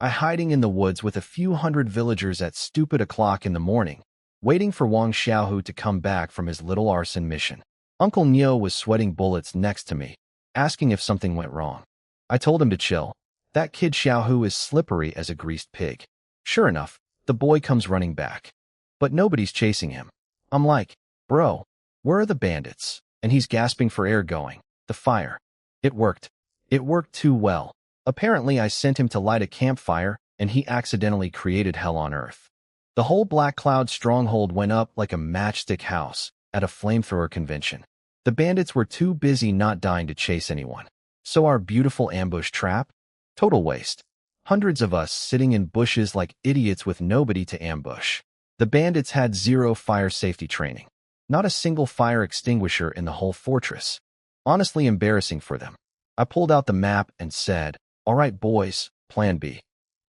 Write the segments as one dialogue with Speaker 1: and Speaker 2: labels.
Speaker 1: I hiding in the woods with a few hundred villagers at stupid o'clock in the morning, waiting for Wang Xiaohu to come back from his little arson mission. Uncle Neo was sweating bullets next to me, asking if something went wrong. I told him to chill. That kid Xiaohu is slippery as a greased pig. Sure enough, the boy comes running back. But nobody's chasing him. I'm like, bro, where are the bandits? And he's gasping for air going, the fire. It worked. It worked too well. Apparently I sent him to light a campfire, and he accidentally created hell on earth. The whole Black Cloud stronghold went up like a matchstick house at a flamethrower convention. The bandits were too busy not dying to chase anyone. So our beautiful ambush trap? Total waste. Hundreds of us sitting in bushes like idiots with nobody to ambush. The bandits had zero fire safety training. Not a single fire extinguisher in the whole fortress. Honestly embarrassing for them. I pulled out the map and said, "All right, boys, plan B."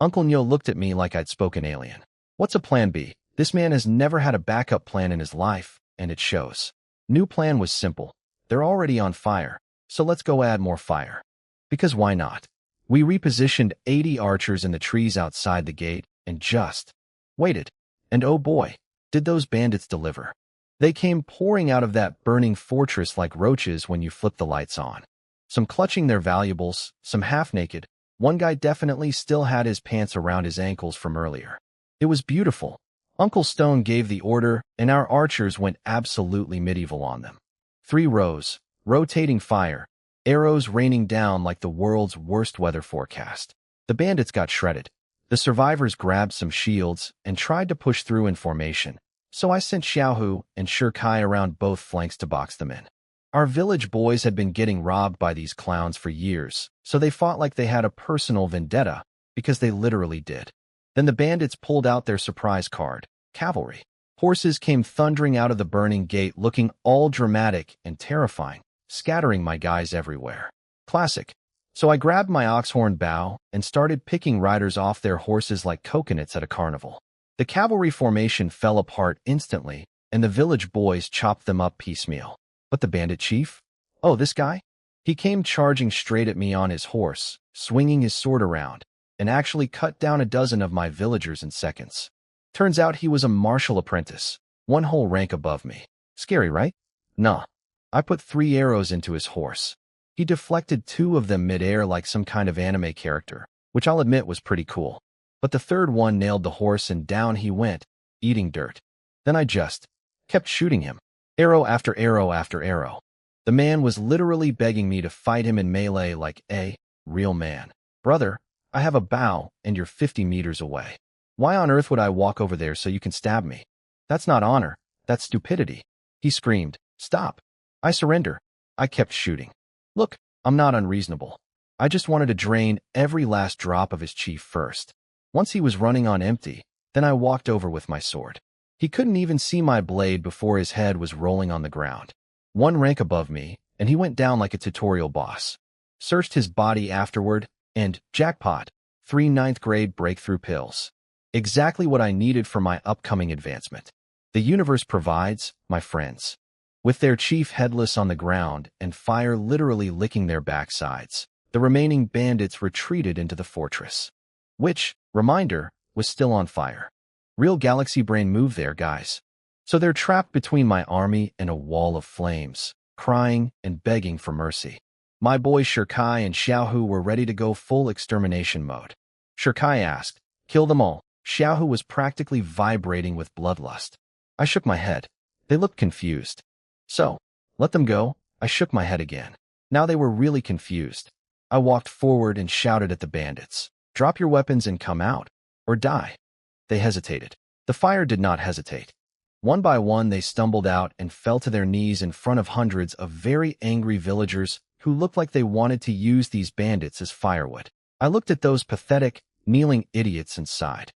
Speaker 1: Uncle Neo looked at me like I'd spoken alien. What's a plan B? This man has never had a backup plan in his life, and it shows. New plan was simple. They're already on fire, so let's go add more fire. Because why not? We repositioned 80 archers in the trees outside the gate and just waited. And oh boy, did those bandits deliver. They came pouring out of that burning fortress like roaches when you flip the lights on. Some clutching their valuables, some half-naked. One guy definitely still had his pants around his ankles from earlier. It was beautiful. Uncle Stone gave the order, and our archers went absolutely medieval on them. 3 rows, rotating fire, arrows raining down like the world's worst weather forecast. The bandits got shredded. The survivors grabbed some shields and tried to push through in formation, so I sent Xiaohu and Shirkai around both flanks to box them in. Our village boys had been getting robbed by these clowns for years, so they fought like they had a personal vendetta, because they literally did. Then the bandits pulled out their surprise card, cavalry. Horses came thundering out of the burning gate looking all dramatic and terrifying, scattering my guys everywhere. Classic. So I grabbed my oxhorn bow and started picking riders off their horses like coconuts at a carnival. The cavalry formation fell apart instantly, and the village boys chopped them up piecemeal. But the bandit chief? Oh, this guy? He came charging straight at me on his horse, swinging his sword around, and actually cut down a dozen of my villagers in seconds. Turns out he was a martial apprentice, 1 whole rank above me. Scary, right? Nah. I put 3 arrows into his horse. He deflected 2 of them mid-air like some kind of anime character, which I'll admit was pretty cool. But the third one nailed the horse and down he went, eating dirt. Then I just kept shooting him. Arrow after arrow after arrow. The man was literally begging me to fight him in melee like a real man. Brother, I have a bow and you're 50 meters away. Why on earth would I walk over there so you can stab me? That's not honor, that's stupidity. He screamed, stop. I surrender. I kept shooting. Look, I'm not unreasonable. I just wanted to drain every last drop of his chief first. Once he was running on empty, then I walked over with my sword. He couldn't even see my blade before his head was rolling on the ground. 1 rank above me, and he went down like a tutorial boss. Searched his body afterward, and, jackpot, 3 9th grade breakthrough pills. Exactly what I needed for my upcoming advancement. The universe provides, my friends. With their chief headless on the ground and fire literally licking their backsides, the remaining bandits retreated into the fortress. Which, reminder, was still on fire. Real galaxy brain move there, guys. So they're trapped between my army and a wall of flames, crying and begging for mercy. My boys Shirkai and Xiaohu were ready to go full extermination mode. Shirkai asked, kill them all. Xiaohu was practically vibrating with bloodlust. I shook my head. They looked confused. So, let them go. I shook my head again. Now they were really confused. I walked forward and shouted at the bandits, drop your weapons and come out, or die. They hesitated. The fire did not hesitate. One by one they stumbled out and fell to their knees in front of hundreds of very angry villagers who looked like they wanted to use these bandits as firewood. I looked at those pathetic, kneeling idiots and sighed.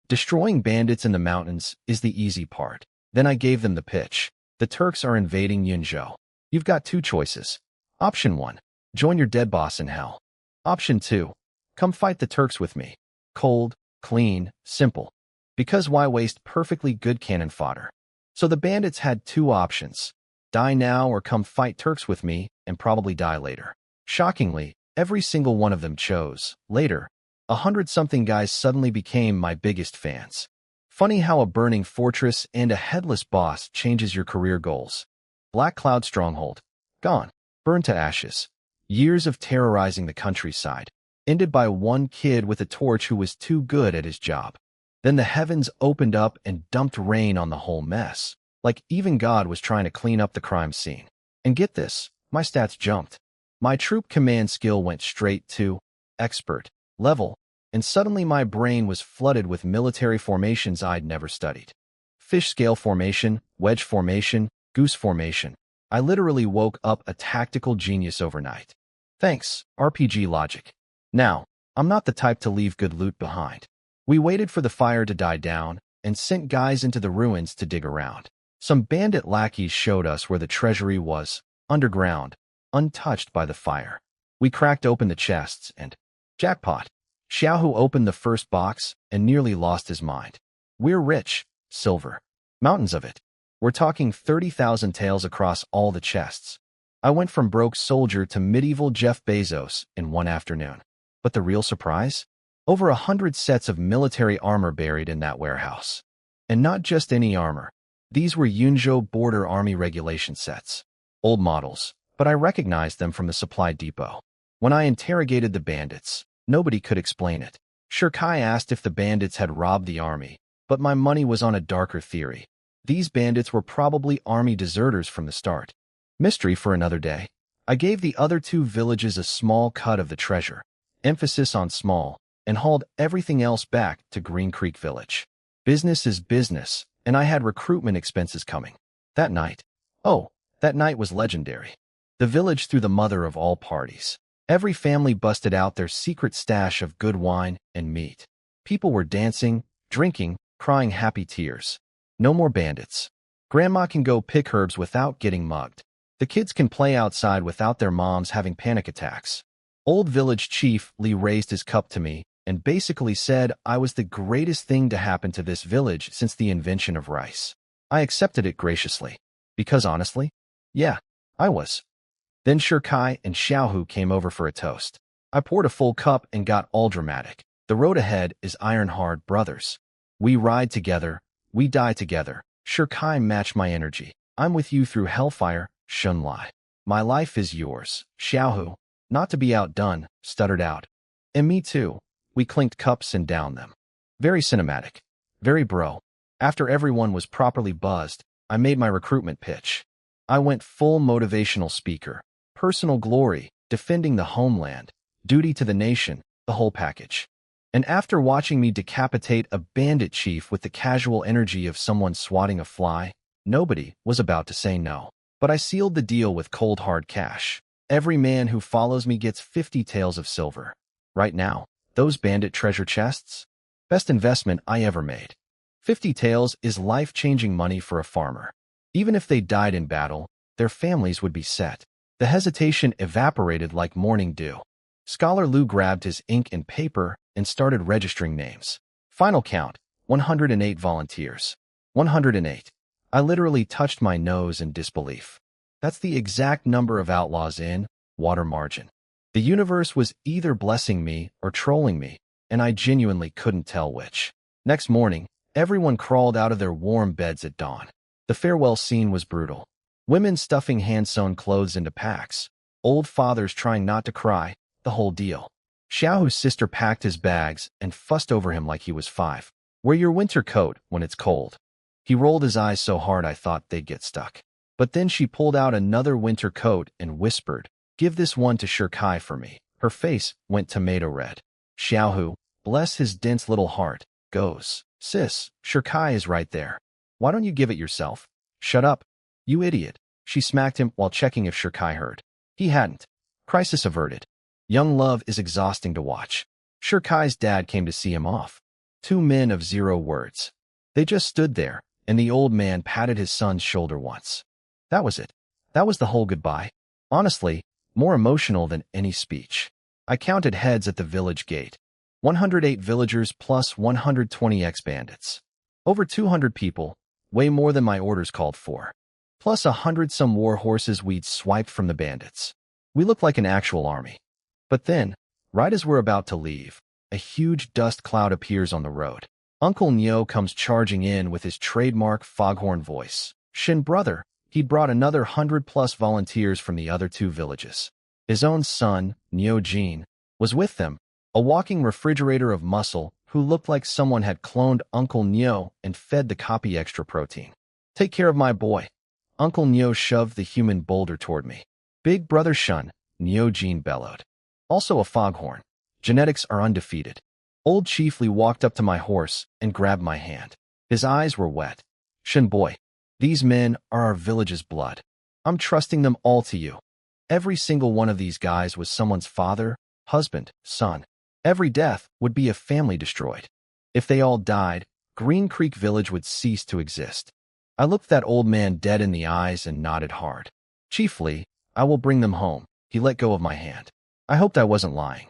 Speaker 1: Destroying bandits in the mountains is the easy part. Then I gave them the pitch. The Turks are invading Yunzhou. You've got 2 choices. Option 1, join your dead boss in hell. Option 2, come fight the Turks with me. Cold, clean, simple. Because why waste perfectly good cannon fodder? So the bandits had 2 options. Die now or come fight Turks with me and probably die later. Shockingly, every single one of them chose later. 100-something guys suddenly became my biggest fans. Funny how a burning fortress and a headless boss changes your career goals. Black Cloud Stronghold. Gone. Burned to ashes. Years of terrorizing the countryside. Ended by one kid with a torch who was too good at his job. Then the heavens opened up and dumped rain on the whole mess. Like even God was trying to clean up the crime scene. And get this, my stats jumped. My troop command skill went straight to expert level, and suddenly my brain was flooded with military formations I'd never studied. Fish scale formation, wedge formation, goose formation. I literally woke up a tactical genius overnight. Thanks, RPG logic. Now, I'm not the type to leave good loot behind. We waited for the fire to die down and sent guys into the ruins to dig around. Some bandit lackeys showed us where the treasury was, underground, untouched by the fire. We cracked open the chests and, jackpot, Xiaohu opened the first box and nearly lost his mind. We're rich, silver. Mountains of it. We're talking 30,000 taels across all the chests. I went from broke soldier to medieval Jeff Bezos in one afternoon. But the real surprise? Over 100 sets of military armor buried in that warehouse. And not just any armor. These were Yunzhou Border Army regulation sets. Old models, but I recognized them from the supply depot. When I interrogated the bandits, nobody could explain it. Shirkai asked if the bandits had robbed the army, but my money was on a darker theory. These bandits were probably army deserters from the start. Mystery for another day. I gave the other two villages a small cut of the treasure, emphasis on small, and hauled everything else back to Green Creek Village. Business is business, and I had recruitment expenses coming. That night was legendary. The village threw the mother of all parties. Every family busted out their secret stash of good wine and meat. People were dancing, drinking, crying happy tears. No more bandits. Grandma can go pick herbs without getting mugged. The kids can play outside without their moms having panic attacks. Old village chief Li raised his cup to me and basically said I was the greatest thing to happen to this village since the invention of rice. I accepted it graciously. Because honestly, yeah, I was. Then Shirkai and Xiaohu came over for a toast. I poured a full cup and got all dramatic. The road ahead is iron-hard, brothers. We ride together, we die together. Shirkai matched my energy. I'm with you through hellfire, Shunlai. My life is yours, Xiaohu. Not to be outdone, stuttered out. And me too. We clinked cups and downed them. Very cinematic. Very bro. After everyone was properly buzzed, I made my recruitment pitch. I went full motivational speaker. Personal glory, defending the homeland, duty to the nation, the whole package. And after watching me decapitate a bandit chief with the casual energy of someone swatting a fly, nobody was about to say no. But I sealed the deal with cold hard cash. Every man who follows me gets 50 taels of silver. Right now, those bandit treasure chests? Best investment I ever made. 50 taels is life-changing money for a farmer. Even if they died in battle, their families would be set. The hesitation evaporated like morning dew. Scholar Lu grabbed his ink and paper and started registering names. Final count, 108 volunteers. 108. I literally touched my nose in disbelief. That's the exact number of outlaws in water margin. The universe was either blessing me or trolling me, and I genuinely couldn't tell which. Next morning, everyone crawled out of their warm beds at dawn. The farewell scene was brutal. Women stuffing hand-sewn clothes into packs. Old fathers trying not to cry, the whole deal. Xiaohu's sister packed his bags and fussed over him like he was 5. Wear your winter coat when it's cold. He rolled his eyes so hard I thought they'd get stuck. But then she pulled out another winter coat and whispered, "Give this one to Shirkai for me." Her face went tomato red. Xiaohu, bless his dense little heart, goes, "Sis, Shirkai is right there. Why don't you give it yourself?" "Shut up, you idiot." She smacked him while checking if Shirkai heard. He hadn't. Crisis averted. Young love is exhausting to watch. Shirkai's dad came to see him off. 2 men of 0 words. They just stood there, and the old man patted his son's shoulder once. That was it. That was the whole goodbye. Honestly, more emotional than any speech. I counted heads at the village gate. 108 villagers plus 120 ex-bandits. Over 200 people, way more than my orders called for. Plus 100-some war horses we'd swiped from the bandits. We looked like an actual army. But then, right as we're about to leave, a huge dust cloud appears on the road. Uncle Neo comes charging in with his trademark foghorn voice. Shin brother, he'd brought another 100+ volunteers from the other two villages. His own son, Neo Jin, was with them, a walking refrigerator of muscle who looked like someone had cloned Uncle Neo and fed the copy extra protein. Take care of my boy. Uncle Neo shoved the human boulder toward me. Big brother Shun, Neo Jin bellowed. Also a foghorn. Genetics are undefeated. Old Chief Li walked up to my horse and grabbed my hand. His eyes were wet. Shin boy, these men are our village's blood. I'm trusting them all to you. Every single one of these guys was someone's father, husband, son. Every death would be a family destroyed. If they all died, Green Creek Village would cease to exist. I looked that old man dead in the eyes and nodded hard. Chief Li, I will bring them home. He let go of my hand. I hoped I wasn't lying.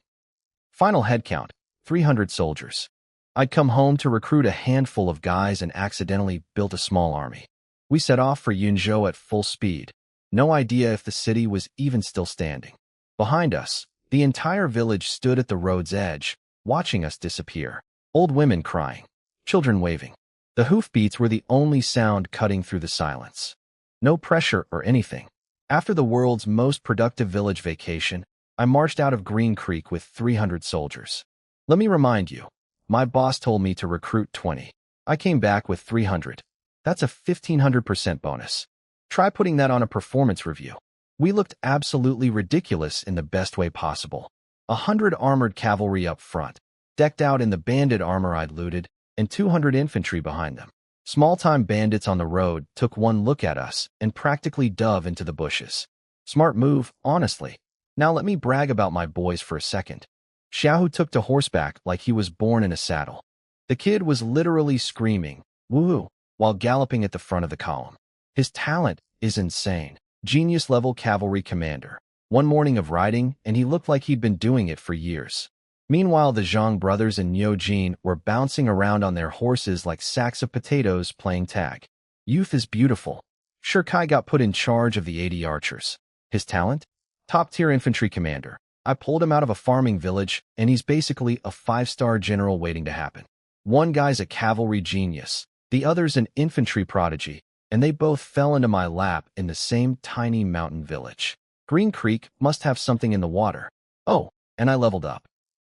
Speaker 1: Final headcount, 300 soldiers. I'd come home to recruit a handful of guys and accidentally built a small army. We set off for Yunzhou at full speed. No idea if the city was even still standing. Behind us, the entire village stood at the road's edge, watching us disappear. Old women crying, children waving. The hoofbeats were the only sound cutting through the silence. No pressure or anything. After the world's most productive village vacation, I marched out of Green Creek with 300 soldiers. Let me remind you, my boss told me to recruit 20. I came back with 300. That's a 1,500% bonus. Try putting that on a performance review. We looked absolutely ridiculous in the best way possible. 100 armored cavalry up front, decked out in the bandit armor I'd looted, and 200 infantry behind them. Small-time bandits on the road took one look at us and practically dove into the bushes. Smart move, honestly. Now let me brag about my boys for a second. Xiaohu took to horseback like he was born in a saddle. The kid was literally screaming, woo, while galloping at the front of the column. His talent is insane. Genius-level cavalry commander. One morning of riding, and he looked like he'd been doing it for years. Meanwhile, the Zhang brothers and Neo Jin were bouncing around on their horses like sacks of potatoes playing tag. Youth is beautiful. Shi Kai got put in charge of the 80 archers. His talent? Top-tier infantry commander. I pulled him out of a farming village, and he's basically a 5-star general waiting to happen. One guy's a cavalry genius, the other's an infantry prodigy, and they both fell into my lap in the same tiny mountain village. Green Creek must have something in the water. Oh, and I leveled up.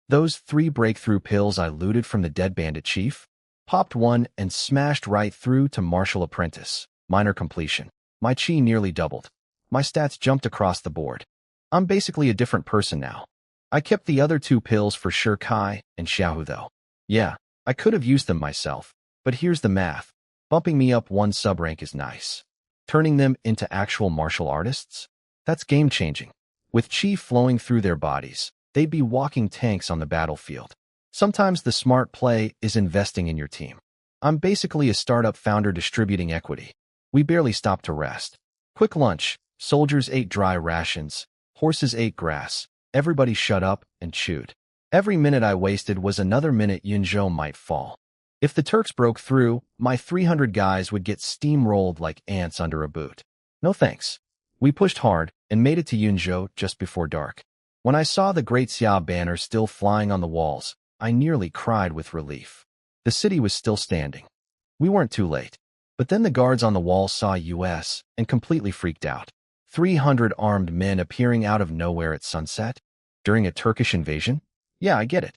Speaker 1: Those 3 breakthrough pills I looted from the dead bandit chief? Popped one and smashed right through to martial apprentice. Minor completion. My chi nearly doubled. My stats jumped across the board. I'm basically a different person now. I kept the other 2 pills for Shi Kai and Xiaohu though. Yeah, I could have used them myself, but here's the math. Bumping me up 1 sub-rank is nice. Turning them into actual martial artists? That's game-changing. With chi flowing through their bodies, they'd be walking tanks on the battlefield. Sometimes the smart play is investing in your team. I'm basically a startup founder distributing equity. We barely stopped to rest. Quick lunch. Soldiers ate dry rations. Horses ate grass. Everybody shut up and chewed. Every minute I wasted was another minute Yunzhou might fall. If the Turks broke through, my 300 guys would get steamrolled like ants under a boot. No thanks. We pushed hard and made it to Yunzhou just before dark. When I saw the Great Xia banner still flying on the walls, I nearly cried with relief. The city was still standing. We weren't too late. But then the guards on the wall saw US and completely freaked out. 300 armed men appearing out of nowhere at sunset? During a Turkish invasion? Yeah, I get it.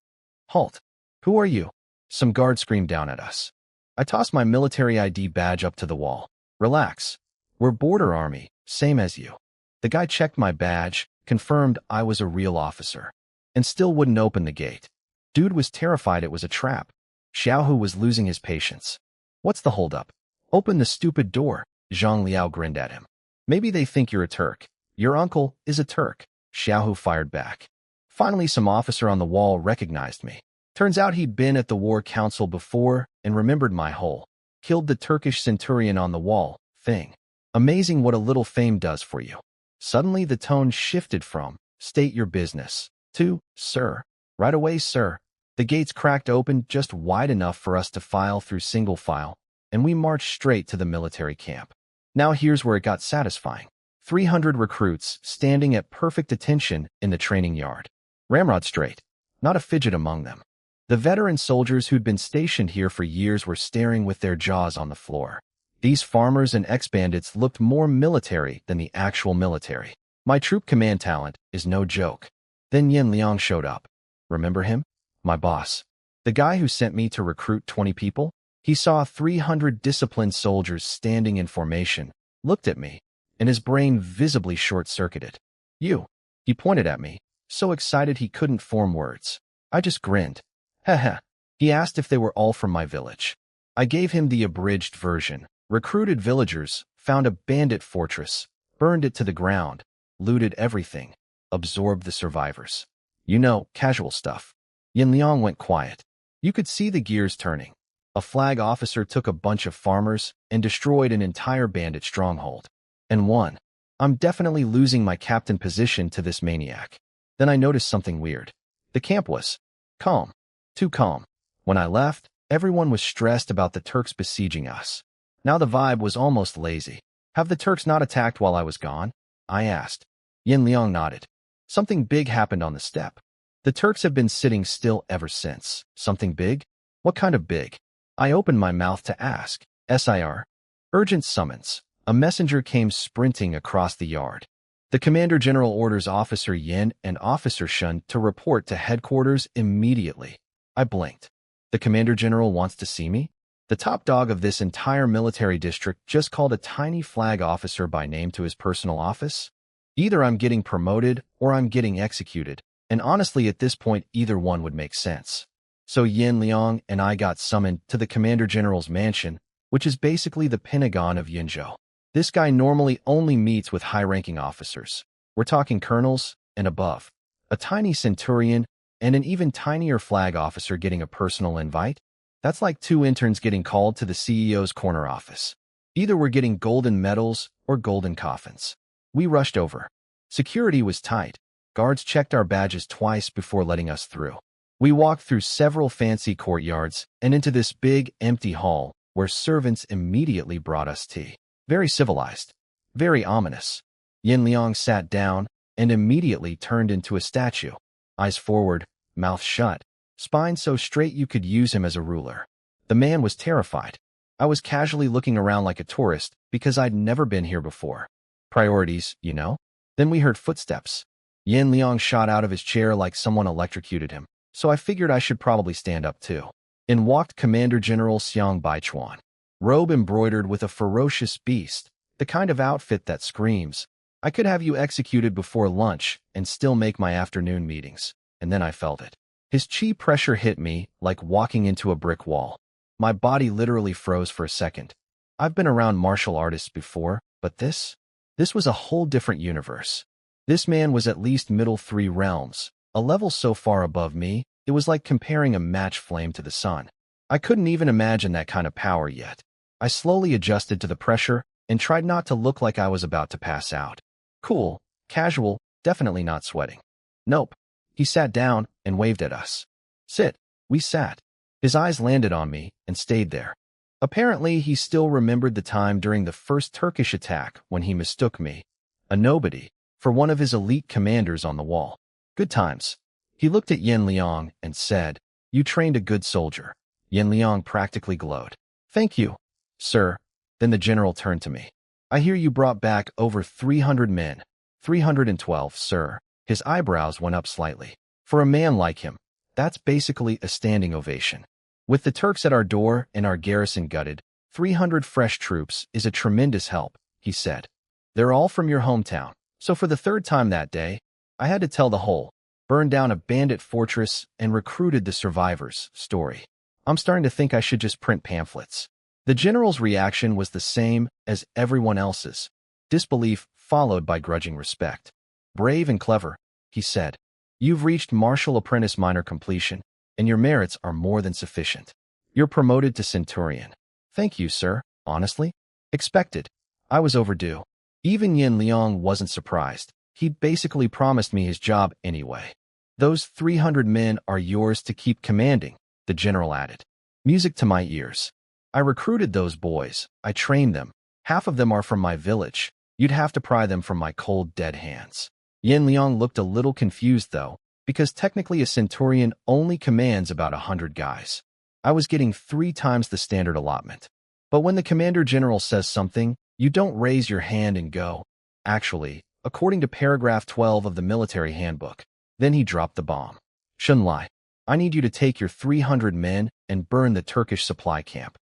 Speaker 1: Halt. Who are you? Some guard screamed down at us. I tossed my military ID badge up to the wall. Relax. We're border army, same as you. The guy checked my badge, confirmed I was a real officer, and still wouldn't open the gate. Dude was terrified it was a trap. Xiaohu was losing his patience. What's the holdup? Open the stupid door, Zhang Liao grinned at him. Maybe they think you're a Turk. Your uncle is a Turk, Xiaohu fired back. Finally, some officer on the wall recognized me. Turns out he'd been at the war council before and remembered my whole "killed the Turkish centurion on the wall" thing. Amazing what a little fame does for you. Suddenly the tone shifted from "state your business" to "sir." Right away, sir. The gates cracked open just wide enough for us to file through single file, and we marched straight to the military camp. Now here's where it got satisfying. 300 recruits standing at perfect attention in the training yard. Ramrod straight. Not a fidget among them. The veteran soldiers who'd been stationed here for years were staring with their jaws on the floor. These farmers and ex-bandits looked more military than the actual military. My troop command talent is no joke. Then Yin Liang showed up. Remember him? My boss. The guy who sent me to recruit 20 people? He saw 300 disciplined soldiers standing in formation, looked at me, and his brain visibly short-circuited. You. He pointed at me, so excited he couldn't form words. I just grinned. Heh. He asked if they were all from my village. I gave him the abridged version. Recruited villagers, found a bandit fortress, burned it to the ground, looted everything, absorbed the survivors. You know, casual stuff. Yin Liang went quiet. You could see the gears turning. A flag officer took a bunch of farmers and destroyed an entire bandit stronghold. And won. I'm definitely losing my captain position to this maniac. Then I noticed something weird. The camp was calm. Too calm. When I left, everyone was stressed about the Turks besieging us. Now the vibe was almost lazy. Have the Turks not attacked while I was gone? I asked. Yin Liang nodded. Something big happened on the steppe. The Turks have been sitting still ever since. Something big? What kind of big? I opened my mouth to ask. SIR. Urgent summons. A messenger came sprinting across the yard. The Commander General orders Officer Yin and Officer Shun to report to headquarters immediately. I blinked. The Commander General wants to see me? The top dog of this entire military district just called a tiny flag officer by name to his personal office? Either I'm getting promoted or I'm getting executed, and honestly at this point either one would make sense. So Yin Liang and I got summoned to the Commander General's mansion, which is basically the Pentagon of Yinzhou. This guy normally only meets with high-ranking officers. We're talking colonels and above. A tiny centurion and an even tinier flag officer getting a personal invite? That's like 2 interns getting called to the CEO's corner office. Either we're getting golden medals or golden coffins. We rushed over. Security was tight. Guards checked our badges twice before letting us through. We walked through several fancy courtyards and into this big, empty hall where servants immediately brought us tea. Very civilized. Very ominous. Yin Liang sat down and immediately turned into a statue. Eyes forward, mouth shut, spine so straight you could use him as a ruler. The man was terrified. I was casually looking around like a tourist because I'd never been here before. Priorities, you know? Then we heard footsteps. Yin Liang shot out of his chair like someone electrocuted him, so I figured I should probably stand up too. In walked Commander General Xiang Baichuan. Robe embroidered with a ferocious beast, the kind of outfit that screams, I could have you executed before lunch and still make my afternoon meetings. And then I felt it. His chi pressure hit me like walking into a brick wall. My body literally froze for a second. I've been around martial artists before, but this was a whole different universe. This man was at least middle 3 realms, a level so far above me, it was like comparing a match flame to the sun. I couldn't even imagine that kind of power yet. I slowly adjusted to the pressure and tried not to look like I was about to pass out. Cool, casual, definitely not sweating. Nope. He sat down and waved at us. Sit. We sat. His eyes landed on me and stayed there. Apparently, he still remembered the time during the first Turkish attack when he mistook me, a nobody, for one of his elite commanders on the wall. Good times. He looked at Yin Liang and said, You trained a good soldier. Yin Liang practically glowed. Thank you, sir. Then the general turned to me. I hear you brought back over 300 men. 312, sir. His eyebrows went up slightly. For a man like him, that's basically a standing ovation. With the Turks at our door and our garrison gutted, 300 fresh troops is a tremendous help, he said. They're all from your hometown. So for the 3rd time that day, I had to tell the whole, burned down a bandit fortress and recruited the survivors story. I'm starting to think I should just print pamphlets. The general's reaction was the same as everyone else's. Disbelief followed by grudging respect. Brave and clever, he said. You've reached martial apprentice minor completion, and your merits are more than sufficient. You're promoted to centurion. Thank you, sir. Honestly? Expected. I was overdue. Even Yin Liang wasn't surprised. He'd basically promised me his job anyway. Those 300 men are yours to keep commanding, the general added. Music to my ears. I recruited those boys. I trained them. Half of them are from my village. You'd have to pry them from my cold, dead hands. Yin Liang looked a little confused, though. because technically a centurion only commands about 100 guys. I was getting 3 times the standard allotment. But when the commander general says something, you don't raise your hand and go. Actually, according to paragraph 12 of the military handbook, then he dropped the bomb. Shouldn't lie. I need you to take your 300 men and burn the Turkish supply camp.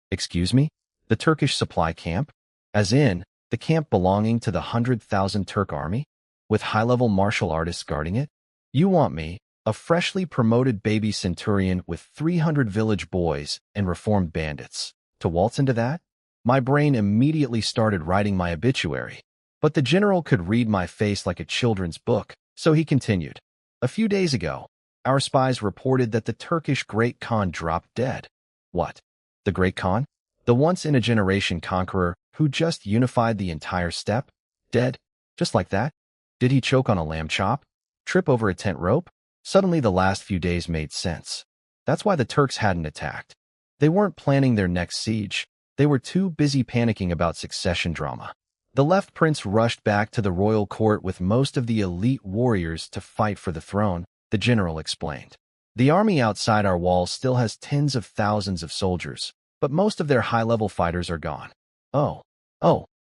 Speaker 1: Excuse me? The Turkish supply camp? As in, the camp belonging to the 100,000 Turk army? With high-level martial artists guarding it? You want me, a freshly promoted baby centurion with 300 village boys and reformed bandits, to waltz into that? My brain immediately started writing my obituary. But the general could read my face like a children's book, so he continued. A few days ago, our spies reported that the Turkish Great Khan dropped dead. What? The Great Khan? The once-in-a-generation conqueror who just unified the entire steppe? Dead? Just like that? Did he choke on a lamb chop? Trip over a tent rope? Suddenly the last few days made sense. That's why the Turks hadn't attacked. They weren't planning their next siege. They were too busy panicking about succession drama. The left prince rushed back to the royal court with most of the elite warriors to fight for the throne, the general explained. The army outside our walls still has tens of thousands of soldiers, but most of their high-level fighters are gone. Oh,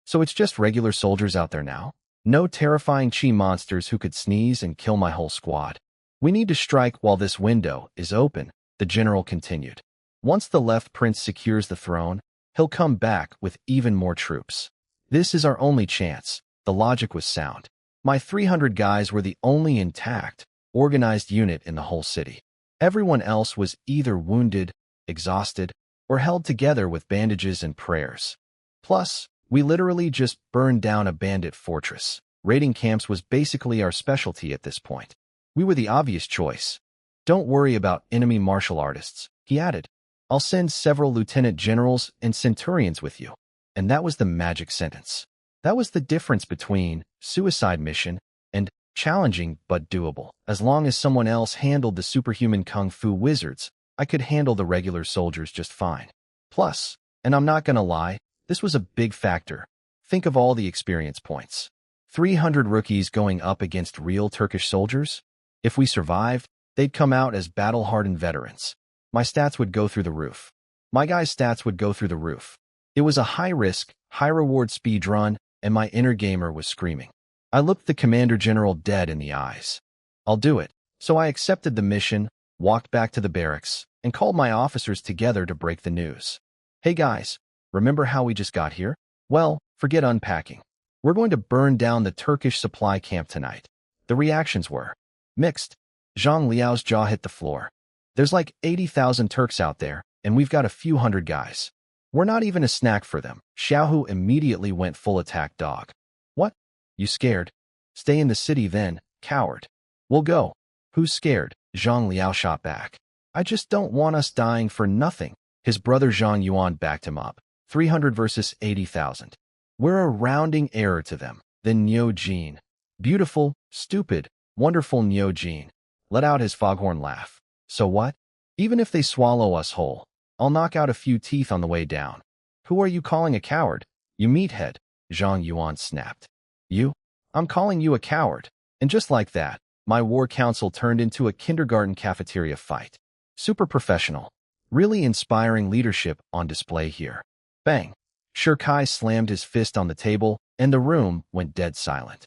Speaker 1: so it's just regular soldiers out there now? No terrifying chi monsters who could sneeze and kill my whole squad. We need to strike while this window is open, the general continued. Once the left prince secures the throne, he'll come back with even more troops. This is our only chance. The logic was sound. My 300 guys were the only intact, organized unit in the whole city. Everyone else was either wounded, exhausted, or held together with bandages and prayers. Plus, we literally just burned down a bandit fortress. Raiding camps was basically our specialty at this point. We were the obvious choice. Don't worry about enemy martial artists, he added. I'll send several lieutenant generals and centurions with you. And that was the magic sentence. That was the difference between suicide mission and challenging but doable. As long as someone else handled the superhuman kung fu wizards, I could handle the regular soldiers just fine. Plus, and I'm not gonna lie, this was a big factor. Think of all the experience points. 300 rookies going up against real Turkish soldiers? If we survived, they'd come out as battle-hardened veterans. My stats would go through the roof. My guys' stats would go through the roof. It was a high-risk, high-reward speed run, and my inner gamer was screaming. I looked the commander general dead in the eyes. I'll do it. So I accepted the mission, walked back to the barracks, and called my officers together to break the news. Hey guys, remember how we just got here? Well, forget unpacking. We're going to burn down the Turkish supply camp tonight. The reactions were mixed. Zhang Liao's jaw hit the floor. There's like 80,000 Turks out there, and we've got a few hundred guys. We're not even a snack for them. Xiaohu immediately went full attack dog. What? You scared? Stay in the city then, coward. We'll go. Who's scared? Zhang Liao shot back. I just don't want us dying for nothing. His brother Zhang Yuan backed him up. 300 versus 80,000. We're a rounding error to them. Then Niu Jin. Beautiful, stupid, wonderful Niu Jin let out his foghorn laugh. So what? Even if they swallow us whole, I'll knock out a few teeth on the way down. Who are you calling a coward? You meathead, Zhang Yuan snapped. You? I'm calling you a coward. And just like that, my war council turned into a kindergarten cafeteria fight. Super professional. Really inspiring leadership on display here. Bang. Shi Kai slammed his fist on the table, and the room went dead silent.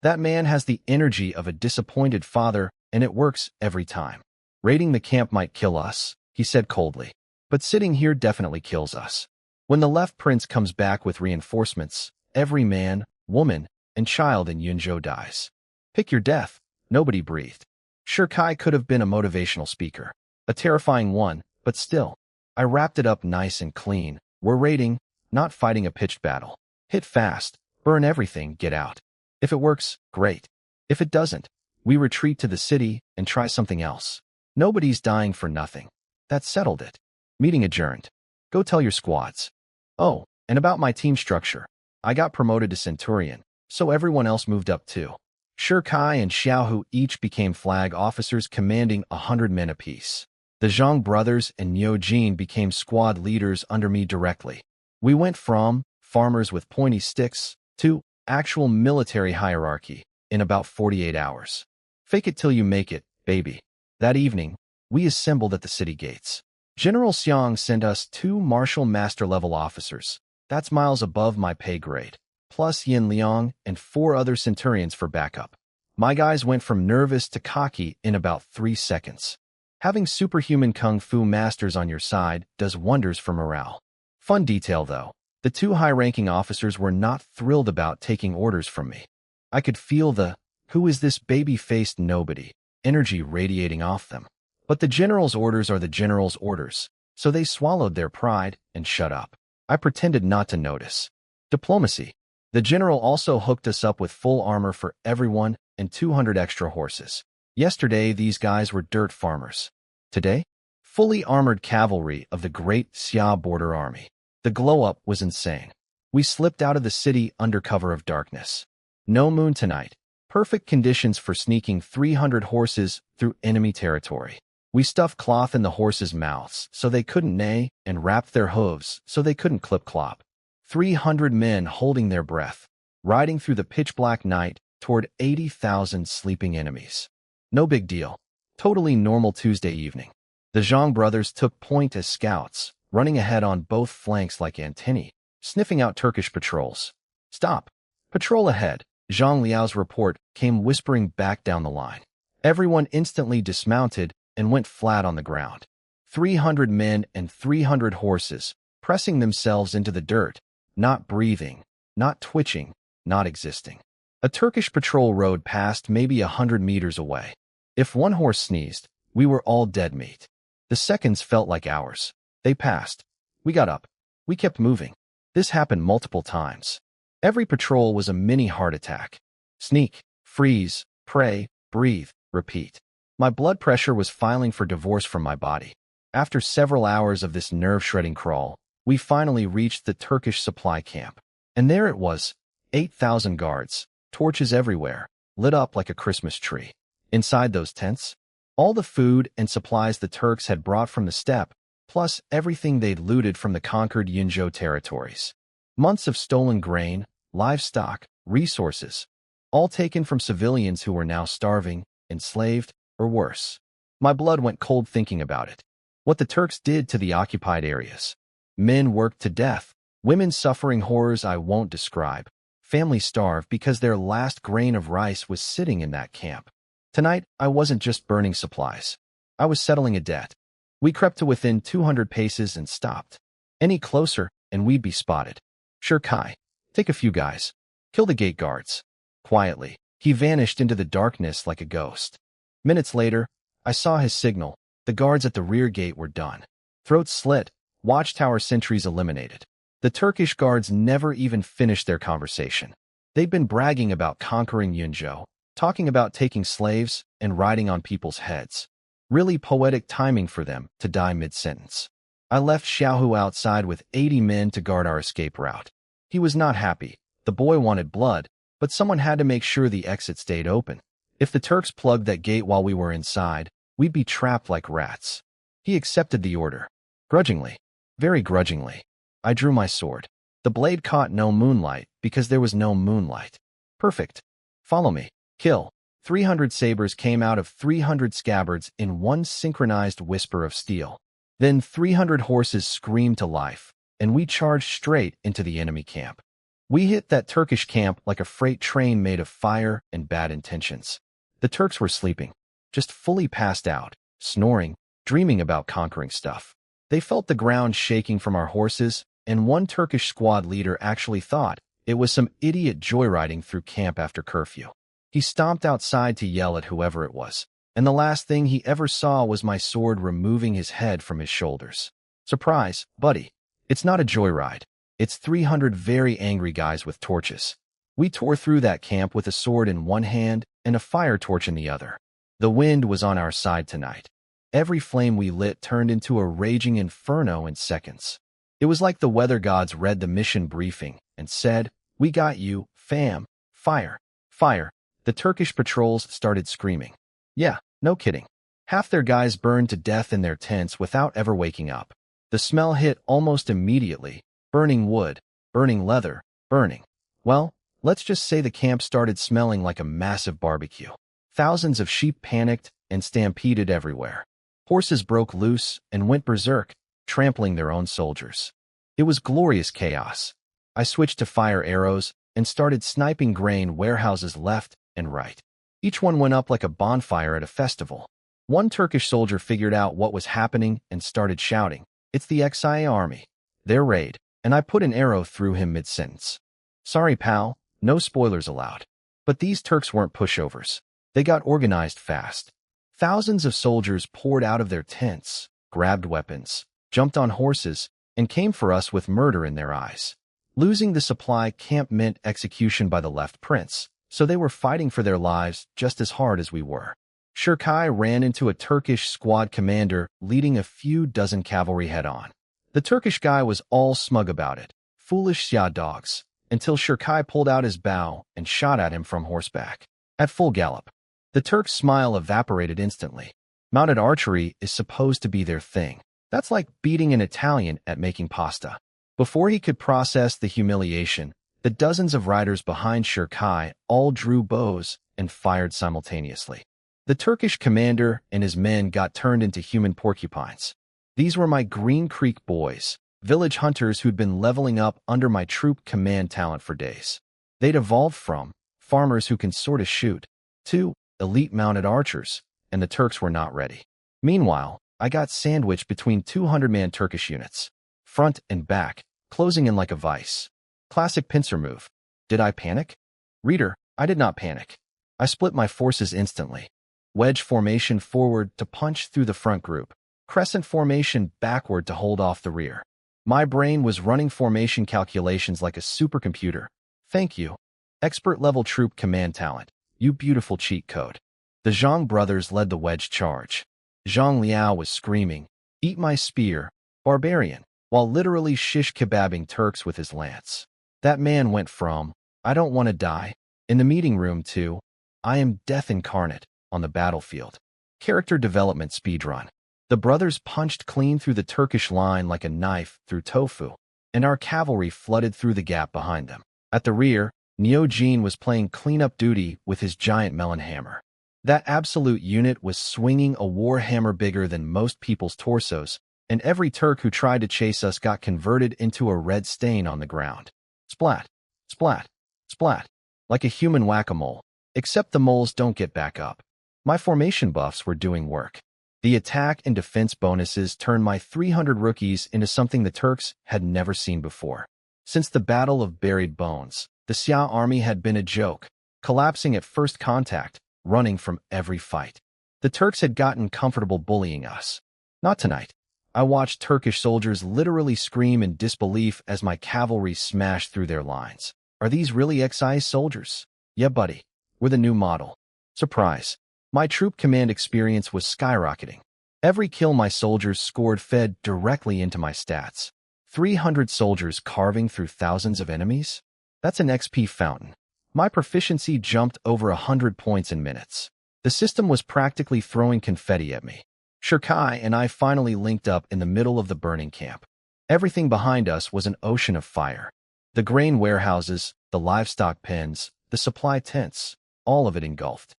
Speaker 1: That man has the energy of a disappointed father, and it works every time. Raiding the camp might kill us, he said coldly. But sitting here definitely kills us. When the left prince comes back with reinforcements, every man, woman, and child in Yunzhou dies. Pick your death. Nobody breathed. Shi Kai could have been a motivational speaker. A terrifying one, but still. I wrapped it up nice and clean. We're raiding, not fighting a pitched battle. Hit fast, burn everything, get out. If it works, great. If it doesn't, we retreat to the city and try something else. Nobody's dying for nothing. That settled it. Meeting adjourned. Go tell your squads. Oh, and about my team structure. I got promoted to Centurion, so everyone else moved up too. Shi Kai and Xiaohu each became flag officers commanding 100 men apiece. The Zhang brothers and Niu Jin became squad leaders under me directly. We went from farmers with pointy sticks to actual military hierarchy in about 48 hours. Fake it till you make it, baby. That evening, we assembled at the city gates. General Xiang sent us 2 Martial Master-level officers. That's miles above my pay grade, plus Yin Liang and 4 other centurions for backup. My guys went from nervous to cocky in about 3 seconds. Having superhuman kung fu masters on your side does wonders for morale. Fun detail, though. The 2 high-ranking officers were not thrilled about taking orders from me. I could feel the, "Who is this baby-faced nobody?" energy radiating off them. But the general's orders are the general's orders, so they swallowed their pride and shut up. I pretended not to notice. Diplomacy. The general also hooked us up with full armor for everyone and 200 extra horses. Yesterday, these guys were dirt farmers. Today, fully armored cavalry of the Great Xia Border Army. The glow-up was insane. We slipped out of the city under cover of darkness. No moon tonight. Perfect conditions for sneaking 300 horses through enemy territory. We stuffed cloth in the horses' mouths so they couldn't neigh and wrapped their hooves so they couldn't clip-clop. 300 men holding their breath, riding through the pitch-black night toward 80,000 sleeping enemies. No big deal. Totally normal Tuesday evening. The Zhang brothers took point as scouts, running ahead on both flanks like antennae, sniffing out Turkish patrols. "Stop. Patrol ahead." Zhang Liao's report came whispering back down the line. Everyone instantly dismounted and went flat on the ground. 300 men and 300 horses, pressing themselves into the dirt, not breathing, not twitching, not existing. A Turkish patrol rode past maybe 100 meters away. If one horse sneezed, we were all dead meat. The seconds felt like hours. They passed. We got up. We kept moving. This happened multiple times. Every patrol was a mini heart attack. Sneak, freeze, pray, breathe, repeat. My blood pressure was filing for divorce from my body. After several hours of this nerve-shredding crawl, we finally reached the Turkish supply camp. And there it was, 8,000 guards, torches everywhere, lit up like a Christmas tree. Inside those tents, all the food and supplies the Turks had brought from the steppe, plus everything they'd looted from the conquered Yunzhou territories. Months of stolen grain, livestock, resources, all taken from civilians who were now starving, enslaved, or worse. My blood went cold thinking about it. What the Turks did to the occupied areas. Men worked to death, women suffering horrors I won't describe, families starved because their last grain of rice was sitting in that camp. Tonight, I wasn't just burning supplies. I was settling a debt. We crept to within 200 paces and stopped. Any closer, and we'd be spotted. "Sure, Kai. Take a few guys. Kill the gate guards." Quietly, he vanished into the darkness like a ghost. Minutes later, I saw his signal. The guards at the rear gate were done. Throats slit, watchtower sentries eliminated. The Turkish guards never even finished their conversation. They'd been bragging about conquering Yunzhou, talking about taking slaves and riding on people's heads. Really poetic timing for them to die mid-sentence. I left Xiaohu outside with 80 men to guard our escape route. He was not happy. The boy wanted blood, but someone had to make sure the exit stayed open. If the Turks plugged that gate while we were inside, we'd be trapped like rats. He accepted the order. Grudgingly. Very grudgingly. I drew my sword. The blade caught no moonlight because there was no moonlight. Perfect. Follow me. Kill. 300 sabers came out of 300 scabbards in one synchronized whisper of steel. Then 300 horses screamed to life, and we charged straight into the enemy camp. We hit that Turkish camp like a freight train made of fire and bad intentions. The Turks were sleeping, just fully passed out, snoring, dreaming about conquering stuff. They felt the ground shaking from our horses, and one Turkish squad leader actually thought it was some idiot joyriding through camp after curfew. He stomped outside to yell at whoever it was, and the last thing he ever saw was my sword removing his head from his shoulders. Surprise, buddy. It's not a joyride. It's 300 very angry guys with torches. We tore through that camp with a sword in one hand and a fire torch in the other. The wind was on our side tonight. Every flame we lit turned into a raging inferno in seconds. It was like the weather gods read the mission briefing and said, "We got you, fam. Fire. Fire." The Turkish patrols started screaming. Yeah, no kidding. Half their guys burned to death in their tents without ever waking up. The smell hit almost immediately. Burning wood, burning leather, burning. Well, let's just say the camp started smelling like a massive barbecue. Thousands of sheep panicked and stampeded everywhere. Horses broke loose and went berserk, trampling their own soldiers. It was glorious chaos. I switched to fire arrows and started sniping grain warehouses left and right. Each one went up like a bonfire at a festival. One Turkish soldier figured out what was happening and started shouting, "It's the XIA army. Their raid," and I put an arrow through him mid-sentence. Sorry, pal, no spoilers allowed. But these Turks weren't pushovers. They got organized fast. Thousands of soldiers poured out of their tents, grabbed weapons, jumped on horses, and came for us with murder in their eyes. Losing the supply camp meant execution by the left prince, so they were fighting for their lives just as hard as we were. Shirkai ran into a Turkish squad commander leading a few dozen cavalry head-on. The Turkish guy was all smug about it, foolish Xia dogs, until Shirkai pulled out his bow and shot at him from horseback. At full gallop, the Turks' smile evaporated instantly. Mounted archery is supposed to be their thing. That's like beating an Italian at making pasta. Before he could process the humiliation, the dozens of riders behind Shirkai all drew bows and fired simultaneously. The Turkish commander and his men got turned into human porcupines. These were my Green Creek boys, village hunters who'd been leveling up under my troop command talent for days. They'd evolved from farmers who can sorta shoot to elite mounted archers, and the Turks were not ready. Meanwhile, I got sandwiched between 200-man Turkish units, front and back, closing in like a vice. Classic pincer move. Did I panic? Reader, I did not panic. I split my forces instantly. Wedge formation forward to punch through the front group. Crescent formation backward to hold off the rear. My brain was running formation calculations like a supercomputer. Thank you. Expert-level troop command talent. You beautiful cheat code. The Zhang brothers led the wedge charge. Zhang Liao was screaming, "Eat my spear, barbarian," while literally shish kebabbing Turks with his lance. That man went from, "I don't want to die," in the meeting room to, "I am death incarnate," on the battlefield. Character development speedrun. The brothers punched clean through the Turkish line like a knife through tofu, and our cavalry flooded through the gap behind them. At the rear, Neo Jin was playing cleanup duty with his giant melon hammer. That absolute unit was swinging a war hammer bigger than most people's torsos, and every Turk who tried to chase us got converted into a red stain on the ground. Splat, splat, splat, like a human whack-a-mole, except the moles don't get back up. My formation buffs were doing work. The attack and defense bonuses turned my 300 rookies into something the Turks had never seen before. Since the Battle of Buried Bones, the Xia army had been a joke, collapsing at first contact, running from every fight. The Turks had gotten comfortable bullying us. Not tonight. I watched Turkish soldiers literally scream in disbelief as my cavalry smashed through their lines. Are these really XI soldiers? Yeah, buddy. We're the new model. Surprise. My troop command experience was skyrocketing. Every kill my soldiers scored fed directly into my stats. 300 soldiers carving through thousands of enemies? That's an XP fountain. My proficiency jumped over 100 points in minutes. The system was practically throwing confetti at me. Shirkai and I finally linked up in the middle of the burning camp. Everything behind us was an ocean of fire. The grain warehouses, the livestock pens, the supply tents, all of it engulfed.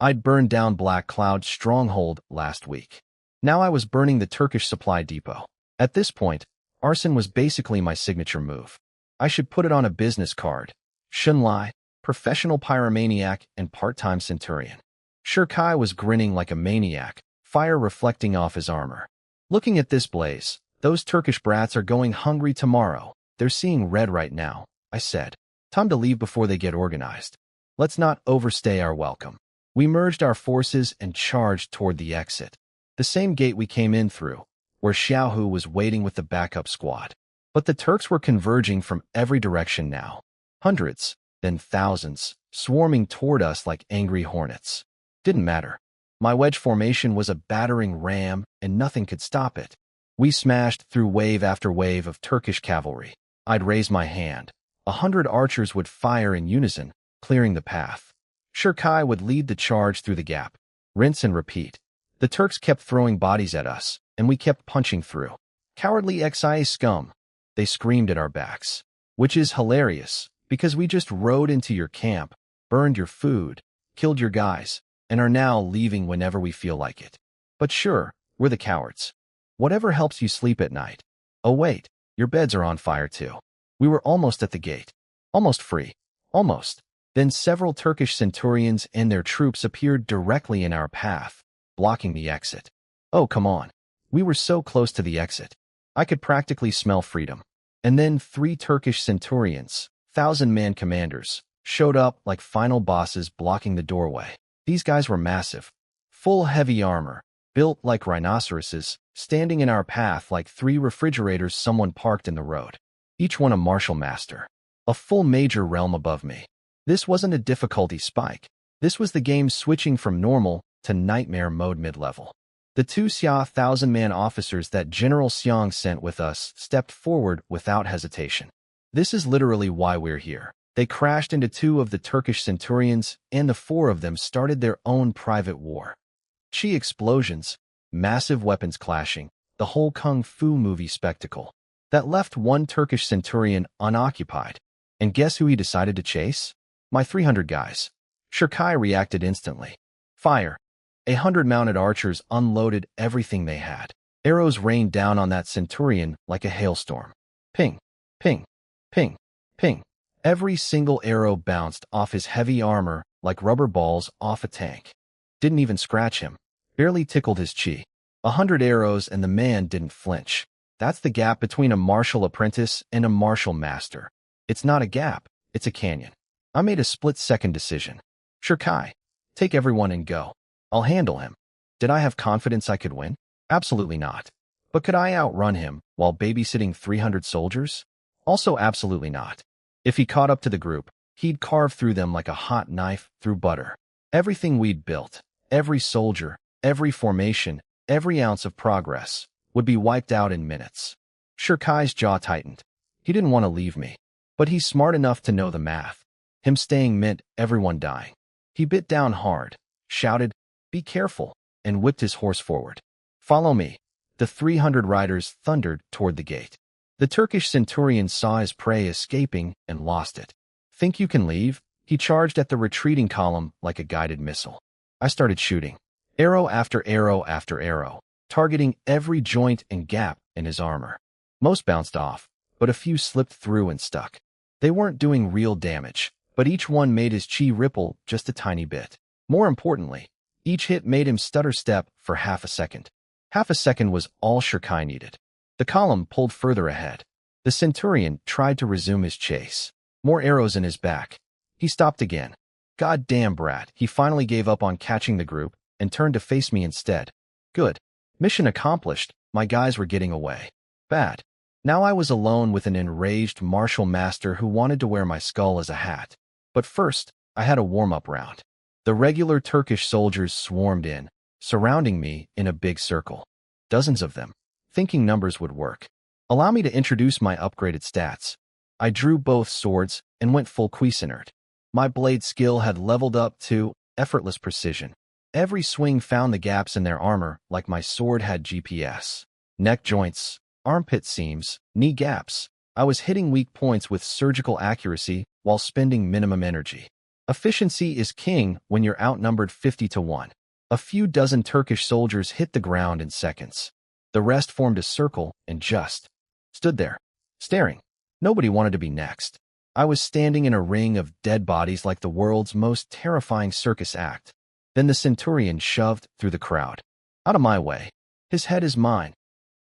Speaker 1: I'd burned down Black Cloud's stronghold last week. Now I was burning the Turkish supply depot. At this point, arson was basically my signature move. I should put it on a business card. Shunlai, professional pyromaniac and part-time centurion. Shirkai was grinning like a maniac, fire reflecting off his armor. Looking at this blaze, those Turkish brats are going hungry tomorrow. They're seeing red right now, I said. Time to leave before they get organized. Let's not overstay our welcome. We merged our forces and charged toward the exit. The same gate we came in through, where Xiaohu was waiting with the backup squad. But the Turks were converging from every direction now. Hundreds, then thousands, swarming toward us like angry hornets. Didn't matter. My wedge formation was a battering ram, and nothing could stop it. We smashed through wave after wave of Turkish cavalry. I'd raise my hand. 100 archers would fire in unison, clearing the path. Shirkai would lead the charge through the gap. Rinse and repeat. The Turks kept throwing bodies at us, and we kept punching through. Cowardly XIA scum, they screamed at our backs. Which is hilarious, because we just rode into your camp, burned your food, killed your guys, and are now leaving whenever we feel like it. But sure, we're the cowards. Whatever helps you sleep at night. Oh wait, your beds are on fire too. We were almost at the gate. Almost free. Almost. Then several Turkish centurions and their troops appeared directly in our path, blocking the exit. Oh, come on. We were so close to the exit. I could practically smell freedom. And then 3 Turkish centurions, 1,000-man commanders, showed up like final bosses blocking the doorway. These guys were massive. Full heavy armor, built like rhinoceroses, standing in our path like 3 refrigerators someone parked in the road. Each one a martial master. A full major realm above me. This wasn't a difficulty spike. This was the game switching from normal to nightmare mode mid-level. The 2 Xia 1,000-man officers that General Xiang sent with us stepped forward without hesitation. This is literally why we're here. They crashed into 2 of the Turkish centurions, and the 4 of them started their own private war. Chi explosions, massive weapons clashing, the whole kung fu movie spectacle. That left 1 Turkish centurion unoccupied. And guess who he decided to chase? My 300 guys. Shirkai reacted instantly. Fire. 100 mounted archers unloaded everything they had. Arrows rained down on that centurion like a hailstorm. Ping, ping, ping, ping. Every single arrow bounced off his heavy armor like rubber balls off a tank. Didn't even scratch him. Barely tickled his chi. 100 arrows and the man didn't flinch. That's the gap between a martial apprentice and a martial master. It's not a gap, it's a canyon. I made a split-second decision. Shirkai, take everyone and go. I'll handle him. Did I have confidence I could win? Absolutely not. But could I outrun him while babysitting 300 soldiers? Also absolutely not. If he caught up to the group, he'd carve through them like a hot knife through butter. Everything we'd built, every soldier, every formation, every ounce of progress, would be wiped out in minutes. Shirkai's jaw tightened. He didn't want to leave me. But he's smart enough to know the math. Him staying meant everyone dying. He bit down hard, shouted, "Be careful," and whipped his horse forward. "Follow me." The 300 riders thundered toward the gate. The Turkish centurion saw his prey escaping and lost it. "Think you can leave?" He charged at the retreating column like a guided missile. I started shooting. Arrow after arrow after arrow, targeting every joint and gap in his armor. Most bounced off, but a few slipped through and stuck. They weren't doing real damage, but each one made his chi ripple just a tiny bit. More importantly, each hit made him stutter step for half a second. Half a second was all Shirkai needed. The column pulled further ahead. The centurion tried to resume his chase. More arrows in his back. He stopped again. God damn brat, he finally gave up on catching the group and turned to face me instead. Good. Mission accomplished. My guys were getting away. Bad. Now I was alone with an enraged martial master who wanted to wear my skull as a hat. But first, I had a warm-up round. The regular Turkish soldiers swarmed in, surrounding me in a big circle. Dozens of them, thinking numbers would work. Allow me to introduce my upgraded stats. I drew both swords and went full Cuisinart. My blade skill had leveled up to effortless precision. Every swing found the gaps in their armor like my sword had GPS. Neck joints, armpit seams, knee gaps. I was hitting weak points with surgical accuracy while spending minimum energy. Efficiency is king when you're outnumbered 50-1. A few dozen Turkish soldiers hit the ground in seconds. The rest formed a circle and just stood there, staring. Nobody wanted to be next. I was standing in a ring of dead bodies like the world's most terrifying circus act. Then the centurion shoved through the crowd. Out of my way. His head is mine.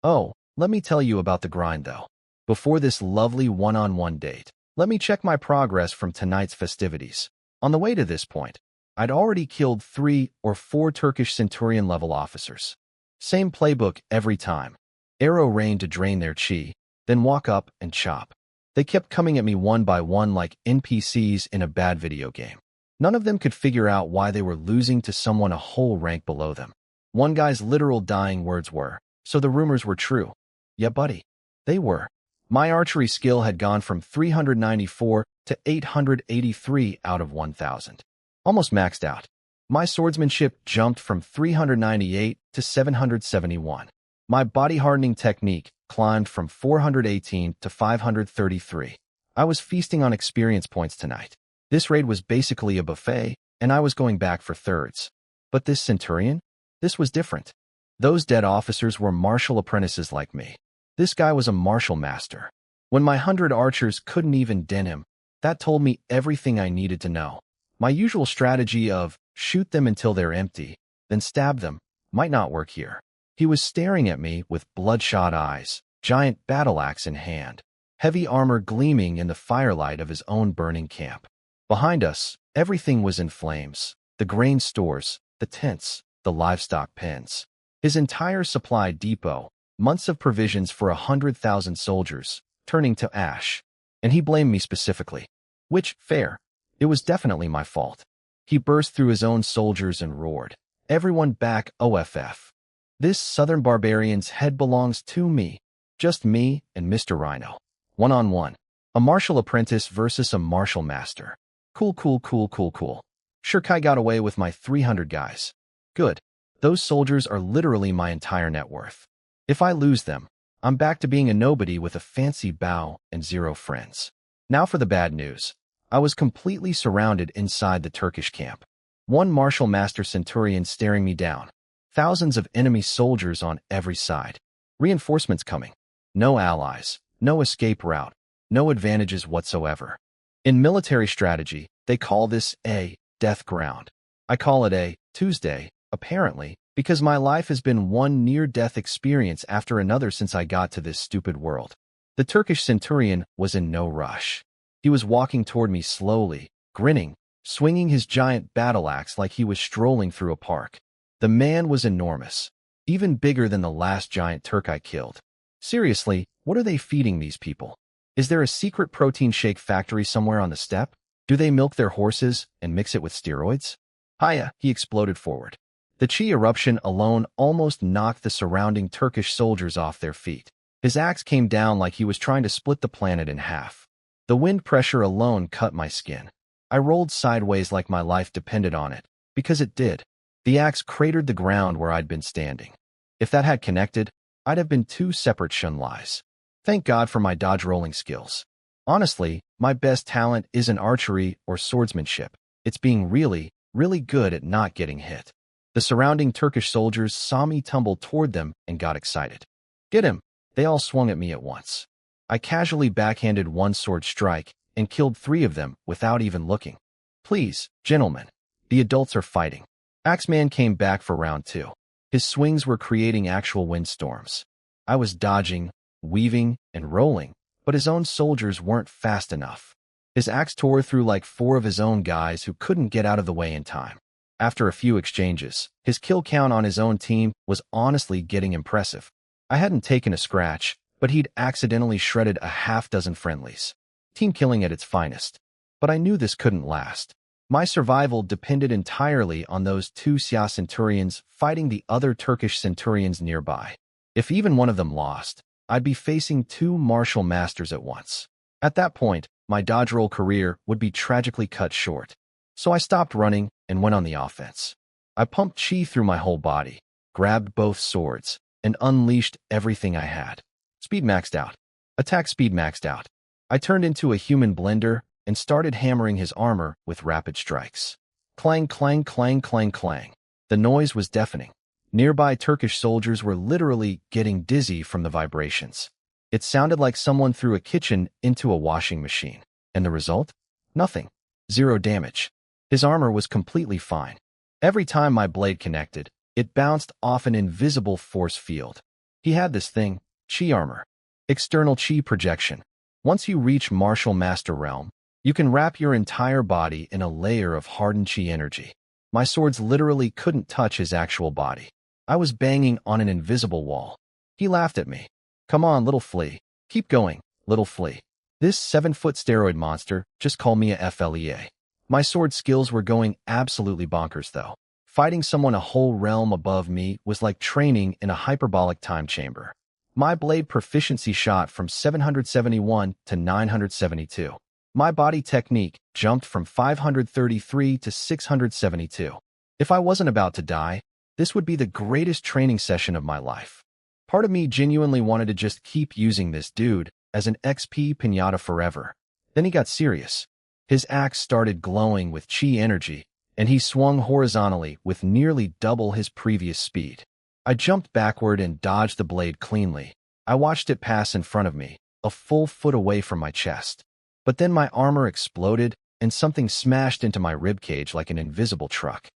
Speaker 1: Oh, let me tell you about the grind though. Before this lovely one-on-one date, let me check my progress from tonight's festivities. On the way to this point, I'd already killed 3 or 4 Turkish centurion-level officers. Same playbook every time. Arrow rain to drain their chi, then walk up and chop. They kept coming at me one by one like NPCs in a bad video game. None of them could figure out why they were losing to someone a whole rank below them. One guy's literal dying words were, "So the rumors were true." Yeah, buddy. They were. My archery skill had gone from 394 to 883 out of 1,000. Almost maxed out. My swordsmanship jumped from 398 to 771. My body-hardening technique climbed from 418 to 533. I was feasting on experience points tonight. This raid was basically a buffet, and I was going back for thirds. But this centurion? This was different. Those dead officers were martial apprentices like me. This guy was a martial master. When my 100 archers couldn't even dent him, that told me everything I needed to know. My usual strategy of shoot them until they're empty, then stab them, might not work here. He was staring at me with bloodshot eyes, giant battle axe in hand, heavy armor gleaming in the firelight of his own burning camp. Behind us, everything was in flames. The grain stores, the tents, the livestock pens. His entire supply depot, months of provisions for 100,000 soldiers, turning to ash. And he blamed me specifically. Which, fair. It was definitely my fault. He burst through his own soldiers and roared, "Everyone back OFF. This southern barbarian's head belongs to me. Just me and Mr. Rhino. One-on-one. A martial apprentice versus a martial master. Cool, cool, cool, cool, cool. Sure, Kai got away with my 300 guys. Good. Those soldiers are literally my entire net worth. If I lose them, I'm back to being a nobody with a fancy bow and 0 friends." Now for the bad news. I was completely surrounded inside the Turkish camp. One martial master centurion staring me down. Thousands of enemy soldiers on every side. Reinforcements coming. No allies. No escape route. No advantages whatsoever. In military strategy, they call this a death ground. I call it a Tuesday, apparently, because my life has been one near-death experience after another since I got to this stupid world. The Turkish centurion was in no rush. He was walking toward me slowly, grinning, swinging his giant battle axe like he was strolling through a park. The man was enormous, even bigger than the last giant Turk I killed. Seriously, what are they feeding these people? Is there a secret protein shake factory somewhere on the steppe? Do they milk their horses and mix it with steroids? Hiya, he exploded forward. The chi eruption alone almost knocked the surrounding Turkish soldiers off their feet. His axe came down like he was trying to split the planet in half. The wind pressure alone cut my skin. I rolled sideways like my life depended on it, because it did. The axe cratered the ground where I'd been standing. If that had connected, I'd have been 2 separate Shunlais. Thank God for my dodge rolling skills. Honestly, my best talent isn't archery or swordsmanship. It's being really, really good at not getting hit. The surrounding Turkish soldiers saw me tumble toward them and got excited. Get him! They all swung at me at once. I casually backhanded one sword strike and killed 3 of them without even looking. Please, gentlemen, the adults are fighting. Axeman came back for round 2. His swings were creating actual windstorms. I was dodging, weaving, and rolling, but his own soldiers weren't fast enough. His axe tore through like 4 of his own guys who couldn't get out of the way in time. After a few exchanges, his kill count on his own team was honestly getting impressive. I hadn't taken a scratch, but he'd accidentally shredded a half-dozen friendlies. Team killing at its finest. But I knew this couldn't last. My survival depended entirely on those 2 Xia centurions fighting the other Turkish centurions nearby. If even one of them lost, I'd be facing 2 martial masters at once. At that point, my dodge roll career would be tragically cut short. So I stopped running and went on the offense. I pumped chi through my whole body, grabbed both swords, and unleashed everything I had. Speed maxed out. Attack speed maxed out. I turned into a human blender and started hammering his armor with rapid strikes. Clang, clang, clang, clang, clang. The noise was deafening. Nearby Turkish soldiers were literally getting dizzy from the vibrations. It sounded like someone threw a kitchen into a washing machine. And the result? Nothing. 0 damage. His armor was completely fine. Every time my blade connected, it bounced off an invisible force field. He had this thing, chi armor. External chi projection. Once you reach martial master realm, you can wrap your entire body in a layer of hardened chi energy. My swords literally couldn't touch his actual body. I was banging on an invisible wall. He laughed at me. Come on, little flea. Keep going, little flea. This 7-foot steroid monster just called me a FLEA. My sword skills were going absolutely bonkers though. Fighting someone a whole realm above me was like training in a hyperbolic time chamber. My blade proficiency shot from 771 to 972. My body technique jumped from 533 to 672. If I wasn't about to die, this would be the greatest training session of my life. Part of me genuinely wanted to just keep using this dude as an XP pinata forever. Then he got serious. His axe started glowing with chi energy, and he swung horizontally with nearly double his previous speed. I jumped backward and dodged the blade cleanly. I watched it pass in front of me, a full foot away from my chest. But then my armor exploded, and something smashed into my ribcage like an invisible truck.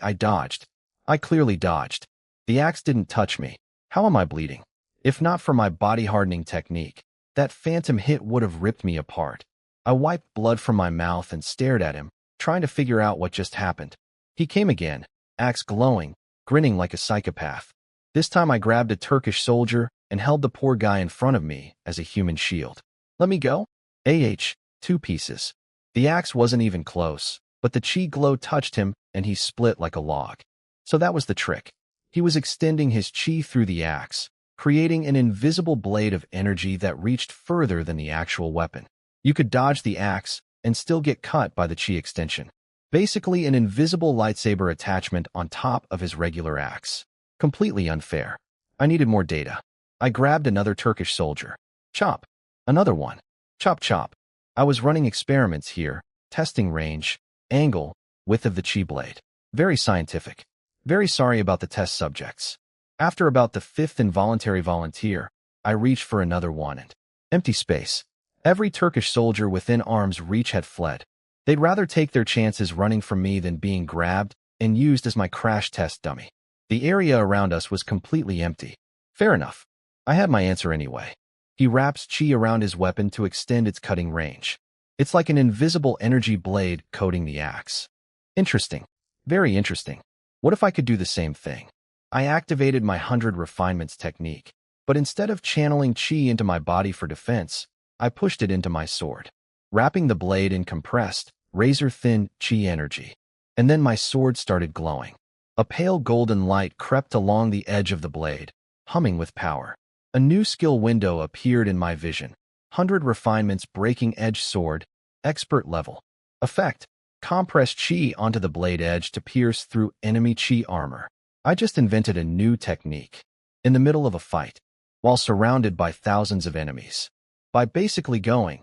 Speaker 1: I dodged. I clearly dodged. The axe didn't touch me. How am I bleeding? If not for my body-hardening technique, that phantom hit would have ripped me apart. I wiped blood from my mouth and stared at him, trying to figure out what just happened. He came again, axe glowing, grinning like a psychopath. This time I grabbed a Turkish soldier and held the poor guy in front of me as a human shield. Let me go? 2 pieces. The axe wasn't even close, but the chi glow touched him and he split like a log. So that was the trick. He was extending his chi through the axe, creating an invisible blade of energy that reached further than the actual weapon. You could dodge the axe and still get cut by the chi extension. Basically an invisible lightsaber attachment on top of his regular axe. Completely unfair. I needed more data. I grabbed another Turkish soldier. Chop. Another one. Chop chop. I was running experiments here, testing range, angle, width of the chi blade. Very scientific. Very sorry about the test subjects. After about the 5th involuntary volunteer, I reached for another one and empty space. Every Turkish soldier within arm's reach had fled. They'd rather take their chances running from me than being grabbed and used as my crash test dummy. The area around us was completely empty. Fair enough. I had my answer anyway. He wraps chi around his weapon to extend its cutting range. It's like an invisible energy blade coating the axe. Interesting. Very interesting. What if I could do the same thing? I activated my 100 refinements technique, but instead of channeling chi into my body for defense, I pushed it into my sword, wrapping the blade in compressed, razor-thin chi energy. And then my sword started glowing. A pale golden light crept along the edge of the blade, humming with power. A new skill window appeared in my vision. 100 refinements breaking edge sword, expert level. Effect: compress chi onto the blade edge to pierce through enemy chi armor. I just invented a new technique. In the middle of a fight, while surrounded by thousands of enemies. By basically going,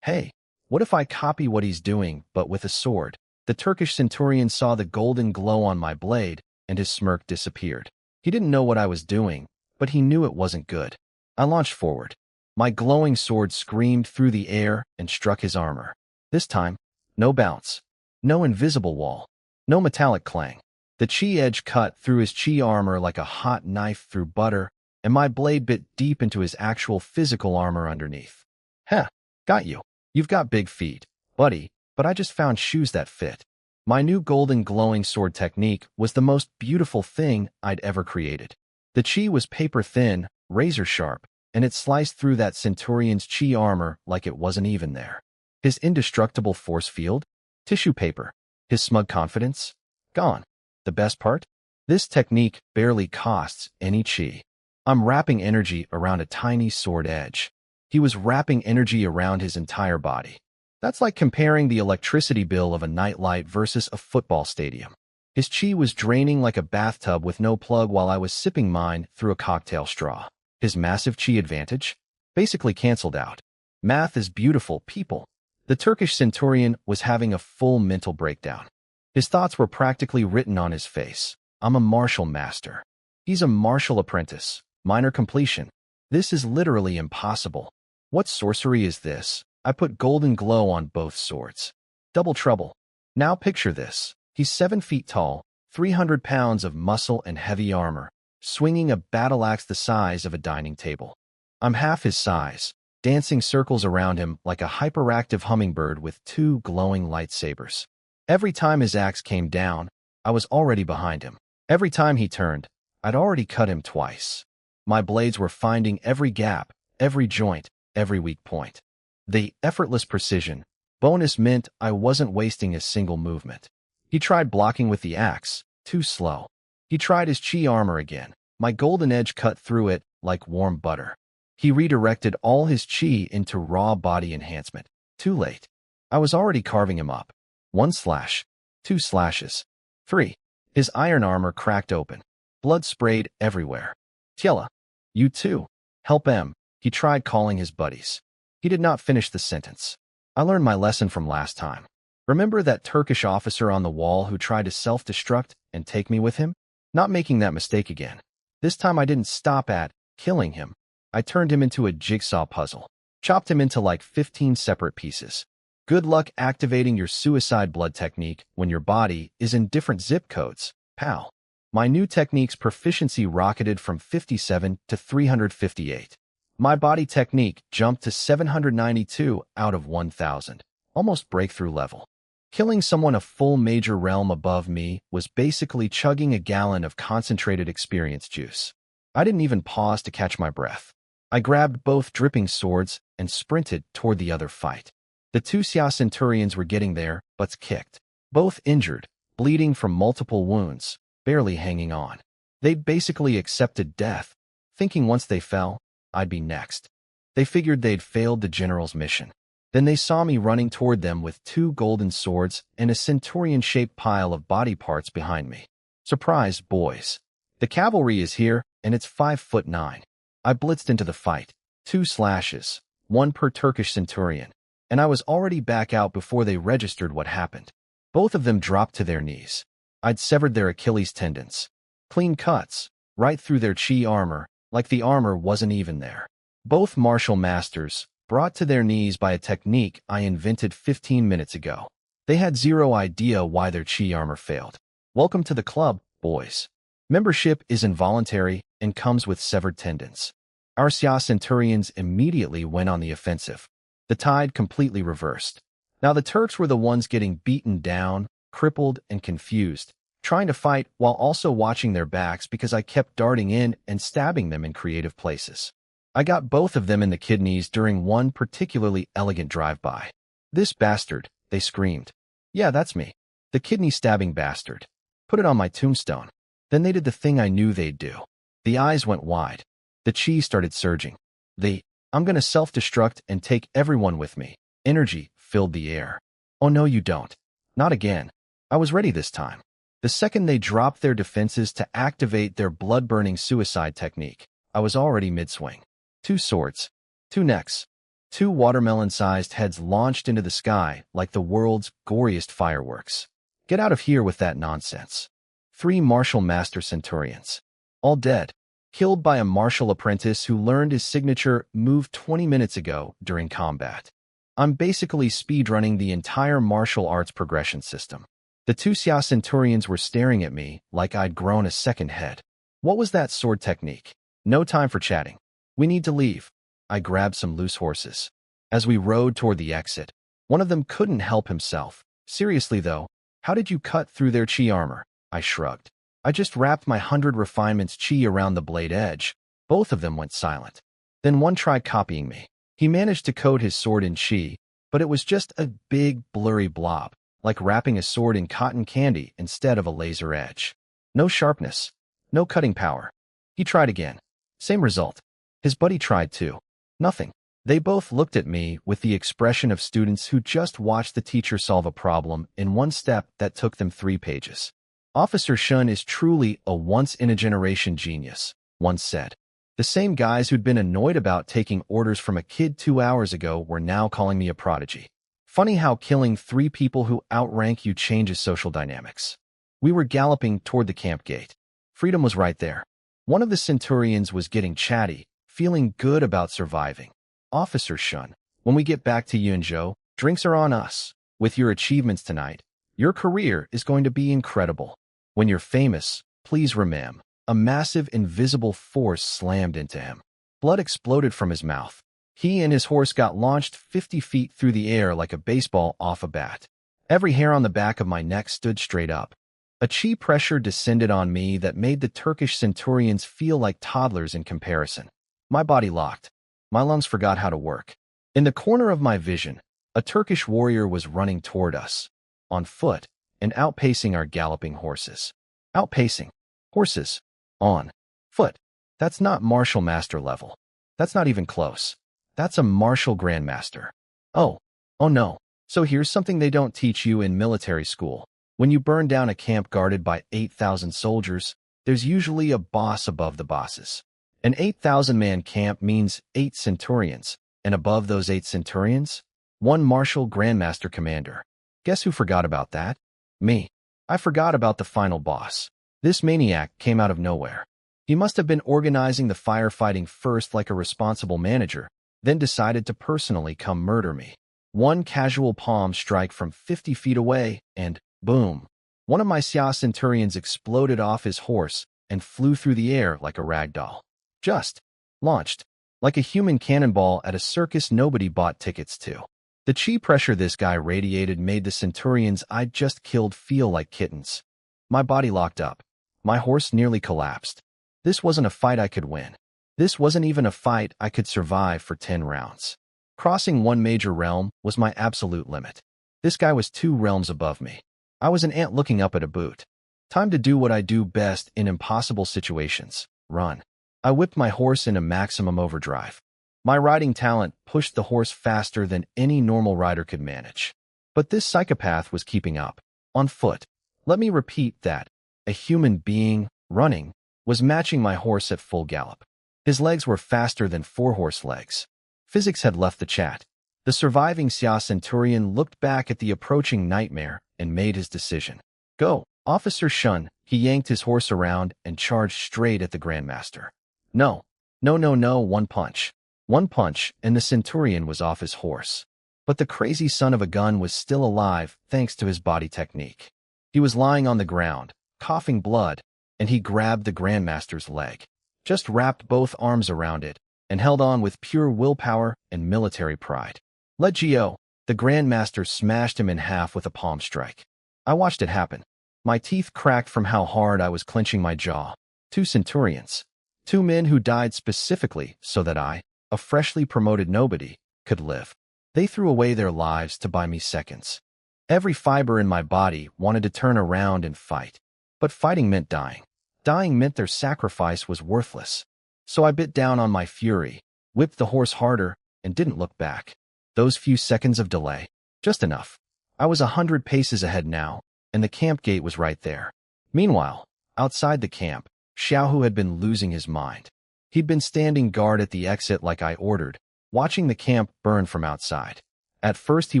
Speaker 1: hey, what if I copy what he's doing, but with a sword? The Turkish centurion saw the golden glow on my blade, and his smirk disappeared. He didn't know what I was doing, but he knew it wasn't good. I launched forward. My glowing sword screamed through the air and struck his armor. This time, no bounce. No invisible wall. No metallic clang. The chi edge cut through his chi armor like a hot knife through butter, and my blade bit deep into his actual physical armor underneath. Heh, got you. You've got big feet, buddy, but I just found shoes that fit. My new golden glowing sword technique was the most beautiful thing I'd ever created. The chi was paper thin, razor sharp, and it sliced through that centurion's chi armor like it wasn't even there. His indestructible force field? Tissue paper. His smug confidence? Gone. The best part? This technique barely costs any chi. I'm wrapping energy around a tiny sword edge. He was wrapping energy around his entire body. That's like comparing the electricity bill of a nightlight versus a football stadium. His chi was draining like a bathtub with no plug while I was sipping mine through a cocktail straw. His massive chi advantage? Basically canceled out. Math is beautiful, people. The Turkish centurion was having a full mental breakdown. His thoughts were practically written on his face. I'm a martial master. He's a martial apprentice. Minor completion. This is literally impossible. What sorcery is this? I put golden glow on both swords. Double trouble. Now picture this. He's 7 feet tall, 300 pounds of muscle and heavy armor, swinging a battle axe the size of a dining table. I'm half his size, dancing circles around him like a hyperactive hummingbird with 2 glowing lightsabers. Every time his axe came down, I was already behind him. Every time he turned, I'd already cut him twice. My blades were finding every gap, every joint, every weak point. The effortless precision bonus meant I wasn't wasting a single movement. He tried blocking with the axe, too slow. He tried his chi armor again. My golden edge cut through it like warm butter. He redirected all his chi into raw body enhancement. Too late. I was already carving him up. 1 slash, 2 slashes, 3. His iron armor cracked open. Blood sprayed everywhere. Tiela, you too. Help M. He tried calling his buddies. He did not finish the sentence. I learned my lesson from last time. Remember that Turkish officer on the wall who tried to self-destruct and take me with him? Not making that mistake again. This time I didn't stop at killing him. I turned him into a jigsaw puzzle. Chopped him into like 15 separate pieces. Good luck activating your suicide blood technique when your body is in different zip codes, pal. My new technique's proficiency rocketed from 57 to 358. My body technique jumped to 792 out of 1,000. Almost breakthrough level. Killing someone a full major realm above me was basically chugging a gallon of concentrated experience juice. I didn't even pause to catch my breath. I grabbed both dripping swords and sprinted toward the other fight. The two Xia Centurions were getting their butts kicked. Both injured, bleeding from multiple wounds, barely hanging on. They'd basically accepted death, thinking once they fell, I'd be next. They figured they'd failed the general's mission. Then they saw me running toward them with two golden swords and a centurion-shaped pile of body parts behind me. Surprise, boys. The cavalry is here, and it's 5'9". I blitzed into the fight. 2 slashes, 1 per Turkish centurion, and I was already back out before they registered what happened. Both of them dropped to their knees. I'd severed their Achilles tendons. Clean cuts, right through their chi armor, like the armor wasn't even there. Both martial masters, brought to their knees by a technique I invented 15 minutes ago. They had zero idea why their chi armor failed. Welcome to the club, boys. Membership is involuntary and comes with severed tendons. Our Xia Centurions immediately went on the offensive. The tide completely reversed. Now the Turks were the ones getting beaten down, crippled, and confused, trying to fight while also watching their backs because I kept darting in and stabbing them in creative places. I got both of them in the kidneys during one particularly elegant drive-by. This bastard, they screamed. Yeah, that's me. The kidney-stabbing bastard. Put it on my tombstone. Then they did the thing I knew they'd do. The eyes went wide. The chi started surging. I'm gonna self-destruct and take everyone with me. Energy filled the air. Oh no, you don't. Not again. I was ready this time. The second they dropped their defenses to activate their blood-burning suicide technique, I was already mid-swing. 2 swords, 2 necks, 2 watermelon-sized heads launched into the sky like the world's goriest fireworks. Get out of here with that nonsense. 3 martial master centurions. All dead. Killed by a martial apprentice who learned his signature move 20 minutes ago during combat. I'm basically speedrunning the entire martial arts progression system. The 2 Xia Centurions were staring at me like I'd grown a second head. What was that sword technique? No time for chatting. We need to leave. I grabbed some loose horses. As we rode toward the exit, one of them couldn't help himself. Seriously though, how did you cut through their chi armor? I shrugged. I just wrapped my 100 refinements chi around the blade edge. Both of them went silent. Then one tried copying me. He managed to coat his sword in chi, but it was just a big, blurry blob, like wrapping a sword in cotton candy instead of a laser edge. No sharpness. No cutting power. He tried again. Same result. His buddy tried too. Nothing. They both looked at me with the expression of students who just watched the teacher solve a problem in one step that took them 3 pages. Officer Shun is truly a once-in-a-generation genius, one said. The same guys who'd been annoyed about taking orders from a kid 2 hours ago were now calling me a prodigy. Funny how killing 3 people who outrank you changes social dynamics. We were galloping toward the camp gate. Freedom was right there. One of the Centurions was getting chatty, feeling good about surviving. Officer Shun, when we get back to Yunzhou, drinks are on us. With your achievements tonight, your career is going to be incredible. When you're famous, please remember. A massive invisible force slammed into him. Blood exploded from his mouth. He and his horse got launched 50 feet through the air like a baseball off a bat. Every hair on the back of my neck stood straight up. A chi pressure descended on me that made the Turkish Centurions feel like toddlers in comparison. My body locked. My lungs forgot how to work. In the corner of my vision, a Turkish warrior was running toward us, on foot, and outpacing our galloping horses. Outpacing. Horses. On. Foot. That's not martial master level. That's not even close. That's a martial grandmaster. Oh no. So here's something they don't teach you in military school. When you burn down a camp guarded by 8,000 soldiers, there's usually a boss above the bosses. An 8,000-man camp means 8 centurions, and above those 8 centurions, 1 martial grandmaster commander. Guess who forgot about that? Me. I forgot about the final boss. This maniac came out of nowhere. He must have been organizing the firefighting first like a responsible manager, then decided to personally come murder me. One casual palm strike from 50 feet away, and boom. One of my Xia Centurions exploded off his horse and flew through the air like a rag doll. Just launched, like a human cannonball at a circus nobody bought tickets to. The chi pressure this guy radiated made the Centurions I'd just killed feel like kittens. My body locked up. My horse nearly collapsed. This wasn't a fight I could win. This wasn't even a fight I could survive for 10 rounds. Crossing one major realm was my absolute limit. This guy was 2 realms above me. I was an ant looking up at a boot. Time to do what I do best in impossible situations: run. I whipped my horse into maximum overdrive. My riding talent pushed the horse faster than any normal rider could manage. But this psychopath was keeping up. On foot. Let me repeat that. A human being, running, was matching my horse at full gallop. His legs were faster than 4-horse legs. Physics had left the chat. The surviving Xia Centurion looked back at the approaching nightmare and made his decision. Go, Officer Shun. He yanked his horse around and charged straight at the Grandmaster. No. One punch. One punch, and the Centurion was off his horse. But the crazy son of a gun was still alive thanks to his body technique. He was lying on the ground, coughing blood, and he grabbed the Grandmaster's leg, just wrapped both arms around it, and held on with pure willpower and military pride. Let go. The Grandmaster smashed him in half with a palm strike. I watched it happen. My teeth cracked from how hard I was clenching my jaw. 2 Centurions. 2 men who died specifically so that I, a freshly promoted nobody, could live. They threw away their lives to buy me seconds. Every fiber in my body wanted to turn around and fight. But fighting meant dying. Dying meant their sacrifice was worthless. So I bit down on my fury, whipped the horse harder, and didn't look back. Those few seconds of delay. Just enough. I was 100 paces ahead now, and the camp gate was right there. Meanwhile, outside the camp, Xiaohu had been losing his mind. He'd been standing guard at the exit like I ordered, watching the camp burn from outside. At first he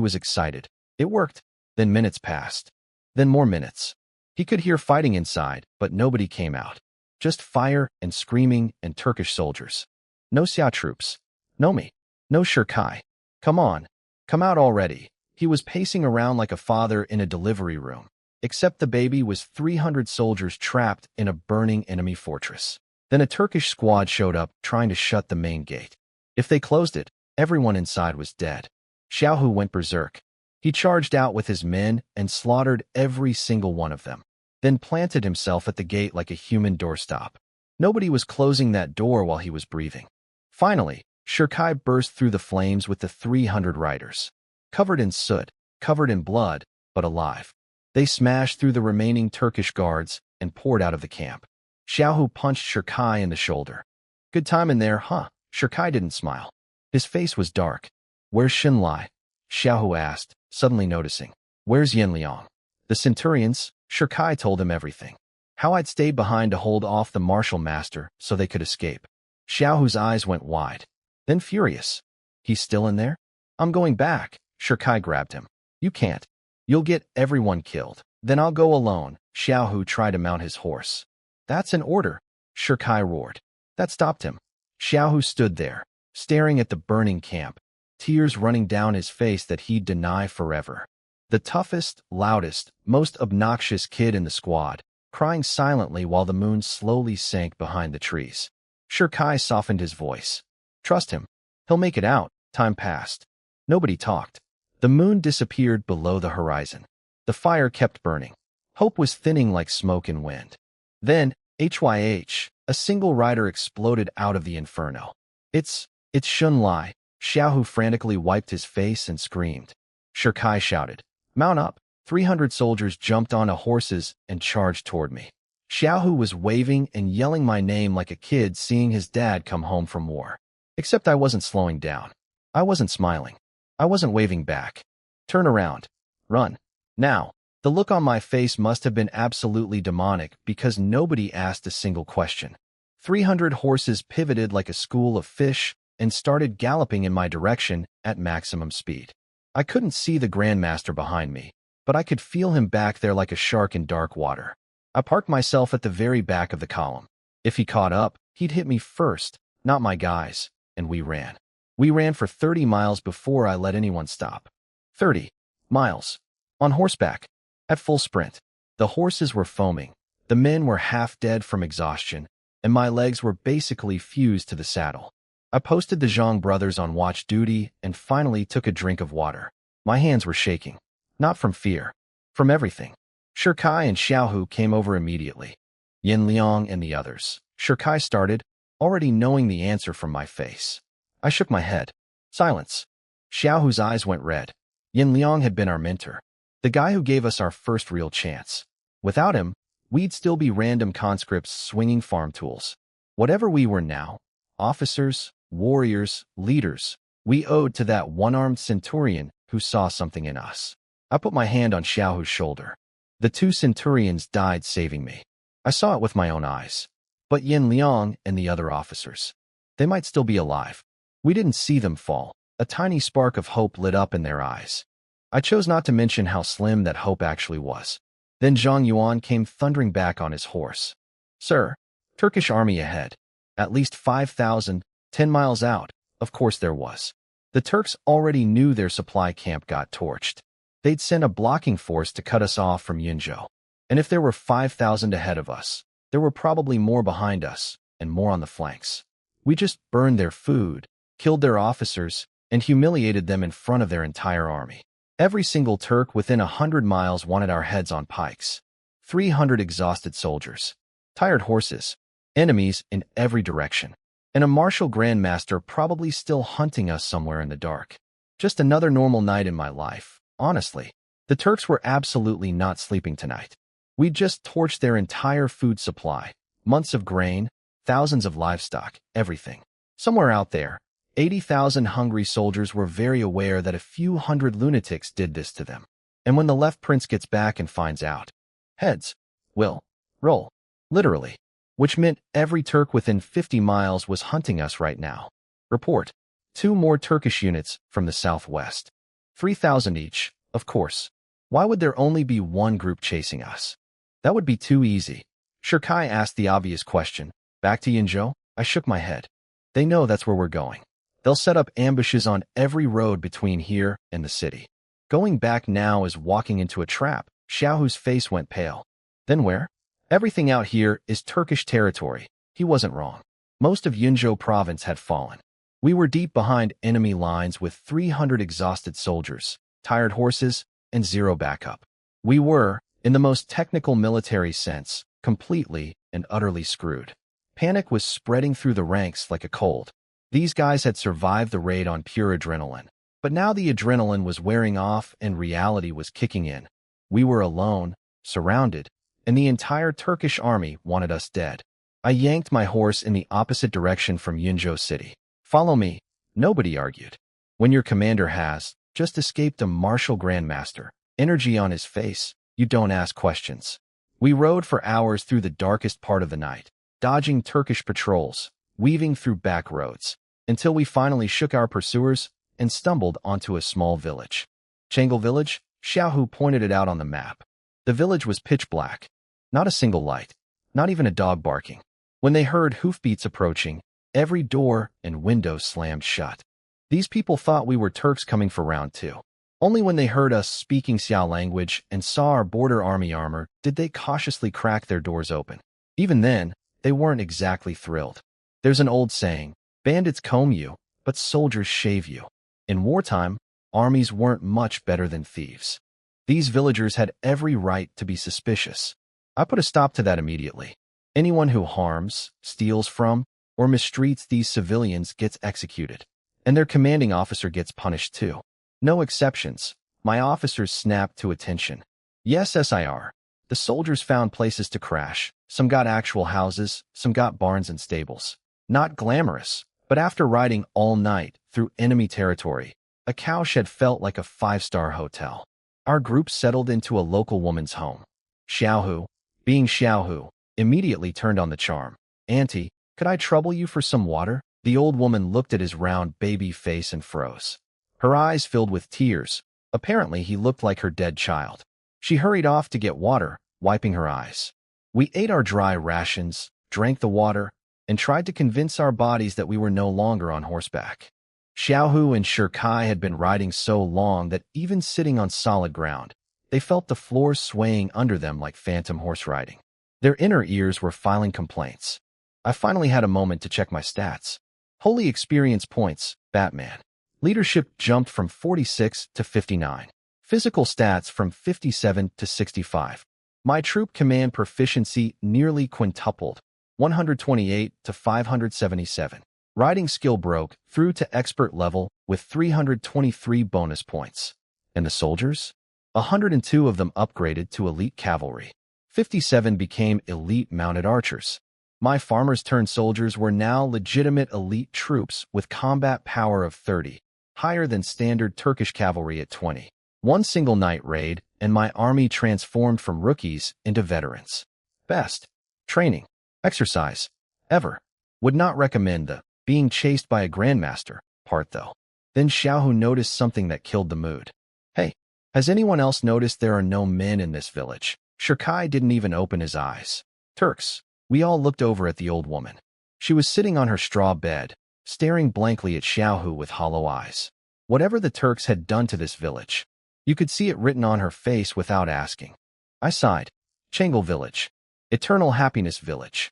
Speaker 1: was excited. It worked. Then minutes passed. Then more minutes. He could hear fighting inside, but nobody came out. Just fire and screaming and Turkish soldiers. No Xia troops. No me. No Shirkai. Come on. Come out already. He was pacing around like a father in a delivery room. Except the baby was 300 soldiers trapped in a burning enemy fortress. Then a Turkish squad showed up trying to shut the main gate. If they closed it, everyone inside was dead. Xiaohu went berserk. He charged out with his men and slaughtered every single one of them, then planted himself at the gate like a human doorstop. Nobody was closing that door while he was breathing. Finally, Shirkai burst through the flames with the 300 riders. Covered in soot, covered in blood, but alive. They smashed through the remaining Turkish guards and poured out of the camp. Xiaohu punched Shirkai in the shoulder. Good time in there, huh? Shirkai didn't smile. His face was dark. Where's Xinlai? Xiaohu asked, suddenly noticing. Where's Yanliang? The Centurions? Shirkai told him everything. How I'd stayed behind to hold off the martial master so they could escape. Xiaohu's eyes went wide. Then furious. He's still in there? I'm going back. Shirkai grabbed him. You can't. You'll get everyone killed. Then I'll go alone. Xiaohu tried to mount his horse. That's an order. Shirkai roared. That stopped him. Xiaohu stood there, staring at the burning camp, tears running down his face that he'd deny forever. The toughest, loudest, most obnoxious kid in the squad, crying silently while the moon slowly sank behind the trees. Shirkai softened his voice. Trust him. He'll make it out. Time passed. Nobody talked. The moon disappeared below the horizon. The fire kept burning. Hope was thinning like smoke in wind. Then, HYH, a single rider exploded out of the inferno. It's Xunlai. Xiaohu frantically wiped his face and screamed. Shirkai shouted, Mount up. 300 soldiers jumped onto horses and charged toward me. Xiaohu was waving and yelling my name like a kid seeing his dad come home from war. Except I wasn't slowing down. I wasn't smiling. I wasn't waving back. Turn around. Run. Now. The look on my face must have been absolutely demonic because nobody asked a single question. 300 horses pivoted like a school of fish and started galloping in my direction at maximum speed. I couldn't see the Grandmaster behind me, but I could feel him back there like a shark in dark water. I parked myself at the very back of the column. If he caught up, he'd hit me first, not my guys, and we ran. We ran for 30 miles before I let anyone stop. 30 miles. On horseback. At full sprint. The horses were foaming. The men were half dead from exhaustion, and my legs were basically fused to the saddle. I posted the Zhang brothers on watch duty and finally took a drink of water. My hands were shaking. Not from fear. From everything. Shikai and Xiaohu came over immediately. Yin Liang and the others. Shikai started, already knowing the answer from my face. I shook my head. Silence. Xiaohu's eyes went red. Yin Liang had been our mentor. The guy who gave us our first real chance. Without him, we'd still be random conscripts swinging farm tools. Whatever we were now, officers, warriors, leaders, we owed to that one-armed centurion who saw something in us. I put my hand on Xiaohu's shoulder. The 2 centurions died saving me. I saw it with my own eyes. But Yin Liang and the other officers, they might still be alive. We didn't see them fall. A tiny spark of hope lit up in their eyes. I chose not to mention how slim that hope actually was. Then Zhang Yuan came thundering back on his horse. Sir, Turkish army ahead. At least 5,000, 10 miles out. Of course there was. The Turks already knew their supply camp got torched. They'd sent a blocking force to cut us off from Yinzhou. And if there were 5,000 ahead of us, there were probably more behind us, and more on the flanks. We just burned their food, killed their officers, and humiliated them in front of their entire army. Every single Turk within 100 miles wanted our heads on pikes. 300 exhausted soldiers. Tired horses. Enemies in every direction. And a martial grandmaster probably still hunting us somewhere in the dark. Just another normal night in my life, honestly. The Turks were absolutely not sleeping tonight. We'd just torched their entire food supply. Months of grain, thousands of livestock, everything. Somewhere out there, 80,000 hungry soldiers were very aware that a few hundred lunatics did this to them. And when the left prince gets back and finds out, heads will roll, literally, which meant every Turk within 50 miles was hunting us right now. Report. 2 more Turkish units from the southwest. 3,000 each, of course. Why would there only be one group chasing us? That would be too easy. Shikai asked the obvious question. Back to Yinzhou? I shook my head. They know that's where we're going. They'll set up ambushes on every road between here and the city. Going back now is walking into a trap. Xiaohu's face went pale. Then where? Everything out here is Turkish territory. He wasn't wrong. Most of Yinzhou province had fallen. We were deep behind enemy lines with 300 exhausted soldiers, tired horses, and zero backup. We were, in the most technical military sense, completely and utterly screwed. Panic was spreading through the ranks like a cold. These guys had survived the raid on pure adrenaline. But now the adrenaline was wearing off and reality was kicking in. We were alone, surrounded, and the entire Turkish army wanted us dead. I yanked my horse in the opposite direction from Yinzhou City. Follow me. Nobody argued. When your commander has just escaped a martial grandmaster, energy on his face, you don't ask questions. We rode for hours through the darkest part of the night, dodging Turkish patrols, weaving through back roads, until we finally shook our pursuers and stumbled onto a small village. Changel Village? Xiaohu pointed it out on the map. The village was pitch black. Not a single light. Not even a dog barking. When they heard hoofbeats approaching, every door and window slammed shut. These people thought we were Turks coming for round 2. Only when they heard us speaking Xiao language and saw our border army armor did they cautiously crack their doors open. Even then, they weren't exactly thrilled. There's an old saying, bandits comb you, but soldiers shave you. In wartime, armies weren't much better than thieves. These villagers had every right to be suspicious. I put a stop to that immediately. Anyone who harms, steals from, or mistreats these civilians gets executed. And their commanding officer gets punished too. No exceptions. My officers snapped to attention. Yes, SIR. The soldiers found places to crash. Some got actual houses, some got barns and stables. Not glamorous, but after riding all night through enemy territory, a cowshed felt like a 5-star hotel. Our group settled into a local woman's home. Xiaohu, being Xiaohu, immediately turned on the charm. Auntie, could I trouble you for some water? The old woman looked at his round baby face and froze. Her eyes filled with tears. Apparently he looked like her dead child. She hurried off to get water, wiping her eyes. We ate our dry rations, drank the water, and tried to convince our bodies that we were no longer on horseback. Xiaohu and Shirkai had been riding so long that even sitting on solid ground, they felt the floor swaying under them like phantom horse riding. Their inner ears were filing complaints. I finally had a moment to check my stats. Holy experience points, Batman. Leadership jumped from 46 to 59. Physical stats from 57 to 65. My troop command proficiency nearly quintupled, 128 to 577. Riding skill broke through to expert level with 323 bonus points. And the soldiers? 102 of them upgraded to elite cavalry. 57 became elite mounted archers. My farmers-turned-soldiers were now legitimate elite troops with combat power of 30, higher than standard Turkish cavalry at 20. One single night raid, and my army transformed from rookies into veterans. Best training exercise ever. Would not recommend the being chased by a grandmaster part though. Then Xiaohu noticed something that killed the mood. Hey, has anyone else noticed there are no men in this village? Shirkai didn't even open his eyes. Turks. We all looked over at the old woman. She was sitting on her straw bed, staring blankly at Xiaohu with hollow eyes. Whatever the Turks had done to this village, you could see it written on her face without asking. I sighed. Changle Village. Eternal Happiness Village.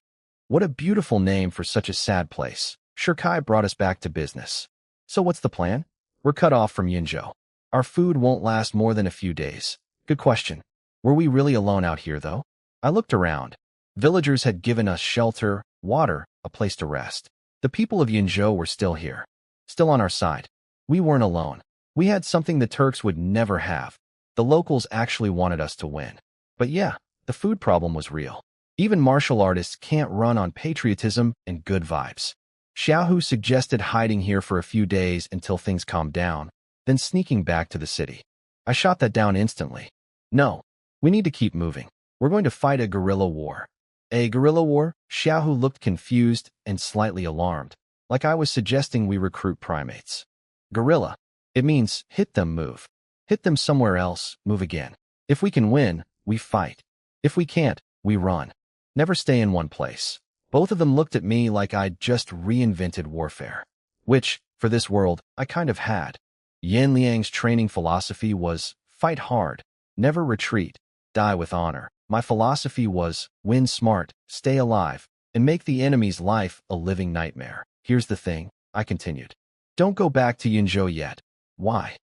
Speaker 1: What a beautiful name for such a sad place. Shirkai brought us back to business. So what's the plan? We're cut off from Yinzhou. Our food won't last more than a few days. Good question. Were we really alone out here, though? I looked around. Villagers had given us shelter, water, a place to rest. The people of Yinzhou were still here. Still on our side. We weren't alone. We had something the Turks would never have. The locals actually wanted us to win. But yeah, the food problem was real. Even martial artists can't run on patriotism and good vibes. Xiaohu suggested hiding here for a few days until things calmed down, then sneaking back to the city. I shot that down instantly. No, we need to keep moving. We're going to fight a guerrilla war. A guerrilla war? Xiaohu looked confused and slightly alarmed, like I was suggesting we recruit primates. Guerrilla. It means hit them, move. Hit them somewhere else, move again. If we can win, we fight. If we can't, we run. Never stay in one place. Both of them looked at me like I'd just reinvented warfare. Which, for this world, I kind of had. Yan Liang's training philosophy was, fight hard, never retreat, die with honor. My philosophy was, win smart, stay alive, and make the enemy's life a living nightmare. Here's the thing, I continued. Don't go back to Yinzhou yet. Why?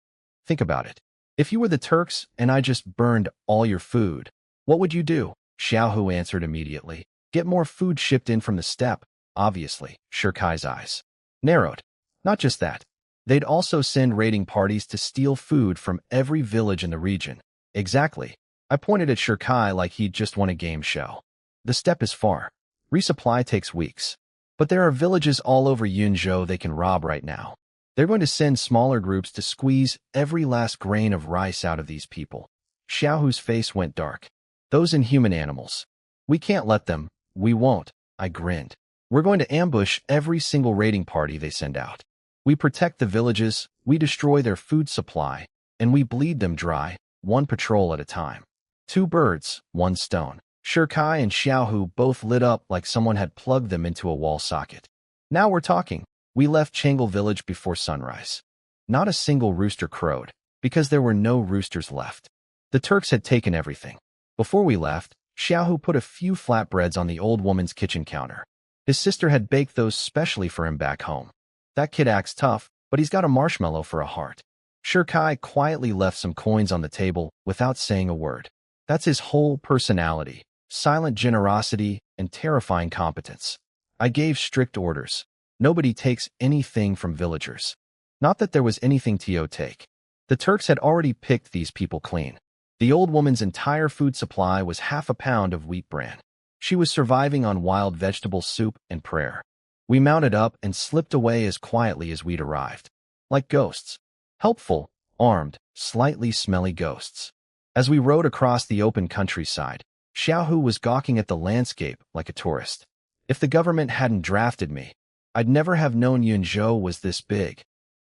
Speaker 1: Think about it. If you were the Turks and I just burned all your food, what would you do? Xiaohu answered immediately. Get more food shipped in from the steppe, obviously. Shirkai's eyes narrowed. Not just that. They'd also send raiding parties to steal food from every village in the region. Exactly. I pointed at Shirkai like he'd just won a game show. The steppe is far. Resupply takes weeks. But there are villages all over Yunzhou they can rob right now. They're going to send smaller groups to squeeze every last grain of rice out of these people. Xiaohu's face went dark. Those inhuman animals. We can't let them. We won't. I grinned. We're going to ambush every single raiding party they send out. We protect the villages, we destroy their food supply, and we bleed them dry, one patrol at a time. 2 birds, 1 stone. Shirkai and Xiaohu both lit up like someone had plugged them into a wall socket. Now we're talking. We left Changle Village before sunrise. Not a single rooster crowed, because there were no roosters left. The Turks had taken everything. Before we left, Xiaohu put a few flatbreads on the old woman's kitchen counter. His sister had baked those specially for him back home. That kid acts tough, but he's got a marshmallow for a heart. Shirkai quietly left some coins on the table without saying a word. That's his whole personality, silent generosity and terrifying competence. I gave strict orders. Nobody takes anything from villagers. Not that there was anything to take. The Turks had already picked these people clean. The old woman's entire food supply was half a pound of wheat bran. She was surviving on wild vegetable soup and prayer. We mounted up and slipped away as quietly as we'd arrived. Like ghosts. Helpful, armed, slightly smelly ghosts. As we rode across the open countryside, Xiaohu was gawking at the landscape like a tourist. If the government hadn't drafted me, I'd never have known Yunzhou was this big.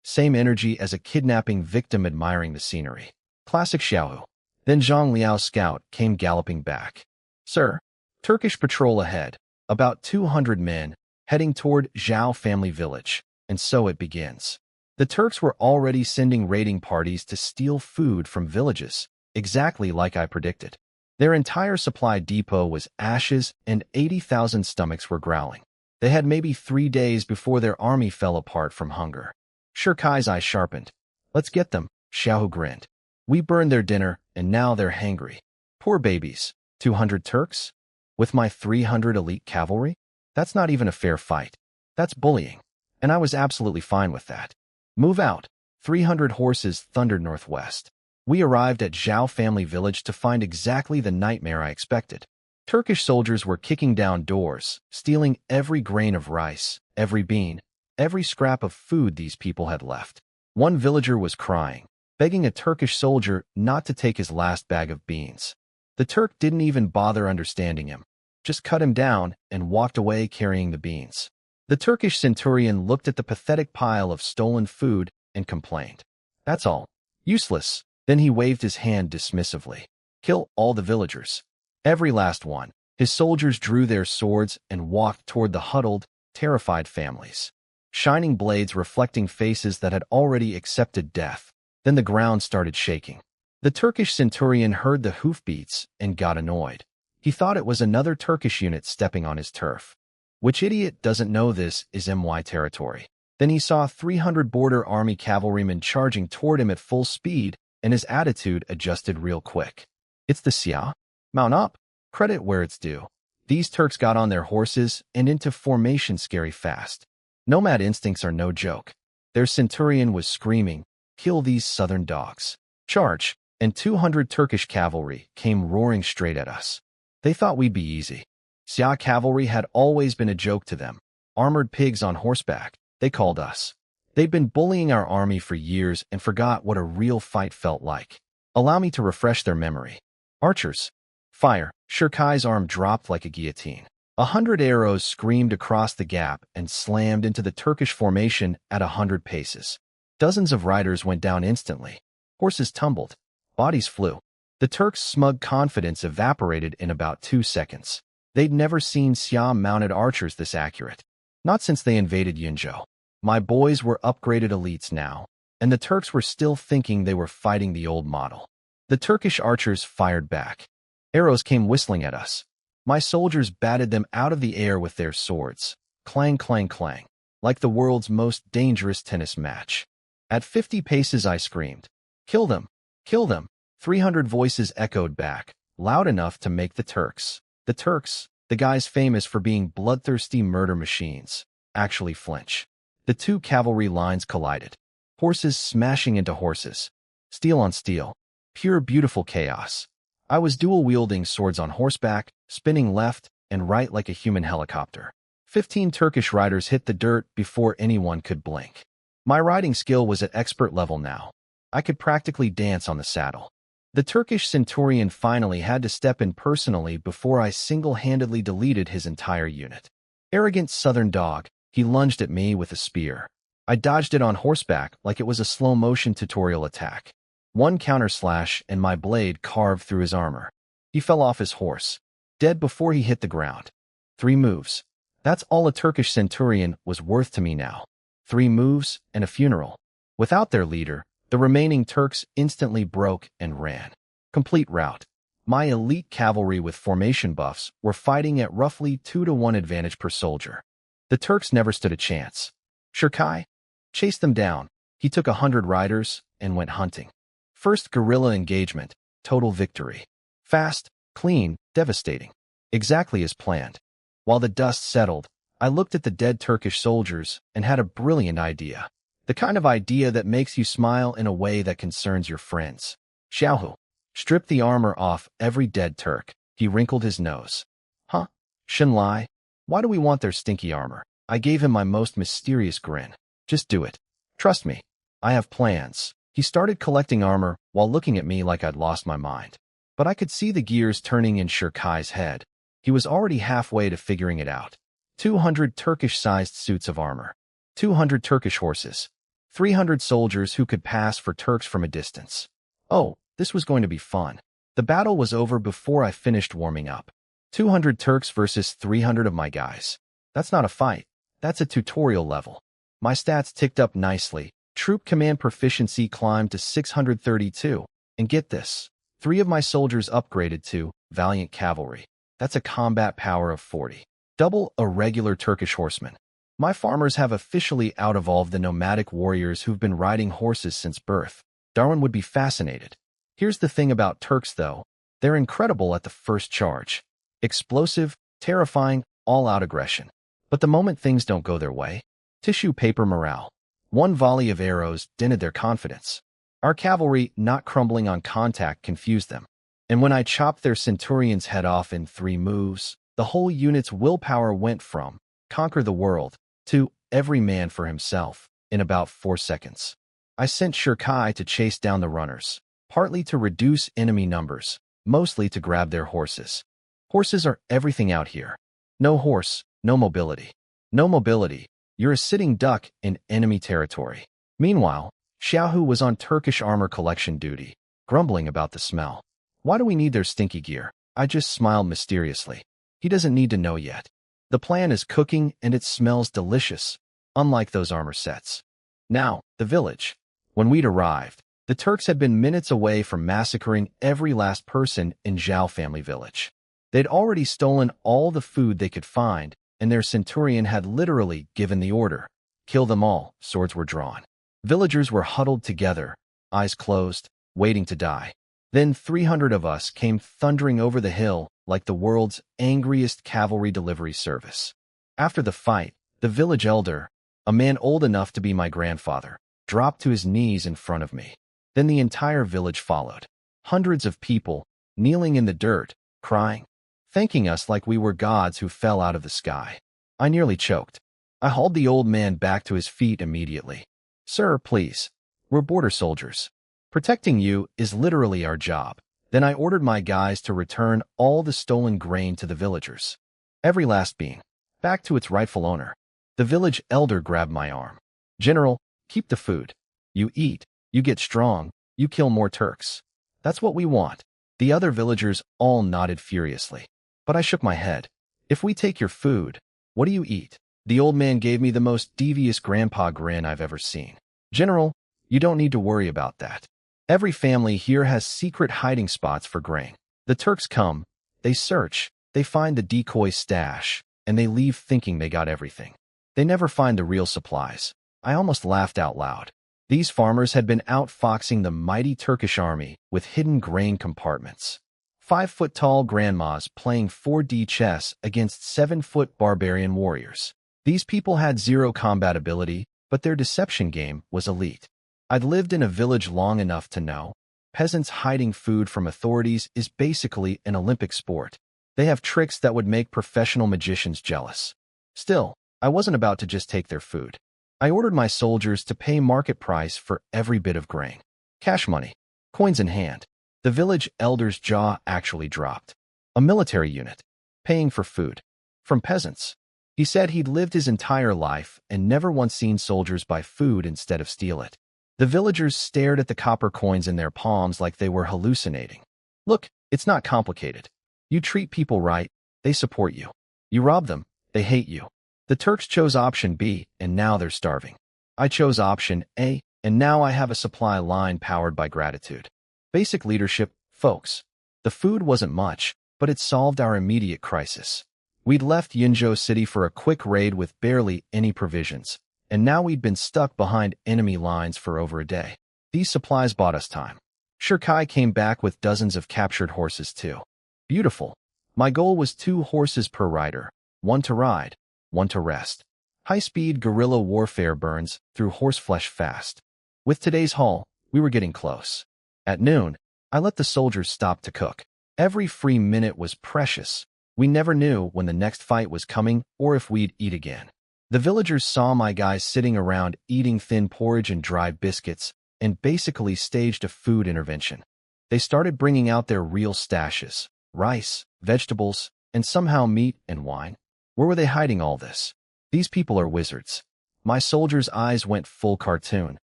Speaker 1: Same energy as a kidnapping victim admiring the scenery. Classic Xiaohu. Then Zhang Liao's scout came galloping back. Sir, Turkish patrol ahead, about 200 men, heading toward Zhao family village. And so it begins. The Turks were already sending raiding parties to steal food from villages, exactly like I predicted. Their entire supply depot was ashes and 80,000 stomachs were growling. They had maybe 3 days before their army fell apart from hunger. Shirkai's eye sharpened. Let's get them, Xiaohu grinned. We burned their dinner, and now they're hangry. Poor babies. 200 Turks? With my 300 elite cavalry? That's not even a fair fight. That's bullying. And I was absolutely fine with that. Move out. 300 horses thundered northwest. We arrived at Zhao family village to find exactly the nightmare I expected. Turkish soldiers were kicking down doors, stealing every grain of rice, every bean, every scrap of food these people had left. One villager was crying, begging a Turkish soldier not to take his last bag of beans. The Turk didn't even bother understanding him, just cut him down and walked away carrying the beans. The Turkish centurion looked at the pathetic pile of stolen food and complained. That's all. Useless. Then he waved his hand dismissively. Kill all the villagers. Every last one. His soldiers drew their swords and walked toward the huddled, terrified families. Shining blades reflecting faces that had already accepted death. Then the ground started shaking. The Turkish centurion heard the hoofbeats and got annoyed. He thought it was another Turkish unit stepping on his turf. Which idiot doesn't know this is MY territory? Then he saw 300 border army cavalrymen charging toward him at full speed, and his attitude adjusted real quick. It's the Xia. Mount up. Credit where it's due. These Turks got on their horses and into formation scary fast. Nomad instincts are no joke. Their centurion was screaming, kill these southern dogs. Charge, and 200 Turkish cavalry came roaring straight at us. They thought we'd be easy. Xia cavalry had always been a joke to them. Armored pigs on horseback, they called us. They'd been bullying our army for years and forgot what a real fight felt like. Allow me to refresh their memory. Archers. Fire. Shirkai's arm dropped like a guillotine. 100 arrows screamed across the gap and slammed into the Turkish formation at 100 paces. Dozens of riders went down instantly. Horses tumbled. Bodies flew. The Turks' smug confidence evaporated in about 2 seconds. They'd never seen Xia-mounted archers this accurate. Not since they invaded Yunzhou. My boys were upgraded elites now, and the Turks were still thinking they were fighting the old model. The Turkish archers fired back. Arrows came whistling at us. My soldiers batted them out of the air with their swords. Clang, clang, clang. Like the world's most dangerous tennis match. At 50 paces I screamed, kill them! Kill them! 300 voices echoed back, loud enough to make the Turks, the guys famous for being bloodthirsty murder machines, actually flinch. The two cavalry lines collided. Horses smashing into horses. Steel on steel. Pure beautiful chaos. I was dual-wielding swords on horseback, spinning left and right like a human helicopter. 15 Turkish riders hit the dirt before anyone could blink. My riding skill was at expert level now. I could practically dance on the saddle. The Turkish centurion finally had to step in personally before I single-handedly deleted his entire unit. Arrogant southern dog, he lunged at me with a spear. I dodged it on horseback like it was a slow-motion tutorial attack. One counter-slash and my blade carved through his armor. He fell off his horse, dead before he hit the ground. 3 moves. That's all a Turkish centurion was worth to me now. 3 moves and a funeral. Without their leader, the remaining Turks instantly broke and ran. Complete rout. My elite cavalry with formation buffs were fighting at roughly 2-to-1 advantage per soldier. The Turks never stood a chance. Shirkai chased them down. He took 100 riders and went hunting. First guerrilla engagement, total victory. Fast, clean, devastating. Exactly as planned. While the dust settled, I looked at the dead Turkish soldiers and had a brilliant idea. The kind of idea that makes you smile in a way that concerns your friends. Xiaohu stripped the armor off every dead Turk. He wrinkled his nose. Huh? Shenlai? Why do we want their stinky armor? I gave him my most mysterious grin. Just do it. Trust me. I have plans. He started collecting armor while looking at me like I'd lost my mind. But I could see the gears turning in Shirkai's head. He was already halfway to figuring it out. 200 Turkish-sized suits of armor. 200 Turkish horses. 300 soldiers who could pass for Turks from a distance. Oh, this was going to be fun. The battle was over before I finished warming up. 200 Turks versus 300 of my guys. That's not a fight. That's a tutorial level. My stats ticked up nicely. Troop command proficiency climbed to 632. And get this, 3 of my soldiers upgraded to Valiant Cavalry. That's a combat power of 40. Double a regular Turkish horseman. My farmers have officially out-evolved the nomadic warriors who've been riding horses since birth. Darwin would be fascinated. Here's the thing about Turks, though. They're incredible at the first charge. Explosive, terrifying, all-out aggression. But the moment things don't go their way, tissue paper morale. One volley of arrows dented their confidence. Our cavalry, not crumbling on contact, confused them. And when I chopped their centurion's head off in 3 moves, the whole unit's willpower went from conquer the world to every man for himself in about 4 seconds. I sent Shirkai to chase down the runners, partly to reduce enemy numbers, mostly to grab their horses. Horses are everything out here. No horse, no mobility. No mobility, you're a sitting duck in enemy territory. Meanwhile, Xiaohu was on Turkish armor collection duty, grumbling about the smell. Why do we need their stinky gear? I just smiled mysteriously. He doesn't need to know yet. The plan is cooking and it smells delicious, unlike those armor sets. Now, the village. When we'd arrived, the Turks had been minutes away from massacring every last person in Zhao family village. They'd already stolen all the food they could find, and their centurion had literally given the order. Kill them all. Swords were drawn. Villagers were huddled together, eyes closed, waiting to die. Then 300 of us came thundering over the hill like the world's angriest cavalry delivery service. After the fight, the village elder, a man old enough to be my grandfather, dropped to his knees in front of me. Then the entire village followed. Hundreds of people, kneeling in the dirt, crying, thanking us like we were gods who fell out of the sky. I nearly choked. I hauled the old man back to his feet immediately. Sir, please. We're border soldiers. Protecting you is literally our job. Then I ordered my guys to return all the stolen grain to the villagers. Every last bean. Back to its rightful owner. The village elder grabbed my arm. General, keep the food. You eat, you get strong, you kill more Turks. That's what we want. The other villagers all nodded furiously. But I shook my head. If we take your food, what do you eat? The old man gave me the most devious grandpa grin I've ever seen. General, you don't need to worry about that. Every family here has secret hiding spots for grain. The Turks come, they search, they find the decoy stash, and they leave thinking they got everything. They never find the real supplies. I almost laughed out loud. These farmers had been outfoxing the mighty Turkish army with hidden grain compartments. 5-foot-tall grandmas playing 4D chess against 7-foot barbarian warriors. These people had zero combat ability, but their deception game was elite. I'd lived in a village long enough to know peasants hiding food from authorities is basically an Olympic sport. They have tricks that would make professional magicians jealous. Still, I wasn't about to just take their food. I ordered my soldiers to pay market price for every bit of grain. Cash money, coins in hand. The village elder's jaw actually dropped. A military unit, paying for food. From peasants. He said he'd lived his entire life and never once seen soldiers buy food instead of steal it. The villagers stared at the copper coins in their palms like they were hallucinating. Look, it's not complicated. You treat people right, they support you. You rob them, they hate you. The Turks chose option B, and now they're starving. I chose option A, and now I have a supply line powered by gratitude. Basic leadership, folks. The food wasn't much, but it solved our immediate crisis. We'd left Yinzhou City for a quick raid with barely any provisions, and now we'd been stuck behind enemy lines for over a day. These supplies bought us time. Shirkai came back with dozens of captured horses too. Beautiful. My goal was 2 horses per rider, 1 to ride, 1 to rest. High-speed guerrilla warfare burns through horseflesh fast. With today's haul, we were getting close. At noon, I let the soldiers stop to cook. Every free minute was precious. We never knew when the next fight was coming or if we'd eat again. The villagers saw my guys sitting around eating thin porridge and dried biscuits and basically staged a food intervention. They started bringing out their real stashes, rice, vegetables, and somehow meat and wine. Where were they hiding all this? These people are wizards. My soldiers' eyes went full cartoon,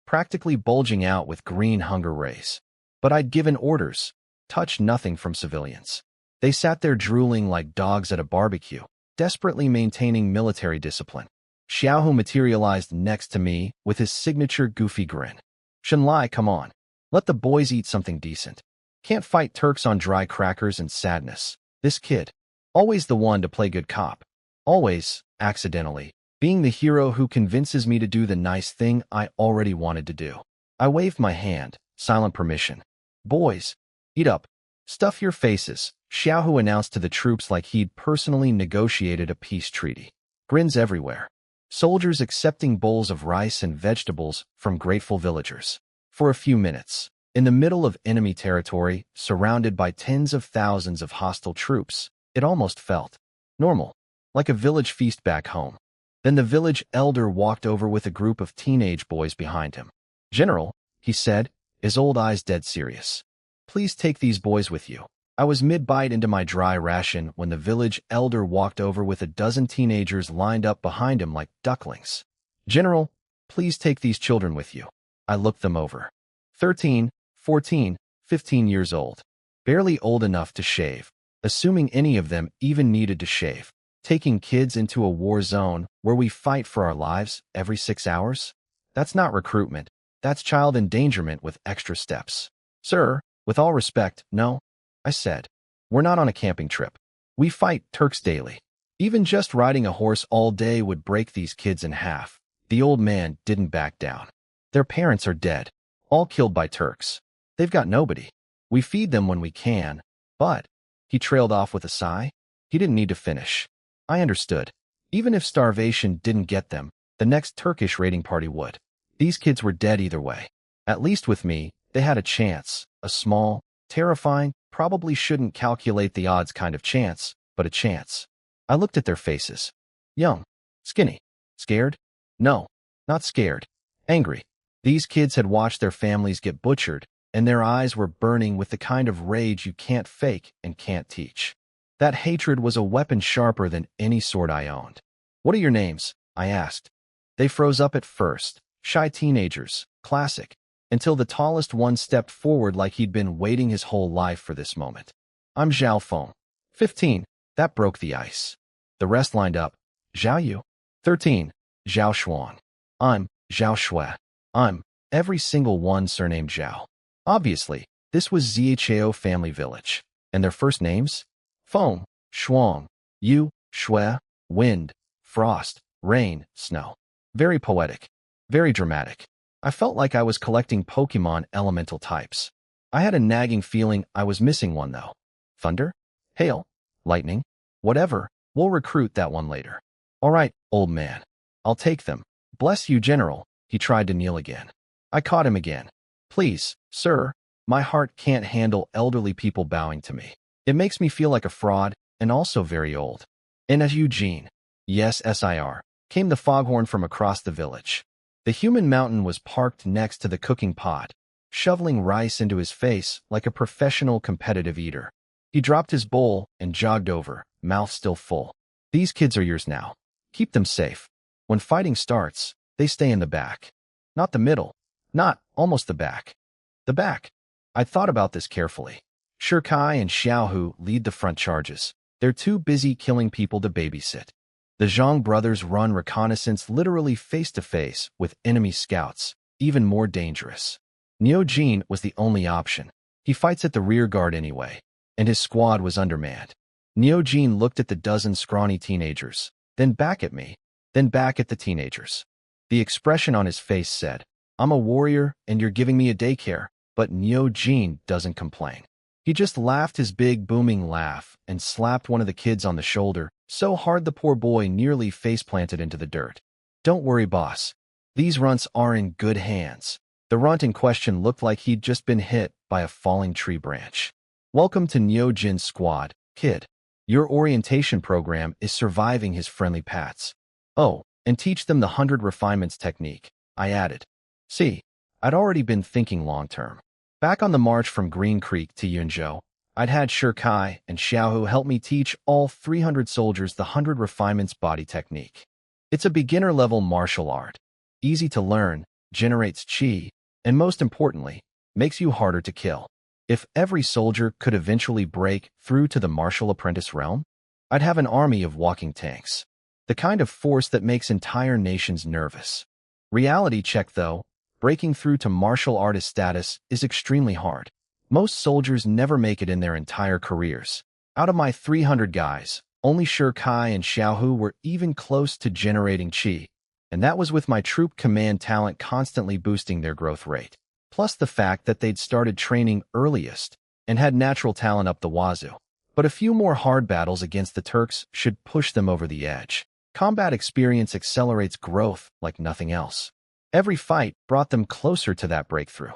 Speaker 1: practically bulging out with green hunger rays. But I'd given orders. touch nothing from civilians. They sat there drooling like dogs at a barbecue, desperately maintaining military discipline. Xiaohu materialized next to me with his signature goofy grin. Shenlai, come on. Let the boys eat something decent. Can't fight Turks on dry crackers and sadness. This kid. Always the one to play good cop. Always, accidentally, being the hero who convinces me to do the nice thing I already wanted to do. I waved my hand, silent permission. Boys, eat up. Stuff your faces, Xiaohu announced to the troops like he'd personally negotiated a peace treaty. Grins everywhere. Soldiers accepting bowls of rice and vegetables from grateful villagers. For a few minutes, in the middle of enemy territory, surrounded by tens of thousands of hostile troops, it almost felt normal, like a village feast back home. Then the village elder walked over with a group of teenage boys behind him. General, he said, his old eyes dead serious. Please take these boys with you. I was mid-bite into my dry ration when the village elder walked over with a dozen teenagers lined up behind him like ducklings. General, please take these children with you. I looked them over. 13, 14, 15 years old. Barely old enough to shave, assuming any of them even needed to shave. Taking kids into a war zone where we fight for our lives every 6 hours? That's not recruitment. That's child endangerment with extra steps. Sir, with all respect, no, I said. We're not on a camping trip. We fight Turks daily. Even just riding a horse all day would break these kids in half. The old man didn't back down. Their parents are dead, all killed by Turks. They've got nobody. We feed them when we can, but, he trailed off with a sigh. He didn't need to finish. I understood. Even if starvation didn't get them, the next Turkish raiding party would. These kids were dead either way. At least with me, they had a chance, a small, terrifying, probably shouldn't calculate the odds kind of chance, but a chance. I looked at their faces. Young. Skinny. Scared? No, not scared. Angry. These kids had watched their families get butchered, and their eyes were burning with the kind of rage you can't fake and can't teach. That hatred was a weapon sharper than any sword I owned. What are your names? I asked. They froze up at first, shy teenagers, classic, until the tallest one stepped forward like he'd been waiting his whole life for this moment. I'm Zhao Feng. 15. That broke the ice. The rest lined up. Zhao Yu. 13. Zhao Xuan. I'm Zhao Shui. I'm every single one surnamed Zhao. Obviously, this was Zhao family village. And their first names? Feng, Shuang, Yu, Shui, wind, frost, rain, snow. Very poetic. Very dramatic. I felt like I was collecting Pokemon elemental types. I had a nagging feeling I was missing one though. Thunder? Hail? Lightning? Whatever, we'll recruit that one later. All right, old man. I'll take them. Bless you, General. He tried to kneel again. I caught him again. Please, sir, my heart can't handle elderly people bowing to me. It makes me feel like a fraud and also very old. And as Eugene. Yes, SIR. Came the foghorn from across the village. The human mountain was parked next to the cooking pot, shoveling rice into his face like a professional competitive eater. He dropped his bowl and jogged over, mouth still full. These kids are yours now. Keep them safe. When fighting starts, they stay in the back. Not the middle. Not almost the back. The back. I thought about this carefully. Shirkai and Xiaohu lead the front charges. They're too busy killing people to babysit. The Zhang brothers run reconnaissance literally face-to-face with enemy scouts, even more dangerous. Niu Jin was the only option. He fights at the rear guard anyway, and his squad was undermanned. Niu Jin looked at the dozen scrawny teenagers, then back at me, then back at the teenagers. The expression on his face said, I'm a warrior and you're giving me a daycare, but Niu Jin doesn't complain. He just laughed his big booming laugh and slapped one of the kids on the shoulder, so hard the poor boy nearly face-planted into the dirt. Don't worry, boss. These runts are in good hands. The runt in question looked like he'd just been hit by a falling tree branch. Welcome to Niu Jin's squad, kid. Your orientation program is surviving his friendly pats. Oh, and teach them the 100 refinements technique, I added. See, I'd already been thinking long-term. Back on the march from Green Creek to Yunzhou, I'd had Shirkai and Xiaohu help me teach all 300 soldiers the 100 refinements body technique. It's a beginner-level martial art, easy to learn, generates qi, and most importantly, makes you harder to kill. If every soldier could eventually break through to the martial apprentice realm, I'd have an army of walking tanks. The kind of force that makes entire nations nervous. Reality check though, breaking through to martial artist status is extremely hard. Most soldiers never make it in their entire careers. Out of my 300 guys, only Shi Kai and Xiaohu were even close to generating qi, and that was with my troop command talent constantly boosting their growth rate. Plus the fact that they'd started training earliest and had natural talent up the wazoo. But a few more hard battles against the Turks should push them over the edge. Combat experience accelerates growth like nothing else. Every fight brought them closer to that breakthrough.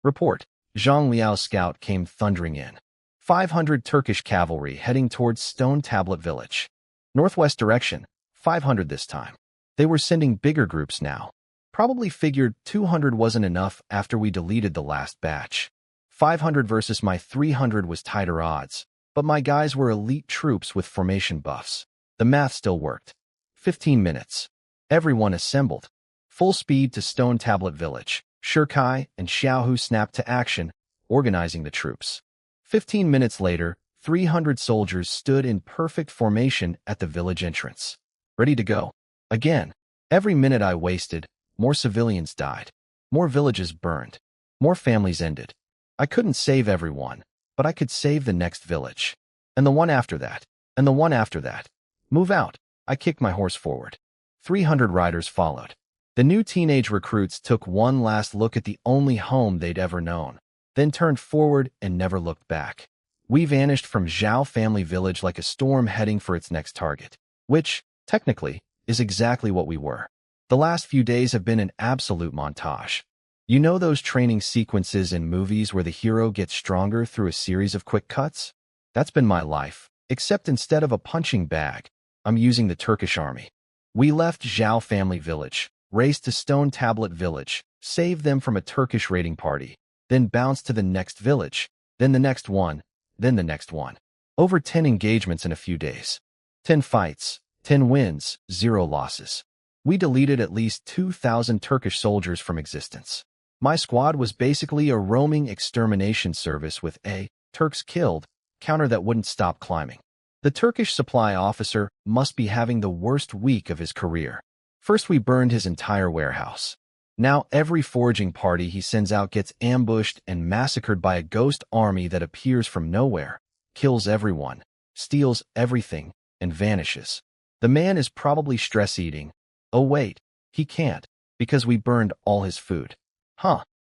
Speaker 1: Report. Zhang Liao's scout came thundering in. 500 Turkish cavalry heading towards Stone Tablet Village. Northwest direction, 500 this time. They were sending bigger groups now. Probably figured 200 wasn't enough after we deleted the last batch. 500 versus my 300 was tighter odds, but my guys were elite troops with formation buffs. The math still worked. 15 minutes. Everyone assembled. Full speed to Stone Tablet Village. Shi Kai and Xiaohu snapped to action, organizing the troops. 15 minutes later, 300 soldiers stood in perfect formation at the village entrance. Ready to go. Again. Every minute I wasted, more civilians died. More villages burned. More families ended. I couldn't save everyone, but I could save the next village. And the one after that. And the one after that. Move out. I kicked my horse forward. 300 riders followed. The new teenage recruits took one last look at the only home they'd ever known, then turned forward and never looked back. We vanished from Zhao family village like a storm heading for its next target, which, technically, is exactly what we were. The last few days have been an absolute montage. You know those training sequences in movies where the hero gets stronger through a series of quick cuts? That's been my life, except instead of a punching bag, I'm using the Turkish army. We left Zhao family village, raced to Stone Tablet Village, saved them from a Turkish raiding party, then bounced to the next village, then the next one, then the next one. Over 10 engagements in a few days. 10 fights, 10 wins, 0 losses. We deleted at least 2,000 Turkish soldiers from existence. My squad was basically a roaming extermination service with a Turks killed counter that wouldn't stop climbing. The Turkish supply officer must be having the worst week of his career. First we burned his entire warehouse. Now every foraging party he sends out gets ambushed and massacred by a ghost army that appears from nowhere, kills everyone, steals everything, and vanishes. The man is probably stress-eating. Oh wait, he can't, because we burned all his food.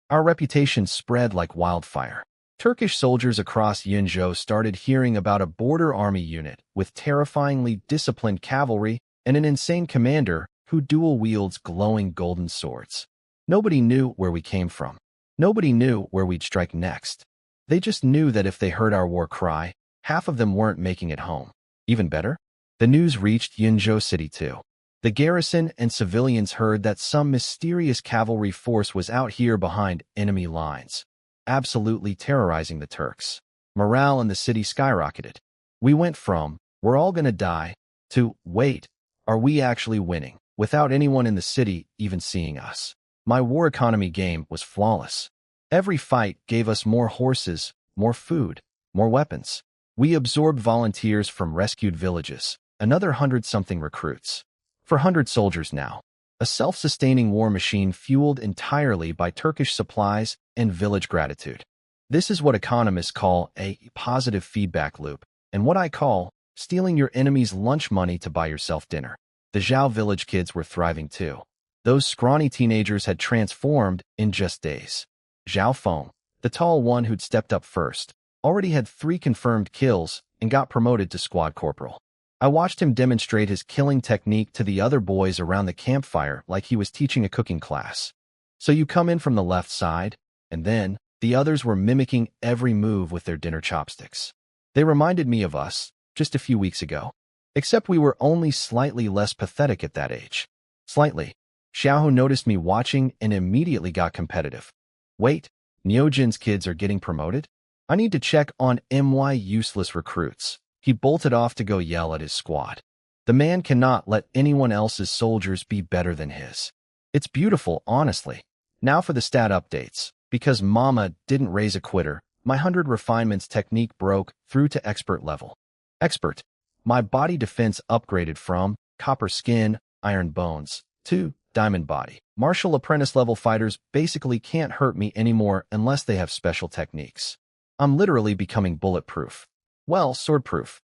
Speaker 1: Our reputation spread like wildfire. Turkish soldiers across Yinzhou started hearing about a border army unit with terrifyingly disciplined cavalry and an insane commander who dual-wields glowing golden swords. Nobody knew where we came from. Nobody knew where we'd strike next. They just knew that if they heard our war cry, half of them weren't making it home. Even better, the news reached Yinzhou City too. The garrison and civilians heard that some mysterious cavalry force was out here behind enemy lines, absolutely terrorizing the Turks. Morale in the city skyrocketed. We went from, we're all gonna die, to, wait, are we actually winning, without anyone in the city even seeing us. My war economy game was flawless. Every fight gave us more horses, more food, more weapons. We absorbed volunteers from rescued villages, another 100-something recruits. For 100 soldiers now. A self-sustaining war machine fueled entirely by Turkish supplies and village gratitude. This is what economists call a positive feedback loop, and what I call stealing your enemy's lunch money to buy yourself dinner. The Zhao village kids were thriving too. Those scrawny teenagers had transformed in just days. Zhao Feng, the tall one who'd stepped up first, already had 3 confirmed kills and got promoted to squad corporal. I watched him demonstrate his killing technique to the other boys around the campfire like he was teaching a cooking class. So you come in from the left side, and then the others were mimicking every move with their dinner chopsticks. They reminded me of us, just a few weeks ago. Except we were only slightly less pathetic at that age. Slightly. Xiaohu noticed me watching and immediately got competitive. Wait, Niojin's kids are getting promoted? I need to check on my useless recruits. He bolted off to go yell at his squad. The man cannot let anyone else's soldiers be better than his. It's beautiful, honestly. Now for the stat updates. Because Mama didn't raise a quitter, My 100 refinements technique broke through to expert level. Expert. My body defense upgraded from copper skin, iron bones, to diamond body. Martial apprentice level fighters basically can't hurt me anymore unless they have special techniques. I'm literally becoming bulletproof. Well, swordproof.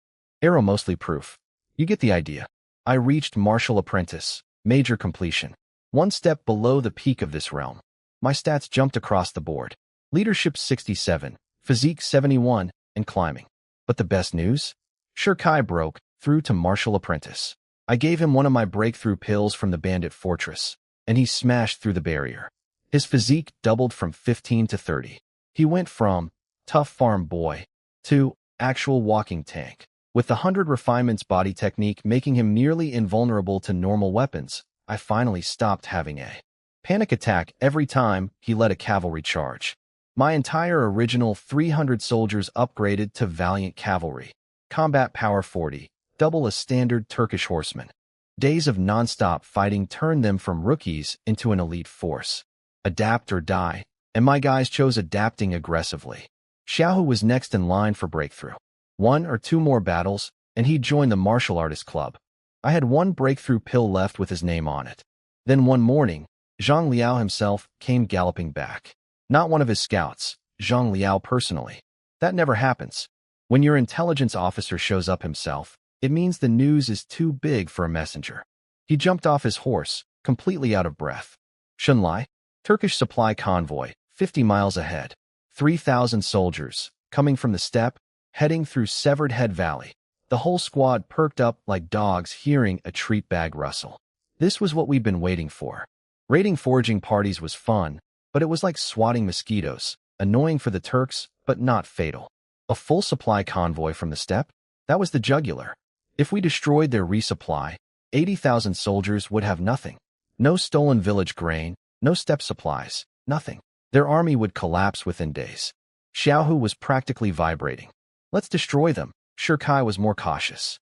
Speaker 1: Arrow mostly proof. You get the idea. I reached martial apprentice, major completion. One step below the peak of this realm. My stats jumped across the board. Leadership 67, physique 71, and climbing. But the best news? Shirkai broke through to martial apprentice. I gave him one of my breakthrough pills from the bandit fortress, and he smashed through the barrier. His physique doubled from 15 to 30. He went from tough farm boy to actual walking tank, with the 100 refinements body technique making him nearly invulnerable to normal weapons. I finally stopped having a panic attack every time he led a cavalry charge. My entire original 300 soldiers upgraded to Valiant Cavalry. Combat power 40, double a standard Turkish horseman. Days of non-stop fighting turned them from rookies into an elite force. Adapt or die, and my guys chose adapting aggressively. Xiaohu was next in line for breakthrough. 1 or 2 more battles, and he'd join the martial artist club. I had one breakthrough pill left with his name on it. Then one morning, Zhang Liao himself came galloping back. Not one of his scouts, Zhang Liao personally. That never happens. When your intelligence officer shows up himself, it means the news is too big for a messenger. He jumped off his horse, completely out of breath. Shunlai, Turkish supply convoy, 50 miles ahead. 3,000 soldiers, coming from the steppe, heading through Severed Head Valley. The whole squad perked up like dogs hearing a treat bag rustle. This was what we'd been waiting for. Raiding foraging parties was fun, but it was like swatting mosquitoes, annoying for the Turks, but not fatal. A full supply convoy from the steppe? That was the jugular. If we destroyed their resupply, 80,000 soldiers would have nothing. No stolen village grain, no steppe supplies, nothing. Their army would collapse within days. Xiaohu was practically vibrating. Let's destroy them. Shirkai was more cautious.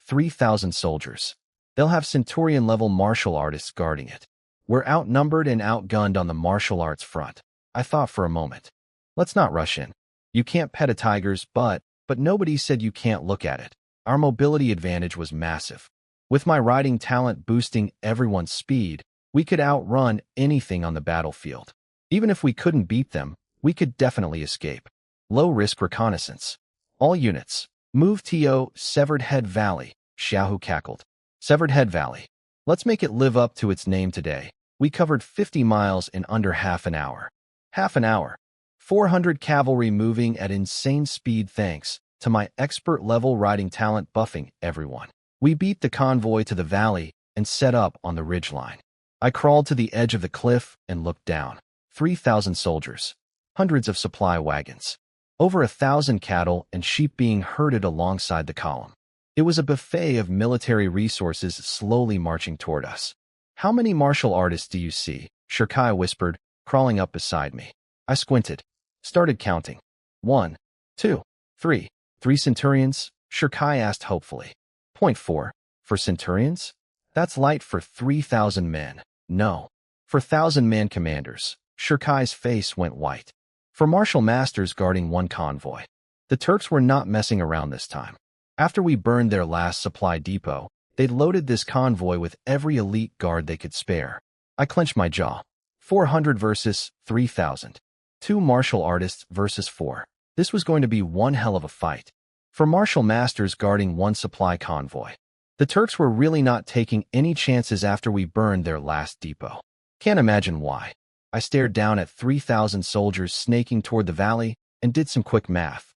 Speaker 1: 3,000 soldiers. They'll have Centurion-level martial artists guarding it. We're outnumbered and outgunned on the martial arts front. I thought for a moment. Let's not rush in. You can't pet a tiger's butt, but nobody said you can't look at it. Our mobility advantage was massive. With my riding talent boosting everyone's speed, we could outrun anything on the battlefield. Even if we couldn't beat them, we could definitely escape. Low-risk reconnaissance. All units, move to Severed Head Valley, Xiaohu cackled. Severed Head Valley. Let's make it live up to its name today. We covered 50 miles in under half an hour. Half an hour. 400 cavalry moving at insane speed thanks to my expert-level riding talent buffing everyone. We beat the convoy to the valley and set up on the ridgeline. I crawled to the edge of the cliff and looked down. 3,000 soldiers. Hundreds of supply wagons. Over 1,000 cattle and sheep being herded alongside the column. It was a buffet of military resources slowly marching toward us. How many martial artists do you see? Shirkai whispered, crawling up beside me. I squinted. Started counting. 1, 2, 3. 3 centurions? Shirkai asked hopefully. Point 4. For centurions? That's light for 3,000 men. No. For 1,000-man commanders. Shirkai's face went white. For martial masters guarding one convoy. The Turks were not messing around this time. After we burned their last supply depot, they'd loaded this convoy with every elite guard they could spare. I clenched my jaw. 400 versus 3,000. 2 martial artists versus 4. This was going to be one hell of a fight. For martial masters guarding one supply convoy. The Turks were really not taking any chances after we burned their last depot. Can't imagine why. I stared down at 3,000 soldiers snaking toward the valley and did some quick math.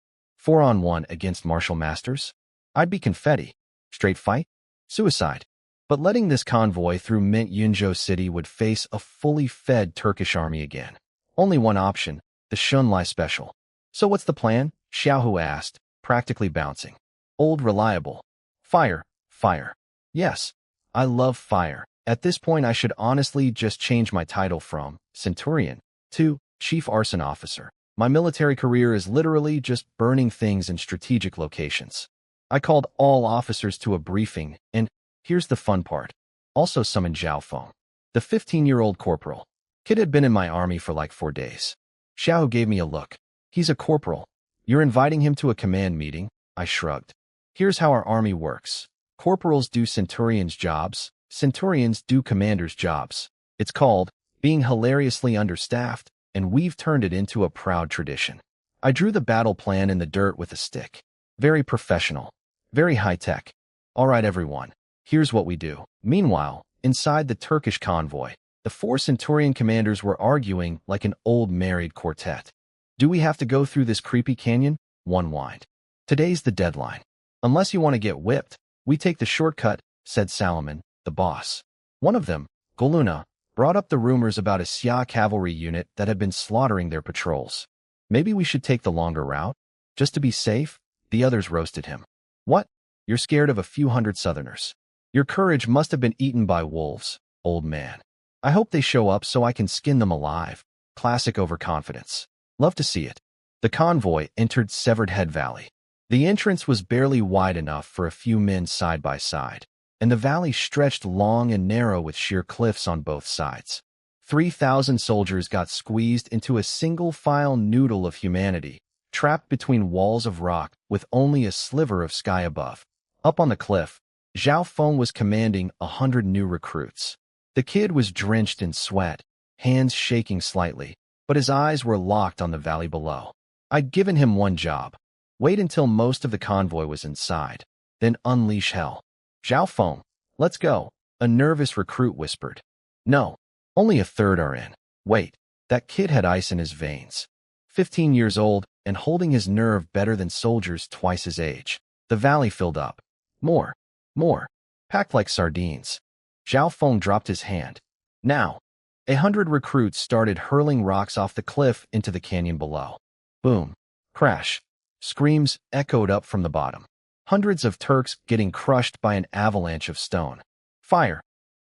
Speaker 1: 4-on-1 against martial masters? I'd be confetti. Straight fight? Suicide. But letting this convoy through Mint Yunzhou City would face a fully fed Turkish army again. Only one option, the Shunlai Special. So what's the plan? Xiaohu asked, practically bouncing. Old reliable. Fire. Fire. Yes, I love fire. At this point I should honestly just change my title from Centurion to Chief Arson Officer. My military career is literally just burning things in strategic locations. I called all officers to a briefing, and here's the fun part. Also summoned Zhao Feng, the 15-year-old corporal. Kid had been in my army for like 4 days. Xiao gave me a look. He's a corporal. You're inviting him to a command meeting? I shrugged. Here's how our army works. Corporals do centurions' jobs. Centurions do commanders' jobs. It's called being hilariously understaffed, and we've turned it into a proud tradition. I drew the battle plan in the dirt with a stick. Very professional. Very high-tech. All right, everyone. Here's what we do. Meanwhile, inside the Turkish convoy, the 4 centurion commanders were arguing like an old married quartet. Do we have to go through this creepy canyon? One whined. Today's the deadline. Unless you want to get whipped, we take the shortcut, said Salomon, the boss. One of them, Goluna, brought up the rumors about a Xia cavalry unit that had been slaughtering their patrols. Maybe we should take the longer route? Just to be safe? The others roasted him. What? You're scared of a few hundred Southerners. Your courage must have been eaten by wolves, old man. I hope they show up so I can skin them alive. Classic overconfidence. Love to see it. The convoy entered Severed Head Valley. The entrance was barely wide enough for a few men side by side, and the valley stretched long and narrow with sheer cliffs on both sides. 3,000 soldiers got squeezed into a single-file noodle of humanity, trapped between walls of rock with only a sliver of sky above. Up on the cliff, Zhao Feng was commanding 100 new recruits. The kid was drenched in sweat, hands shaking slightly, but his eyes were locked on the valley below. I'd given him one job. Wait until most of the convoy was inside, then unleash hell. Zhao Feng, let's go, a nervous recruit whispered. No, only a third are in. Wait, that kid had ice in his veins. 15 years old and holding his nerve better than soldiers twice his age. The valley filled up. More, packed like sardines. Zhao Feng dropped his hand. Now, 100 recruits started hurling rocks off the cliff into the canyon below. Boom, crash. Screams echoed up from the bottom. Hundreds of Turks getting crushed by an avalanche of stone. Fire.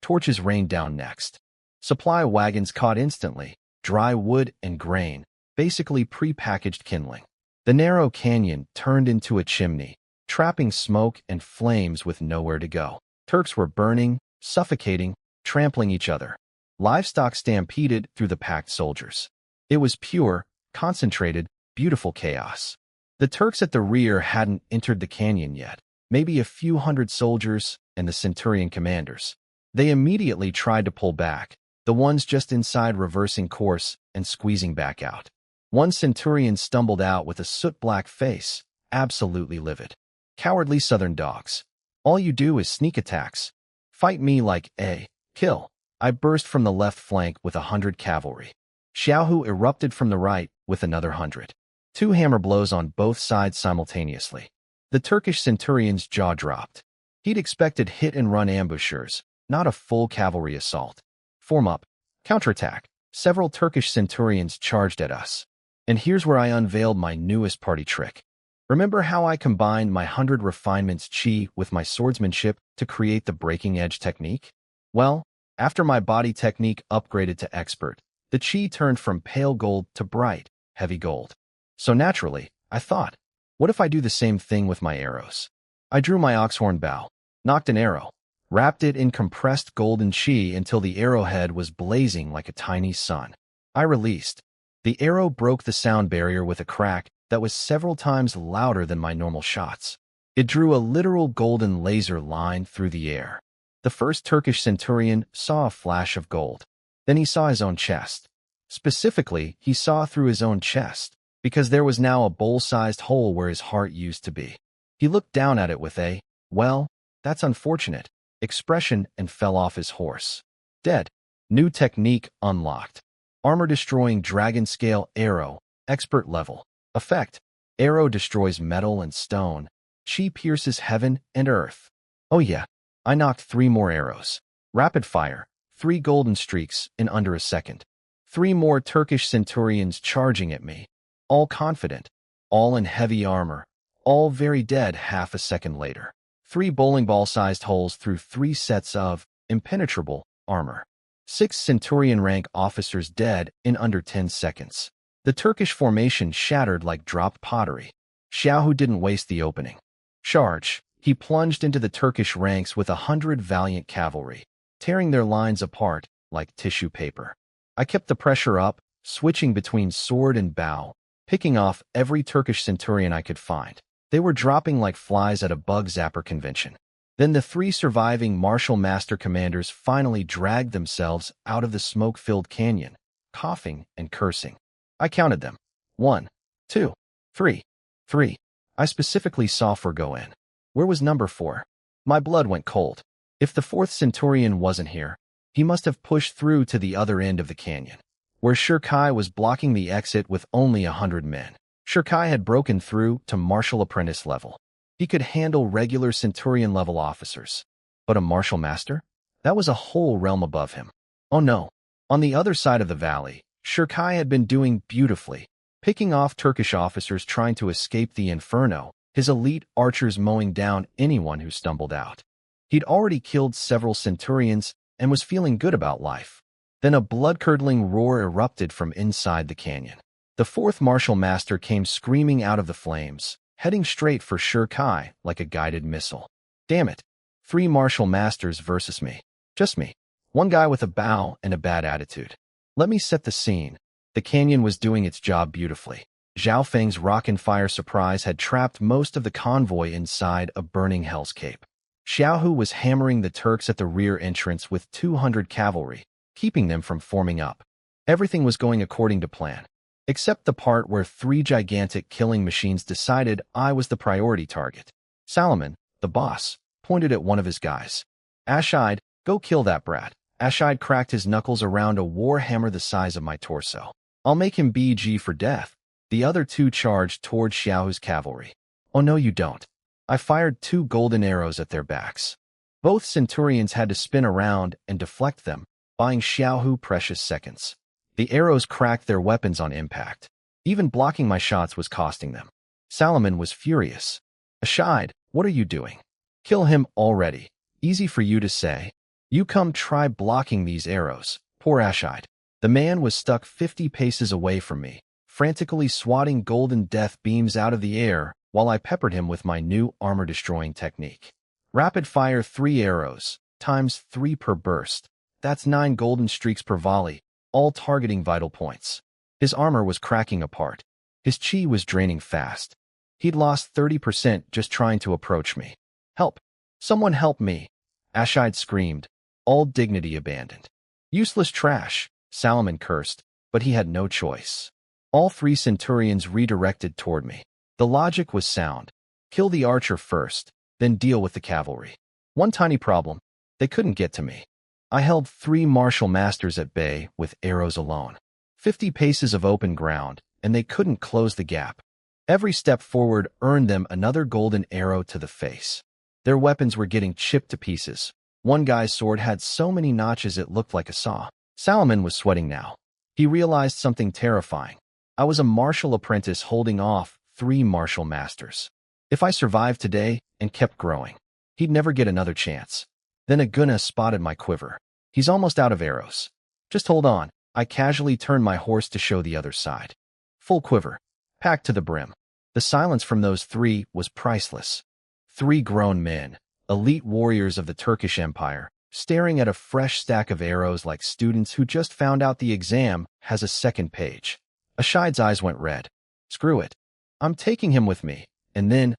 Speaker 1: Torches rained down next. Supply wagons caught instantly, dry wood and grain, basically pre-packaged kindling. The narrow canyon turned into a chimney, trapping smoke and flames with nowhere to go. Turks were burning, suffocating, trampling each other. Livestock stampeded through the packed soldiers. It was pure, concentrated, beautiful chaos. The Turks at the rear hadn't entered the canyon yet, maybe a few hundred soldiers and the centurion commanders. They immediately tried to pull back, the ones just inside reversing course and squeezing back out. One centurion stumbled out with a soot-black face, absolutely livid. Cowardly southern dogs. All you do is sneak attacks. Fight me like a kill. I burst from the left flank with 100 cavalry. Xiaohu erupted from the right with another 100. 2 hammer blows on both sides simultaneously. The Turkish centurion's jaw dropped. He'd expected hit-and-run ambushers, not a full cavalry assault. Form up. Counterattack. Several Turkish centurions charged at us. And here's where I unveiled my newest party trick. Remember how I combined my 100 refinements chi with my swordsmanship to create the breaking edge technique? Well, after my body technique upgraded to expert, the chi turned from pale gold to bright, heavy gold. So naturally, I thought, what if I do the same thing with my arrows? I drew my oxhorn bow, knocked an arrow, wrapped it in compressed golden chi until the arrowhead was blazing like a tiny sun. I released. The arrow broke the sound barrier with a crack that was several times louder than my normal shots. It drew a literal golden laser line through the air. The first Turkish centurion saw a flash of gold. Then he saw his own chest. Specifically, he saw through his own chest, because there was now a bowl-sized hole where his heart used to be. He looked down at it with a, well, that's unfortunate, expression and fell off his horse. Dead. New technique unlocked. Armor-destroying dragon-scale arrow, expert level. Effect. Arrow destroys metal and stone. Chi pierces heaven and earth. Oh yeah, I knocked 3 more arrows. Rapid fire. 3 golden streaks in under a second. 3 more Turkish centurions charging at me. All confident, all in heavy armor, all very dead half a second later. 3 bowling ball-sized holes through 3 sets of impenetrable armor. 6 centurion rank officers dead in under 10 seconds. The Turkish formation shattered like dropped pottery. Xiaohu didn't waste the opening. Charge. He plunged into the Turkish ranks with 100 valiant cavalry, tearing their lines apart like tissue paper. I kept the pressure up, switching between sword and bow, picking off every Turkish centurion I could find. They were dropping like flies at a bug zapper convention. Then the 3 surviving Martial Master commanders finally dragged themselves out of the smoke-filled canyon, coughing and cursing. I counted them. 1, 2, 3. 3. I specifically saw 4 go in. Where was number 4? My blood went cold. If the 4th centurion wasn't here, he must have pushed through to the other end of the canyon, where Shirkai was blocking the exit with only 100 men. Shirkai had broken through to martial apprentice level. He could handle regular centurion-level officers. But a martial master? That was a whole realm above him. Oh no. On the other side of the valley, Shirkai had been doing beautifully, picking off Turkish officers trying to escape the inferno, his elite archers mowing down anyone who stumbled out. He'd already killed several centurions and was feeling good about life. Then a blood-curdling roar erupted from inside the canyon. The 4th Martial Master came screaming out of the flames, heading straight for Shirkai like a guided missile. Damn it. 3 Martial Masters versus me. Just me. One guy with a bow and a bad attitude. Let me set the scene. The canyon was doing its job beautifully. Zhao Feng's rock and fire surprise had trapped most of the convoy inside a burning Hell's Cape. Xiaohu was hammering the Turks at the rear entrance with 200 cavalry, keeping them from forming up. Everything was going according to plan, except the part where 3 gigantic killing machines decided I was the priority target. Salomon, the boss, pointed at one of his guys. Ashide, go kill that brat. Ashide cracked his knuckles around a war hammer the size of my torso. I'll make him BG for death. The other 2 charged toward Xiaohu's cavalry. Oh no you don't. I fired 2 golden arrows at their backs. Both centurions had to spin around and deflect them, buying Xiaohu precious seconds. The arrows cracked their weapons on impact. Even blocking my shots was costing them. Salomon was furious. Ashide, what are you doing? Kill him already. Easy for you to say. You come try blocking these arrows. Poor Ashide. The man was stuck 50 paces away from me, frantically swatting golden death beams out of the air while I peppered him with my new armor-destroying technique. Rapid-fire 3 arrows, times 3 per burst. That's 9 golden streaks per volley, all targeting vital points. His armor was cracking apart. His chi was draining fast. He'd lost 30% just trying to approach me. Help! Someone help me! Ashide screamed, all dignity abandoned. Useless trash, Salomon cursed, but he had no choice. All 3 centurions redirected toward me. The logic was sound. Kill the archer first, then deal with the cavalry. One tiny problem. They couldn't get to me. I held 3 martial masters at bay with arrows alone. 50 paces of open ground, and they couldn't close the gap. Every step forward earned them another golden arrow to the face. Their weapons were getting chipped to pieces. One guy's sword had so many notches it looked like a saw. Salomon was sweating now. He realized something terrifying. I was a martial apprentice holding off 3 martial masters. If I survived today and kept growing, he'd never get another chance. Then Aguna spotted my quiver. He's almost out of arrows. Just hold on. I casually turned my horse to show the other side. Full quiver, packed to the brim. The silence from those 3 was priceless. 3 grown men, elite warriors of the Turkish Empire, staring at a fresh stack of arrows like students who just found out the exam has a second page. Ashide's eyes went red. Screw it. I'm taking him with me. And then,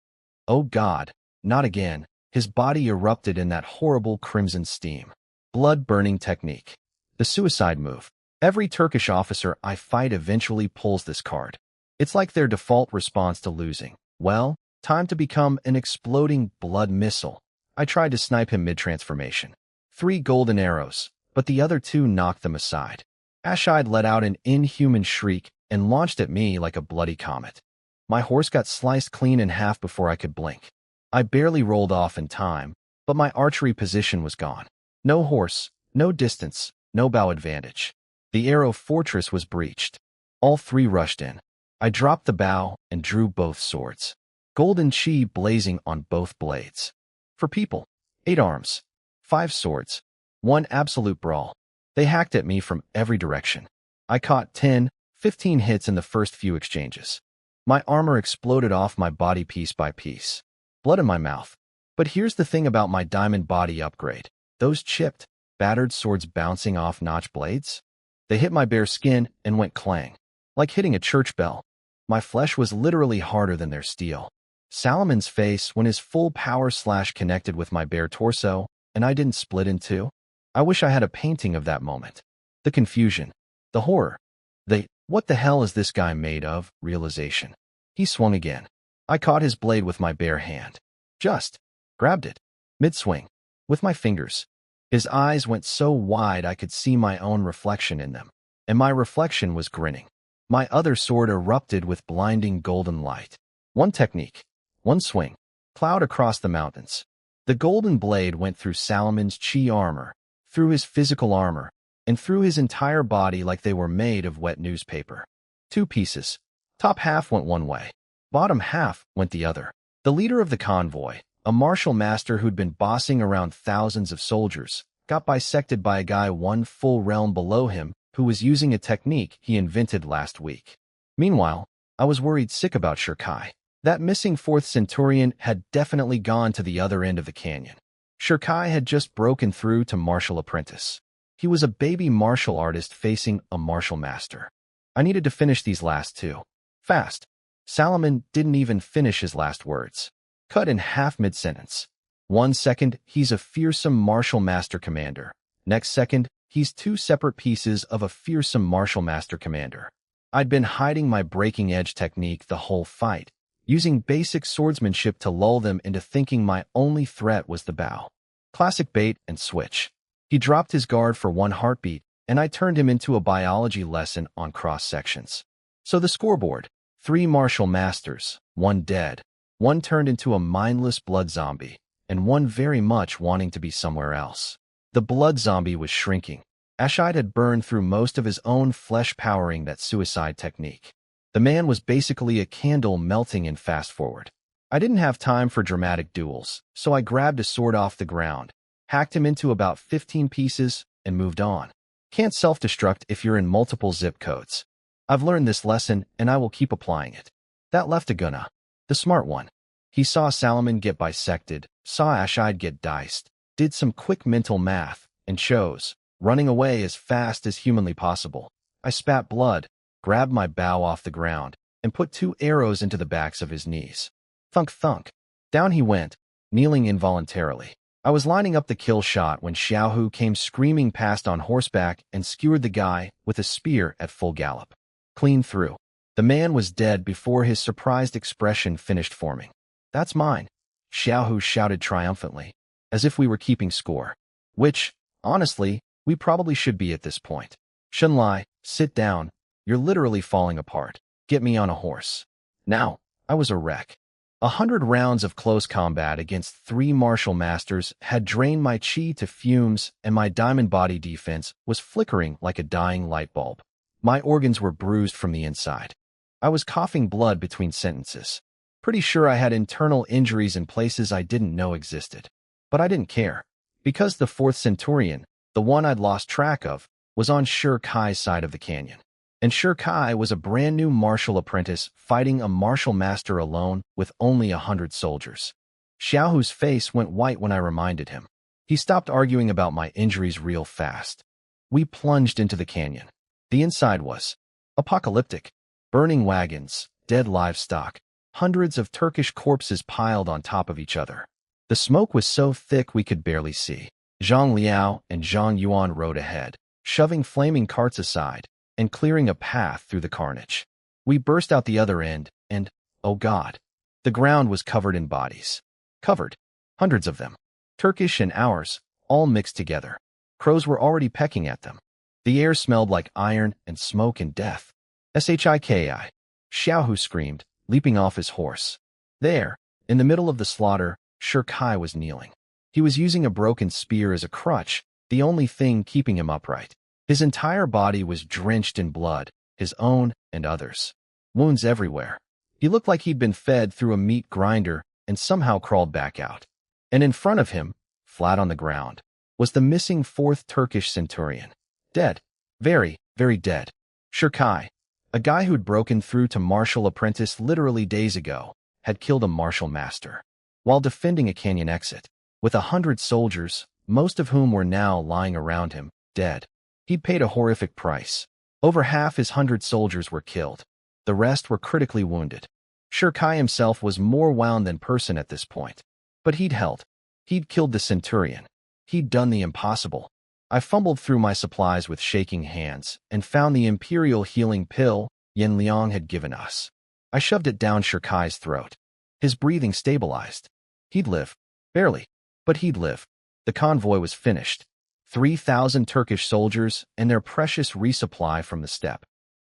Speaker 1: oh God, not again. His body erupted in that horrible crimson steam. Blood-burning technique. The suicide move. Every Turkish officer I fight eventually pulls this card. It's like their default response to losing. Well, time to become an exploding blood missile. I tried to snipe him mid-transformation. 3 golden arrows, but the other 2 knocked them aside. Ashide let out an inhuman shriek and launched at me like a bloody comet. My horse got sliced clean in half before I could blink. I barely rolled off in time, but my archery position was gone. No horse, no distance, no bow advantage. The arrow fortress was breached. All 3 rushed in. I dropped the bow and drew both swords. Golden chi blazing on both blades. For people, 8 arms, 5 swords, 1 absolute brawl. They hacked at me from every direction. I caught 10, 15 hits in the first few exchanges. My armor exploded off my body piece by piece. Blood in my mouth. But here's the thing about my diamond body upgrade. Those chipped, battered swords bouncing off notch blades? They hit my bare skin and went clang, like hitting a church bell. My flesh was literally harder than their steel. Salamon's face when his full power slash connected with my bare torso, and I didn't split in two. I wish I had a painting of that moment. The confusion, the horror, the "what the hell is this guy made of" realization. He swung again. I caught his blade with my bare hand. Just grabbed it. Mid-swing. With my fingers. His eyes went so wide I could see my own reflection in them. And my reflection was grinning. My other sword erupted with blinding golden light. One technique. One swing. Plowed across the mountains. The golden blade went through Salamon's chi armor, through his physical armor, and through his entire body like they were made of wet newspaper. Two pieces. Top half went one way. Bottom half went the other. The leader of the convoy, a martial master who'd been bossing around thousands of soldiers, got bisected by a guy one full realm below him who was using a technique he invented last week. Meanwhile, I was worried sick about Shirkai. That missing fourth centurion had definitely gone to the other end of the canyon. Shirkai had just broken through to martial apprentice. He was a baby martial artist facing a martial master. I needed to finish these last two. Fast. Salamon didn't even finish his last words. Cut in half mid-sentence. 1 second, he's a fearsome martial master commander. Next second, he's two separate pieces of a fearsome martial master commander. I'd been hiding my breaking edge technique the whole fight, using basic swordsmanship to lull them into thinking my only threat was the bow. Classic bait and switch. He dropped his guard for one heartbeat, and I turned him into a biology lesson on cross-sections. So the scoreboard. 3 martial masters, 1 dead, 1 turned into a mindless blood zombie, and 1 very much wanting to be somewhere else. The blood zombie was shrinking. Ashide had burned through most of his own flesh powering that suicide technique. The man was basically a candle melting in fast forward. I didn't have time for dramatic duels, so I grabbed a sword off the ground, hacked him into about 15 pieces, and moved on. Can't self-destruct if you're in multiple zip codes. I've learned this lesson, and I will keep applying it. That left Aguna, the smart one. He saw Salamon get bisected, saw Ashide get diced, did some quick mental math, and chose, running away as fast as humanly possible. I spat blood, grabbed my bow off the ground, and put 2 arrows into the backs of his knees. Thunk thunk. Down he went, kneeling involuntarily. I was lining up the kill shot when Xiaohu came screaming past on horseback and skewered the guy with a spear at full gallop. Clean through. The man was dead before his surprised expression finished forming. That's mine, Xiaohu shouted triumphantly, as if we were keeping score. Which, honestly, we probably should be at this point. Shunlai, sit down. You're literally falling apart. Get me on a horse. Now, I was a wreck. 100 rounds of close combat against 3 martial masters had drained my chi to fumes, and my diamond body defense was flickering like a dying light bulb. My organs were bruised from the inside. I was coughing blood between sentences. Pretty sure I had internal injuries in places I didn't know existed. But I didn't care, because the 4th Centurion, the one I'd lost track of, was on Shirkai's side of the canyon. And Shirkai was a brand new martial apprentice fighting a martial master alone with only 100 soldiers. Xiaohu's face went white when I reminded him. He stopped arguing about my injuries real fast. We plunged into the canyon. The inside was apocalyptic. Burning wagons, dead livestock, hundreds of Turkish corpses piled on top of each other. The smoke was so thick we could barely see. Zhang Liao and Zhang Yuan rode ahead, shoving flaming carts aside and clearing a path through the carnage. We burst out the other end, and, oh God, the ground was covered in bodies. Covered. Hundreds of them. Turkish and ours, all mixed together. Crows were already pecking at them. The air smelled like iron and smoke and death. Shiki. Xiaohu screamed, leaping off his horse. There, in the middle of the slaughter, Shirkai was kneeling. He was using a broken spear as a crutch, the only thing keeping him upright. His entire body was drenched in blood, his own and others. Wounds everywhere. He looked like he'd been fed through a meat grinder and somehow crawled back out. And in front of him, flat on the ground, was the missing 4th Turkish centurion. Dead. Very, very dead. Shirkai, a guy who'd broken through to martial apprentice literally days ago, had killed a martial master. While defending a canyon exit, with 100 soldiers, most of whom were now lying around him, dead. He'd paid a horrific price. Over half his 100 soldiers were killed. The rest were critically wounded. Shirkai himself was more wound than person at this point. But he'd held. He'd killed the centurion. He'd done the impossible. I fumbled through my supplies with shaking hands and found the imperial healing pill Yin Liang had given us. I shoved it down Shirkai's throat. His breathing stabilized. He'd live. Barely. But he'd live. The convoy was finished. 3,000 Turkish soldiers and their precious resupply from the steppe.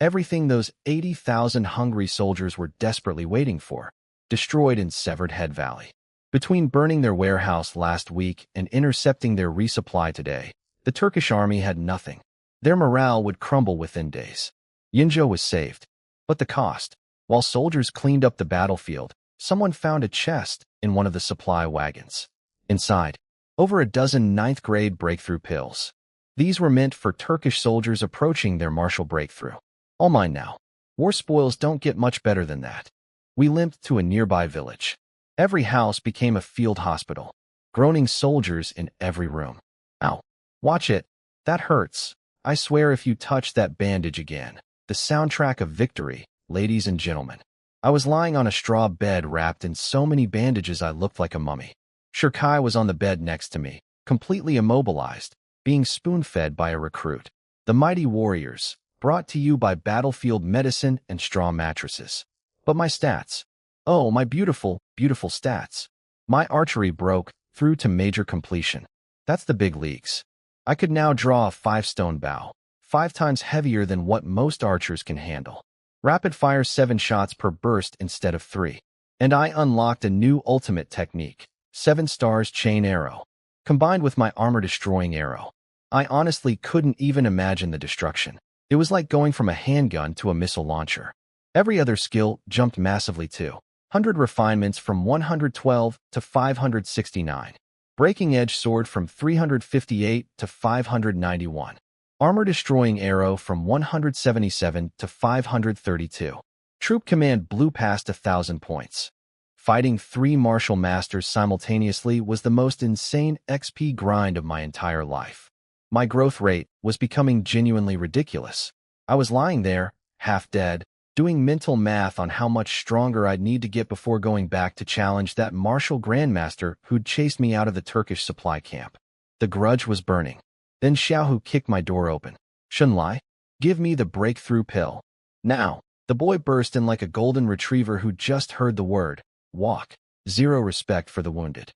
Speaker 1: Everything those 80,000 hungry soldiers were desperately waiting for, destroyed in Severed Head Valley. Between burning their warehouse last week and intercepting their resupply today, the Turkish army had nothing. Their morale would crumble within days. Yinzhou was saved. But the cost. While soldiers cleaned up the battlefield, someone found a chest in one of the supply wagons. Inside, over a dozen 9th-grade breakthrough pills. These were meant for Turkish soldiers approaching their martial breakthrough. All mine now. War spoils don't get much better than that. We limped to a nearby village. Every house became a field hospital. Groaning soldiers in every room. Ow. Watch it. That hurts. I swear if you touch that bandage again. The soundtrack of victory, ladies and gentlemen. I was lying on a straw bed wrapped in so many bandages I looked like a mummy. Shirkai was on the bed next to me, completely immobilized, being spoon-fed by a recruit. The mighty warriors, brought to you by battlefield medicine and straw mattresses. But my stats. Oh, my beautiful, beautiful stats. My archery broke through to major completion. That's the big leagues. I could now draw a 5-stone bow, 5 times heavier than what most archers can handle. Rapid-fire 7 shots per burst instead of 3. And I unlocked a new ultimate technique, 7 stars chain arrow, combined with my armor-destroying arrow. I honestly couldn't even imagine the destruction. It was like going from a handgun to a missile launcher. Every other skill jumped massively too. 100 refinements from 112 to 569. Breaking Edge Sword from 358 to 591. Armor-destroying arrow from 177 to 532. Troop command blew past 1,000 points. Fighting 3 martial masters simultaneously was the most insane XP grind of my entire life. My growth rate was becoming genuinely ridiculous. I was lying there, half dead, doing mental math on how much stronger I'd need to get before going back to challenge that martial grandmaster who'd chased me out of the Turkish supply camp. The grudge was burning. Then Xiaohu kicked my door open. Shunlai, give me the breakthrough pill. Now. The boy burst in like a golden retriever who just heard the word, walk. 0 respect for the wounded.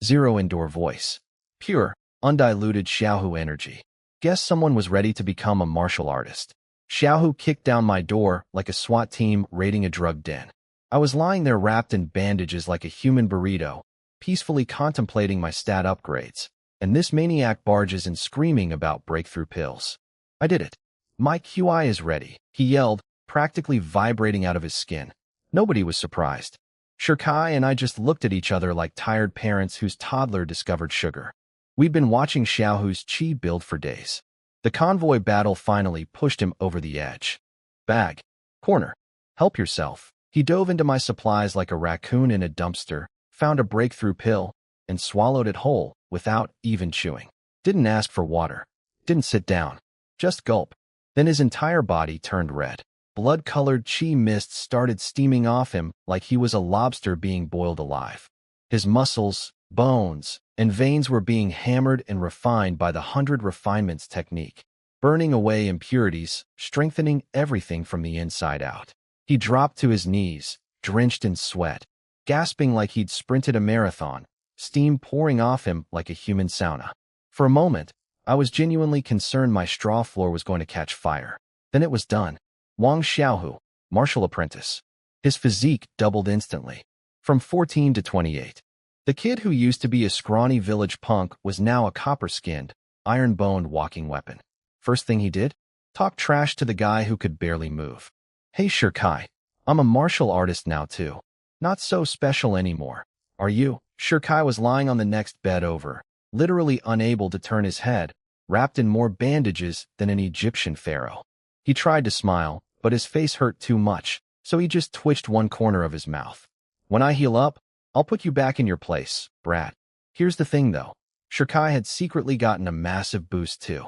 Speaker 1: 0 indoor voice. Pure, undiluted Xiaohu energy. Guess someone was ready to become a martial artist. Xiaohu kicked down my door like a SWAT team raiding a drug den. I was lying there wrapped in bandages like a human burrito, peacefully contemplating my stat upgrades, and this maniac barges in screaming about breakthrough pills. I did it. My QI is ready, he yelled, practically vibrating out of his skin. Nobody was surprised. Shirkai and I just looked at each other like tired parents whose toddler discovered sugar. We'd been watching Xiaohu's chi build for days. The convoy battle finally pushed him over the edge. Bag. Corner. Help yourself. He dove into my supplies like a raccoon in a dumpster, found a breakthrough pill, and swallowed it whole, without even chewing. Didn't ask for water. Didn't sit down. Just gulp. Then his entire body turned red. Blood-colored chi mist started steaming off him like he was a lobster being boiled alive. His muscles, bones, and veins were being hammered and refined by the 100 refinements technique, burning away impurities, strengthening everything from the inside out. He dropped to his knees, drenched in sweat, gasping like he'd sprinted a marathon, steam pouring off him like a human sauna. For a moment, I was genuinely concerned my straw floor was going to catch fire. Then it was done. Wang Xiaohu, martial apprentice. His physique doubled instantly, from 14 to 28. The kid who used to be a scrawny village punk was now a copper-skinned, iron-boned walking weapon. First thing he did? Talk trash to the guy who could barely move. Hey Shirkai, I'm a martial artist now too. Not so special anymore. Are you? Shirkai was lying on the next bed over, literally unable to turn his head, wrapped in more bandages than an Egyptian pharaoh. He tried to smile, but his face hurt too much, so he just twitched one corner of his mouth. When I heal up, I'll put you back in your place, brat. Here's the thing though. Shirkai had secretly gotten a massive boost too.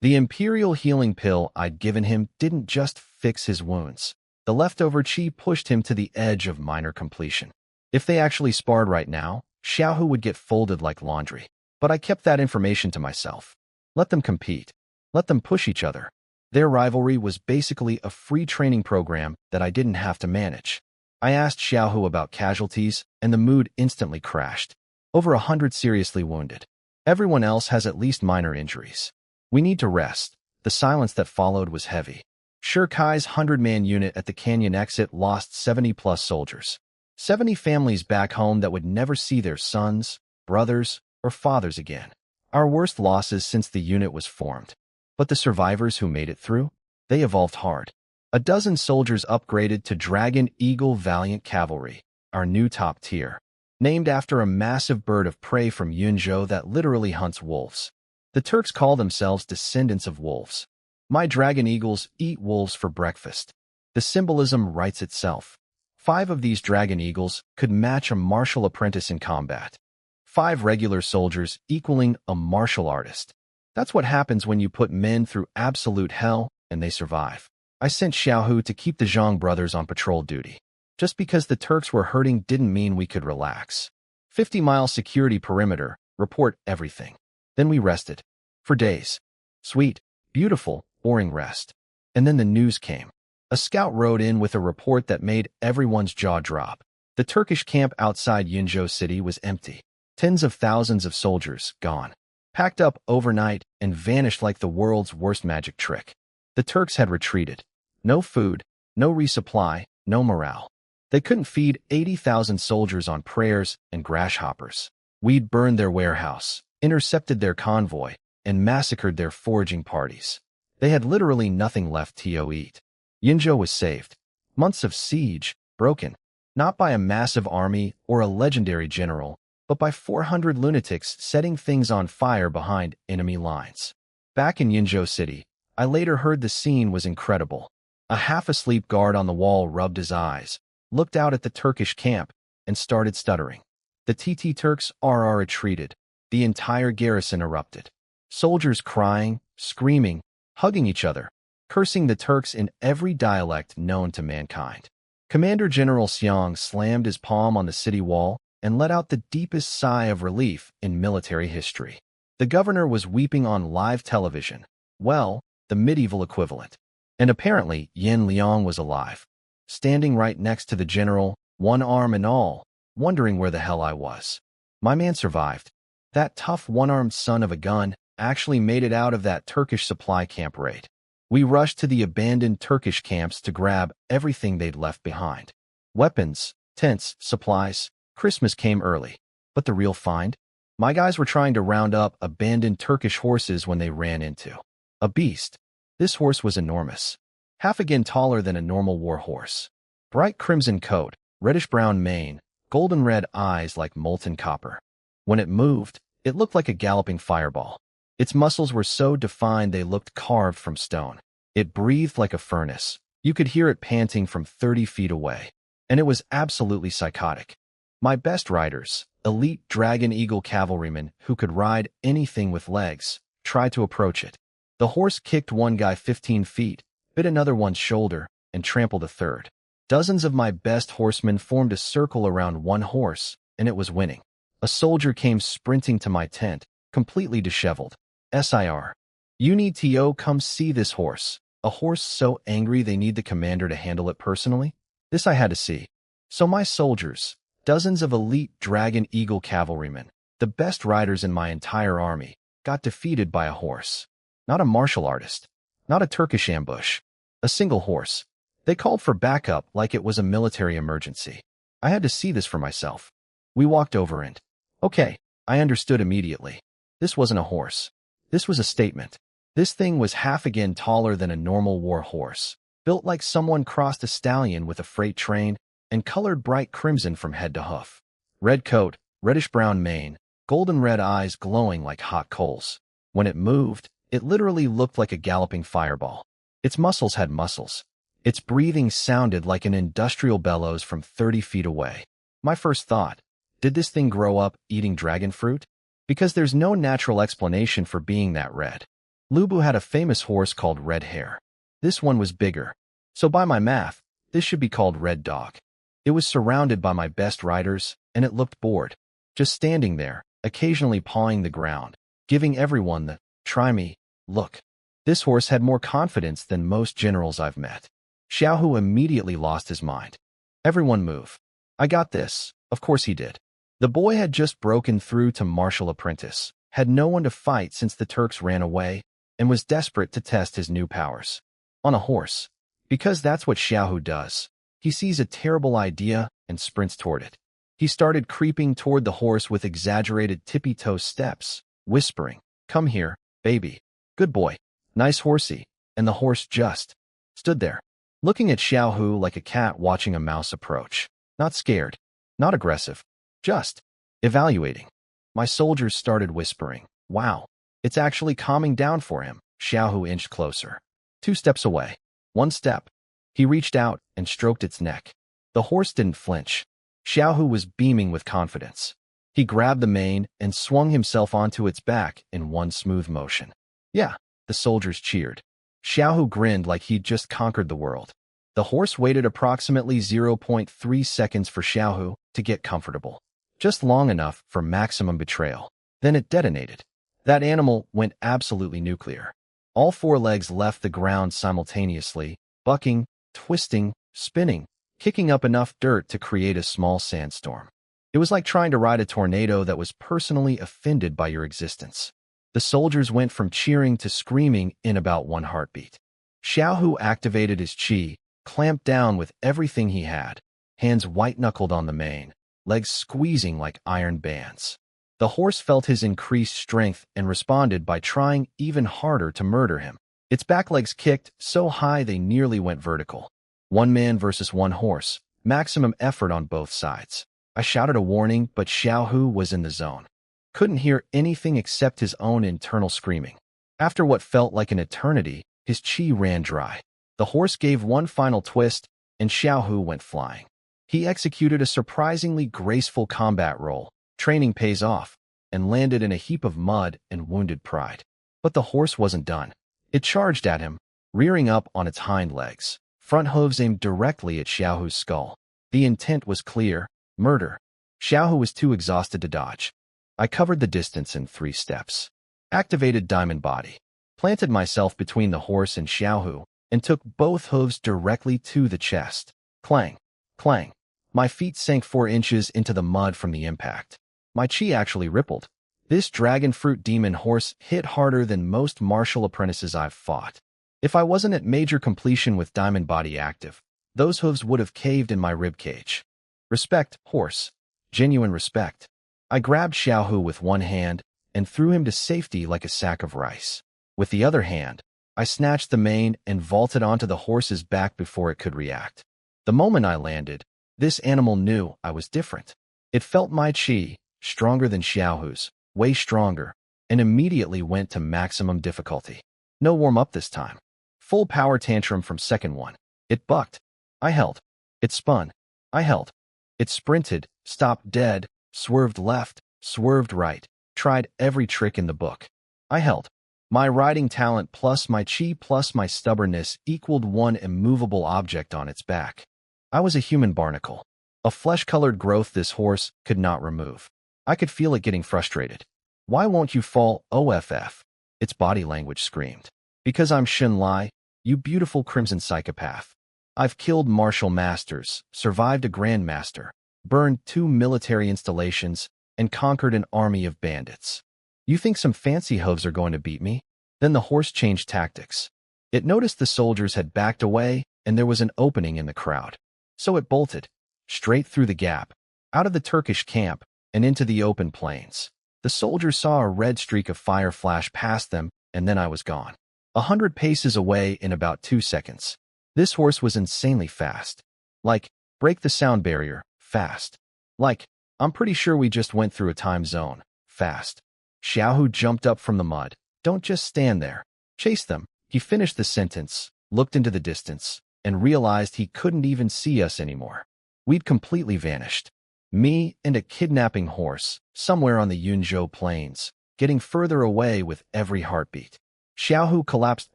Speaker 1: The Imperial healing pill I'd given him didn't just fix his wounds. The leftover chi pushed him to the edge of minor completion. If they actually sparred right now, Xiaohu would get folded like laundry. But I kept that information to myself. Let them compete. Let them push each other. Their rivalry was basically a free training program that I didn't have to manage. I asked Xiaohu about casualties, and the mood instantly crashed. Over 100 seriously wounded. Everyone else has at least minor injuries. We need to rest. The silence that followed was heavy. Shirkai's 100-man unit at the canyon exit lost 70-plus soldiers. 70 families back home that would never see their sons, brothers, or fathers again. Our worst losses since the unit was formed. But the survivors who made it through? They evolved hard. A dozen soldiers upgraded to Dragon Eagle Valiant Cavalry, our new top tier. Named after a massive bird of prey from Yunzhou that literally hunts wolves. The Turks call themselves descendants of wolves. My Dragon Eagles eat wolves for breakfast. The symbolism writes itself. 5 of these Dragon Eagles could match a martial apprentice in combat. 5 regular soldiers equaling a martial artist. That's what happens when you put men through absolute hell and they survive. I sent Xiaohu to keep the Zhang brothers on patrol duty. Just because the Turks were hurting didn't mean we could relax. 50-mile security perimeter, report everything. Then we rested. For days. Sweet, beautiful, boring rest. And then the news came. A scout rode in with a report that made everyone's jaw drop. The Turkish camp outside Yunzhou City was empty. Tens of thousands of soldiers gone. Packed up overnight and vanished like the world's worst magic trick. The Turks had retreated. No food, no resupply, no morale. They couldn't feed 80,000 soldiers on prayers and grasshoppers. We'd burned their warehouse, intercepted their convoy, and massacred their foraging parties. They had literally nothing left to eat. Yunzhou was saved. Months of siege, broken. Not by a massive army or a legendary general, but by 400 lunatics setting things on fire behind enemy lines. Back in Yunzhou City, I later heard the scene was incredible. A half-asleep guard on the wall rubbed his eyes, looked out at the Turkish camp, and started stuttering. The TT Turks retreated. The entire garrison erupted. Soldiers crying, screaming, hugging each other, cursing the Turks in every dialect known to mankind. Commander General Xiang slammed his palm on the city wall and let out the deepest sigh of relief in military history. The governor was weeping on live television. Well, the medieval equivalent. And apparently Yan Liang was alive. Standing right next to the general, one arm and all, wondering where the hell I was. My man survived. That tough one-armed son of a gun actually made it out of that Turkish supply camp raid. We rushed to the abandoned Turkish camps to grab everything they'd left behind. Weapons, tents, supplies. Christmas came early. But the real find? My guys were trying to round up abandoned Turkish horses when they ran into a beast. This horse was enormous. Half again taller than a normal war horse. Bright crimson coat, reddish-brown mane, golden-red eyes like molten copper. When it moved, it looked like a galloping fireball. Its muscles were so defined they looked carved from stone. It breathed like a furnace. You could hear it panting from 30 feet away. And it was absolutely psychotic. My best riders, elite Dragon Eagle cavalrymen who could ride anything with legs, tried to approach it. The horse kicked one guy 15 feet, bit another one's shoulder, and trampled a third. Dozens of my best horsemen formed a circle around one horse, and it was winning. A soldier came sprinting to my tent, completely disheveled. "Sir, you need to come see this horse. A horse so angry they need the commander to handle it personally?" This I had to see. So my soldiers, dozens of elite Dragon Eagle cavalrymen, the best riders in my entire army, got defeated by a horse. Not a martial artist. Not a Turkish ambush. A single horse. They called for backup like it was a military emergency. I had to see this for myself. We walked over and... Okay, I understood immediately. This wasn't a horse. This was a statement. This thing was half again taller than a normal war horse, built like someone crossed a stallion with a freight train, and colored bright crimson from head to hoof. Red coat, reddish-brown mane, golden-red eyes glowing like hot coals. When it moved, it literally looked like a galloping fireball. Its muscles had muscles. Its breathing sounded like an industrial bellows from 30 feet away. My first thought, did this thing grow up eating dragon fruit? Because there's no natural explanation for being that red. Lubu had a famous horse called Red Hair. This one was bigger. So by my math, This should be called Red Dog. It was surrounded by my best riders, and it looked bored, just standing there, occasionally pawing the ground, giving everyone the "try me" look. This horse had more confidence than most generals I've met. Xiaohu immediately lost his mind. "Everyone move. I got this." Of course he did. The boy had just broken through to martial apprentice, had no one to fight since the Turks ran away, and was desperate to test his new powers. On a horse. Because that's what Xiaohu does. He sees a terrible idea and sprints toward it. He started creeping toward the horse with exaggerated tippy-toe steps, whispering, "Come here, baby. Good boy. Nice horsey." And the horse just stood there, looking at Xiaohu like a cat watching a mouse approach. Not scared, not aggressive, just evaluating. My soldiers started whispering, "Wow, it's actually calming down for him." Xiaohu inched closer. 2 steps away. 1 step. He reached out and stroked its neck. The horse didn't flinch. Xiaohu was beaming with confidence. He grabbed the mane and swung himself onto its back in one smooth motion. "Yeah," the soldiers cheered. Xiaohu grinned like he'd just conquered the world. The horse waited approximately 0.3 seconds for Xiaohu to get comfortable, just long enough for maximum betrayal. Then it detonated. That animal went absolutely nuclear. All 4 legs left the ground simultaneously, bucking, twisting, spinning, kicking up enough dirt to create a small sandstorm. It was like trying to ride a tornado that was personally offended by your existence. The soldiers went from cheering to screaming in about 1 heartbeat. Xiaohu activated his qi, clamped down with everything he had, hands white-knuckled on the mane, legs squeezing like iron bands. The horse felt his increased strength and responded by trying even harder to murder him. Its back legs kicked so high they nearly went vertical. 1 man versus 1 horse, maximum effort on both sides. I shouted a warning, but Xiaohu was in the zone. Couldn't hear anything except his own internal screaming. After what felt like an eternity, his qi ran dry. The horse gave 1 final twist, and Xiaohu went flying. He executed a surprisingly graceful combat roll, training pays off, and landed in a heap of mud and wounded pride. But the horse wasn't done. It charged at him, rearing up on its hind legs, front hooves aimed directly at Xiaohu's skull. The intent was clear: murder. Xiaohu was too exhausted to dodge. I covered the distance in 3 steps. Activated Diamond Body. Planted myself between the horse and Xiaohu, and took both hooves directly to the chest. Clang, clang. My feet sank 4 inches into the mud from the impact. My qi actually rippled. This dragon fruit demon horse hit harder than most martial apprentices I've fought. If I wasn't at major completion with Diamond Body active, those hooves would have caved in my ribcage. Respect, horse. Genuine respect. I grabbed Xiaohu with 1 hand and threw him to safety like a sack of rice. With the other hand, I snatched the mane and vaulted onto the horse's back before it could react. The moment I landed, this animal knew I was different. It felt my qi, stronger than Xiaohu's, way stronger, and immediately went to maximum difficulty. No warm-up this time. Full power tantrum from second 1. It bucked. I held. It spun. I held. It sprinted, stopped dead, swerved left, swerved right, tried every trick in the book. I held. My riding talent plus my qi plus my stubbornness equaled 1 immovable object on its back. I was a human barnacle. A flesh-colored growth this horse could not remove. I could feel it getting frustrated. "Why won't you fall, OFF?" Its body language screamed. "Because I'm Xun Lai, you beautiful crimson psychopath. I've killed martial masters, survived a grandmaster, burned 2 military installations, and conquered an army of bandits. You think some fancy hooves are going to beat me?" Then the horse changed tactics. It noticed the soldiers had backed away and there was an opening in the crowd. So it bolted, straight through the gap, out of the Turkish camp, and into the open plains. The soldiers saw a red streak of fire flash past them, and then I was gone. 100 paces away in about 2 seconds. This horse was insanely fast. Like, break the sound barrier, fast. Like, I'm pretty sure we just went through a time zone, fast. Xiaohu jumped up from the mud. "Don't just stand there. Chase them." He finished the sentence, looked into the distance, and realized he couldn't even see us anymore. We'd completely vanished. Me and a kidnapping horse, somewhere on the Yunzhou plains, getting further away with every heartbeat. Xiaohu collapsed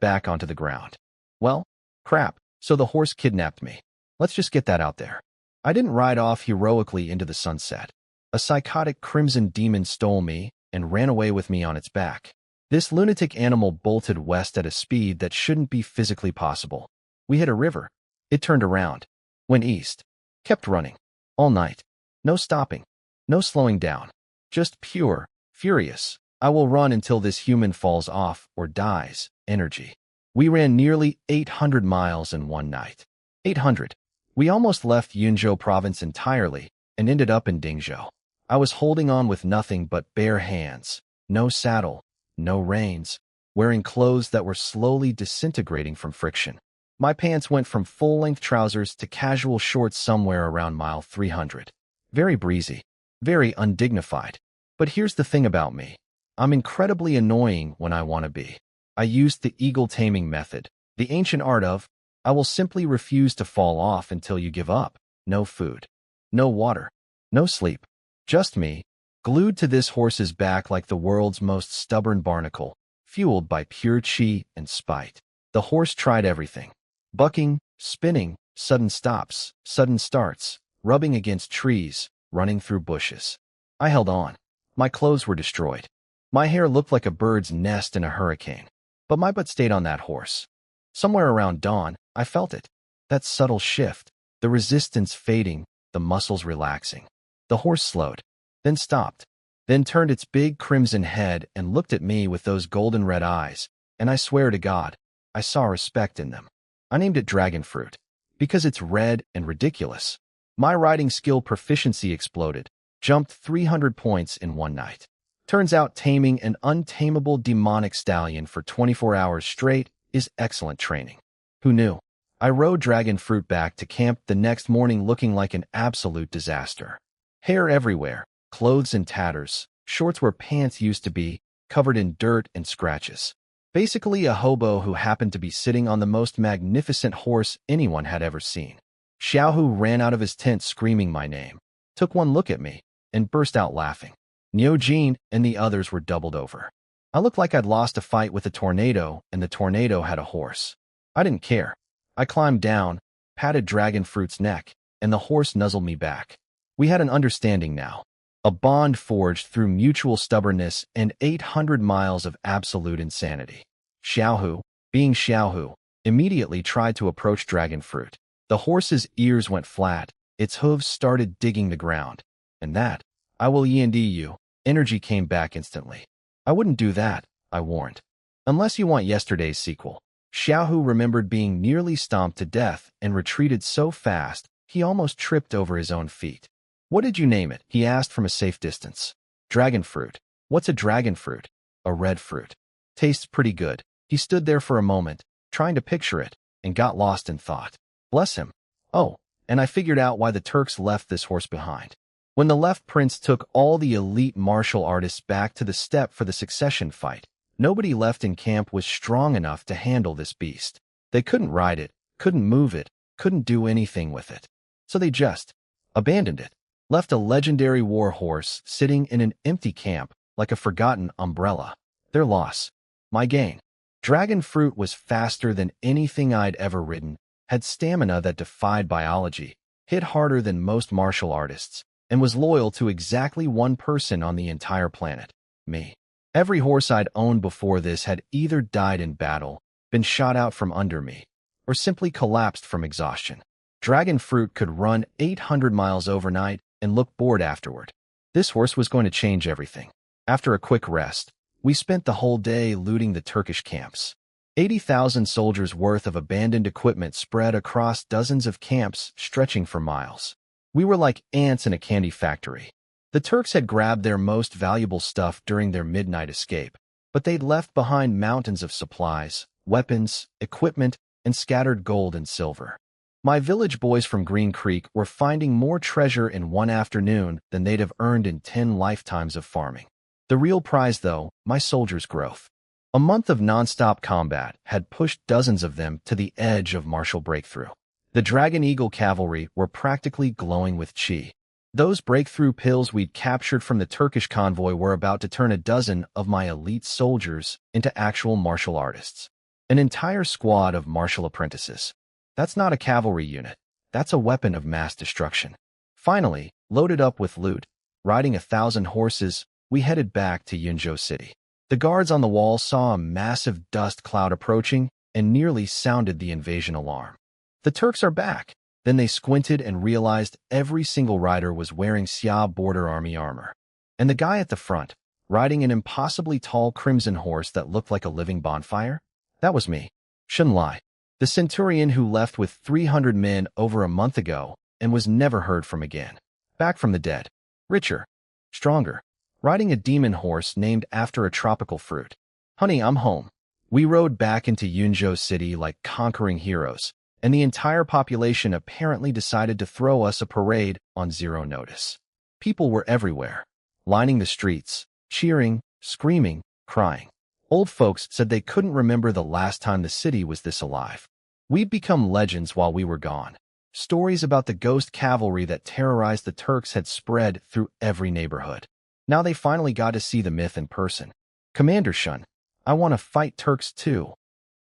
Speaker 1: back onto the ground. "Well, crap, so the horse kidnapped me. Let's just get that out there. I didn't ride off heroically into the sunset. A psychotic crimson demon stole me and ran away with me on its back. This lunatic animal bolted west at a speed that shouldn't be physically possible. We hit a river. It turned around, went east, kept running. All night. No stopping. No slowing down. Just pure, furious, I will run until this human falls off or dies energy. We ran nearly 800 miles in one night. 800. We almost left Yunzhou province entirely and ended up in Dingzhou. I was holding on with nothing but bare hands, no saddle, no reins, wearing clothes that were slowly disintegrating from friction. My pants went from full-length trousers to casual shorts somewhere around mile 300. Very breezy, very undignified. But here's the thing about me. I'm incredibly annoying when I want to be. I used the eagle taming method, the ancient art of, I will simply refuse to fall off until you give up. No food, no water, no sleep. Just me, glued to this horse's back like the world's most stubborn barnacle, fueled by pure chi and spite. The horse tried everything. Bucking, spinning, sudden stops, sudden starts, rubbing against trees, running through bushes. I held on. My clothes were destroyed. My hair looked like a bird's nest in a hurricane. But my butt stayed on that horse. Somewhere around dawn, I felt it. That subtle shift, the resistance fading, the muscles relaxing. The horse slowed, then stopped, then turned its big crimson head and looked at me with those golden red eyes, and I swear to God, I saw respect in them. I named it Dragon Fruit, because it's red and ridiculous. My riding skill proficiency exploded, jumped 300 points in one night. Turns out taming an untamable demonic stallion for 24 hours straight is excellent training. Who knew? I rode Dragon Fruit back to camp the next morning looking like an absolute disaster. Hair everywhere, clothes in tatters, shorts where pants used to be, covered in dirt and scratches. Basically a hobo who happened to be sitting on the most magnificent horse anyone had ever seen. Xiaohu ran out of his tent screaming my name, took one look at me, and burst out laughing. Niu Jin and the others were doubled over. I looked like I'd lost a fight with a tornado, and the tornado had a horse. I didn't care. I climbed down, patted Dragon Fruit's neck, and the horse nuzzled me back. We had an understanding now. A bond forged through mutual stubbornness and 800 miles of absolute insanity. Xiaohu, being Xiaohu, immediately tried to approach Dragon Fruit. The horse's ears went flat, its hooves started digging the ground. And that, I will yind you, energy came back instantly. I wouldn't do that, I warned. Unless you want yesterday's sequel. Xiaohu remembered being nearly stomped to death and retreated so fast, he almost tripped over his own feet. What did you name it? He asked from a safe distance. Dragon Fruit. What's a dragon fruit? A red fruit. Tastes pretty good. He stood there for a moment, trying to picture it, and got lost in thought. Bless him. Oh, and I figured out why the Turks left this horse behind. When the left prince took all the elite martial artists back to the steppe for the succession fight, nobody left in camp was strong enough to handle this beast. They couldn't ride it, couldn't move it, couldn't do anything with it. So they just abandoned it, left a legendary war horse sitting in an empty camp like a forgotten umbrella. Their loss. My gain. Dragon Fruit was faster than anything I'd ever ridden, had stamina that defied biology, hit harder than most martial artists, and was loyal to exactly one person on the entire planet, me. Every horse I'd owned before this had either died in battle, been shot out from under me, or simply collapsed from exhaustion. Dragon Fruit could run 800 miles overnight and look bored afterward. This horse was going to change everything. After a quick rest, we spent the whole day looting the Turkish camps. 80,000 soldiers' worth of abandoned equipment spread across dozens of camps stretching for miles. We were like ants in a candy factory. The Turks had grabbed their most valuable stuff during their midnight escape, but they'd left behind mountains of supplies, weapons, equipment, and scattered gold and silver. My village boys from Green Creek were finding more treasure in one afternoon than they'd have earned in 10 lifetimes of farming. The real prize, though, my soldiers' growth. A month of non-stop combat had pushed dozens of them to the edge of martial breakthrough. The Dragon Eagle cavalry were practically glowing with chi. Those breakthrough pills we'd captured from the Turkish convoy were about to turn a dozen of my elite soldiers into actual martial artists. An entire squad of martial apprentices. That's not a cavalry unit. That's a weapon of mass destruction. Finally, loaded up with loot, riding 1,000 horses, we headed back to Yunzhou City. The guards on the wall saw a massive dust cloud approaching and nearly sounded the invasion alarm. The Turks are back. Then they squinted and realized every single rider was wearing Xia Border Army armor. And the guy at the front, riding an impossibly tall crimson horse that looked like a living bonfire? That was me. Shouldn't lie. The centurion who left with 300 men over a month ago and was never heard from again. Back from the dead. Richer. Stronger. Riding a demon horse named after a tropical fruit. Honey, I'm home. We rode back into Yunzhou City like conquering heroes, and the entire population apparently decided to throw us a parade on zero notice. People were everywhere, lining the streets, cheering, screaming, crying. Old folks said they couldn't remember the last time the city was this alive. We'd become legends while we were gone. Stories about the ghost cavalry that terrorized the Turks had spread through every neighborhood. Now they finally got to see the myth in person. Commander Shun, I want to fight Turks too.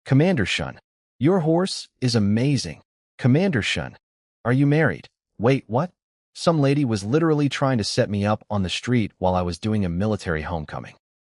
Speaker 1: Commander Shun, your horse is amazing. Commander Shun, are you married? Wait, what? Some lady was literally trying to set me up on the street while I was doing a military homecoming.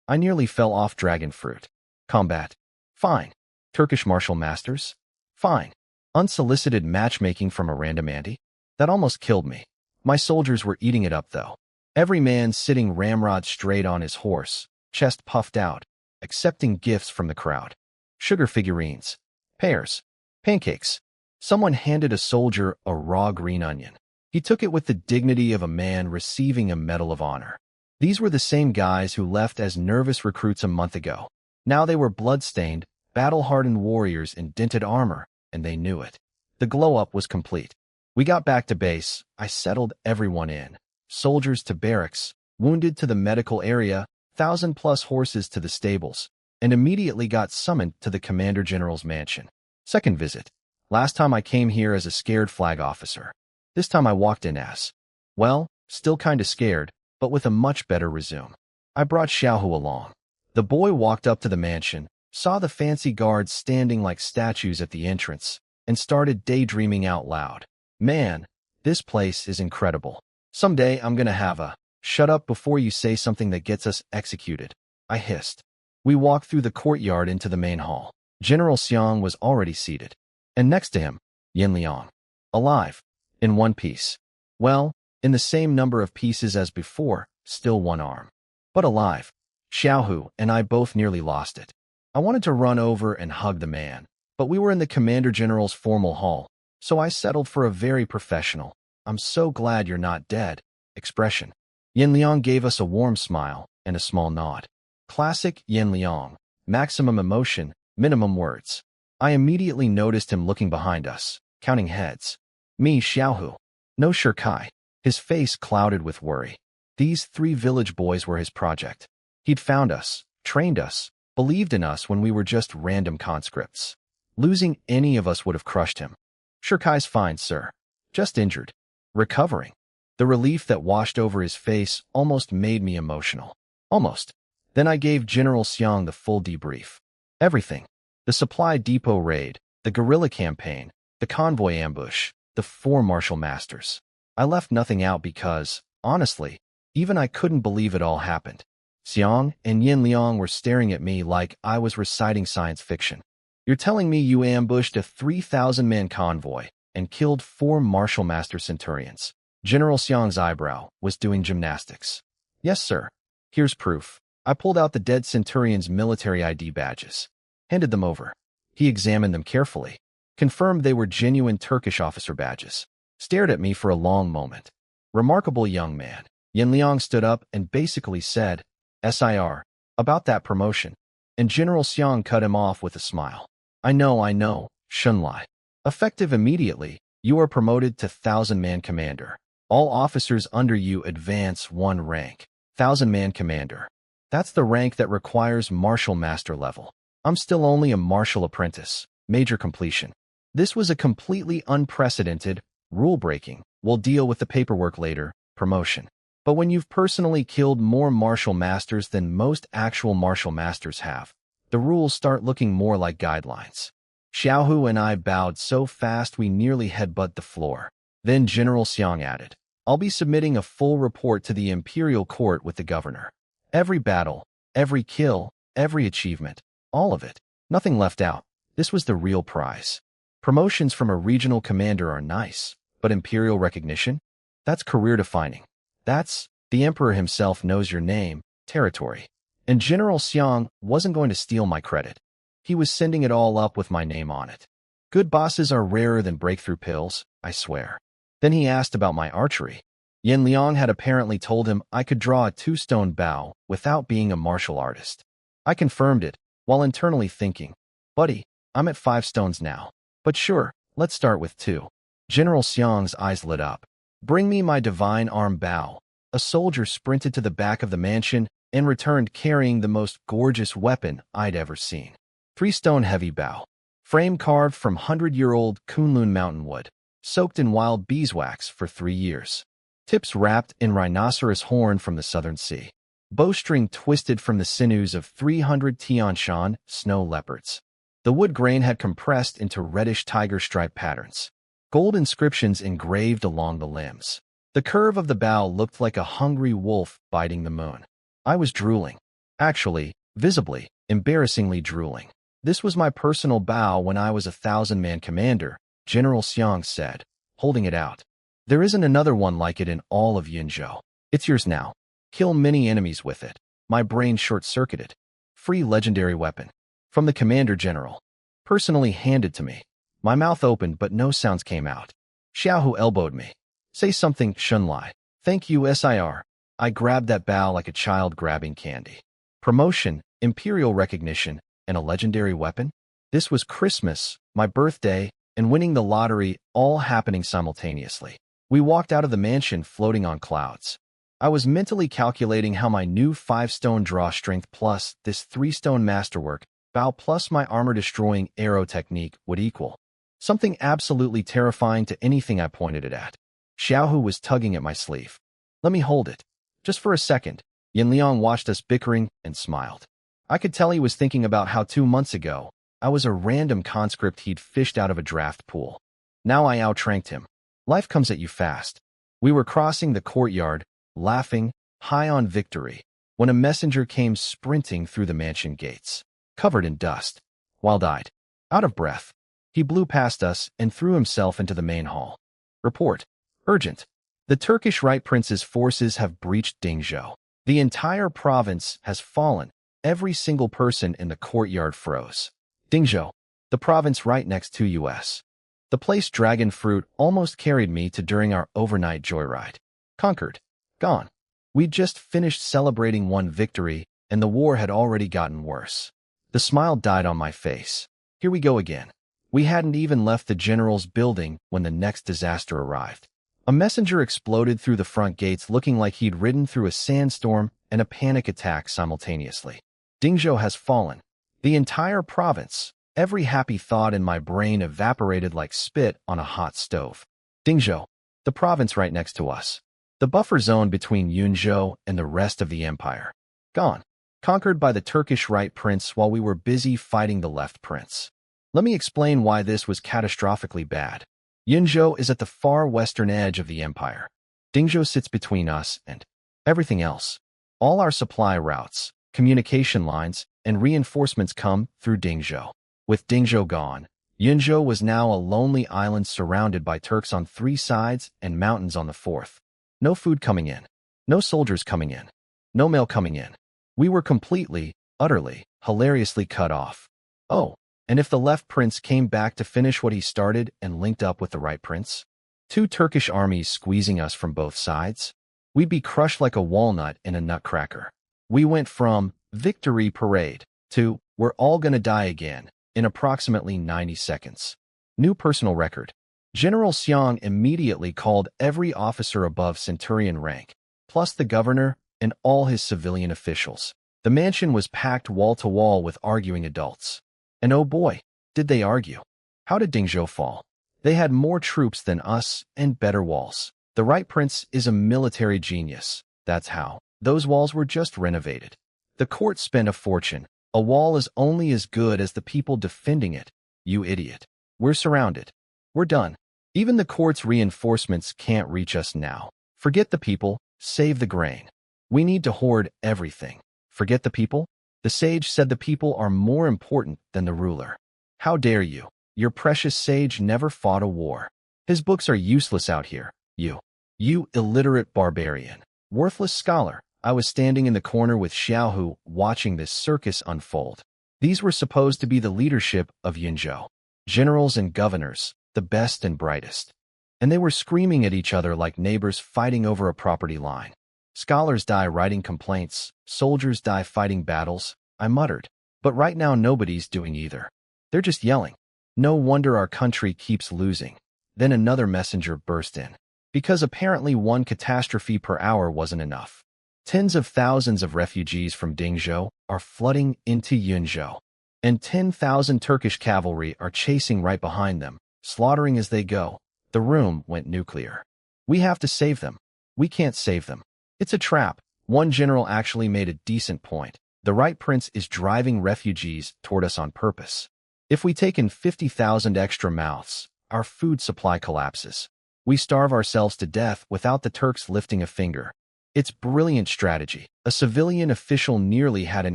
Speaker 1: I nearly fell off dragon fruit. Combat. Fine. Turkish martial masters. Fine. Unsolicited matchmaking from a random auntie? That almost killed me. My soldiers were eating it up, though. Every man sitting ramrod straight on his horse, chest puffed out, accepting gifts from the crowd. Sugar figurines, pears, pancakes. Someone handed a soldier a raw green onion. He took it with the dignity of a man receiving a Medal of Honor. These were the same guys who left as nervous recruits a month ago. Now they were blood-stained, battle-hardened warriors in dinted armor, and they knew it. The glow-up was complete. We got back to base. I settled everyone in. Soldiers to barracks, wounded to the medical area, 1,000+ horses to the stables, and immediately got summoned to the Commander General's mansion. Second visit. Last time I came here as a scared flag officer. This time I walked in as, well, still kinda scared, but with a much better resume. I brought Xiaohu along. The boy walked up to the mansion, saw the fancy guards standing like statues at the entrance, and started daydreaming out loud. Man, this place is incredible. Someday I'm gonna have a shut up before you say something that gets us executed, I hissed. We walked through the courtyard into the main hall. General Xiang was already seated, and next to him, Yin Liang. Alive, in one piece. Well, in the same number of pieces as before, still one arm. But alive. Xiaohu and I both nearly lost it. I wanted to run over and hug the man, but we were in the Commander General's formal hall, so I settled for a very professional, I'm so glad you're not dead, expression. Yin Liang gave us a warm smile and a small nod. Classic Yin Liang, maximum emotion, minimum words. I immediately noticed him looking behind us, counting heads. Me, Xiaohu. No Shirkai. His face clouded with worry. These 3 village boys were his project. He'd found us, trained us, believed in us when we were just random conscripts. Losing any of us would have crushed him. Shirkai's fine, sir. Just injured. Recovering. The relief that washed over his face almost made me emotional. Almost. Then I gave General Xiang the full debrief. Everything. The supply depot raid, the guerrilla campaign, the convoy ambush, the 4 martial masters. I left nothing out because, honestly, even I couldn't believe it all happened. Xiang and Yin Liang were staring at me like I was reciting science fiction. You're telling me you ambushed a 3,000-man convoy and killed 4 martial master centurions? General Xiang's eyebrow was doing gymnastics. Yes, sir. Here's proof. I pulled out the dead centurion's military ID badges. Handed them over. He examined them carefully. Confirmed they were genuine Turkish officer badges. Stared at me for a long moment. Remarkable young man. Yin Liang stood up and basically said, SIR, about that promotion. And General Xiang cut him off with a smile. I know, Shunlai. Effective immediately, you are promoted to 1,000-man commander. All officers under you advance 1 rank. 1,000-man commander. That's the rank that requires martial master level. I'm still only a martial apprentice, major completion. This was a completely unprecedented, rule-breaking, we'll deal with the paperwork later, promotion. But when you've personally killed more martial masters than most actual martial masters have, the rules start looking more like guidelines. Xiaohu and I bowed so fast we nearly headbutt the floor. Then General Xiang added, I'll be submitting a full report to the Imperial Court with the governor. Every battle, every kill, every achievement, all of it. Nothing left out. This was the real prize. Promotions from a regional commander are nice, but Imperial recognition? That's career-defining. That's, the Emperor himself knows your name, territory. And General Xiang wasn't going to steal my credit. He was sending it all up with my name on it. Good bosses are rarer than breakthrough pills, I swear. Then he asked about my archery. Yan Liang had apparently told him I could draw a 2-stone bow without being a martial artist. I confirmed it, while internally thinking, buddy, I'm at 5 stones now. But sure, let's start with 2. General Xiang's eyes lit up. Bring me my divine arm bow. A soldier sprinted to the back of the mansion and returned carrying the most gorgeous weapon I'd ever seen. 3-stone heavy bow. Frame carved from 100-year-old Kunlun mountain wood, soaked in wild beeswax for 3 years. Tips wrapped in rhinoceros horn from the southern sea. Bowstring twisted from the sinews of 300 Tian Shan snow leopards. The wood grain had compressed into reddish tiger stripe patterns. Gold inscriptions engraved along the limbs. The curve of the bow looked like a hungry wolf biting the moon. I was drooling. Actually, visibly, embarrassingly drooling. This was my personal bow when I was a 1,000-man commander, General Xiang said, holding it out. There isn't another one like it in all of Yinzhou. It's yours now. Kill many enemies with it. My brain short-circuited. Free legendary weapon. From the Commander General. Personally handed to me. My mouth opened but no sounds came out. Xiaohu elbowed me. Say something, Shunlai. Thank you, Sir. I grabbed that bow like a child grabbing candy. Promotion, Imperial recognition, and a legendary weapon? This was Christmas, my birthday, and winning the lottery all happening simultaneously. We walked out of the mansion floating on clouds. I was mentally calculating how my new 5-stone draw strength plus this 3-stone masterwork bow plus my armor-destroying arrow technique would equal. Something absolutely terrifying to anything I pointed it at. Xiaohu was tugging at my sleeve. Let me hold it. Just for a second. Yan Liang watched us bickering and smiled. I could tell he was thinking about how 2 months ago, I was a random conscript he'd fished out of a draft pool. Now I outranked him. Life comes at you fast. We were crossing the courtyard, laughing, high on victory, when a messenger came sprinting through the mansion gates. Covered in dust, wild-eyed, out of breath. He blew past us and threw himself into the main hall. Report. Urgent. The Turkish Right Prince's forces have breached Dingzhou. The entire province has fallen. Every single person in the courtyard froze. Dingzhou, the province right next to US. The place Dragon Fruit almost carried me to during our overnight joyride. Conquered. Gone. We'd just finished celebrating one victory, and the war had already gotten worse. The smile died on my face. Here we go again. We hadn't even left the general's building when the next disaster arrived. A messenger exploded through the front gates looking like he'd ridden through a sandstorm and a panic attack simultaneously. Dingzhou has fallen. The entire province. Every happy thought in my brain evaporated like spit on a hot stove. Dingzhou, the province right next to us. The buffer zone between Yunzhou and the rest of the empire. Gone. Conquered by the Turkish Right Prince while we were busy fighting the Left Prince. Let me explain why this was catastrophically bad. Yunzhou is at the far western edge of the empire. Dingzhou sits between us and everything else. All our supply routes, communication lines, and reinforcements come through Dingzhou. With Dingzhou gone, Yunzhou was now a lonely island surrounded by Turks on 3 sides and mountains on the 4th. No food coming in. No soldiers coming in. No mail coming in. We were completely, utterly, hilariously cut off. Oh, and if the Left Prince came back to finish what he started and linked up with the Right Prince? 2 Turkish armies squeezing us from both sides? We'd be crushed like a walnut in a nutcracker. We went from victory parade to we're all gonna die again in approximately 90 seconds. New personal record. General Xiang immediately called every officer above Centurion rank, plus the governor and all his civilian officials. The mansion was packed wall-to-wall with arguing adults. And oh boy, did they argue. How did Dingzhou fall? They had more troops than us and better walls. The Right Prince is a military genius. That's how. Those walls were just renovated. The court spent a fortune. A wall is only as good as the people defending it. You idiot. We're surrounded. We're done. Even the court's reinforcements can't reach us now. Forget the people, save the grain. We need to hoard everything. Forget the people? The sage said the people are more important than the ruler. How dare you? Your precious sage never fought a war. His books are useless out here. You illiterate barbarian. Worthless scholar. I was standing in the corner with Xiaohu watching this circus unfold. These were supposed to be the leadership of Yunzhou. Generals and governors, the best and brightest. And they were screaming at each other like neighbors fighting over a property line. Scholars die writing complaints, soldiers die fighting battles, I muttered. But right now nobody's doing either. They're just yelling. No wonder our country keeps losing. Then another messenger burst in. Because apparently one catastrophe per hour wasn't enough. Tens of thousands of refugees from Dingzhou are flooding into Yunzhou. And 10,000 Turkish cavalry are chasing right behind them, slaughtering as they go. The room went nuclear. We have to save them. We can't save them. It's a trap. One general actually made a decent point. The right prince is driving refugees toward us on purpose. If we take in 50,000 extra mouths, our food supply collapses. We starve ourselves to death without the Turks lifting a finger. It's brilliant strategy. A civilian official nearly had an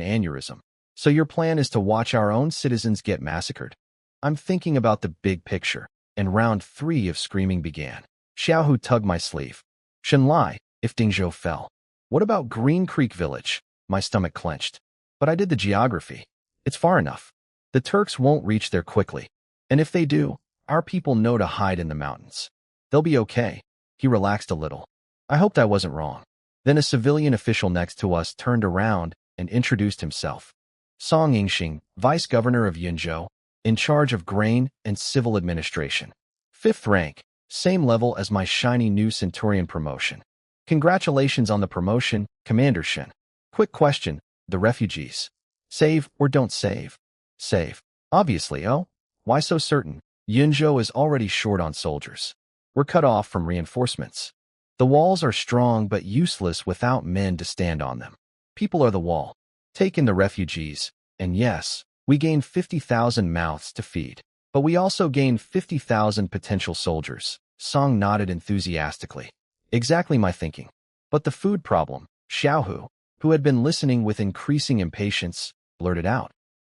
Speaker 1: aneurysm. So your plan is to watch our own citizens get massacred? I'm thinking about the big picture, and round 3 of screaming began. Xiaohu tugged my sleeve. Shenlai, if Dingzhou fell. What about Green Creek Village? My stomach clenched. But I did the geography. It's far enough. The Turks won't reach there quickly. And if they do, our people know to hide in the mountains. They'll be okay. He relaxed a little. I hoped I wasn't wrong. Then a civilian official next to us turned around and introduced himself. Song Yingxing, Vice Governor of Yunzhou, in charge of grain and civil administration. 5th rank, same level as my shiny new Centurion promotion. Congratulations on the promotion, Commander Shen. Quick question, the refugees. Save or don't save? Save. Obviously, oh? Why so certain? Yunzhou is already short on soldiers. We're cut off from reinforcements. The walls are strong but useless without men to stand on them. People are the wall. Take in the refugees, and yes, we gain 50,000 mouths to feed. But we also gain 50,000 potential soldiers. Song nodded enthusiastically. Exactly my thinking. But the food problem, Xiaohu, who had been listening with increasing impatience, blurted out.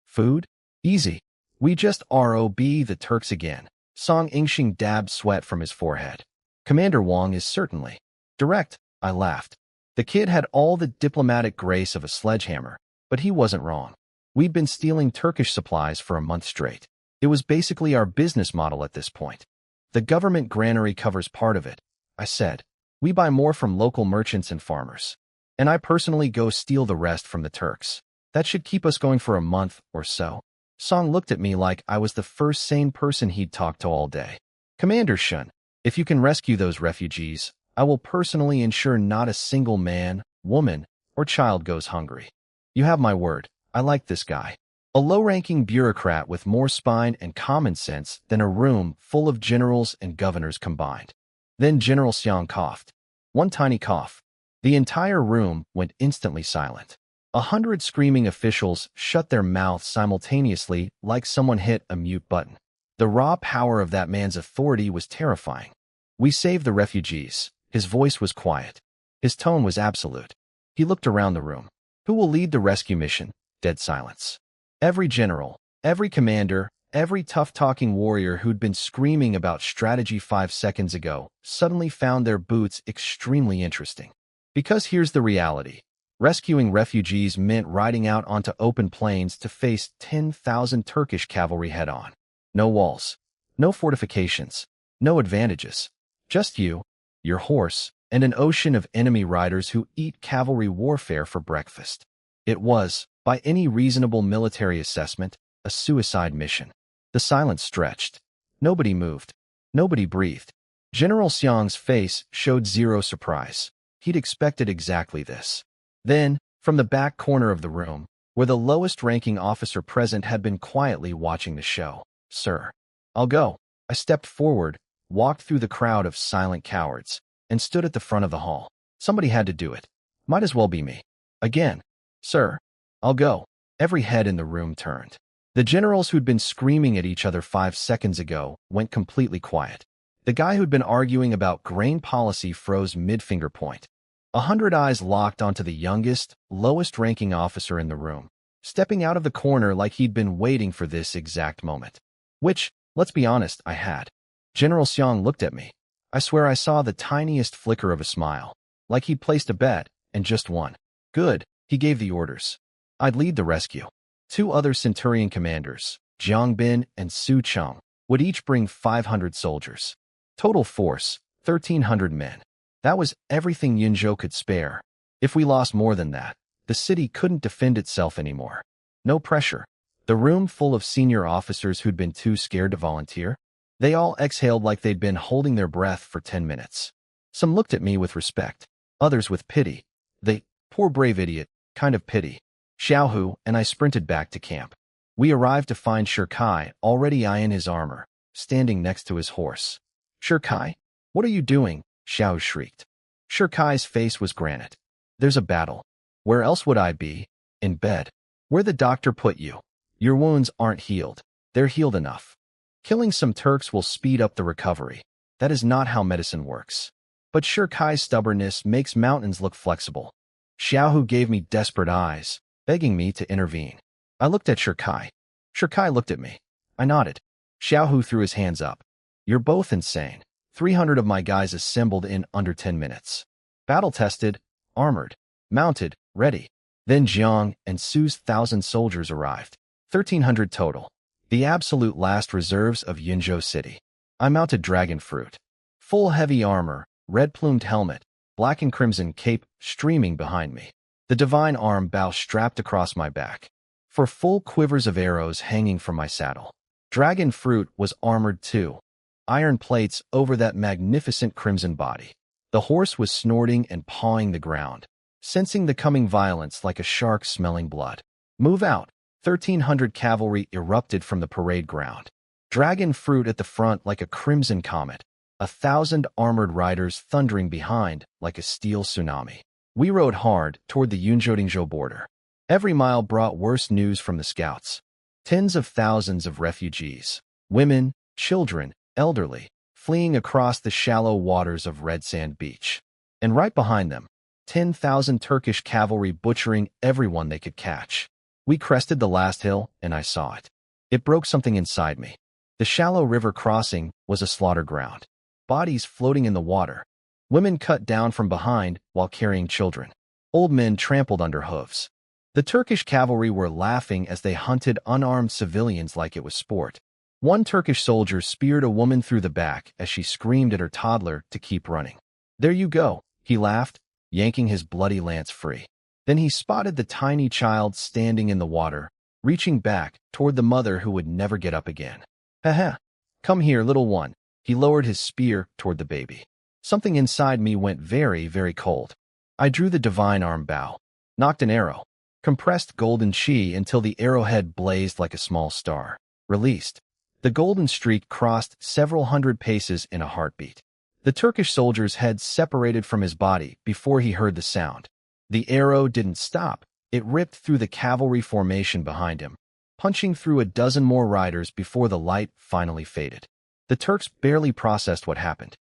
Speaker 1: Food? Easy. We just rob the Turks again. Song Yingxing dabbed sweat from his forehead. Commander Wang is certainly direct, I laughed. The kid had all the diplomatic grace of a sledgehammer, but he wasn't wrong. We'd been stealing Turkish supplies for a month straight. It was basically our business model at this point. The government granary covers part of it, I said. We buy more from local merchants and farmers. And I personally go steal the rest from the Turks. That should keep us going for a month or so. Song looked at me like I was the first sane person he'd talked to all day. Commander Shen, if you can rescue those refugees, I will personally ensure not a single man, woman, or child goes hungry. You have my word. I like this guy. A low-ranking bureaucrat with more spine and common sense than a room full of generals and governors combined. Then General Xiang coughed. One tiny cough. The entire room went instantly silent. 100 screaming officials shut their mouths simultaneously like someone hit a mute button. The raw power of that man's authority was terrifying. We saved the refugees. His voice was quiet. His tone was absolute. He looked around the room. Who will lead the rescue mission? Dead silence. Every general, every commander, every tough-talking warrior who'd been screaming about strategy 5 seconds ago suddenly found their boots extremely interesting. Because here's the reality. Rescuing refugees meant riding out onto open plains to face 10,000 Turkish cavalry head-on. No walls, no fortifications, no advantages. Just you, your horse, and an ocean of enemy riders who eat cavalry warfare for breakfast. It was, by any reasonable military assessment, a suicide mission. The silence stretched. Nobody moved. Nobody breathed. General Xiang's face showed zero surprise. He'd expected exactly this. Then, from the back corner of the room, where the lowest-ranking officer present had been quietly watching the show, Sir, I'll go. I stepped forward, walked through the crowd of silent cowards, and stood at the front of the hall. Somebody had to do it. Might as well be me. Again. Sir, I'll go. Every head in the room turned. The generals who'd been screaming at each other 5 seconds ago went completely quiet. The guy who'd been arguing about grain policy froze mid-finger point. 100 eyes locked onto the youngest, lowest-ranking officer in the room, stepping out of the corner like he'd been waiting for this exact moment. Which, let's be honest, I had. General Xiang looked at me. I swear I saw the tiniest flicker of a smile, like he'd placed a bet, and just won. Good, he gave the orders. I'd lead the rescue. 2 other Centurion commanders, Jiang Bin and Su Cheng, would each bring 500 soldiers. Total force, 1,300 men. That was everything Yunzhou could spare. If we lost more than that, the city couldn't defend itself anymore. No pressure. The room full of senior officers who'd been too scared to volunteer. They all exhaled like they'd been holding their breath for 10 minutes. Some looked at me with respect, others with pity. The poor brave idiot kind of pity. Xiaohu and I sprinted back to camp. We arrived to find Shikai already eyeing his armor, standing next to his horse. Shikai, what are you doing? Xiao shrieked. Shikai's face was granite. There's a battle. Where else would I be? In bed. Where the doctor put you. Your wounds aren't healed. They're healed enough. Killing some Turks will speed up the recovery. That is not how medicine works. But Shikai's stubbornness makes mountains look flexible. Xiaohu gave me desperate eyes, begging me to intervene. I looked at Shikai. Shikai looked at me. I nodded. Xiaohu threw his hands up. You're both insane. 300 of my guys assembled in under 10 minutes. Battle-tested, armored, mounted, ready. Then Jiang and Su's 1,000 soldiers arrived. 1,300 total. The absolute last reserves of Yunzhou City. I mounted dragon fruit. Full heavy armor, red-plumed helmet, black and crimson cape streaming behind me. The divine arm bow strapped across my back. For full quivers of arrows hanging from my saddle. Dragon fruit was armored too. Iron plates over that magnificent crimson body. The horse was snorting and pawing the ground, sensing the coming violence like a shark smelling blood. Move out. 1,300 cavalry erupted from the parade ground. Dragon fruit at the front like a crimson comet. 1,000 armored riders thundering behind like a steel tsunami. We rode hard toward the Yunzhou-Dingzhou border. Every mile brought worse news from the scouts. Tens of thousands of refugees, women, children, elderly, fleeing across the shallow waters of Red Sand Beach. And right behind them, 10,000 Turkish cavalry butchering everyone they could catch. We crested the last hill, and I saw it. It broke something inside me. The shallow river crossing was a slaughter ground. Bodies floating in the water. Women cut down from behind while carrying children. Old men trampled under hooves. The Turkish cavalry were laughing as they hunted unarmed civilians like it was sport. One Turkish soldier speared a woman through the back as she screamed at her toddler to keep running. There you go, he laughed, yanking his bloody lance free. Then he spotted the tiny child standing in the water, reaching back toward the mother who would never get up again. Haha, come here, little one. He lowered his spear toward the baby. Something inside me went very, very cold. I drew the divine arm bow, knocked an arrow, compressed golden chi until the arrowhead blazed like a small star. Released. The golden streak crossed several hundred paces in a heartbeat. The Turkish soldier's head separated from his body before he heard the sound. The arrow didn't stop. It ripped through the cavalry formation behind him, punching through a dozen more riders before the light finally faded. The Turks barely processed what happened.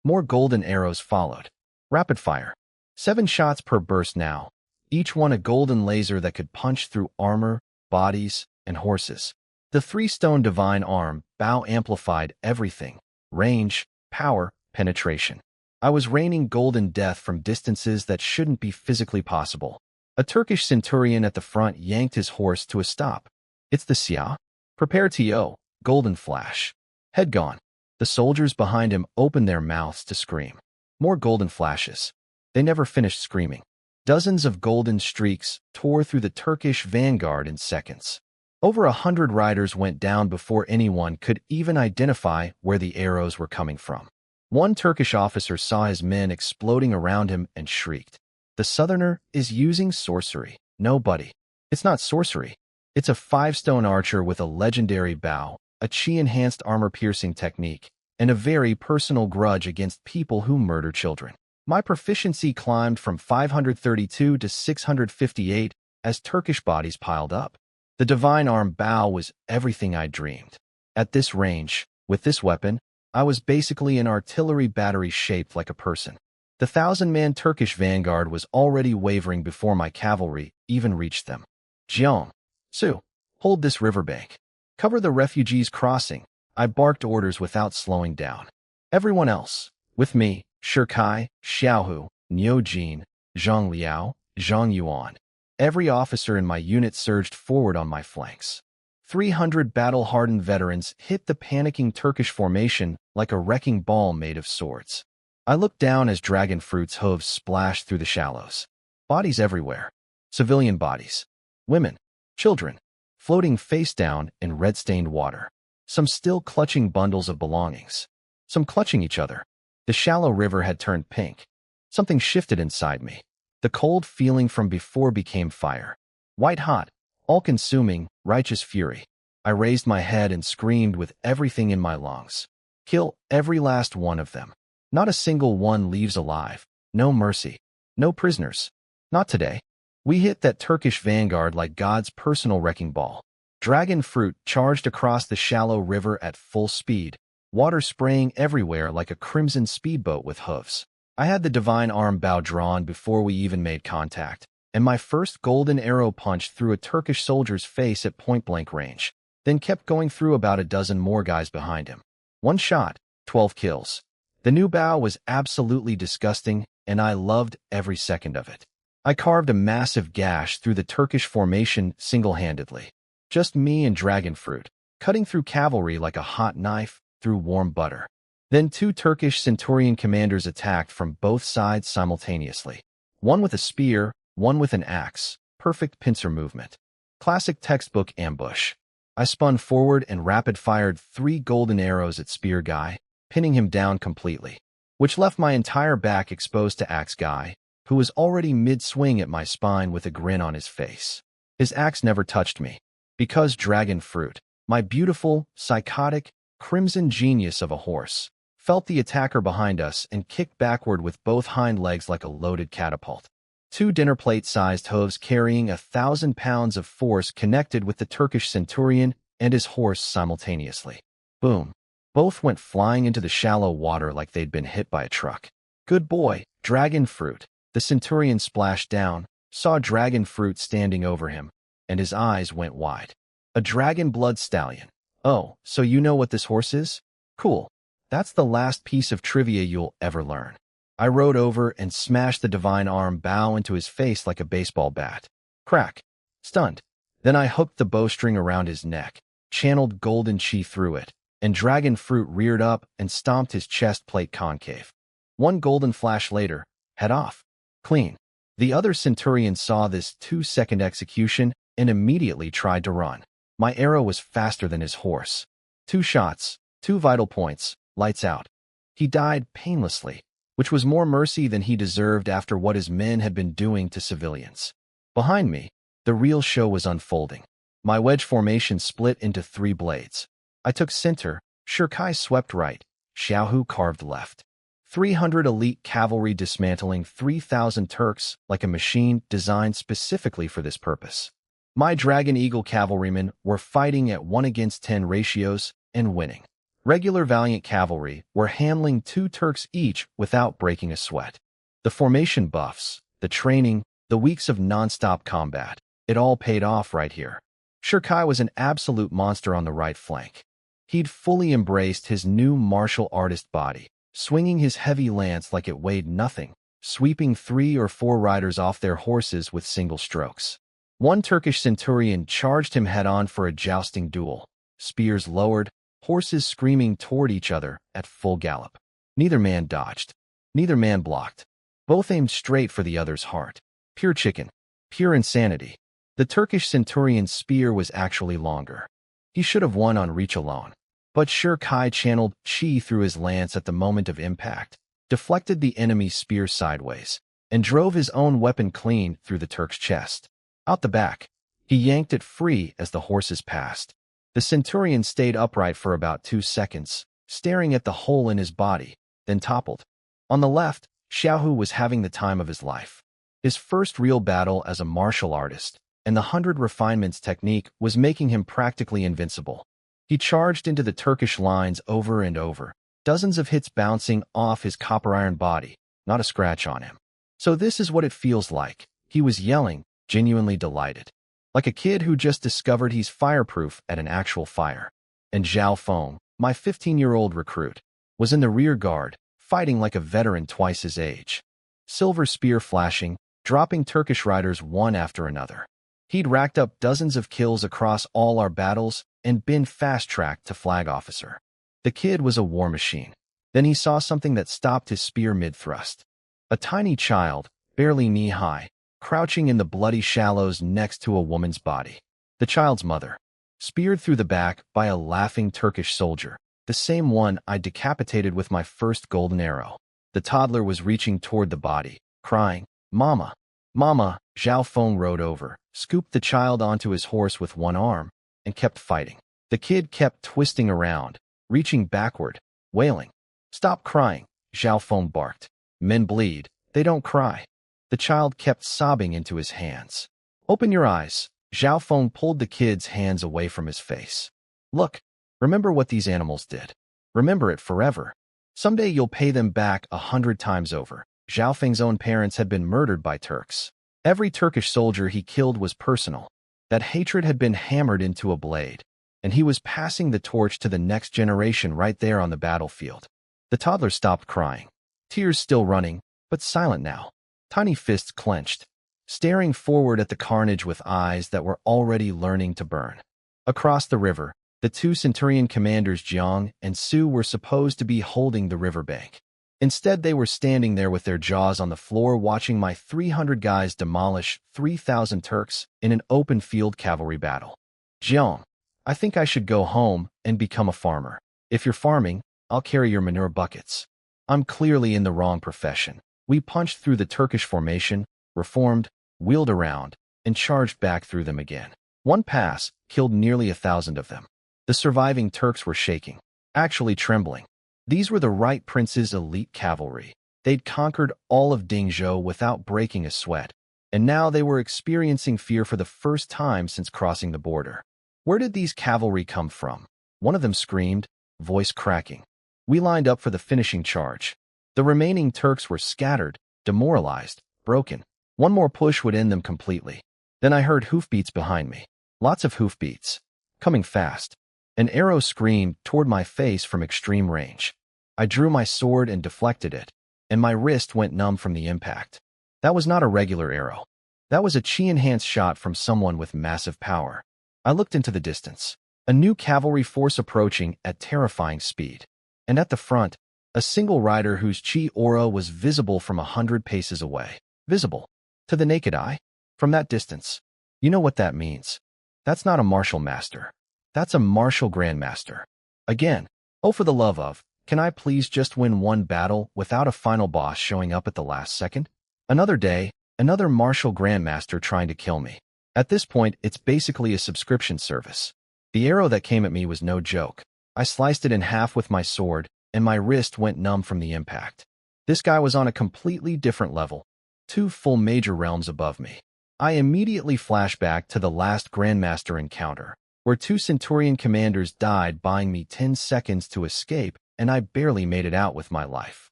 Speaker 1: More golden arrows followed. Rapid fire. 7 shots per burst now, each one a golden laser that could punch through armor, bodies, and horses. The 3-stone divine arm bow amplified everything. Range, power, penetration. I was raining golden death from distances that shouldn't be physically possible. A Turkish centurion at the front yanked his horse to a stop. It's the Xia. Prepare to golden flash. Head gone. The soldiers behind him opened their mouths to scream. More golden flashes. They never finished screaming. Dozens of golden streaks tore through the Turkish vanguard in seconds. Over 100 riders went down before anyone could even identify where the arrows were coming from. One Turkish officer saw his men exploding around him and shrieked. The Southerner is using sorcery. No, buddy. It's not sorcery. It's a 5-stone archer with a legendary bow, a chi-enhanced armor-piercing technique, and a very personal grudge against people who murder children. My proficiency climbed from 532 to 658 as Turkish bodies piled up. The divine arm bow was everything I dreamed. At this range, with this weapon, I was basically an artillery battery shaped like a person. The 1,000-man Turkish vanguard was already wavering before my cavalry even reached them. Jiang, Su, hold this riverbank. Cover the refugees crossing. I barked orders without slowing down. Everyone else, with me, Shikai, Xiaohu, Niu Jin, Zhang Liao, Zhang Yuan. Every officer in my unit surged forward on my flanks. 300 battle-hardened veterans hit the panicking Turkish formation like a wrecking ball made of swords. I looked down as Dragon Fruit's hooves splashed through the shallows. Bodies everywhere. Civilian bodies. Women. Children. Floating face down in red-stained water. Some still clutching bundles of belongings. Some clutching each other. The shallow river had turned pink. Something shifted inside me. The cold feeling from before became fire. White-hot, all-consuming, righteous fury. I raised my head and screamed with everything in my lungs. Kill every last one of them. Not a single one leaves alive. No mercy. No prisoners. Not today. We hit that Turkish vanguard like God's personal wrecking ball. Dragon Fruit charged across the shallow river at full speed, water spraying everywhere like a crimson speedboat with hooves. I had the divine arm bow drawn before we even made contact, and my first golden arrow punched through a Turkish soldier's face at point-blank range, then kept going through about a dozen more guys behind him. One shot, 12 kills. The new bow was absolutely disgusting, and I loved every second of it. I carved a massive gash through the Turkish formation single-handedly. Just me and Dragon Fruit, cutting through cavalry like a hot knife through warm butter. Then 2 Turkish Centurion commanders attacked from both sides simultaneously. One with a spear, one with an axe. Perfect pincer movement. Classic textbook ambush. I spun forward and rapid-fired 3 golden arrows at Spear Guy, pinning him down completely, which left my entire back exposed to Axe Guy, who was already mid-swing at my spine with a grin on his face. His axe never touched me, because Dragon Fruit, my beautiful, psychotic, crimson genius of a horse, felt the attacker behind us and kicked backward with both hind legs like a loaded catapult. 2 dinner plate-sized hooves carrying 1,000 pounds of force connected with the Turkish Centurion and his horse simultaneously. Boom. Both went flying into the shallow water like they'd been hit by a truck. Good boy, Dragon Fruit. The Centurion splashed down, saw Dragon Fruit standing over him, and his eyes went wide. A dragon blood stallion. Oh, so you know what this horse is? Cool. That's the last piece of trivia you'll ever learn. I rode over and smashed the divine arm bow into his face like a baseball bat. Crack. Stunned. Then I hooked the bowstring around his neck, channeled golden chi through it, and Dragon Fruit reared up and stomped his chest plate concave. 1 golden flash later, head off. Clean. The other Centurion saw this 2-second execution and immediately tried to run. My arrow was faster than his horse. 2 shots, 2 vital points, lights out. He died painlessly, which was more mercy than he deserved after what his men had been doing to civilians. Behind me, the real show was unfolding. My wedge formation split into 3 blades. I took center, Shikai swept right, Xiaohu carved left. 300 elite cavalry dismantling 3,000 Turks like a machine designed specifically for this purpose. My Dragon Eagle cavalrymen were fighting at 1:10 ratios and winning. Regular Valiant cavalry were handling 2 Turks each without breaking a sweat. The formation buffs, the training, the weeks of non-stop combat, it all paid off right here. Shikai was an absolute monster on the right flank. He'd fully embraced his new martial artist body, swinging his heavy lance like it weighed nothing, sweeping 3 or 4 riders off their horses with single strokes. 1 Turkish Centurion charged him head-on for a jousting duel, spears lowered, horses screaming toward each other at full gallop. Neither man dodged. Neither man blocked. Both aimed straight for the other's heart. Pure chicken. Pure insanity. The Turkish Centurion's spear was actually longer. He should have won on reach alone. But Shikai channeled chi through his lance at the moment of impact, deflected the enemy's spear sideways, and drove his own weapon clean through the Turk's chest. Out the back, he yanked it free as the horses passed. The Centurion stayed upright for about 2 seconds, staring at the hole in his body, then toppled. On the left, Xiaohu was having the time of his life. His first real battle as a martial artist, and the 100 refinements technique was making him practically invincible. He charged into the Turkish lines over and over, dozens of hits bouncing off his copper iron body, not a scratch on him. So this is what it feels like, he was yelling, genuinely delighted. Like a kid who just discovered he's fireproof at an actual fire. And Zhao Feng, my 15-year-old recruit, was in the rear guard, fighting like a veteran twice his age. Silver spear flashing, dropping Turkish riders one after another. He'd racked up dozens of kills across all our battles and been fast-tracked to flag officer. The kid was a war machine. Then he saw something that stopped his spear mid-thrust. A tiny child, barely knee-high, crouching in the bloody shallows next to a woman's body. The child's mother, speared through the back by a laughing Turkish soldier, the same one I decapitated with my first golden arrow. The toddler was reaching toward the body, crying, "Mama! Mama!" Zhao Feng rode over, scooped the child onto his horse with one arm, and kept fighting. The kid kept twisting around, reaching backward, wailing. "Stop crying," Zhao Feng barked. "Men bleed, they don't cry." The child kept sobbing into his hands. "Open your eyes." Zhao Feng pulled the kid's hands away from his face. "Look, remember what these animals did. Remember it forever. Someday you'll pay them back 100 times over." Zhao Feng's own parents had been murdered by Turks. Every Turkish soldier he killed was personal. That hatred had been hammered into a blade, and he was passing the torch to the next generation right there on the battlefield. The toddler stopped crying, tears still running, but silent now, tiny fists clenched, staring forward at the carnage with eyes that were already learning to burn. Across the river, the two Centurion commanders Jiang and Su were supposed to be holding the riverbank. Instead, they were standing there with their jaws on the floor watching my 300 guys demolish 3,000 Turks in an open field cavalry battle. "Jiang, I think I should go home and become a farmer. If you're farming, I'll carry your manure buckets. I'm clearly in the wrong profession." We punched through the Turkish formation, reformed, wheeled around, and charged back through them again. One pass killed nearly 1,000 of them. The surviving Turks were shaking, actually trembling. These were the Right Prince's elite cavalry. They'd conquered all of Dingzhou without breaking a sweat, and now they were experiencing fear for the first time since crossing the border. "Where did these cavalry come from?" one of them screamed, voice cracking. We lined up for the finishing charge. The remaining Turks were scattered, demoralized, broken. One more push would end them completely. Then I heard hoofbeats behind me. Lots of hoofbeats. Coming fast. An arrow screamed toward my face from extreme range. I drew my sword and deflected it, and my wrist went numb from the impact. That was not a regular arrow. That was a chi-enhanced shot from someone with massive power. I looked into the distance. A new cavalry force approaching at terrifying speed. And at the front, a single rider whose chi aura was visible from 100 paces away. Visible. To the naked eye. From that distance. You know what that means. That's not a martial master. That's a martial grandmaster. Again, oh for the love of, can I please just win one battle without a final boss showing up at the last second? Another day, another martial grandmaster trying to kill me. At this point, it's basically a subscription service. The arrow that came at me was no joke. I sliced it in half with my sword, and my wrist went numb from the impact. This guy was on a completely different level, 2 full major realms above me. I immediately flashed back to the last Grandmaster encounter, where 2 Centurion commanders died buying me 10 seconds to escape, and I barely made it out with my life.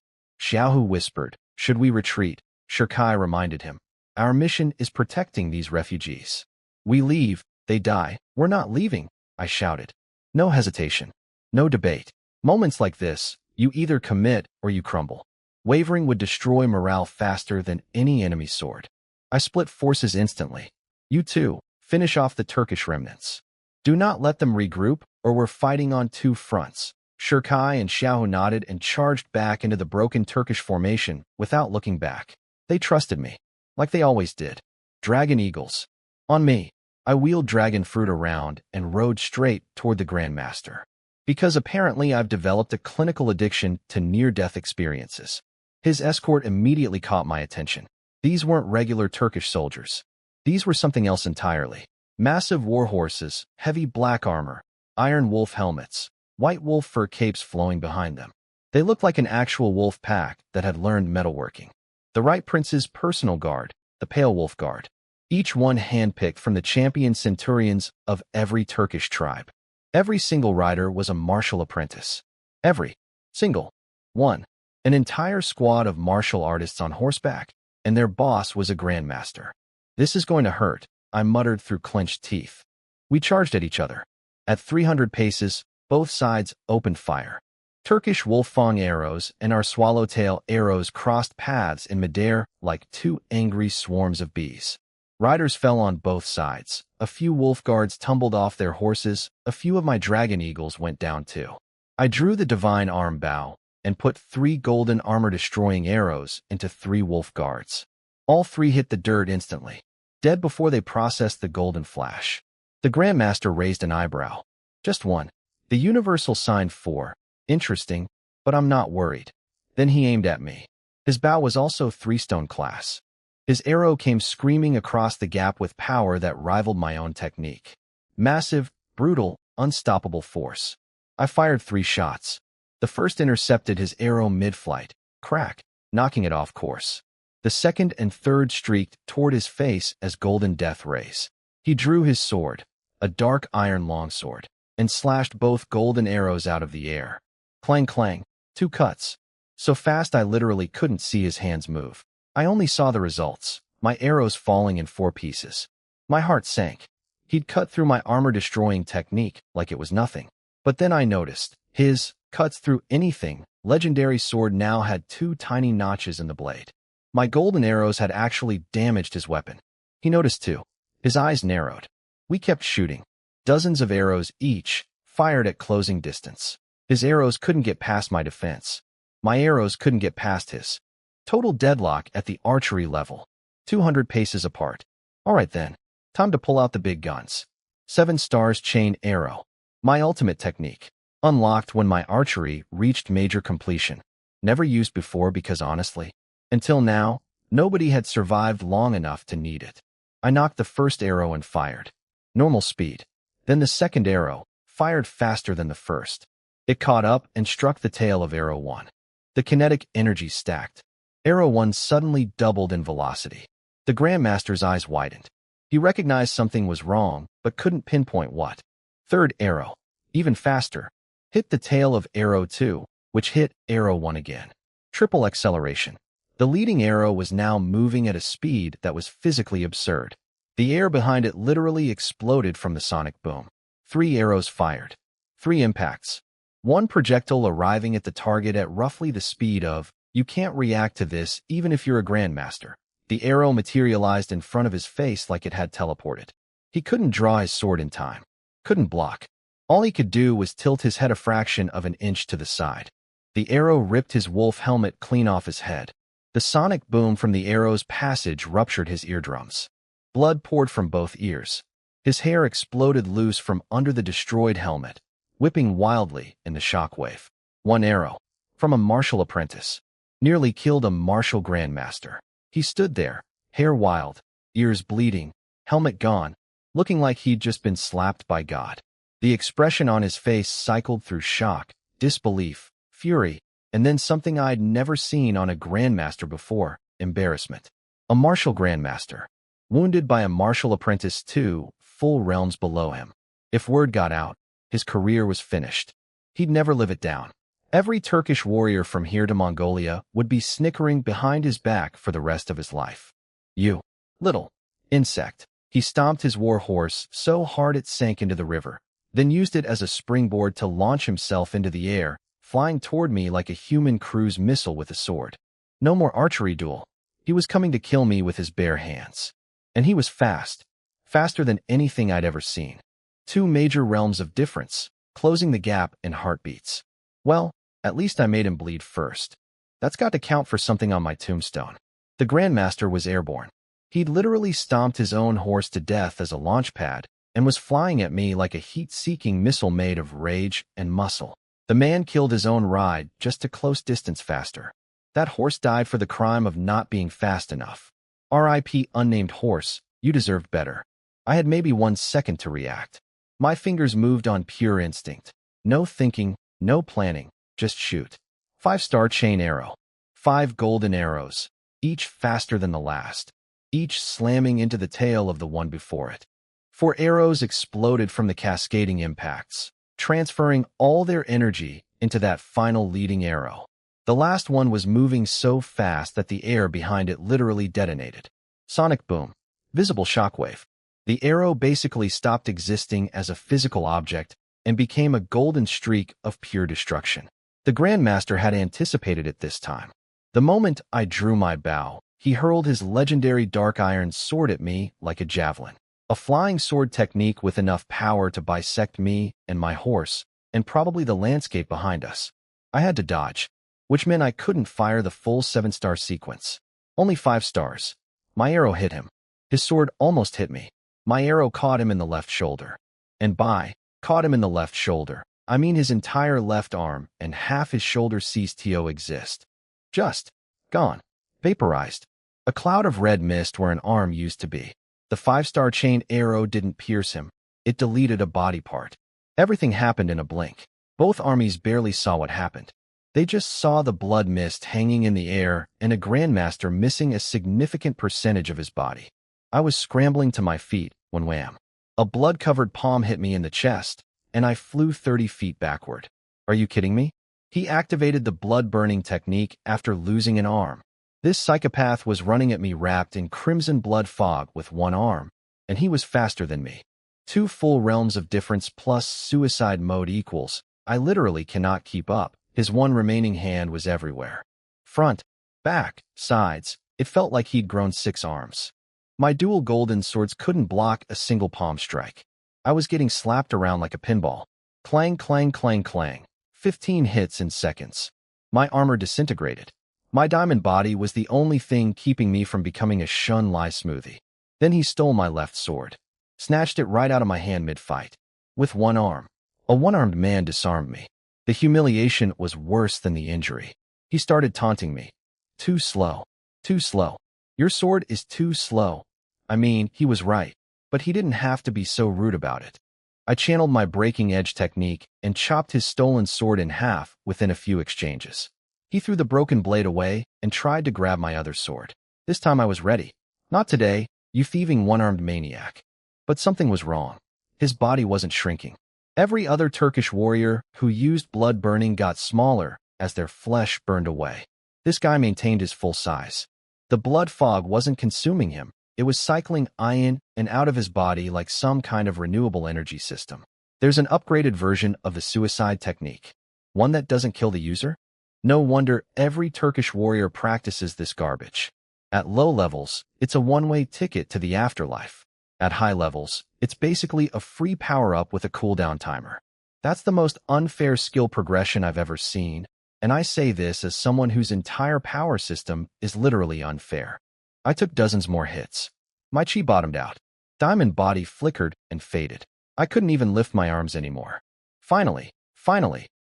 Speaker 1: Xiaohu whispered, "Should we retreat?" Shikai reminded him, "Our mission is protecting these refugees. We leave, they die. We're not leaving," I shouted. No hesitation. No debate. Moments like this, you either commit or you crumble. Wavering would destroy morale faster than any enemy sword. I split forces instantly. You too, finish off the Turkish remnants. Do not let them regroup, or we're fighting on 2 fronts. Shikai and Xiaohu nodded and charged back into the broken Turkish formation without looking back. They trusted me, like they always did. Dragon Eagles. On me. I wheeled Dragon Fruit around and rode straight toward the Grandmaster. Because apparently I've developed a clinical addiction to near-death experiences. His escort immediately caught my attention. These weren't regular Turkish soldiers. These were something else entirely. Massive war horses, heavy black armor, iron wolf helmets, white wolf fur capes flowing behind them. They looked like an actual wolf pack that had learned metalworking. The Right Prince's personal guard, the Pale Wolf Guard. each one handpicked from the champion centurions of every Turkish tribe. Every single rider was a martial apprentice. Every single one. An entire squad of martial artists on horseback, and their boss was a grandmaster. This is going to hurt, I muttered through clenched teeth. We charged at each other. At 300 paces, both sides opened fire. Turkish wolf-fang arrows and our swallowtail arrows crossed paths in midair like two angry swarms of bees. Riders fell on both sides. A few wolf guards tumbled off their horses. A few of my dragon eagles went down too. I drew the divine arm bow and put 3 golden armor-destroying arrows into 3 wolf guards. All 3 hit the dirt instantly, dead before they processed the golden flash. The Grandmaster raised an eyebrow. Just one. The universal sign 4. Interesting, but I'm not worried. Then he aimed at me. His bow was also 3-stone class. His arrow came screaming across the gap with power that rivaled my own technique. Massive, brutal, unstoppable force. I fired 3 shots. The first intercepted his arrow mid-flight, crack, knocking it off course. The second and third streaked toward his face as golden death rays. He drew his sword, a dark iron longsword, and slashed both golden arrows out of the air. Clang clang, 2 cuts. So fast I literally couldn't see his hands move. I only saw the results, my arrows falling in 4 pieces. My heart sank. He'd cut through my armor-destroying technique like it was nothing. But then I noticed, his cuts through anything legendary sword now had 2 tiny notches in the blade. My golden arrows had actually damaged his weapon. He noticed too. His eyes narrowed. We kept shooting. Dozens of arrows each, fired at closing distance. His arrows couldn't get past my defense. My arrows couldn't get past his. Total deadlock at the archery level. 200 paces apart. All right then. Time to pull out the big guns. 7 stars chain arrow. My ultimate technique. Unlocked when my archery reached major completion. Never used before because honestly, until now, nobody had survived long enough to need it. I knocked the first arrow and fired. Normal speed. Then the second arrow, fired faster than the first. It caught up and struck the tail of arrow 1. The kinetic energy stacked. Arrow 1 suddenly doubled in velocity. The Grandmaster's eyes widened. He recognized something was wrong, but couldn't pinpoint what. Third arrow, even faster, hit the tail of arrow 2, which hit arrow 1 again. Triple acceleration. The leading arrow was now moving at a speed that was physically absurd. The air behind it literally exploded from the sonic boom. 3 arrows fired. 3 impacts. 1 projectile arriving at the target at roughly the speed of, you can't react to this even if you're a Grandmaster. The arrow materialized in front of his face like it had teleported. He couldn't draw his sword in time. Couldn't block. All he could do was tilt his head a fraction of an inch to the side. The arrow ripped his wolf helmet clean off his head. The sonic boom from the arrow's passage ruptured his eardrums. Blood poured from both ears. His hair exploded loose from under the destroyed helmet, whipping wildly in the shockwave. 1 arrow, from a martial apprentice, nearly killed a martial Grandmaster. He stood there, hair wild, ears bleeding, helmet gone, looking like he'd just been slapped by God. The expression on his face cycled through shock, disbelief, fury, and then something I'd never seen on a Grandmaster before, embarrassment. A martial Grandmaster, wounded by a martial apprentice 2 full realms below him. If word got out, his career was finished. He'd never live it down. Every Turkish warrior from here to Mongolia would be snickering behind his back for the rest of his life. You little insect. He stomped his war horse so hard it sank into the river, then used it as a springboard to launch himself into the air, flying toward me like a human cruise missile with a sword. No more archery duel. He was coming to kill me with his bare hands. And he was fast. Faster than anything I'd ever seen. 2 major realms of difference, closing the gap in heartbeats. Well, at least I made him bleed first. That's got to count for something on my tombstone. The Grandmaster was airborne. He'd literally stomped his own horse to death as a launch pad and was flying at me like a heat-seeking missile made of rage and muscle. The man killed his own ride just to close distance faster. That horse died for the crime of not being fast enough. R.I.P. unnamed horse, you deserved better. I had maybe 1 second to react. My fingers moved on pure instinct. No thinking, no planning, just shoot. 5-star chain arrow. 5 golden arrows, each faster than the last. each slamming into the tail of the one before it. 4 arrows exploded from the cascading impacts, transferring all their energy into that final leading arrow. The last one was moving so fast that the air behind it literally detonated. Sonic boom. Visible shockwave. The arrow basically stopped existing as a physical object and became a golden streak of pure destruction. The Grandmaster had anticipated it this time. The moment I drew my bow, he hurled his legendary Dark Iron sword at me like a javelin. A flying sword technique with enough power to bisect me and my horse, and probably the landscape behind us. I had to dodge, which meant I couldn't fire the full 7-star sequence. Only 5 stars. My arrow hit him. His sword almost hit me. My arrow caught him in the left shoulder. And by caught him in the left shoulder, I mean his entire left arm and half his shoulder ceased to exist. Just gone. Vaporized. A cloud of red mist where an arm used to be. The 5-star chain arrow didn't pierce him. It deleted a body part. Everything happened in a blink. Both armies barely saw what happened. They just saw the blood mist hanging in the air and a Grandmaster missing a significant percentage of his body. I was scrambling to my feet when wham! A blood-covered palm hit me in the chest, and I flew 30 feet backward. Are you kidding me? He activated the blood-burning technique after losing an arm. This psychopath was running at me wrapped in crimson blood fog with one arm, and he was faster than me. 2 full realms of difference plus suicide mode equals, I literally cannot keep up. His one remaining hand was everywhere. Front, back, sides, it felt like he'd grown 6 arms. My dual golden swords couldn't block a single palm strike. I was getting slapped around like a pinball. Clang, clang, clang, clang. 15 hits in seconds. My armor disintegrated. My diamond body was the only thing keeping me from becoming a Shun-Lai smoothie. Then he stole my left sword. Snatched it right out of my hand mid-fight. With one arm. A one-armed man disarmed me. The humiliation was worse than the injury. He started taunting me. Too slow. Too slow. Your sword is too slow. I mean, he was right, but he didn't have to be so rude about it. I channeled my breaking edge technique and chopped his stolen sword in half within a few exchanges. He threw the broken blade away and tried to grab my other sword. This time I was ready. Not today, you thieving one-armed maniac. But something was wrong. His body wasn't shrinking. Every other Turkish warrior who used blood burning got smaller as their flesh burned away. This guy maintained his full size. The blood fog wasn't consuming him. It was cycling in and out of his body like some kind of renewable energy system. There's an upgraded version of the suicide technique. One that doesn't kill the user? No wonder every Turkish warrior practices this garbage. At low levels, it's a one-way ticket to the afterlife. At high levels, it's basically a free power-up with a cooldown timer. That's the most unfair skill progression I've ever seen, and I say this as someone whose entire power system is literally unfair. I took dozens more hits. My chi bottomed out. Diamond body flickered and faded. I couldn't even lift my arms anymore. Finally,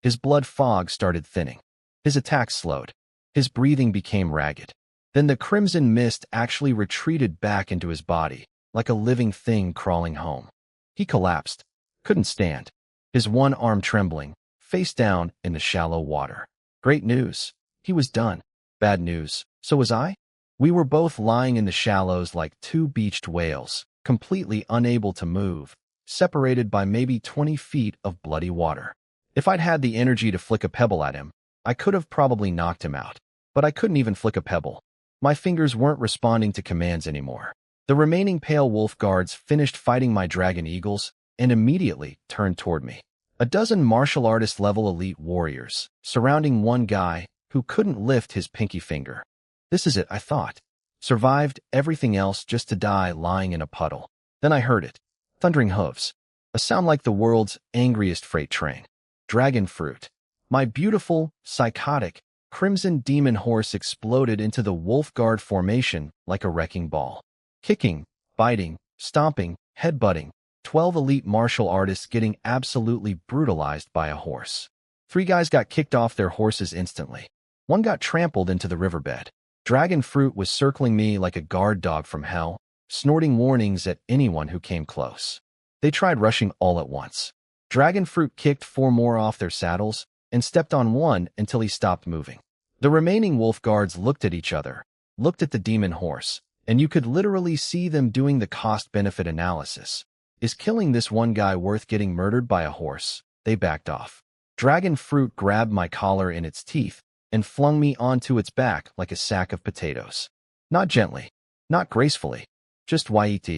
Speaker 1: his blood fog started thinning. His attacks slowed. His breathing became ragged. Then the crimson mist actually retreated back into his body, like a living thing crawling home. He collapsed. Couldn't stand. His one arm trembling, face down in the shallow water. Great news. He was done. Bad news. So was I? We were both lying in the shallows like 2 beached whales, completely unable to move, separated by maybe 20 feet of bloody water. If I'd had the energy to flick a pebble at him, I could have probably knocked him out. But I couldn't even flick a pebble. My fingers weren't responding to commands anymore. The remaining Pale Wolf guards finished fighting my dragon eagles and immediately turned toward me. A dozen martial artist level elite warriors, surrounding one guy who couldn't lift his pinky finger. This is it, I thought. Survived everything else just to die lying in a puddle. Then I heard it. Thundering hooves. A sound like the world's angriest freight train. Dragon fruit. My beautiful, psychotic, crimson demon horse exploded into the wolf guard formation like a wrecking ball. Kicking, biting, stomping, headbutting. 12 elite martial artists getting absolutely brutalized by a horse. 3 guys got kicked off their horses instantly. 1 got trampled into the riverbed. Dragon fruit was circling me like a guard dog from hell, snorting warnings at anyone who came close. They tried rushing all at once. Dragon fruit kicked 4 more off their saddles and stepped on one until he stopped moving. The remaining wolf guards looked at each other, looked at the demon horse, and you could literally see them doing the cost-benefit analysis. Is killing this one guy worth getting murdered by a horse? They backed off. Dragon fruit grabbed my collar in its teeth and flung me onto its back like a sack of potatoes. Not gently, not gracefully, just YET.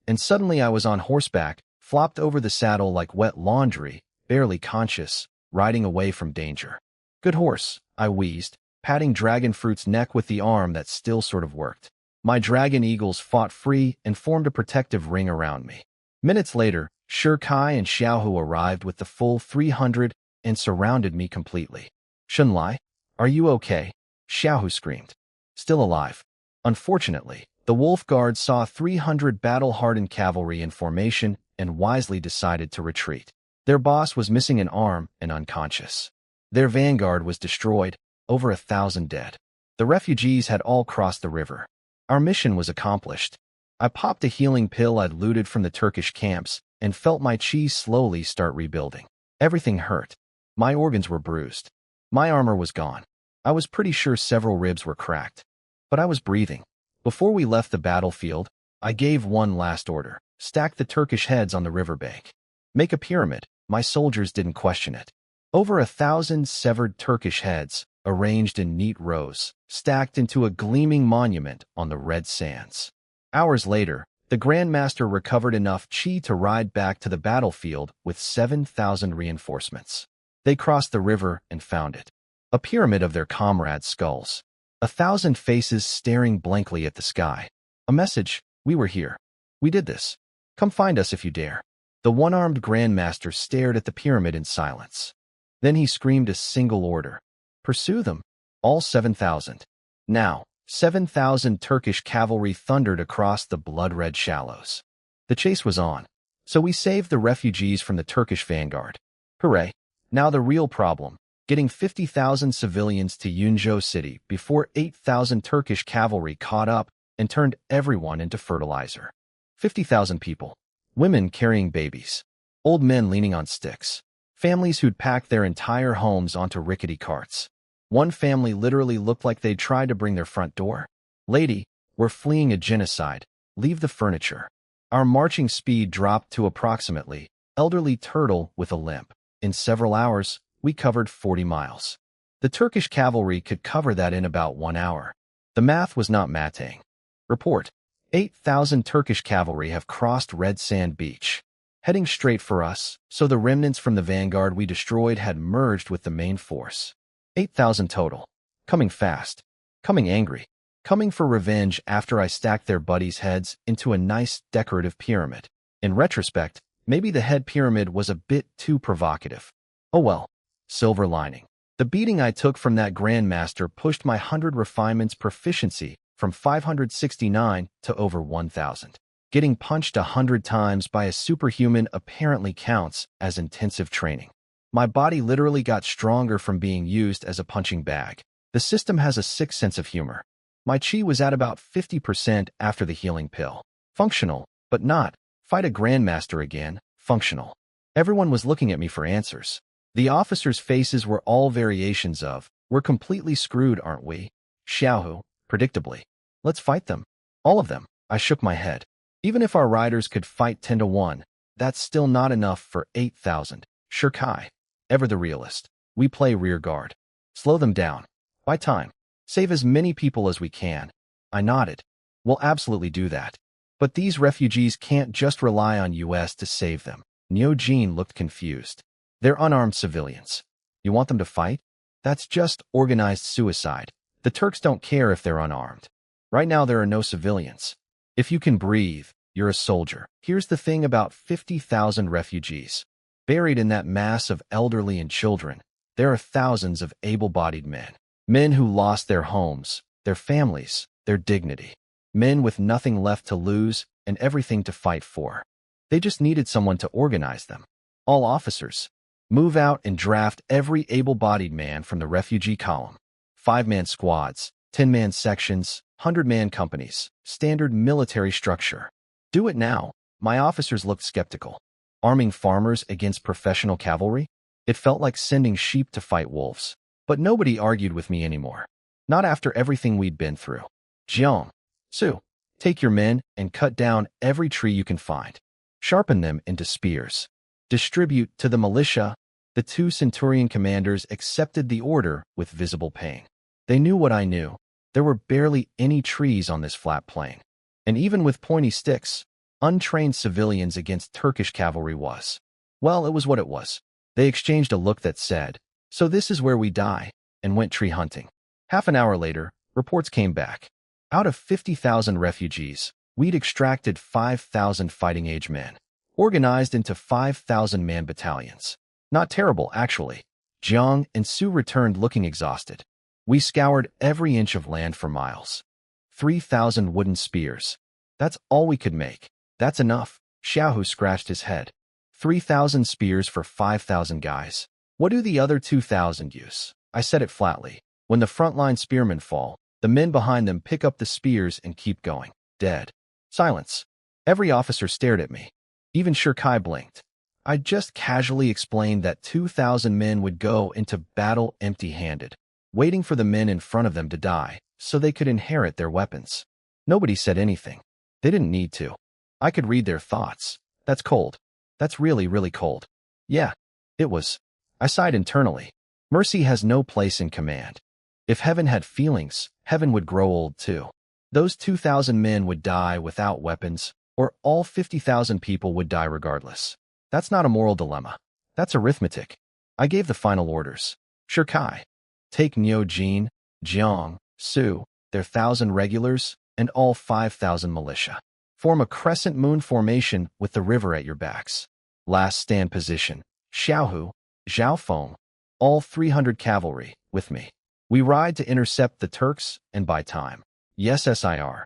Speaker 1: And suddenly I was on horseback, flopped over the saddle like wet laundry, barely conscious, riding away from danger. Good horse, I wheezed, patting Dragon Fruit's neck with the arm that still sort of worked. My dragon eagles fought free and formed a protective ring around me. Minutes later, Shi Kai and Xiaohu arrived with the full 300 and surrounded me completely. Shunlai, are you okay? Xiaohu screamed. Still alive. Unfortunately, the Wolf Guard saw 300 battle-hardened cavalry in formation and wisely decided to retreat. Their boss was missing an arm and unconscious. Their vanguard was destroyed, over 1,000 dead. The refugees had all crossed the river. Our mission was accomplished. I popped a healing pill I'd looted from the Turkish camps and felt my chi slowly start rebuilding. Everything hurt. My organs were bruised. My armor was gone. I was pretty sure several ribs were cracked. But I was breathing. Before we left the battlefield, I gave one last order. Stack the Turkish heads on the riverbank. Make a pyramid. My soldiers didn't question it. Over 1,000 severed Turkish heads, arranged in neat rows, stacked into a gleaming monument on the red sands. Hours later, the Grand Master recovered enough chi to ride back to the battlefield with 7,000 reinforcements. They crossed the river and found it. A pyramid of their comrades' skulls. 1,000 faces staring blankly at the sky. A message: we were here. We did this. Come find us if you dare. The one-armed Grand Master stared at the pyramid in silence. Then he screamed a single order. Pursue them. All 7,000. Now, 7,000 Turkish cavalry thundered across the blood-red shallows. The chase was on. So we saved the refugees from the Turkish vanguard. Hooray. Now the real problem: getting 50,000 civilians to Yunzhou City before 8,000 Turkish cavalry caught up and turned everyone into fertilizer. 50,000 people. Women carrying babies. Old men leaning on sticks. Families who'd packed their entire homes onto rickety carts. One family literally looked like they'd tried to bring their front door. Lady, we're fleeing a genocide. Leave the furniture. Our marching speed dropped to approximately elderly turtle with a limp. In several hours, we covered 40 miles. The Turkish cavalry could cover that in about 1 hour. The math was not mathing. Report: 8,000 Turkish cavalry have crossed Red Sand Beach, heading straight for us, so the remnants from the vanguard we destroyed had merged with the main force. 8,000 total. Coming fast. Coming angry. Coming for revenge after I stacked their buddies' heads into a nice decorative pyramid. In retrospect, maybe the head pyramid was a bit too provocative. Oh well. Silver lining. The beating I took from that Grand Master pushed my 100 refinements proficiency from 569 to over 1,000. Getting punched 100 times by a superhuman apparently counts as intensive training. My body literally got stronger from being used as a punching bag. The system has a sick sense of humor. My chi was at about 50% after the healing pill. Functional, but not. Fight a Grandmaster again. Functional. Everyone was looking at me for answers. The officers' faces were all variations of, "We're completely screwed, aren't we?" Xiaohu, predictably. "Let's fight them. All of them." I shook my head. Even if our riders could fight 10 to 1, that's still not enough for 8,000. Shi Kai, ever the realist. We play rear guard. Slow them down. Buy time. Save as many people as we can. I nodded. We'll absolutely do that. But these refugees can't just rely on US to save them. Niu Jin looked confused. They're unarmed civilians. You want them to fight? That's just organized suicide. The Turks don't care if they're unarmed. Right now there are no civilians. If you can breathe, you're a soldier. Here's the thing about 50,000 refugees. Buried in that mass of elderly and children, there are thousands of able-bodied men. Men who lost their homes, their families, their dignity. Men with nothing left to lose and everything to fight for. They just needed someone to organize them. All officers, move out and draft every able-bodied man from the refugee column. 5-man squads, 10-man sections, 100-man companies, standard military structure. Do it now. My officers looked skeptical. Arming farmers against professional cavalry? It felt like sending sheep to fight wolves. But nobody argued with me anymore. Not after everything we'd been through. Jiang, Su, Take your men and cut down every tree you can find. Sharpen them into spears. Distribute to the militia. The two centurion commanders accepted the order with visible pain. They knew what I knew. There were barely any trees on this flat plain. And even with pointy sticks, untrained civilians against Turkish cavalry was. Well, it was what it was. They exchanged a look that said, "So this is where we die," and went tree hunting. Half an hour later, reports came back. Out of 50,000 refugees, we'd extracted 5,000 fighting-age men, organized into 5,000-man battalions. Not terrible, actually. Jiang and Su returned looking exhausted. We scoured every inch of land for miles. 3,000 wooden spears. That's all we could make. That's enough. Xiaohu scratched his head. 3,000 spears for 5,000 guys. What do the other 2,000 use? I said it flatly. When the frontline spearmen fall, the men behind them pick up the spears and keep going. Dead. Silence. Every officer stared at me. Even Shirkai blinked. I just casually explained that 2,000 men would go into battle empty-handed, waiting for the men in front of them to die so they could inherit their weapons. Nobody said anything. They didn't need to. I could read their thoughts. That's cold. That's really, really cold. Yeah, it was. I sighed internally. Mercy has no place in command. If heaven had feelings, heaven would grow old too. Those 2,000 men would die without weapons, or all 50,000 people would die regardless. That's not a moral dilemma. That's arithmetic. I gave the final orders. Shirkai, take Niu Jin, Jiang, Su, their 1,000 regulars, and all 5,000 militia. Form a crescent moon formation with the river at your backs. Last stand position. Xiaohu, Zhao Feng, all 300 cavalry, with me. We ride to intercept the Turks and buy time. Yes, Sir.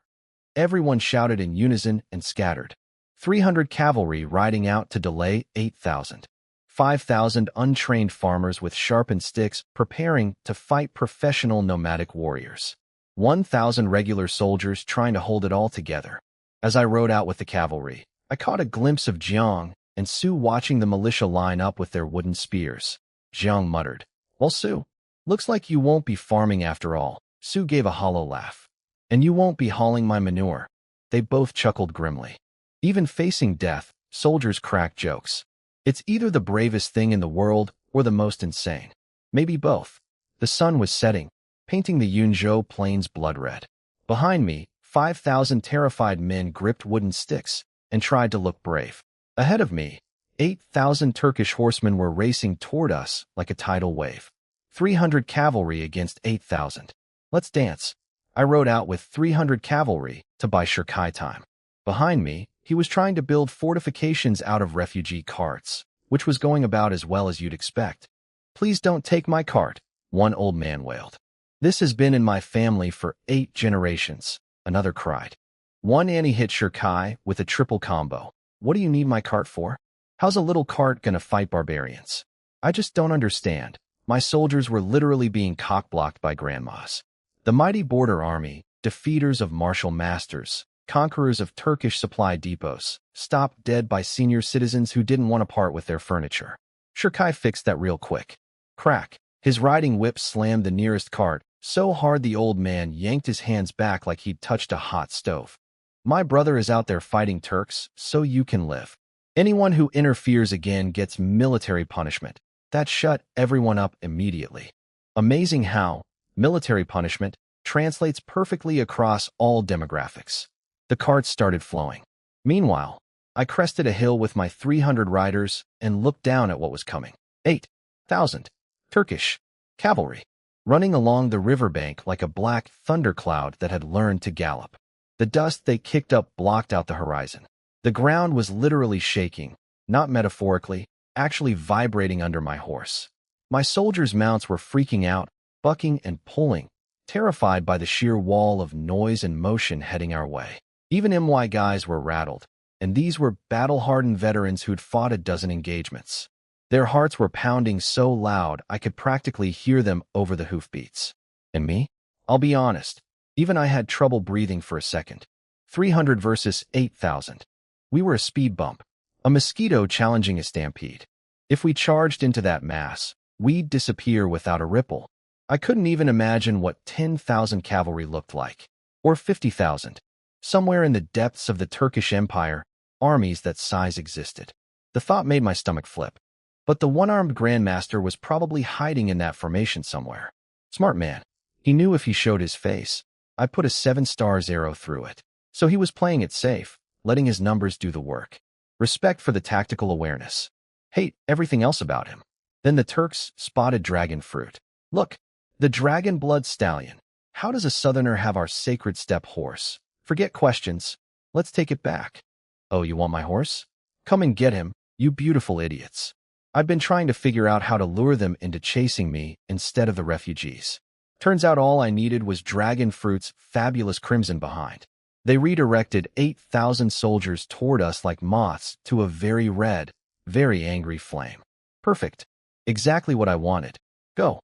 Speaker 1: Everyone shouted in unison and scattered. 300 cavalry riding out to delay 8,000. 5,000 untrained farmers with sharpened sticks preparing to fight professional nomadic warriors. 1,000 regular soldiers trying to hold it all together. As I rode out with the cavalry, I caught a glimpse of Jiang and Su watching the militia line up with their wooden spears. Jiang muttered, "Well, Su, looks like you won't be farming after all." Su gave a hollow laugh. "And you won't be hauling my manure." They both chuckled grimly. Even facing death, soldiers crack jokes. It's either the bravest thing in the world or the most insane. Maybe both. The sun was setting, painting the Yunzhou plains blood red. Behind me, 5,000 terrified men gripped wooden sticks and tried to look brave. Ahead of me, 8,000 Turkish horsemen were racing toward us like a tidal wave. 300 cavalry against 8,000. Let's dance. I rode out with 300 cavalry to buy Shirkai time. Behind me, he was trying to build fortifications out of refugee carts, which was going about as well as you'd expect. "Please don't take my cart," one old man wailed. "This has been in my family for 8 generations," another cried. One Annie hit Shirkai with a triple combo. "What do you need my cart for? How's a little cart gonna fight barbarians? I just don't understand." My soldiers were literally being cock-blocked by grandmas. The mighty border army, defeaters of martial masters, conquerors of Turkish supply depots, stopped dead by senior citizens who didn't want to part with their furniture. Shirkai fixed that real quick. Crack. His riding whip slammed the nearest cart so hard the old man yanked his hands back like he'd touched a hot stove. "My brother is out there fighting Turks, so you can live. Anyone who interferes again gets military punishment." That shut everyone up immediately. Amazing how military punishment translates perfectly across all demographics. The carts started flowing. Meanwhile, I crested a hill with my 300 riders and looked down at what was coming. 8,000 Turkish cavalry, running along the riverbank like a black thundercloud that had learned to gallop. The dust they kicked up blocked out the horizon. The ground was literally shaking, not metaphorically, actually vibrating under my horse. My soldiers' mounts were freaking out, bucking and pulling, terrified by the sheer wall of noise and motion heading our way. Even MY guys were rattled, and these were battle-hardened veterans who'd fought a dozen engagements. Their hearts were pounding so loud I could practically hear them over the hoofbeats. And me? I'll be honest, even I had trouble breathing for a second. 300 versus 8,000. We were a speed bump, a mosquito challenging a stampede. If we charged into that mass, we'd disappear without a ripple. I couldn't even imagine what 10,000 cavalry looked like, or 50,000. Somewhere in the depths of the Turkish Empire, armies that size existed. The thought made my stomach flip. But the one-armed grandmaster was probably hiding in that formation somewhere. Smart man. He knew if he showed his face, I put a 7-stars arrow through it. So he was playing it safe, letting his numbers do the work. Respect for the tactical awareness. Hate everything else about him. Then the Turks spotted dragon fruit. Look, the dragon blood stallion. How does a southerner have our sacred steppe horse? Forget questions. Let's take it back. Oh, you want my horse? Come and get him, you beautiful idiots. I've been trying to figure out how to lure them into chasing me instead of the refugees. Turns out all I needed was dragon fruit's fabulous crimson behind. They redirected 8,000 soldiers toward us like moths to a very red, very angry flame. Perfect. Exactly what I wanted. Go.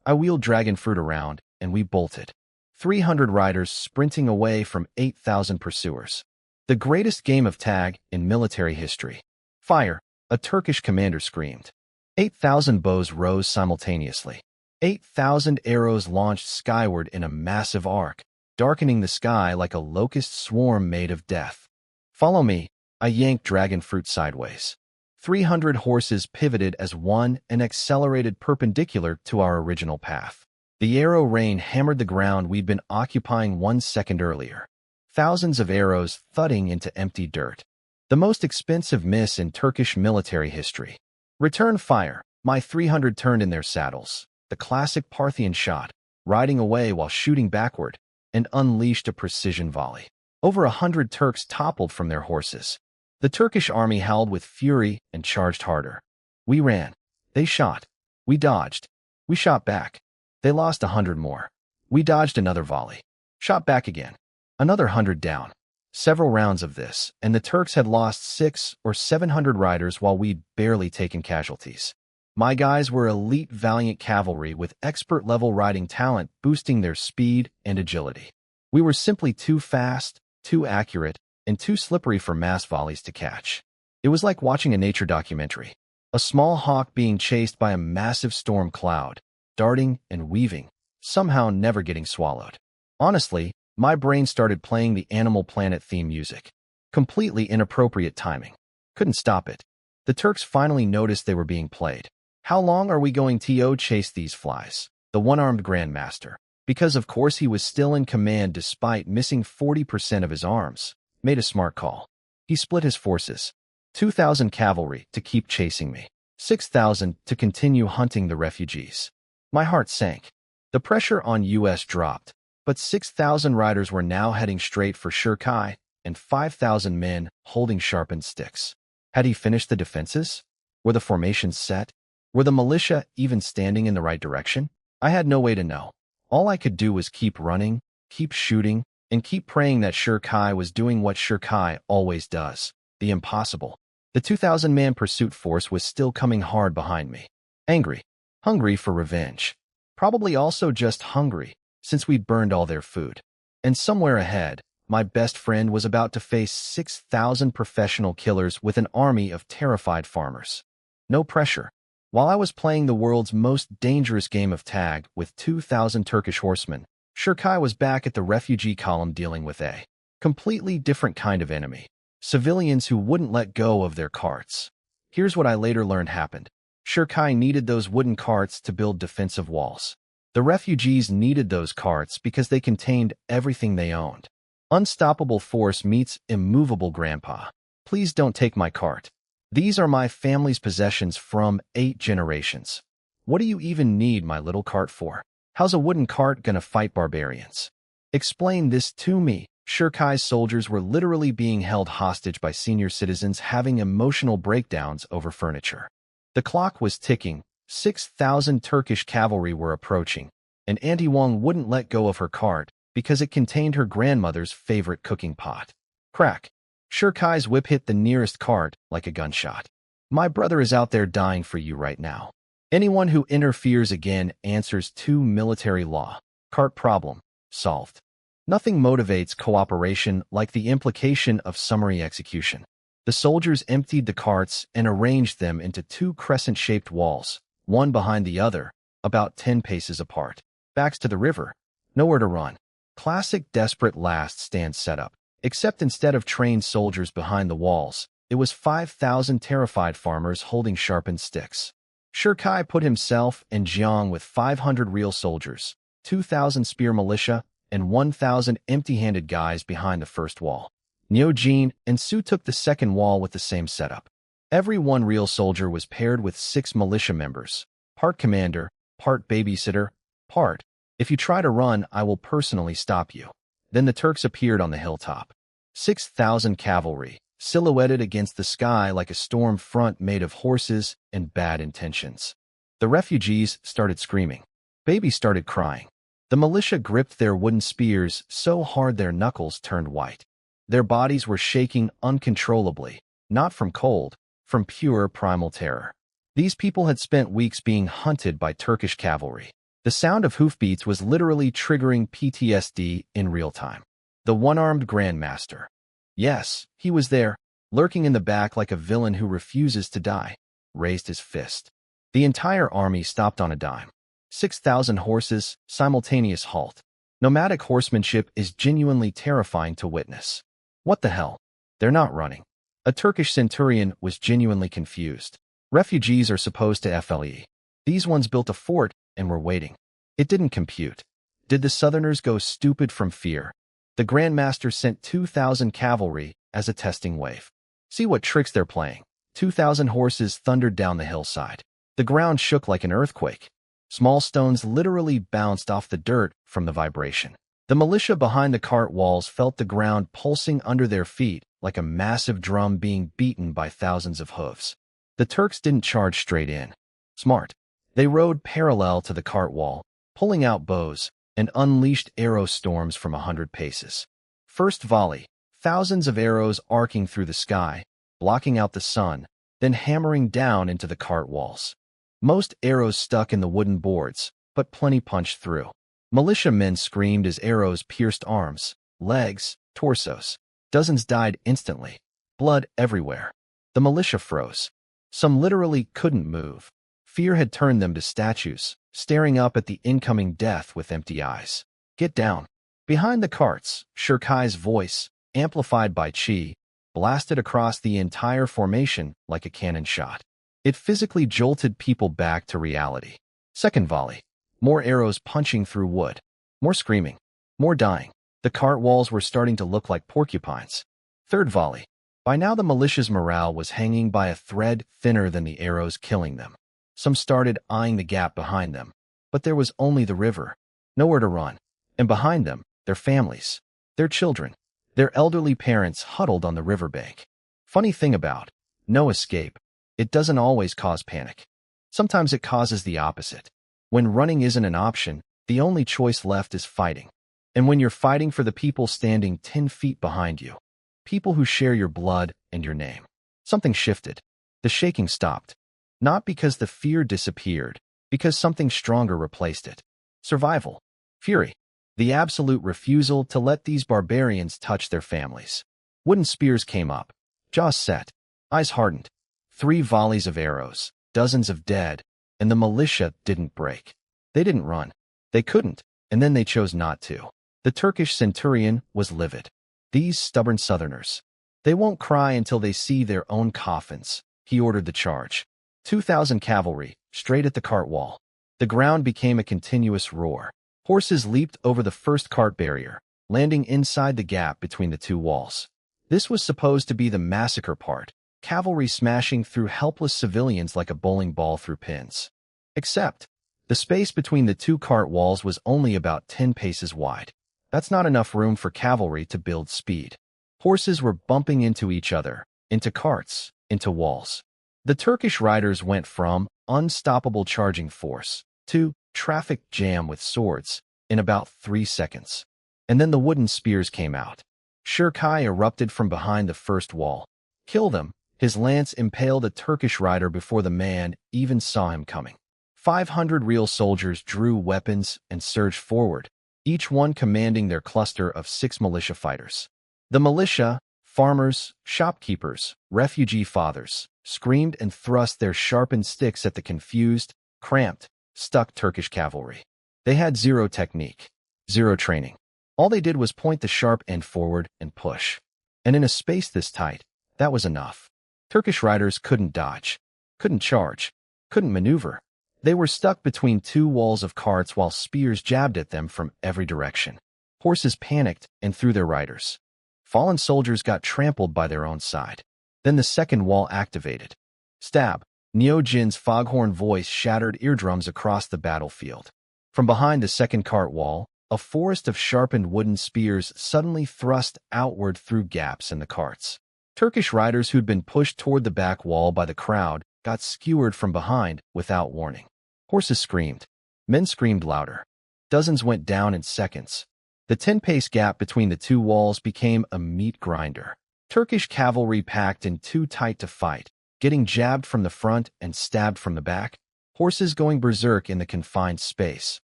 Speaker 1: I wheeled dragon fruit around, and we bolted. 300 riders sprinting away from 8,000 pursuers. The greatest game of tag in military history. Fire, a Turkish commander screamed. 8,000 bows rose simultaneously. 8,000 arrows launched skyward in a massive arc, darkening the sky like a locust swarm made of death. Follow me, I yanked dragon fruit sideways. 300 horses pivoted as one and accelerated perpendicular to our original path. The arrow rain hammered the ground we'd been occupying 1 second earlier. Thousands of arrows thudding into empty dirt. The most expensive miss in Turkish military history. Return fire. My 300 turned in their saddles. The classic Parthian shot, riding away while shooting backward, and unleashed a precision volley. Over 100 Turks toppled from their horses. The Turkish army howled with fury and charged harder. We ran. They shot. We dodged. We shot back. They lost 100 more. We dodged another volley. Shot back again. Another 100 down. Several rounds of this, and the Turks had lost 600 or 700 riders while we'd barely taken casualties. My guys were elite valiant cavalry with expert-level riding talent boosting their speed and agility. We were simply too fast, too accurate, and too slippery for mass volleys to catch. It was like watching a nature documentary. A small hawk being chased by a massive storm cloud, darting and weaving, somehow never getting swallowed. Honestly, my brain started playing the Animal Planet theme music. Completely inappropriate timing. Couldn't stop it. The Turks finally noticed they were being played. How long are we going to chase these flies? The one-armed grandmaster, because of course he was still in command despite missing 40% of his arms, made a smart call. He split his forces. 2,000 cavalry to keep chasing me. 6,000 to continue hunting the refugees. My heart sank. The pressure on US dropped, but 6,000 riders were now heading straight for Shirkai, and 5,000 men holding sharpened sticks. Had he finished the defenses? Were the formations set? Were the militia even standing in the right direction? I had no way to know. All I could do was keep running, keep shooting, and keep praying that Shirkai was doing what Shirkai always does, the impossible. The 2,000-man pursuit force was still coming hard behind me. Angry. Hungry for revenge. Probably also just hungry, since we'd burned all their food. And somewhere ahead, my best friend was about to face 6,000 professional killers with an army of terrified farmers. No pressure. While I was playing the world's most dangerous game of tag with 2,000 Turkish horsemen, Shirkai was back at the refugee column dealing with a completely different kind of enemy. Civilians who wouldn't let go of their carts. Here's what I later learned happened. Shirkai needed those wooden carts to build defensive walls. The refugees needed those carts because they contained everything they owned. Unstoppable force meets immovable grandpa. Please don't take my cart. These are my family's possessions from 8 generations. What do you even need my little cart for? How's a wooden cart gonna fight barbarians? Explain this to me. Shirkai's soldiers were literally being held hostage by senior citizens having emotional breakdowns over furniture. The clock was ticking. 6,000 Turkish cavalry were approaching, and Auntie Wang wouldn't let go of her cart because it contained her grandmother's favorite cooking pot. Crack. Shirkai's whip hit the nearest cart like a gunshot. My brother is out there dying for you right now. Anyone who interferes again answers to military law. Cart problem solved. Nothing motivates cooperation like the implication of summary execution. The soldiers emptied the carts and arranged them into 2 crescent-shaped walls, one behind the other, about 10 paces apart. Backs to the river. Nowhere to run. Classic desperate last stand setup. Except instead of trained soldiers behind the walls, it was 5,000 terrified farmers holding sharpened sticks. Shirkai put himself and Jiang with 500 real soldiers, 2,000 spear militia, and 1,000 empty-handed guys behind the first wall. Niu Jin and Su took the second wall with the same setup. Every one real soldier was paired with 6 militia members, part commander, part babysitter, part, "If you try to run, I will personally stop you." Then the Turks appeared on the hilltop. 6,000 cavalry, silhouetted against the sky like a storm front made of horses and bad intentions. The refugees started screaming. Babies started crying. The militia gripped their wooden spears so hard their knuckles turned white. Their bodies were shaking uncontrollably, not from cold, from pure primal terror. These people had spent weeks being hunted by Turkish cavalry. The sound of hoofbeats was literally triggering PTSD in real time. The one-armed Grandmaster. Yes, he was there, lurking in the back like a villain who refuses to die, raised his fist. The entire army stopped on a dime. 6,000 horses, simultaneous halt. Nomadic horsemanship is genuinely terrifying to witness. What the hell? They're not running. A Turkish centurion was genuinely confused. Refugees are supposed to flee. These ones built a fort and were waiting. It didn't compute. Did the Southerners go stupid from fear? The Grandmaster sent 2,000 cavalry as a testing wave. See what tricks they're playing. 2,000 horses thundered down the hillside. The ground shook like an earthquake. Small stones literally bounced off the dirt from the vibration. The militia behind the cart walls felt the ground pulsing under their feet like a massive drum being beaten by thousands of hooves. The Turks didn't charge straight in. Smart. They rode parallel to the cart wall, pulling out bows, and unleashed arrow storms from 100 paces. First volley, thousands of arrows arcing through the sky, blocking out the sun, then hammering down into the cart walls. Most arrows stuck in the wooden boards, but plenty punched through. Militiamen screamed as arrows pierced arms, legs, torsos. Dozens died instantly. Blood everywhere. The militia froze. Some literally couldn't move. Fear had turned them to statues, staring up at the incoming death with empty eyes. Get down. Behind the carts, Shirkai's voice, amplified by Qi, blasted across the entire formation like a cannon shot. It physically jolted people back to reality. Second volley. More arrows punching through wood. More screaming. More dying. The cart walls were starting to look like porcupines. Third volley. By now the militia's morale was hanging by a thread thinner than the arrows killing them. Some started eyeing the gap behind them, but there was only the river. Nowhere to run. And behind them, their families. Their children. Their elderly parents huddled on the riverbank. Funny thing about no escape. It doesn't always cause panic. Sometimes it causes the opposite. When running isn't an option, the only choice left is fighting. And when you're fighting for the people standing 10 feet behind you, people who share your blood and your name, something shifted. The shaking stopped. Not because the fear disappeared, because something stronger replaced it. Survival. Fury. The absolute refusal to let these barbarians touch their families. Wooden spears came up. Jaws set. Eyes hardened. 3 volleys of arrows. Dozens of dead. And the militia didn't break. They didn't run. They couldn't, and then they chose not to. The Turkish centurion was livid. These stubborn Southerners. They won't cry until they see their own coffins. He ordered the charge. 2,000 cavalry, straight at the cart wall. The ground became a continuous roar. Horses leaped over the first cart barrier, landing inside the gap between the 2 walls. This was supposed to be the massacre part, cavalry smashing through helpless civilians like a bowling ball through pins. Except, the space between the 2 cart walls was only about 10 paces wide. That's not enough room for cavalry to build speed. Horses were bumping into each other, into carts, into walls. The Turkish riders went from unstoppable charging force to traffic jam with swords in about 3 seconds. And then the wooden spears came out. Shirkai erupted from behind the first wall. Kill them. His lance impaled a Turkish rider before the man even saw him coming. 500 real soldiers drew weapons and surged forward, each one commanding their cluster of 6 militia fighters. The militia, farmers, shopkeepers, refugee fathers, screamed and thrust their sharpened sticks at the confused, cramped, stuck Turkish cavalry. They had zero technique, zero training. All they did was point the sharp end forward and push. And in a space this tight, that was enough. Turkish riders couldn't dodge, couldn't charge, couldn't maneuver. They were stuck between two walls of carts while spears jabbed at them from every direction. Horses panicked and threw their riders. Fallen soldiers got trampled by their own side. Then the second wall activated. Stab! Niojin's foghorn voice shattered eardrums across the battlefield. From behind the second cart wall, a forest of sharpened wooden spears suddenly thrust outward through gaps in the carts. Turkish riders who'd been pushed toward the back wall by the crowd got skewered from behind without warning. Horses screamed. Men screamed louder. Dozens went down in seconds. The 10-pace gap between the two walls became a meat grinder. Turkish cavalry packed in too tight to fight, getting jabbed from the front and stabbed from the back. Horses going berserk in the confined space.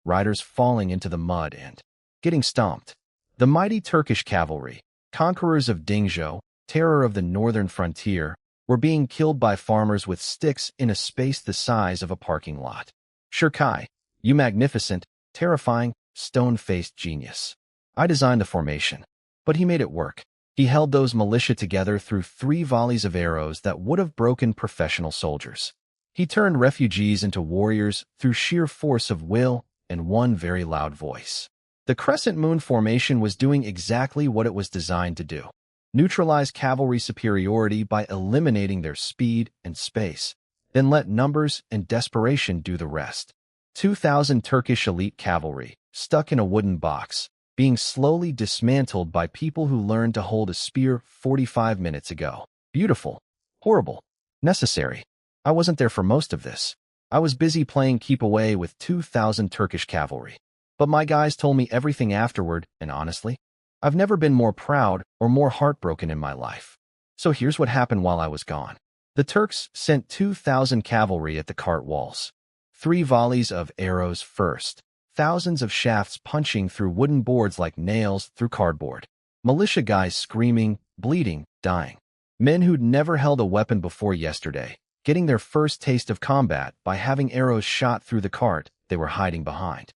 Speaker 1: Riders falling into the mud and getting stomped. The mighty Turkish cavalry, conquerors of Dingzhou, terror of the northern frontier, were being killed by farmers with sticks in a space the size of a parking lot. Shirkai, you magnificent, terrifying, stone-faced genius. I designed the formation, but he made it work. He held those militia together through 3 volleys of arrows that would have broken professional soldiers. He turned refugees into warriors through sheer force of will and one very loud voice. The crescent moon formation was doing exactly what it was designed to do. Neutralize cavalry superiority by eliminating their speed and space, then let numbers and desperation do the rest. 2,000 Turkish elite cavalry, stuck in a wooden box, being slowly dismantled by people who learned to hold a spear 45 minutes ago. Beautiful. Horrible. Necessary. I wasn't there for most of this. I was busy playing keep away with 2,000 Turkish cavalry. But my guys told me everything afterward, and honestly, I've never been more proud or more heartbroken in my life. So here's what happened while I was gone. The Turks sent 2,000 cavalry at the cart walls. 3 volleys of arrows first. Thousands of shafts punching through wooden boards like nails through cardboard. Militia guys screaming, bleeding, dying. Men who'd never held a weapon before yesterday, getting their first taste of combat by having arrows shot through the cart they were hiding behind.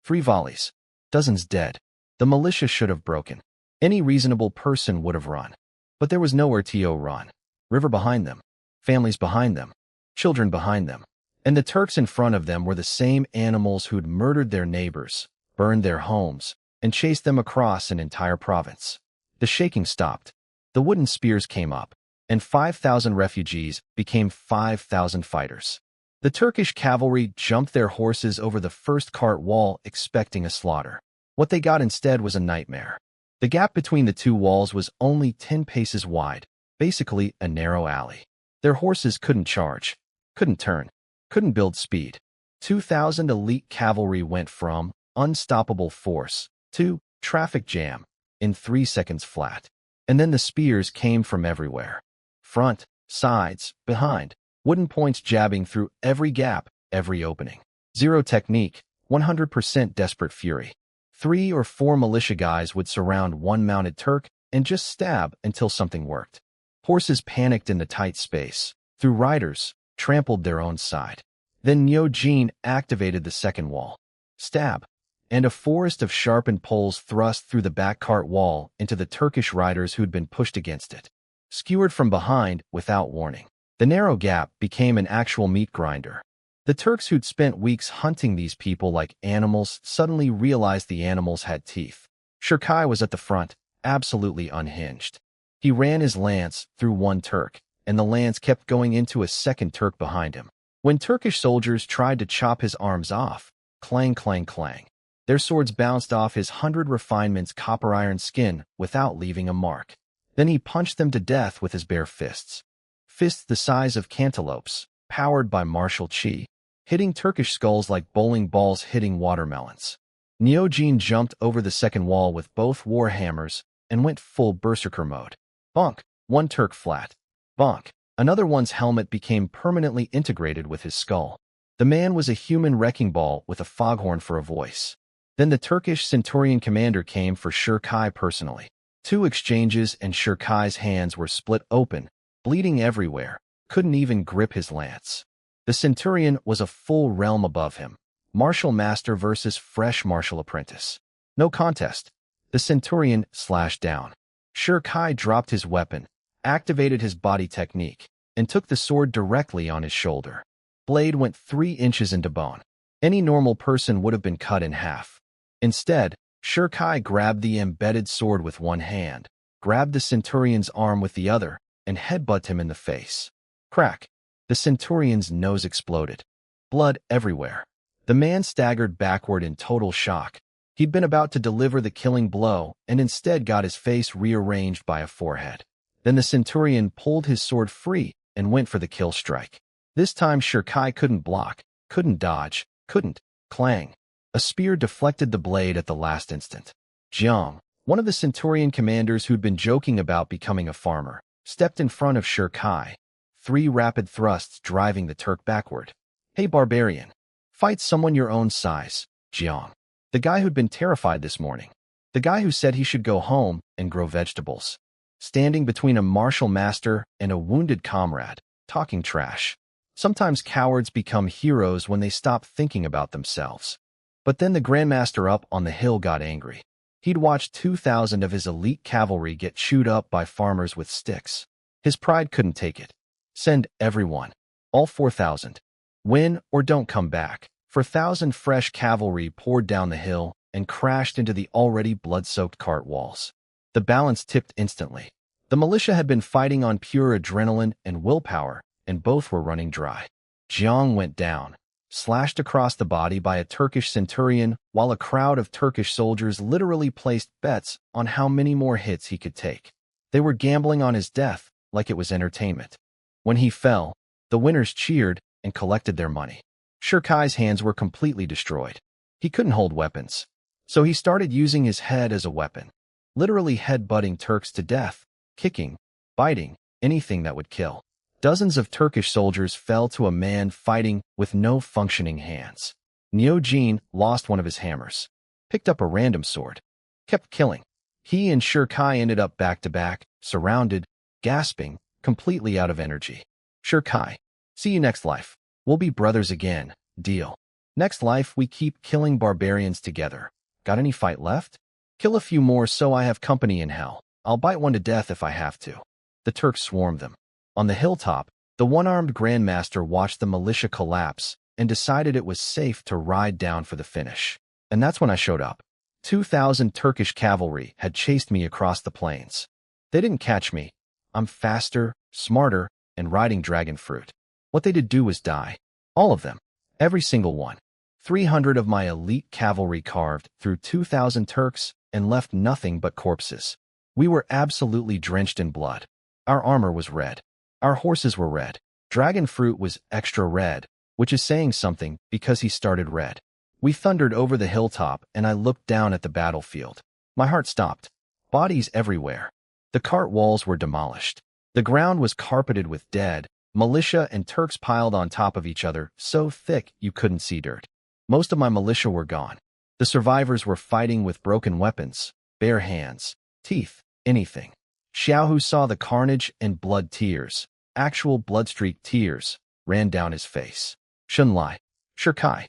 Speaker 1: 3 volleys. Dozens dead. The militia should have broken. Any reasonable person would have run. But there was nowhere to run. River behind them. Families behind them. Children behind them. And the Turks in front of them were the same animals who'd murdered their neighbors, burned their homes, and chased them across an entire province. The shaking stopped. The wooden spears came up, and 5,000 refugees became 5,000 fighters. The Turkish cavalry jumped their horses over the first cart wall expecting a slaughter. What they got instead was a nightmare. The gap between the two walls was only 10 paces wide, basically a narrow alley. Their horses couldn't charge, couldn't turn, couldn't build speed. 2,000 elite cavalry went from unstoppable force to traffic jam in 3 seconds flat. And then the spears came from everywhere. Front, sides, behind. Wooden points jabbing through every gap, every opening. Zero technique, 100% desperate fury. 3 or 4 militia guys would surround one mounted Turk and just stab until something worked. Horses panicked in the tight space. Through riders, trampled their own side. Then Niojin activated the second wall. Stab. And a forest of sharpened poles thrust through the back cart wall into the Turkish riders who'd been pushed against it. Skewered from behind without warning. The narrow gap became an actual meat grinder. The Turks who'd spent weeks hunting these people like animals suddenly realized the animals had teeth. Shirkai was at the front, absolutely unhinged. He ran his lance through one Turk, and the lance kept going into a second Turk behind him. When Turkish soldiers tried to chop his arms off, clang, clang, clang. Their swords bounced off his 100 refinements copper iron skin without leaving a mark. Then he punched them to death with his bare fists. Fists the size of cantaloupes, powered by martial chi, hitting Turkish skulls like bowling balls hitting watermelons. Niojin jumped over the second wall with both war hammers and went full berserker mode. Bonk. One Turk flat. Bonk. Another one's helmet became permanently integrated with his skull. The man was a human wrecking ball with a foghorn for a voice. Then the Turkish Centurion commander came for Shirkai personally. 2 exchanges and Shirkai's hands were split open, bleeding everywhere, couldn't even grip his lance. The Centurion was a full realm above him. Martial master versus fresh martial apprentice. No contest. The Centurion slashed down. Sher Kai dropped his weapon, activated his body technique, and took the sword directly on his shoulder. Blade went 3 inches into bone. Any normal person would have been cut in half. Instead, Sher Kai grabbed the embedded sword with one hand, grabbed the Centurion's arm with the other, and headbutted him in the face. Crack! The Centurion's nose exploded. Blood everywhere. The man staggered backward in total shock. He'd been about to deliver the killing blow and instead got his face rearranged by a forehead. Then the Centurion pulled his sword free and went for the kill strike. This time Sher Kai couldn't block, couldn't dodge, couldn't. Clang! A spear deflected the blade at the last instant. Jiang, one of the Centurion commanders who'd been joking about becoming a farmer, stepped in front of Sher Kai. 3 rapid thrusts driving the Turk backward. Hey barbarian, fight someone your own size, Jiang. The guy who'd been terrified this morning. The guy who said he should go home and grow vegetables. Standing between a martial master and a wounded comrade, talking trash. Sometimes cowards become heroes when they stop thinking about themselves. But then the Grandmaster up on the hill got angry. He'd watched 2,000 of his elite cavalry get chewed up by farmers with sticks. His pride couldn't take it. Send everyone. All 4,000. Win or don't come back. 4,000 fresh cavalry poured down the hill and crashed into the already blood-soaked cart walls. The balance tipped instantly. The militia had been fighting on pure adrenaline and willpower, and both were running dry. Jiang went down, slashed across the body by a Turkish centurion, while a crowd of Turkish soldiers literally placed bets on how many more hits he could take. They were gambling on his death like it was entertainment. When he fell, the winners cheered and collected their money. Sher Kai's hands were completely destroyed. He couldn't hold weapons, so he started using his head as a weapon, literally head-butting Turks to death, kicking, biting, anything that would kill. Dozens of Turkish soldiers fell to a man fighting with no functioning hands. Niu Jin lost one of his hammers, picked up a random sword, kept killing. He and Sher Kai ended up back-to-back, surrounded, gasping, completely out of energy. Sher Kai, see you next life. We'll be brothers again, deal. Next life we keep killing barbarians together. Got any fight left? Kill a few more so I have company in hell. I'll bite one to death if I have to. The Turks swarmed them. On the hilltop, the one-armed Grandmaster watched the militia collapse and decided it was safe to ride down for the finish. And that's when I showed up. 2,000 Turkish cavalry had chased me across the plains. They didn't catch me. I'm faster, smarter, and riding dragon fruit. What they did do was die. All of them. Every single one. 300 of my elite cavalry carved through 2,000 Turks and left nothing but corpses. We were absolutely drenched in blood. Our armor was red. Our horses were red. Dragon fruit was extra red, which is saying something because he started red. We thundered over the hilltop and I looked down at the battlefield. My heart stopped. Bodies everywhere. The cart walls were demolished. The ground was carpeted with dead. Militia and Turks piled on top of each other, so thick you couldn't see dirt. Most of my militia were gone. The survivors were fighting with broken weapons, bare hands, teeth, anything. Xiaohu saw the carnage and blood tears, actual blood-streaked tears, ran down his face. Shouldn't lie. Sher Kai.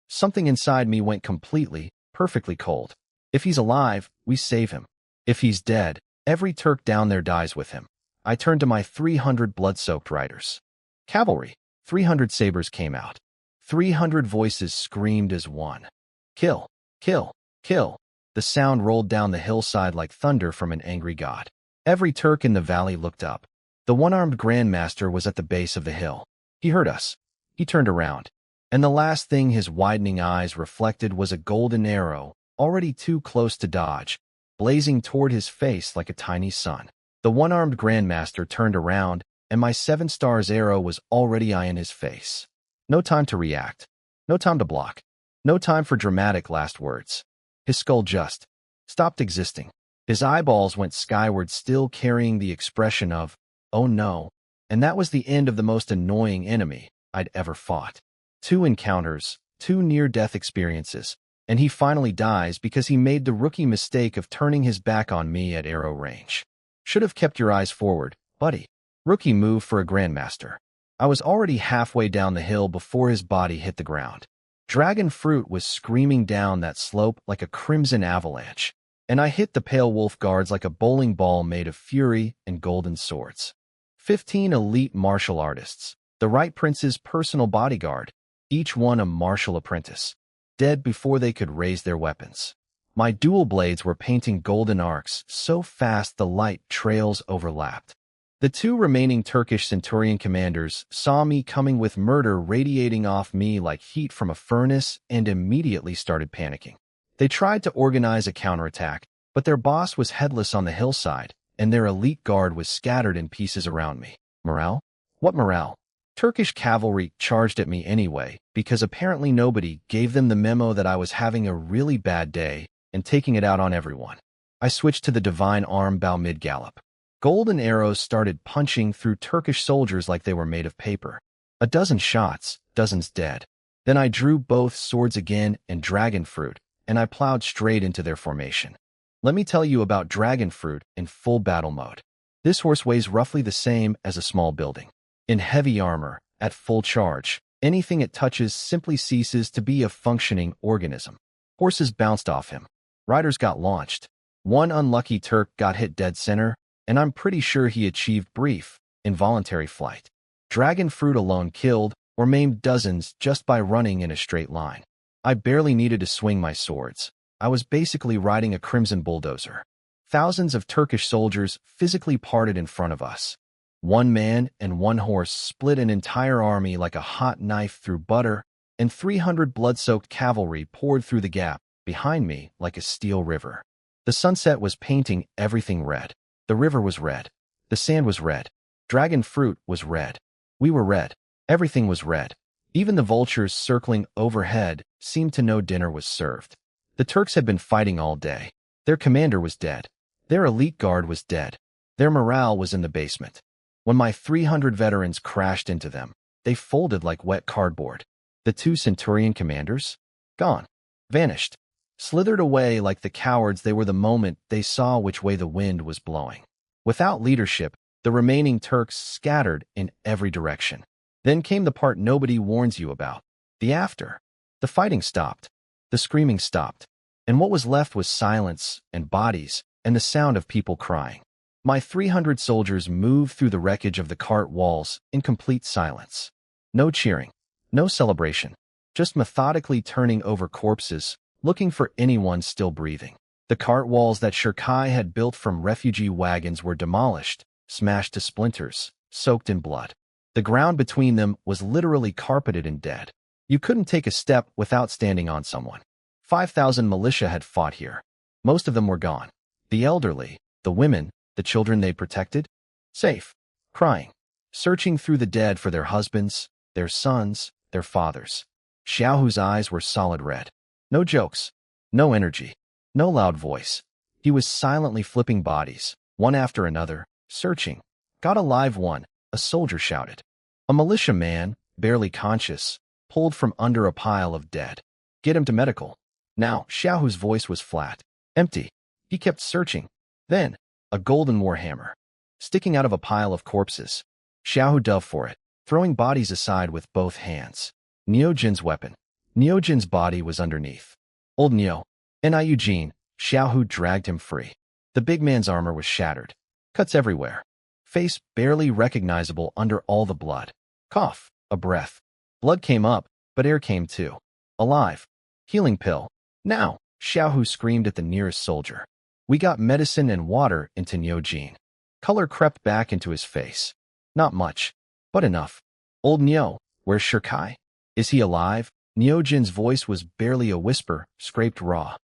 Speaker 1: Something inside me went completely, perfectly cold. If he's alive, we save him. If he's dead, every Turk down there dies with him. I turned to my 300 blood-soaked riders. Cavalry. 300 sabers came out. 300 voices screamed as one. Kill, kill, kill. The sound rolled down the hillside like thunder from an angry god. Every Turk in the valley looked up. The one-armed Grandmaster was at the base of the hill. He heard us. He turned around. And the last thing his widening eyes reflected was a golden arrow, already too close to dodge, blazing toward his face like a tiny sun. The one-armed Grandmaster turned around, and my 7 stars arrow was already eyeing his face. No time to react. No time to block. No time for dramatic last words. His skull just stopped existing. His eyeballs went skyward, still carrying the expression of, oh no, and that was the end of the most annoying enemy I'd ever fought. 2 encounters, 2 near-death experiences, and he finally dies because he made the rookie mistake of turning his back on me at arrow range. Should have kept your eyes forward, buddy. Rookie move for a Grandmaster. I was already halfway down the hill before his body hit the ground. Dragon fruit was screaming down that slope like a crimson avalanche. and I hit the Pale Wolf guards like a bowling ball made of fury and golden swords. 15 elite martial artists, the Wright Prince's personal bodyguard, each one a martial apprentice, dead before they could raise their weapons. My dual blades were painting golden arcs so fast the light trails overlapped. The two remaining Turkish Centurion commanders saw me coming with murder radiating off me like heat from a furnace and immediately started panicking. They tried to organize a counterattack, but their boss was headless on the hillside, and their elite guard was scattered in pieces around me. Morale? What morale? Turkish cavalry charged at me anyway, because apparently nobody gave them the memo that I was having a really bad day and taking it out on everyone. I switched to the divine arm bow mid-gallop. Golden arrows started punching through Turkish soldiers like they were made of paper. A dozen shots, dozens dead. Then I drew both swords again and dragon fruit, and I plowed straight into their formation. Let me tell you about dragon fruit in full battle mode. This horse weighs roughly the same as a small building. In heavy armor, at full charge, anything it touches simply ceases to be a functioning organism. Horses bounced off him. Riders got launched. One unlucky Turk got hit dead center, and I'm pretty sure he achieved brief, involuntary flight. Dragon fruit alone killed or maimed dozens just by running in a straight line. I barely needed to swing my swords. I was basically riding a crimson bulldozer. Thousands of Turkish soldiers physically parted in front of us. One man and one horse split an entire army like a hot knife through butter, and 300 blood-soaked cavalry poured through the gap behind me like a steel river. The sunset was painting everything red. The river was red. The sand was red. Dragon fruit was red. We were red. Everything was red. Even the vultures circling overhead seemed to know dinner was served. The Turks had been fighting all day. Their commander was dead. Their elite guard was dead. Their morale was in the basement. When my 300 veterans crashed into them, they folded like wet cardboard. The two Centurion commanders? Gone. Vanished. Slithered away like the cowards they were the moment they saw which way the wind was blowing. Without leadership, the remaining Turks scattered in every direction. Then came the part nobody warns you about. The after. The fighting stopped. The screaming stopped. And what was left was silence and bodies and the sound of people crying. My 300 soldiers moved through the wreckage of the cart walls in complete silence. No cheering. No celebration. Just methodically turning over corpses, looking for anyone still breathing. The cart walls that Shirkai had built from refugee wagons were demolished, smashed to splinters, soaked in blood. The ground between them was literally carpeted in dead. You couldn't take a step without standing on someone. 5,000 militia had fought here. Most of them were gone. The elderly, the women, the children they protected, safe, crying, searching through the dead for their husbands, their sons, their fathers. Xiaohu's eyes were solid red. No jokes, no energy, no loud voice. He was silently flipping bodies, one after another, searching. Got a live one, a soldier shouted. A militia man, barely conscious, pulled from under a pile of dead. Get him to medical. Now, Xiaohu's voice was flat, empty. He kept searching. Then, a golden warhammer, sticking out of a pile of corpses. Xiaohu dove for it, throwing bodies aside with both hands. Niujin's weapon. Niujin's body was underneath. Old Niu. Eugene. Xiaohu dragged him free. The big man's armor was shattered. Cuts everywhere. Face barely recognizable under all the blood. Cough. A breath. Blood came up, but air came too. Alive. Healing pill. Now, Xiaohu screamed at the nearest soldier. We got medicine and water into Niujin. Color crept back into his face. Not much, but enough. Old Niu, where's Shirkai? Is he alive? Niujin's voice was barely a whisper, scraped raw.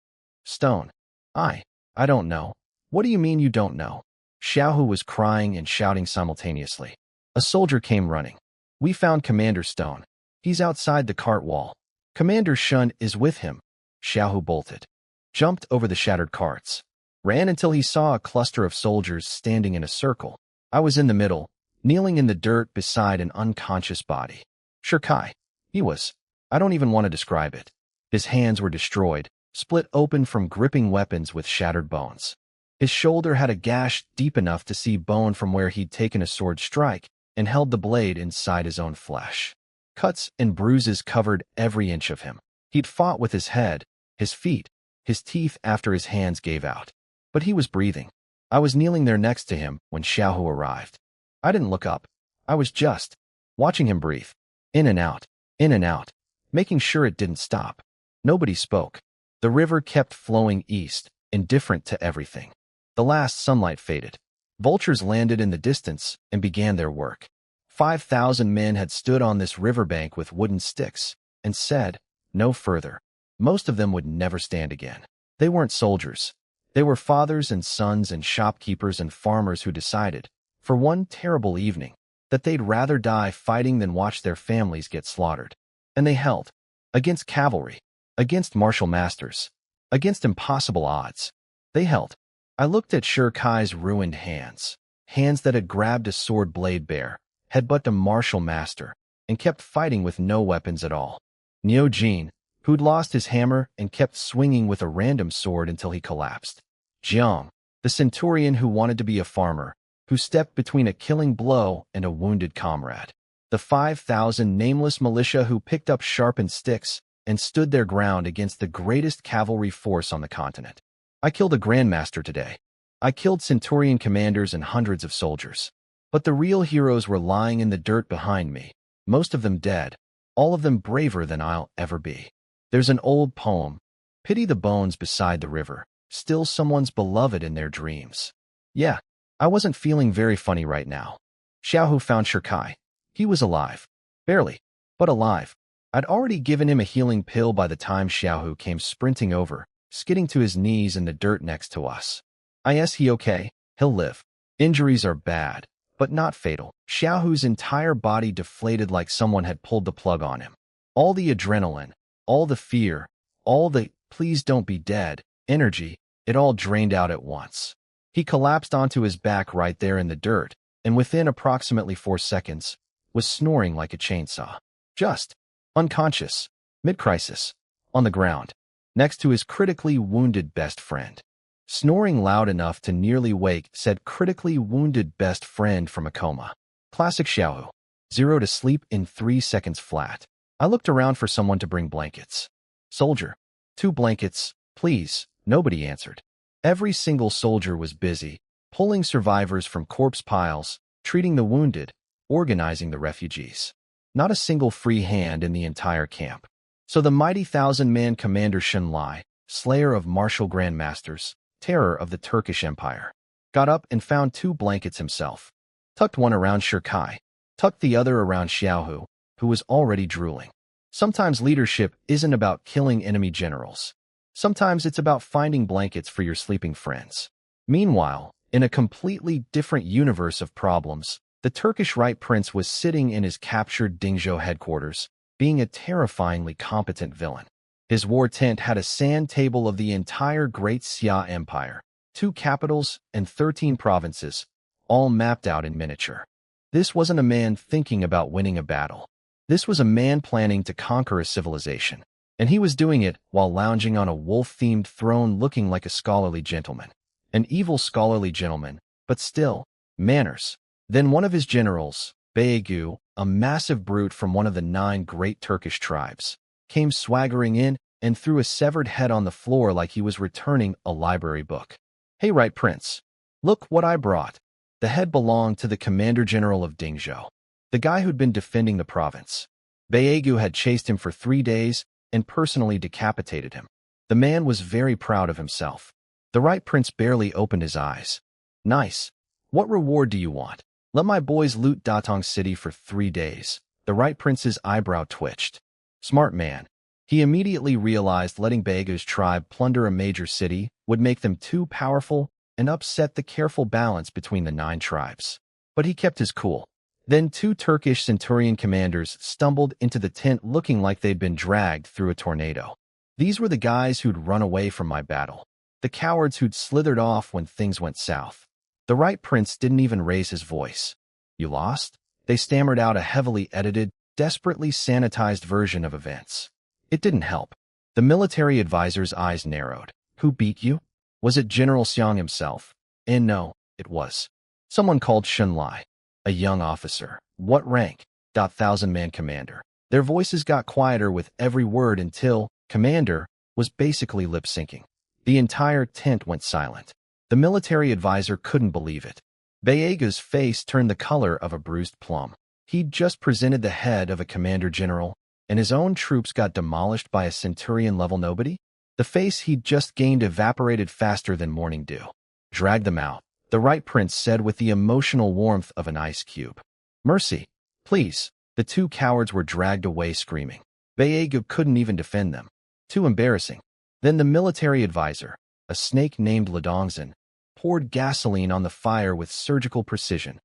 Speaker 1: Stone. I don't know. What do you mean you don't know? Xiaohu was crying and shouting simultaneously. A soldier came running. We found Commander Stone. He's outside the cart wall. Commander Shun is with him. Xiaohu bolted. Jumped over the shattered carts. Ran until he saw a cluster of soldiers standing in a circle. I was in the middle, kneeling in the dirt beside an unconscious body. Shirkai. He was. I don't even want to describe it. His hands were destroyed, split open from gripping weapons with shattered bones. His shoulder had a gash deep enough to see bone from where he'd taken a sword strike and held the blade inside his own flesh. Cuts and bruises covered every inch of him. He'd fought with his head, his feet, his teeth after his hands gave out. But he was breathing. I was kneeling there next to him when Xiaohu arrived. I didn't look up. I was just watching him breathe. In and out, making sure it didn't stop. Nobody spoke. The river kept flowing east, indifferent to everything. The last sunlight faded. Vultures landed in the distance and began their work. 5,000 men had stood on this riverbank with wooden sticks and said, no further. Most of them would never stand again. They weren't soldiers. They were fathers and sons and shopkeepers and farmers who decided, for one terrible evening, that they'd rather die fighting than watch their families get slaughtered. And they held. Against cavalry. Against martial masters. Against impossible odds. They held. I looked at Sher Kai's ruined hands. Hands that had grabbed a sword blade bare, headbutted a martial master, and kept fighting with no weapons at all. Niu Jin, who'd lost his hammer and kept swinging with a random sword until he collapsed. Jiang, the centurion who wanted to be a farmer, who stepped between a killing blow and a wounded comrade. The 5,000 nameless militia who picked up sharpened sticks and stood their ground against the greatest cavalry force on the continent. I killed a grandmaster today. I killed centurion commanders and hundreds of soldiers. But the real heroes were lying in the dirt behind me, most of them dead, all of them braver than I'll ever be. There's an old poem, pity the bones beside the river, still someone's beloved in their dreams. Yeah, I wasn't feeling very funny right now. Xiaohu found Sher Kai. He was alive. Barely, but alive. I'd already given him a healing pill by the time Xiaohu came sprinting over, skidding to his knees in the dirt next to us. Is he okay? He'll live. Injuries are bad, but not fatal. Xiaohu's entire body deflated like someone had pulled the plug on him. All the adrenaline, all the fear, all the please don't be dead energy, it all drained out at once. He collapsed onto his back right there in the dirt, and within approximately 4 seconds, was snoring like a chainsaw. Just unconscious, mid-crisis, on the ground, next to his critically wounded best friend. Snoring loud enough to nearly wake said critically wounded best friend from a coma. Classic Xiaohu. 0 to sleep in 3 seconds flat. I looked around for someone to bring blankets. Soldier. 2 blankets, please. Nobody answered. Every single soldier was busy, pulling survivors from corpse piles, treating the wounded, organizing the refugees. Not a single free hand in the entire camp. So the mighty 1,000-man commander Xunlai, slayer of martial grandmasters, terror of the Turkish Empire, got up and found 2 blankets himself. Tucked one around Sher Kai, tucked the other around Xiaohu, who was already drooling. Sometimes leadership isn't about killing enemy generals. Sometimes it's about finding blankets for your sleeping friends. Meanwhile, in a completely different universe of problems, the Turkish Right Prince was sitting in his captured Dingzhou headquarters, being a terrifyingly competent villain. His war tent had a sand table of the entire Great Xia Empire, 2 capitals and 13 provinces, all mapped out in miniature. This wasn't a man thinking about winning a battle. This was a man planning to conquer a civilization, and he was doing it while lounging on a wolf-themed throne looking like a scholarly gentleman. An evil scholarly gentleman, but still, manners. Then one of his generals, Baegu, a massive brute from one of the 9 great Turkish tribes, came swaggering in and threw a severed head on the floor like he was returning a library book. Hey, Right Prince, look what I brought. The head belonged to the Commander-General of Dingzhou, the guy who'd been defending the province. Baegu had chased him for 3 days and personally decapitated him. The man was very proud of himself. The Right Prince barely opened his eyes. Nice. What reward do you want? Let my boys loot Datong City for 3 days. The Right Prince's eyebrow twitched. Smart man. He immediately realized letting Baegu's tribe plunder a major city would make them too powerful and upset the careful balance between the 9 tribes. But he kept his cool. Then 2 Turkish centurion commanders stumbled into the tent looking like they'd been dragged through a tornado. These were the guys who'd run away from my battle. The cowards who'd slithered off when things went south. The Right Prince didn't even raise his voice. You lost? They stammered out a heavily edited, desperately sanitized version of events. It didn't help. The military advisor's eyes narrowed. Who beat you? Was it General Xiang himself? And no, it was someone called Xunlai, a young officer. What rank? 1,000-man commander. Their voices got quieter with every word until commander was basically lip-syncing. The entire tent went silent. The military advisor couldn't believe it. Baega's face turned the color of a bruised plum. He'd just presented the head of a commander-general, and his own troops got demolished by a centurion-level nobody? The face he'd just gained evaporated faster than morning dew. Drag them out, the Right Prince said with the emotional warmth of an ice cube. Mercy, please. The two cowards were dragged away screaming. Baega couldn't even defend them. Too embarrassing. Then the military advisor, a snake named Ledongzin, poured gasoline on the fire with surgical precision.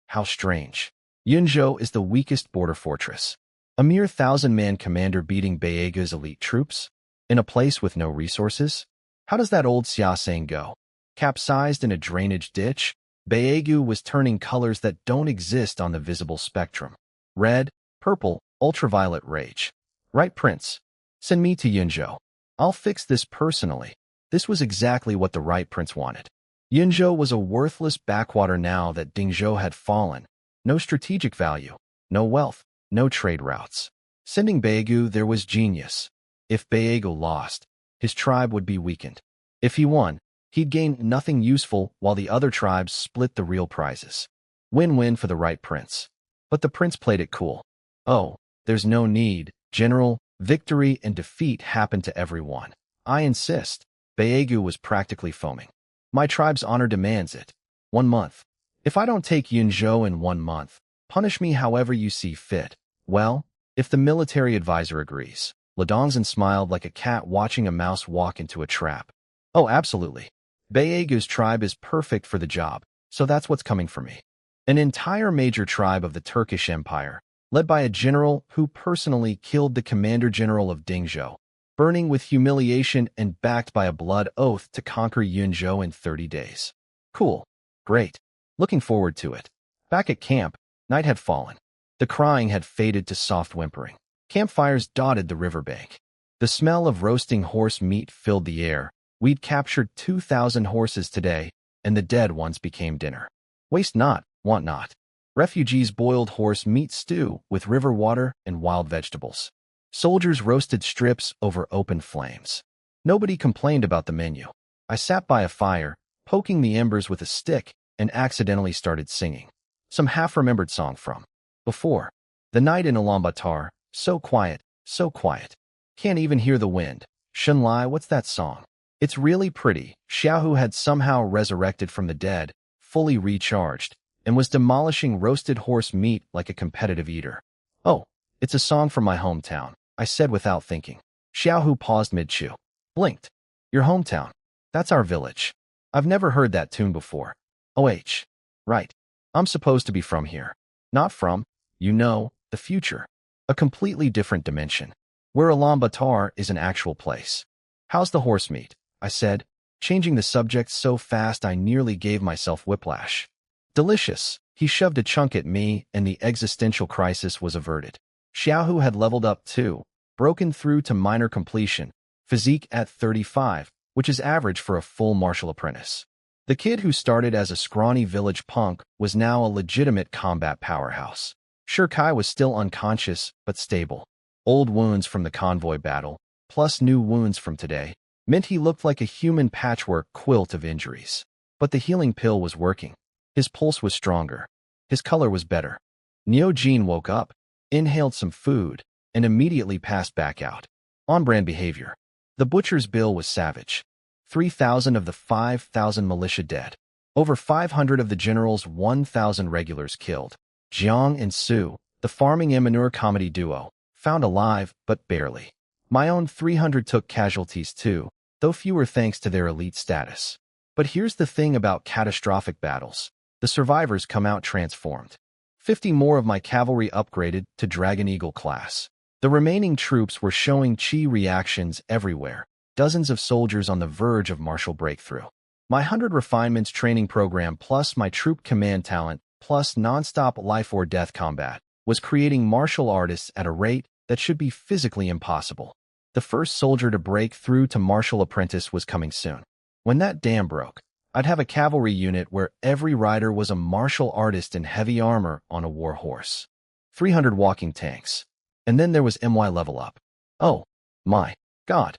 Speaker 1: How strange. Yunzhou is the weakest border fortress. A mere 1,000-man commander beating Baega's elite troops? In a place with no resources? How does that old Xia saying go? Capsized in a drainage ditch? Baegu was turning colors that don't exist on the visible spectrum. Red, purple, ultraviolet rage. Right, Prince. Send me to Yunzhou. I'll fix this personally. This was exactly what the Right Prince wanted. Yunzhou was a worthless backwater now that Dingzhou had fallen. No strategic value, no wealth, no trade routes. Sending Baegu there was genius. If Baegu lost, his tribe would be weakened. If he won, he'd gain nothing useful while the other tribes split the real prizes. Win-win for the Right Prince. But the prince played it cool. Oh, there's no need, General. Victory and defeat happen to everyone. I insist. Baegu was practically foaming. My tribe's honor demands it. 1 month. If I don't take Yunzhou in 1 month, punish me however you see fit. Well, if the military advisor agrees. Ledongzin smiled like a cat watching a mouse walk into a trap. Oh, absolutely. Baegu's tribe is perfect for the job, so that's what's coming for me. An entire major tribe of the Turkish Empire, led by a general who personally killed the commander-general of Dingzhou, burning with humiliation and backed by a blood oath to conquer Yunzhou in 30 days. Cool. Great. Looking forward to it. Back at camp, night had fallen. The crying had faded to soft whimpering. Campfires dotted the riverbank. The smell of roasting horse meat filled the air. We'd captured 2,000 horses today, and the dead ones became dinner. Waste not, want not. Refugees boiled horse meat stew with river water and wild vegetables. Soldiers roasted strips over open flames. Nobody complained about the menu. I sat by a fire, poking the embers with a stick, and accidentally started singing. Some half-remembered song from Before. The night in Ulaanbaatar, so quiet, so quiet. Can't even hear the wind. Shunlai, what's that song? It's really pretty. Xiaohu had somehow resurrected from the dead, fully recharged, and was demolishing roasted horse meat like a competitive eater. Oh, it's a song from my hometown, I said without thinking. Xiaohu paused mid-chew. Blinked. Your hometown. That's our village. I've never heard that tune before. OH. Right. I'm supposed to be from here. Not from, the future. A completely different dimension. Where Ulaanbaatar is an actual place. How's the horse meat? I said, changing the subject so fast I nearly gave myself whiplash. Delicious. He shoved a chunk at me, and the existential crisis was averted. Xiaohu had leveled up too, broken through to minor completion, physique at 35, which is average for a full martial apprentice. The kid who started as a scrawny village punk was now a legitimate combat powerhouse. Sure, Kai was still unconscious, but stable. Old wounds from the convoy battle, plus new wounds from today, meant he looked like a human patchwork quilt of injuries. But the healing pill was working. His pulse was stronger. His color was better. Neo Jin woke up, inhaled some food, and immediately passed back out. On-brand behavior. The butcher's bill was savage. 3,000 of the 5,000 militia dead. Over 500 of the general's 1,000 regulars killed. Jiang and Su, the farming and manure comedy duo, found alive, but barely. My own 300 took casualties too, though fewer thanks to their elite status. But here's the thing about catastrophic battles. The survivors come out transformed. 50 more of my cavalry upgraded to Dragon Eagle class. The remaining troops were showing chi reactions everywhere, dozens of soldiers on the verge of martial breakthrough. My 100 refinements training program plus my troop command talent plus non-stop life-or-death combat was creating martial artists at a rate that should be physically impossible. The first soldier to break through to martial apprentice was coming soon. When that dam broke, I'd have a cavalry unit where every rider was a martial artist in heavy armor on a war horse. 300 walking tanks. And then there was MY level up. Oh, my God.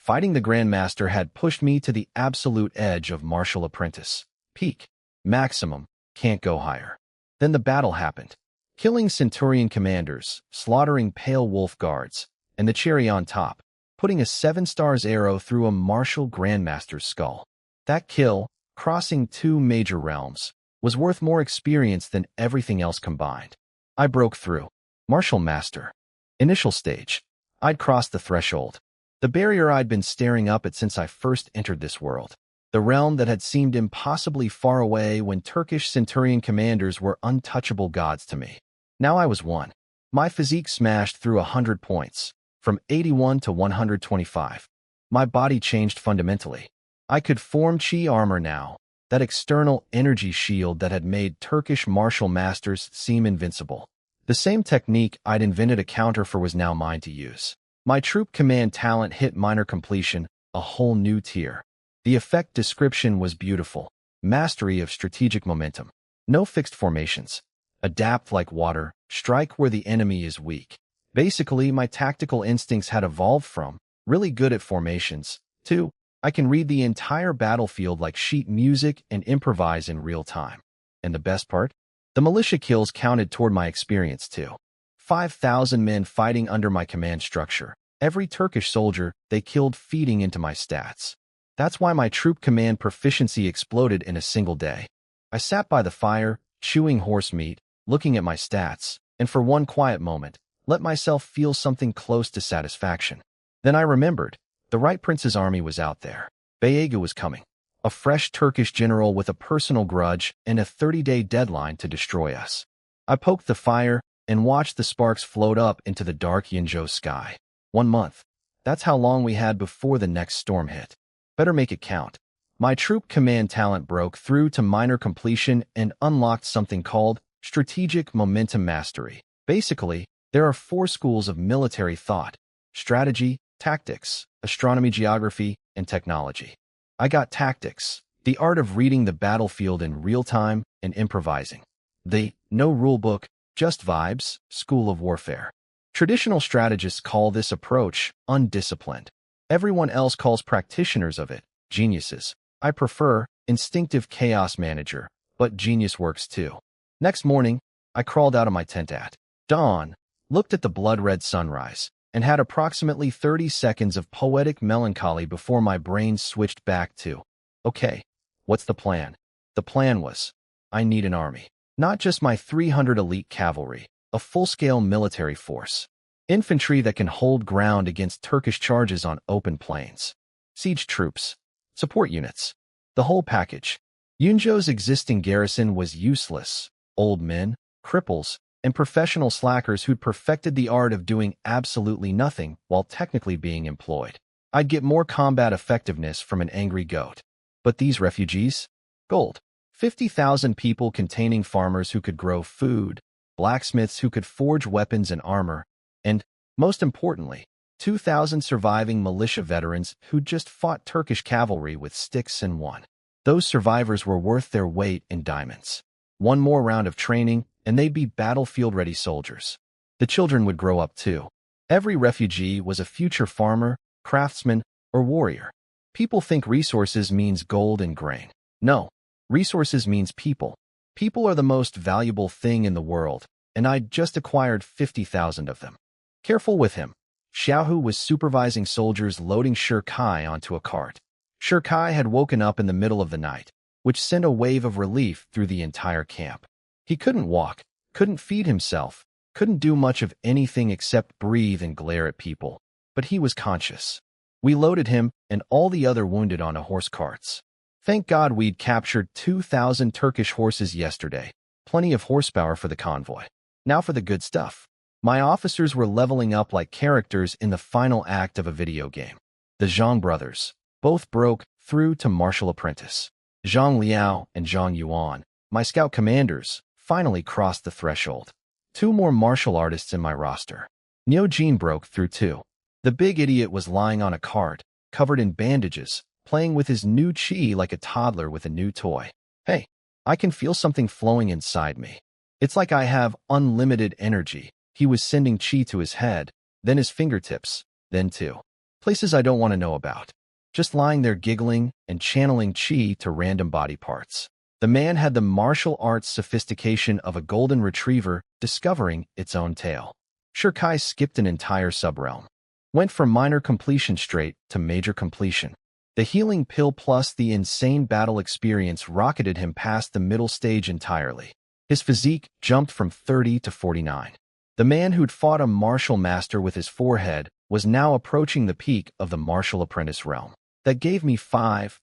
Speaker 1: Fighting the Grandmaster had pushed me to the absolute edge of martial apprentice. Peak. Maximum. Can't go higher. Then the battle happened. Killing Centurion commanders, slaughtering Pale Wolf guards, and the cherry on top, putting a 7 stars arrow through a martial Grandmaster's skull. That kill, crossing 2 major realms, was worth more experience than everything else combined. I broke through. Martial Master. Initial stage. I'd crossed the threshold. The barrier I'd been staring up at since I first entered this world. The realm that had seemed impossibly far away when Turkish Centurion commanders were untouchable gods to me. Now I was one. My physique smashed through 100 points, from 81 to 125. My body changed fundamentally. I could form chi armor now, that external energy shield that had made Turkish martial masters seem invincible. The same technique I'd invented a counter for was now mine to use. My troop command talent hit minor completion, a whole new tier. The effect description was beautiful. Mastery of strategic momentum. No fixed formations. Adapt like water, strike where the enemy is weak. Basically, my tactical instincts had evolved from really good at formations to I can read the entire battlefield like sheet music and improvise in real time. And the best part? The militia kills counted toward my experience too. 5,000 men fighting under my command structure. Every Turkish soldier they killed feeding into my stats. That's why my troop command proficiency exploded in a single day. I sat by the fire, chewing horse meat, looking at my stats, and for one quiet moment, let myself feel something close to satisfaction. Then I remembered. The right prince's army was out there. Bayega was coming. A fresh Turkish general with a personal grudge and a 30-day deadline to destroy us. I poked the fire and watched the sparks float up into the dark Yinzhou sky. 1 month. That's how long we had before the next storm hit. Better make it count. My troop command talent broke through to minor completion and unlocked something called strategic momentum mastery. Basically, there are 4 schools of military thought: strategy, tactics, astronomy, geography, and technology. I got tactics, the art of reading the battlefield in real time and improvising. The no rulebook, just vibes, school of warfare. Traditional strategists call this approach undisciplined. Everyone else calls practitioners of it geniuses. I prefer instinctive chaos manager, but genius works too. Next morning, I crawled out of my tent at dawn, looked at the blood-red sunrise, and had approximately 30 seconds of poetic melancholy before my brain switched back to, okay, what's the plan? The plan was, I need an army. Not just my 300 elite cavalry, a full-scale military force. Infantry that can hold ground against Turkish charges on open plains. Siege troops. Support units. The whole package. Yunzhou's existing garrison was useless. Old men, cripples, and professional slackers who'd perfected the art of doing absolutely nothing while technically being employed. I'd get more combat effectiveness from an angry goat. But these refugees? Gold. 50,000 people containing farmers who could grow food, blacksmiths who could forge weapons and armor, and, most importantly, 2,000 surviving militia veterans who'd just fought Turkish cavalry with sticks and won. Those survivors were worth their weight in diamonds. One more round of training, and they'd be battlefield-ready soldiers. The children would grow up too. Every refugee was a future farmer, craftsman, or warrior. People think resources means gold and grain. No, resources means people. People are the most valuable thing in the world, and I'd just acquired 50,000 of them. Careful with him. Xiaohu was supervising soldiers loading Shirkai onto a cart. Shirkai had woken up in the middle of the night, which sent a wave of relief through the entire camp. He couldn't walk, couldn't feed himself, couldn't do much of anything except breathe and glare at people. But he was conscious. We loaded him and all the other wounded onto horse carts. Thank God we'd captured 2,000 Turkish horses yesterday. Plenty of horsepower for the convoy. Now for the good stuff. My officers were leveling up like characters in the final act of a video game. The Zhang brothers. Both broke through to martial apprentice. Zhang Liao and Zhang Yuan, my scout commanders, finally crossed the threshold. 2 more martial artists in my roster. Niu Jin broke through too. The big idiot was lying on a cart, covered in bandages, playing with his new chi like a toddler with a new toy. Hey, I can feel something flowing inside me. It's like I have unlimited energy. He was sending chi to his head, then his fingertips, then 2 Places I don't want to know about. Just lying there giggling and channeling chi to random body parts. The man had the martial arts sophistication of a golden retriever discovering its own tail. Shirkai skipped an entire subrealm. Went from minor completion straight to major completion. The healing pill plus the insane battle experience rocketed him past the middle stage entirely. His physique jumped from 30 to 49. The man who'd fought a martial master with his forehead was now approaching the peak of the martial apprentice realm. That gave me five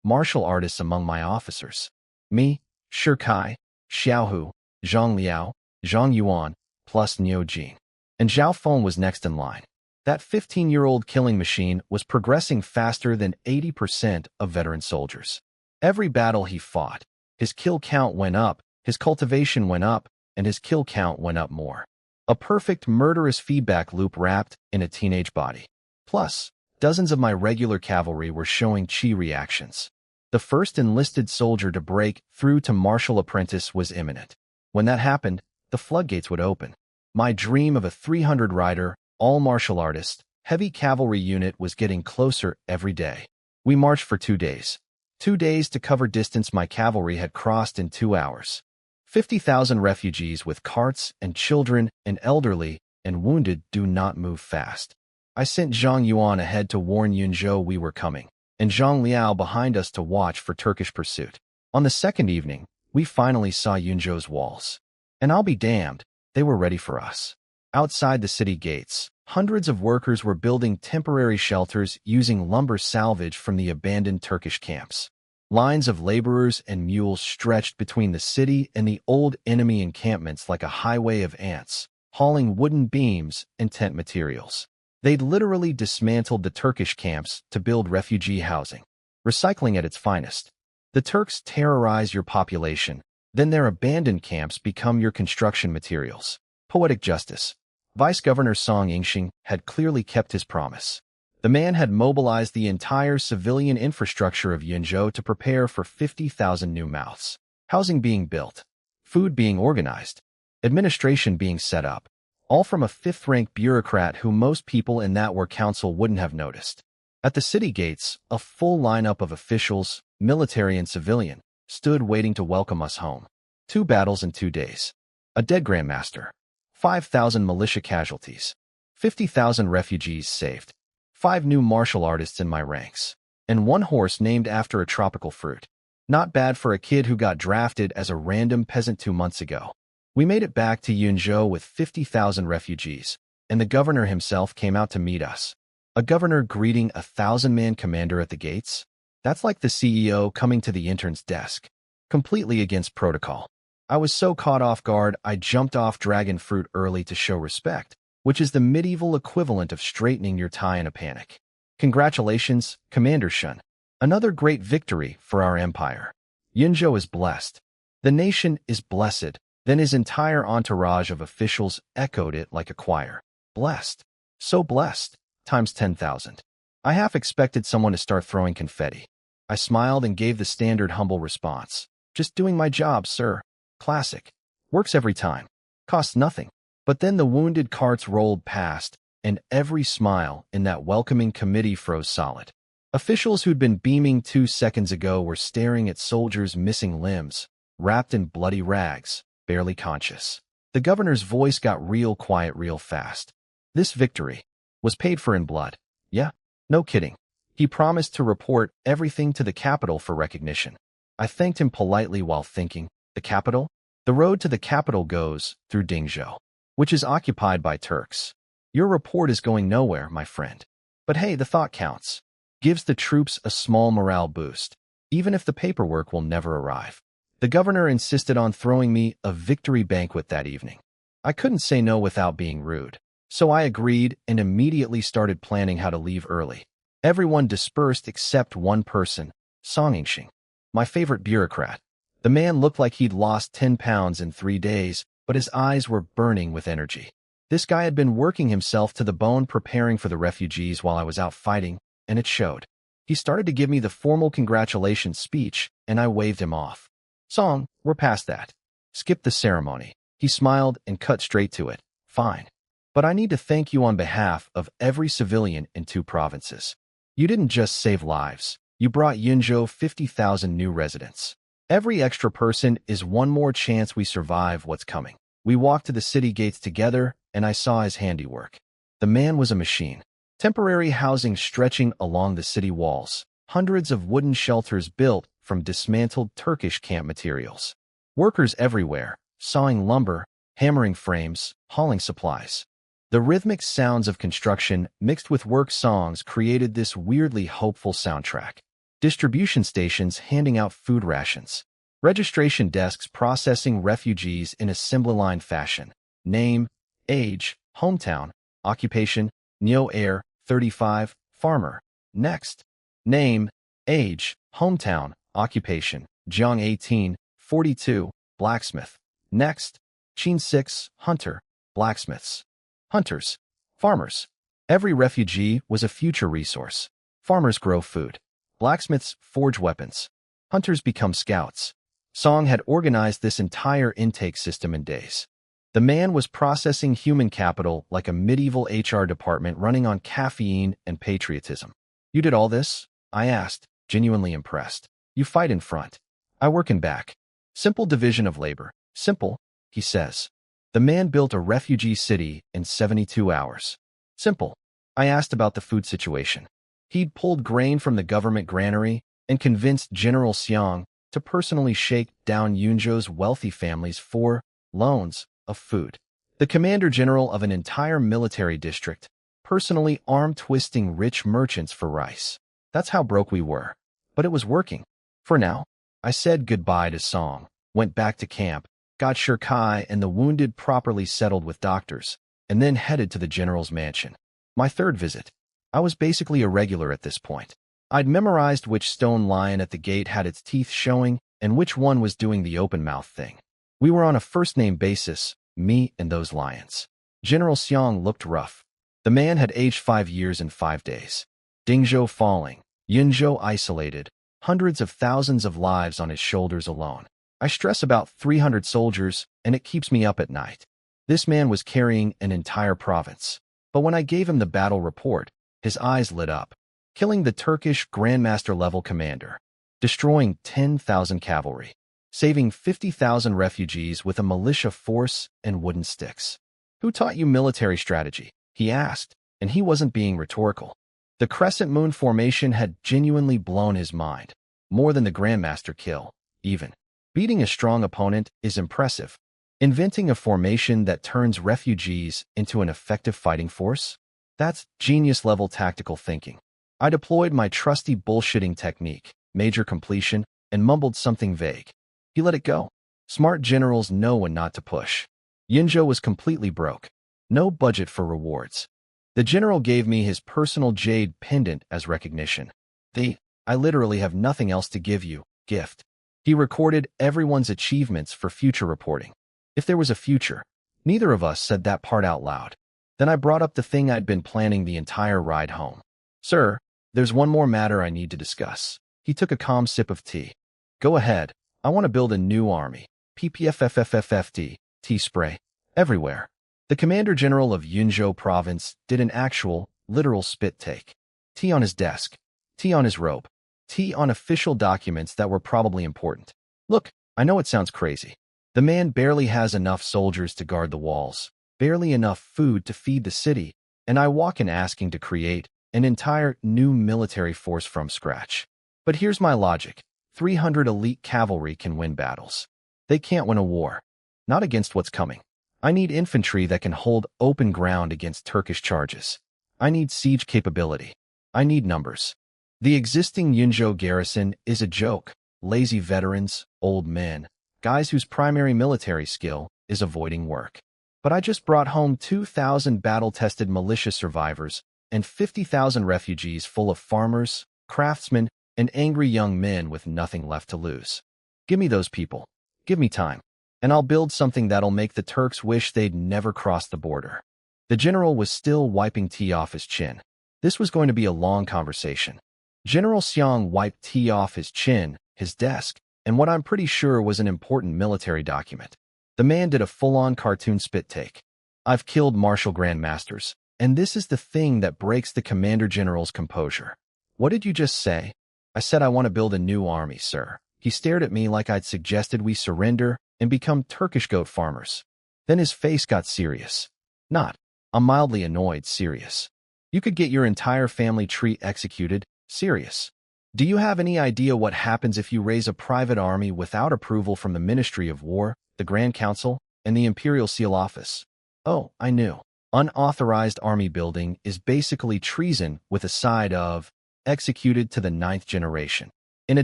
Speaker 1: martial artists among my officers. Me, Shirkai, Xiaohu, Zhang Liao, Zhang Yuan, plus Niu Jing. And Zhao Feng was next in line. That 15-year-old killing machine was progressing faster than 80% of veteran soldiers. Every battle he fought, his kill count went up, his cultivation went up, and his kill count went up more. A perfect murderous feedback loop wrapped in a teenage body. Plus, dozens of my regular cavalry were showing chi reactions. The first enlisted soldier to break through to martial apprentice was imminent. When that happened, the floodgates would open. My dream of a 300-rider, all-martial artist, heavy cavalry unit was getting closer every day. We marched for 2 days. 2 days to cover distance my cavalry had crossed in 2 hours. 50,000 refugees with carts and children and elderly and wounded do not move fast. I sent Zhang Yuan ahead to warn Yunzhou we were coming, and Zhang Liao behind us to watch for Turkish pursuit. On the second evening, we finally saw Yunzhou's walls. And I'll be damned, they were ready for us. Outside the city gates, hundreds of workers were building temporary shelters using lumber salvage from the abandoned Turkish camps. Lines of laborers and mules stretched between the city and the old enemy encampments like a highway of ants, hauling wooden beams and tent materials. They'd literally dismantled the Turkish camps to build refugee housing. Recycling at its finest. The Turks terrorize your population, then their abandoned camps become your construction materials. Poetic justice. Vice Governor Song Yingxing had clearly kept his promise. The man had mobilized the entire civilian infrastructure of Yunzhou to prepare for 50,000 new mouths. Housing being built, food being organized, administration being set up, all from a fifth-rank bureaucrat who most people in that war council wouldn't have noticed. At the city gates, a full lineup of officials, military and civilian, stood waiting to welcome us home. 2 battles in 2 days. A dead grandmaster. 5,000 militia casualties. 50,000 refugees saved. 5 new martial artists in my ranks. And 1 horse named after a tropical fruit. Not bad for a kid who got drafted as a random peasant 2 months ago. We made it back to Yunzhou with 50,000 refugees, and the governor himself came out to meet us. A governor greeting a 1,000-man commander at the gates? That's like the CEO coming to the intern's desk. Completely against protocol. I was so caught off guard, I jumped off dragon fruit early to show respect, which is the medieval equivalent of straightening your tie in a panic. Congratulations, Commander Shun. Another great victory for our empire. Yunzhou is blessed. The nation is blessed. Then his entire entourage of officials echoed it like a choir. Blessed. So blessed. Times 10,000. I half expected someone to start throwing confetti. I smiled and gave the standard humble response. Just doing my job, sir. Classic. Works every time. Costs nothing. But then the wounded carts rolled past, and every smile in that welcoming committee froze solid. Officials who'd been beaming 2 seconds ago were staring at soldiers missing limbs, wrapped in bloody rags, barely conscious. The governor's voice got real quiet real fast. This victory was paid for in blood. Yeah, no kidding. He promised to report everything to the capital for recognition. I thanked him politely while thinking, the capital? The road to the capital goes through Dingzhou, which is occupied by Turks. Your report is going nowhere, my friend. But hey, the thought counts. Gives the troops a small morale boost, even if the paperwork will never arrive. The governor insisted on throwing me a victory banquet that evening. I couldn't say no without being rude, so I agreed and immediately started planning how to leave early. Everyone dispersed except one person, Song Yingxing, my favorite bureaucrat. The man looked like he'd lost 10 pounds in 3 days, but his eyes were burning with energy. This guy had been working himself to the bone preparing for the refugees while I was out fighting, and it showed. He started to give me the formal congratulations speech, and I waved him off. Song, we're past that. Skip the ceremony. He smiled and cut straight to it. Fine. But I need to thank you on behalf of every civilian in 2 provinces. You didn't just save lives. You brought Yunzhou 50,000 new residents. Every extra person is one more chance we survive what's coming. We walked to the city gates together, and I saw his handiwork. The man was a machine. Temporary housing stretching along the city walls. Hundreds of wooden shelters built from dismantled Turkish camp materials. Workers everywhere, sawing lumber, hammering frames, hauling supplies. The rhythmic sounds of construction mixed with work songs created this weirdly hopeful soundtrack. Distribution stations handing out food rations. Registration desks processing refugees in assembly line fashion. Name, age, hometown, occupation, Neo Air, 35, farmer. Next. Name, age, hometown, occupation, Jiang 18, 42, blacksmith. Next. Qin 6, hunter, blacksmiths. Hunters, farmers. Every refugee was a future resource. Farmers grow food. Blacksmiths forge weapons. Hunters become scouts. Song had organized this entire intake system in days. The man was processing human capital like a medieval HR department running on caffeine and patriotism. You did all this? I asked, genuinely impressed. You fight in front. I work in back. Simple division of labor. Simple, he says. The man built a refugee city in 72 hours. Simple. I asked about the food situation. He'd pulled grain from the government granary and convinced General Xiang to personally shake down Yunzhou's wealthy families for loans of food. The commander general of an entire military district personally arm-twisting rich merchants for rice. That's how broke we were. But it was working. For now. I said goodbye to Song, went back to camp, got Shirkai and the wounded properly settled with doctors, and then headed to the general's mansion. My 3rd visit. I was basically a regular at this point. I'd memorized which stone lion at the gate had its teeth showing and which one was doing the open mouth thing. We were on a first-name basis, me and those lions. General Xiang looked rough. The man had aged 5 years and 5 days. Dingzhou falling, Yunzhou isolated, hundreds of thousands of lives on his shoulders alone. I stress about 300 soldiers, and it keeps me up at night. This man was carrying an entire province. But when I gave him the battle report, his eyes lit up. Killing the Turkish Grandmaster-level commander. Destroying 10,000 cavalry. Saving 50,000 refugees with a militia force and wooden sticks. Who taught you military strategy? He asked, and he wasn't being rhetorical. The Crescent Moon formation had genuinely blown his mind. More than the Grandmaster kill, even. Beating a strong opponent is impressive. Inventing a formation that turns refugees into an effective fighting force? That's genius-level tactical thinking. I deployed my trusty bullshitting technique, major completion, and mumbled something vague. He let it go. Smart generals know when not to push. Yunzhou was completely broke. No budget for rewards. The general gave me his personal jade pendant as recognition. I literally have nothing else to give you, gift. He recorded everyone's achievements for future reporting. If there was a future, neither of us said that part out loud. Then I brought up the thing I'd been planning the entire ride home. Sir, there's one more matter I need to discuss. He took a calm sip of tea. Go ahead. I want to build a new army. PPFFFFFD, tea spray, everywhere. The commander general of Yunzhou province did an actual, literal spit take. Tea on his desk. Tea on his robe. Tea on official documents that were probably important. Look, I know it sounds crazy. The man barely has enough soldiers to guard the walls, barely enough food to feed the city, and I walk in asking to create an entire new military force from scratch. But here's my logic. 300 elite cavalry can win battles. They can't win a war. Not against what's coming. I need infantry that can hold open ground against Turkish charges. I need siege capability. I need numbers. The existing Yunzhou garrison is a joke. Lazy veterans, old men, guys whose primary military skill is avoiding work. But I just brought home 2,000 battle-tested militia survivors and 50,000 refugees full of farmers, craftsmen, and angry young men with nothing left to lose. Give me those people. Give me time. And I'll build something that'll make the Turks wish they'd never crossed the border. The general was still wiping tea off his chin. This was going to be a long conversation. General Xiang wiped tea off his chin, his desk, and what I'm pretty sure was an important military document. The man did a full-on cartoon spit take. I've killed martial grandmasters, and this is the thing that breaks the Commander General's composure. What did you just say? I said I want to build a new army, sir. He stared at me like I'd suggested we surrender and become Turkish goat farmers. Then his face got serious. Not, I'm mildly annoyed, serious. You could get your entire family tree executed, serious. Do you have any idea what happens if you raise a private army without approval from the Ministry of War, the Grand Council, and the Imperial Seal Office? Oh, I knew. Unauthorized army building is basically treason with a side of executed to the 9th generation. In a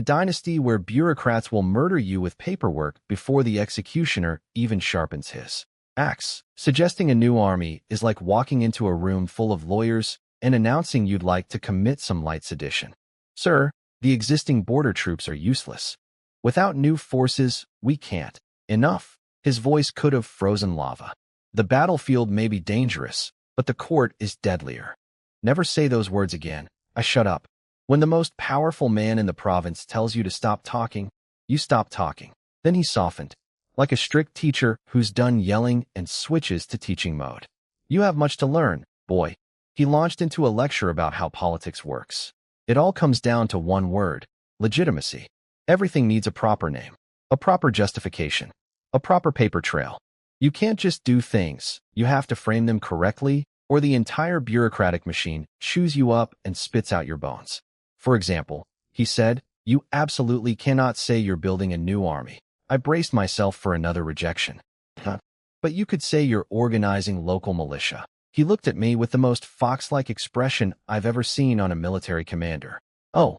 Speaker 1: dynasty where bureaucrats will murder you with paperwork before the executioner even sharpens his axe. Suggesting a new army is like walking into a room full of lawyers and announcing you'd like to commit some light sedition. Sir, the existing border troops are useless. Without new forces, we can't. Enough. His voice could have frozen lava. The battlefield may be dangerous, but the court is deadlier. Never say those words again. I shut up. When the most powerful man in the province tells you to stop talking, you stop talking. Then he softened, like a strict teacher who's done yelling and switches to teaching mode. You have much to learn, boy. He launched into a lecture about how politics works. It all comes down to one word: legitimacy. Everything needs a proper name, a proper justification, a proper paper trail. You can't just do things, you have to frame them correctly, or the entire bureaucratic machine chews you up and spits out your bones. For example, he said, you absolutely cannot say you're building a new army. I braced myself for another rejection. But you could say you're organizing local militia. He looked at me with the most fox-like expression I've ever seen on a military commander. Oh,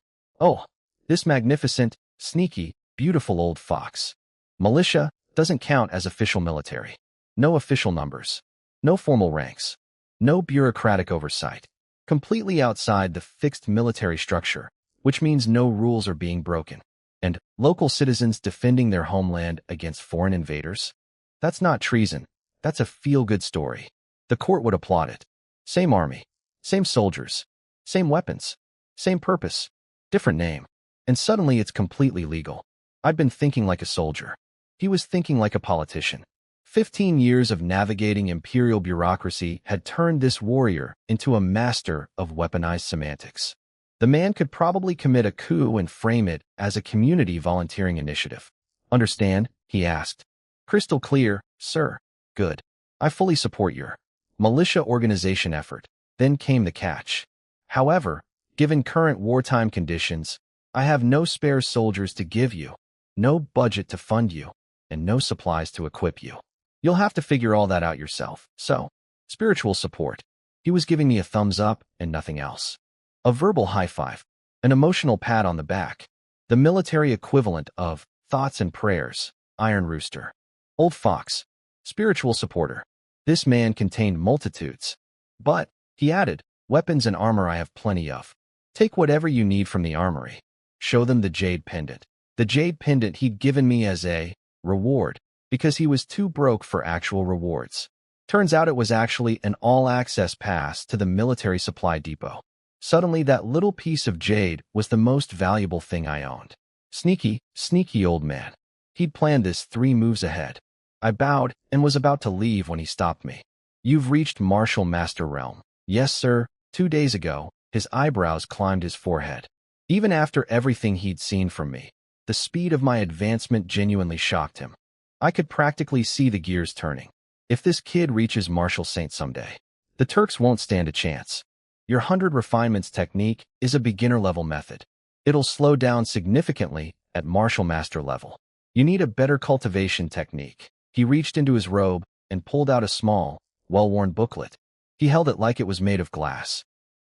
Speaker 1: this magnificent, sneaky, beautiful old fox. Militia doesn't count as official military. No official numbers. No formal ranks. No bureaucratic oversight. Completely outside the fixed military structure, which means no rules are being broken. And local citizens defending their homeland against foreign invaders? That's not treason. That's a feel-good story. The court would applaud it. Same army. Same soldiers. Same weapons. Same purpose. Different name. And suddenly it's completely legal. I'd been thinking like a soldier. He was thinking like a politician. 15 years of navigating imperial bureaucracy had turned this warrior into a master of weaponized semantics. The man could probably commit a coup and frame it as a community volunteering initiative. Understand? He asked. Crystal clear, sir. Good. I fully support your militia organization effort. Then came the catch. However, given current wartime conditions, I have no spare soldiers to give you, no budget to fund you, and no supplies to equip you. You'll have to figure all that out yourself. So, spiritual support. He was giving me a thumbs up and nothing else. A verbal high five. An emotional pat on the back. The military equivalent of thoughts and prayers. Iron Rooster. Old Fox. Spiritual supporter. This man contained multitudes. But, he added, weapons and armor I have plenty of. Take whatever you need from the armory. Show them the jade pendant. The jade pendant he'd given me as a reward, because he was too broke for actual rewards. Turns out it was actually an all-access pass to the military supply depot. Suddenly that little piece of jade was the most valuable thing I owned. Sneaky, sneaky old man. He'd planned this 3 moves ahead. I bowed and was about to leave when he stopped me. You've reached Martial Master Realm. Yes, sir. 2 days ago, his eyebrows climbed his forehead. Even after everything he'd seen from me, the speed of my advancement genuinely shocked him. I could practically see the gears turning. If this kid reaches Martial Saint someday, the Turks won't stand a chance. Your 100 refinements technique is a beginner-level method. It'll slow down significantly at Martial Master level. You need a better cultivation technique. He reached into his robe and pulled out a small, well-worn booklet. He held it like it was made of glass.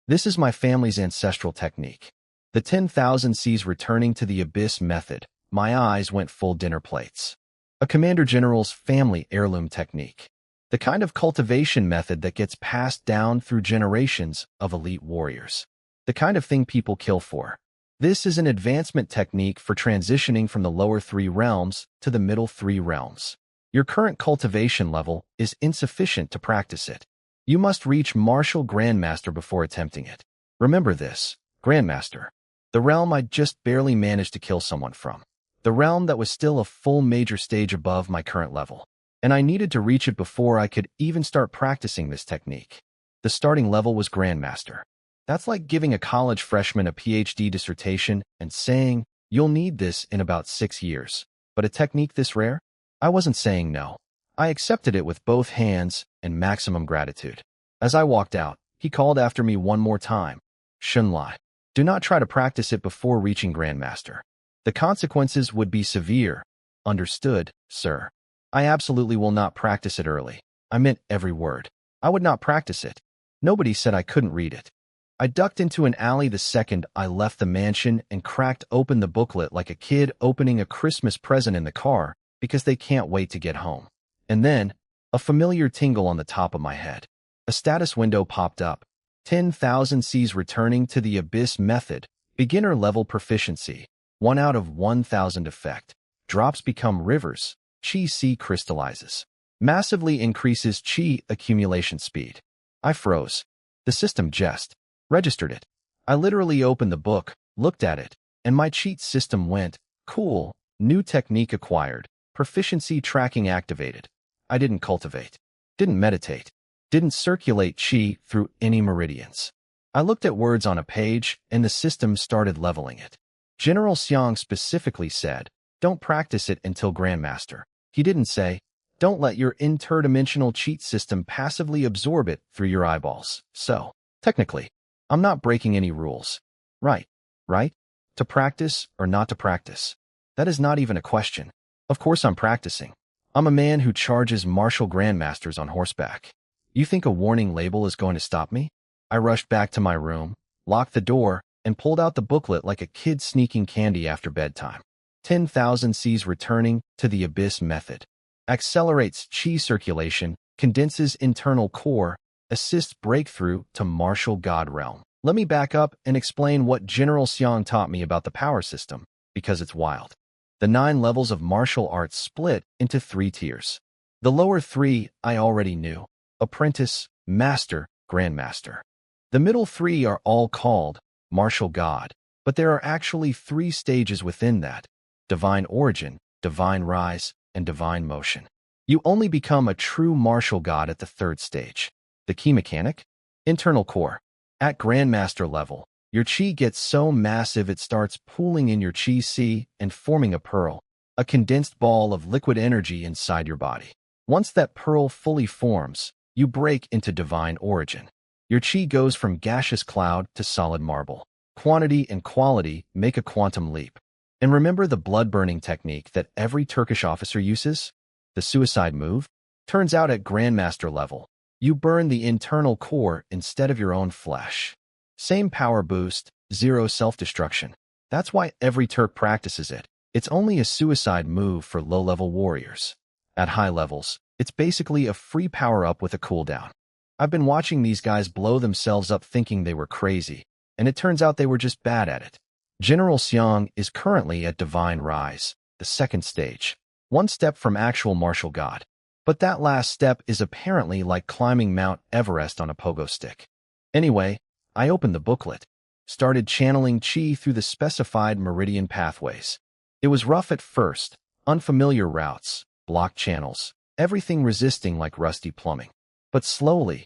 Speaker 1: This is my family's ancestral technique. The 10,000 Seas returning to the abyss method. My eyes went full dinner plates. A Commander General's family heirloom technique. The kind of cultivation method that gets passed down through generations of elite warriors. The kind of thing people kill for. This is an advancement technique for transitioning from the lower 3 realms to the middle 3 realms. Your current cultivation level is insufficient to practice it. You must reach Martial Grandmaster before attempting it. Remember this, Grandmaster. The realm I just barely managed to kill someone from. The realm that was still a full major stage above my current level. and I needed to reach it before I could even start practicing this technique. The starting level was Grandmaster. That's like giving a college freshman a PhD dissertation and saying, "You'll need this in about 6 years." But a technique this rare? I wasn't saying no. I accepted it with both hands and maximum gratitude. As I walked out, he called after me one more time. Shunlai, do not try to practice it before reaching Grandmaster. The consequences would be severe. Understood, sir. I absolutely will not practice it early. I meant every word. I would not practice it. Nobody said I couldn't read it. I ducked into an alley the second I left the mansion and cracked open the booklet like a kid opening a Christmas present in the car because they can't wait to get home. And then, a familiar tingle on the top of my head. A status window popped up. 10,000 Cs returning to the Abyss method. Beginner level proficiency. 1 out of 1,000 effect. Drops become rivers. Chi C crystallizes. Massively increases Chi accumulation speed. I froze. The system just registered it. I literally opened the book, looked at it, and my cheat system went, cool, new technique acquired, proficiency tracking activated. I didn't cultivate, didn't meditate, didn't circulate Chi through any meridians. I looked at words on a page, and the system started leveling it. General Xiang specifically said, don't practice it until Grandmaster. He didn't say, don't let your interdimensional cheat system passively absorb it through your eyeballs. So, technically, I'm not breaking any rules. Right? To practice or not to practice? That is not even a question. Of course I'm practicing. I'm a man who charges martial grandmasters on horseback. You think a warning label is going to stop me? I rushed back to my room, locked the door, and pulled out the booklet like a kid sneaking candy after bedtime. 10,000 Cs returning to the Abyss method. Accelerates Chi circulation, condenses internal core, assists breakthrough to martial god realm. Let me back up and explain what General Xiang taught me about the power system, because it's wild. The 9 levels of martial arts split into 3 tiers. The lower 3 I already knew: Apprentice, Master, Grandmaster. The middle 3 are all called Martial God, but there are actually 3 stages within that: Divine Origin, Divine Rise, and Divine Motion. You only become a true martial god at the 3rd stage. The key mechanic? Internal core. At Grandmaster level, your chi gets so massive it starts pooling in your chi C and forming a pearl, a condensed ball of liquid energy inside your body. Once that pearl fully forms, you break into Divine Origin. Your chi goes from gaseous cloud to solid marble. Quantity and quality make a quantum leap. And remember the blood-burning technique that every Turkish officer uses? The suicide move? Turns out at Grandmaster level, you burn the internal core instead of your own flesh. Same power boost, zero self-destruction. That's why every Turk practices it. It's only a suicide move for low-level warriors. At high levels, it's basically a free power-up with a cooldown. I've been watching these guys blow themselves up thinking they were crazy, and it turns out they were just bad at it. General Xiang is currently at Divine Rise, the 2nd stage, 1 step from actual martial god. But that last step is apparently like climbing Mount Everest on a pogo stick. Anyway, I opened the booklet, started channeling Chi through the specified meridian pathways. It was rough at first, unfamiliar routes, blocked channels, everything resisting like rusty plumbing. But slowly,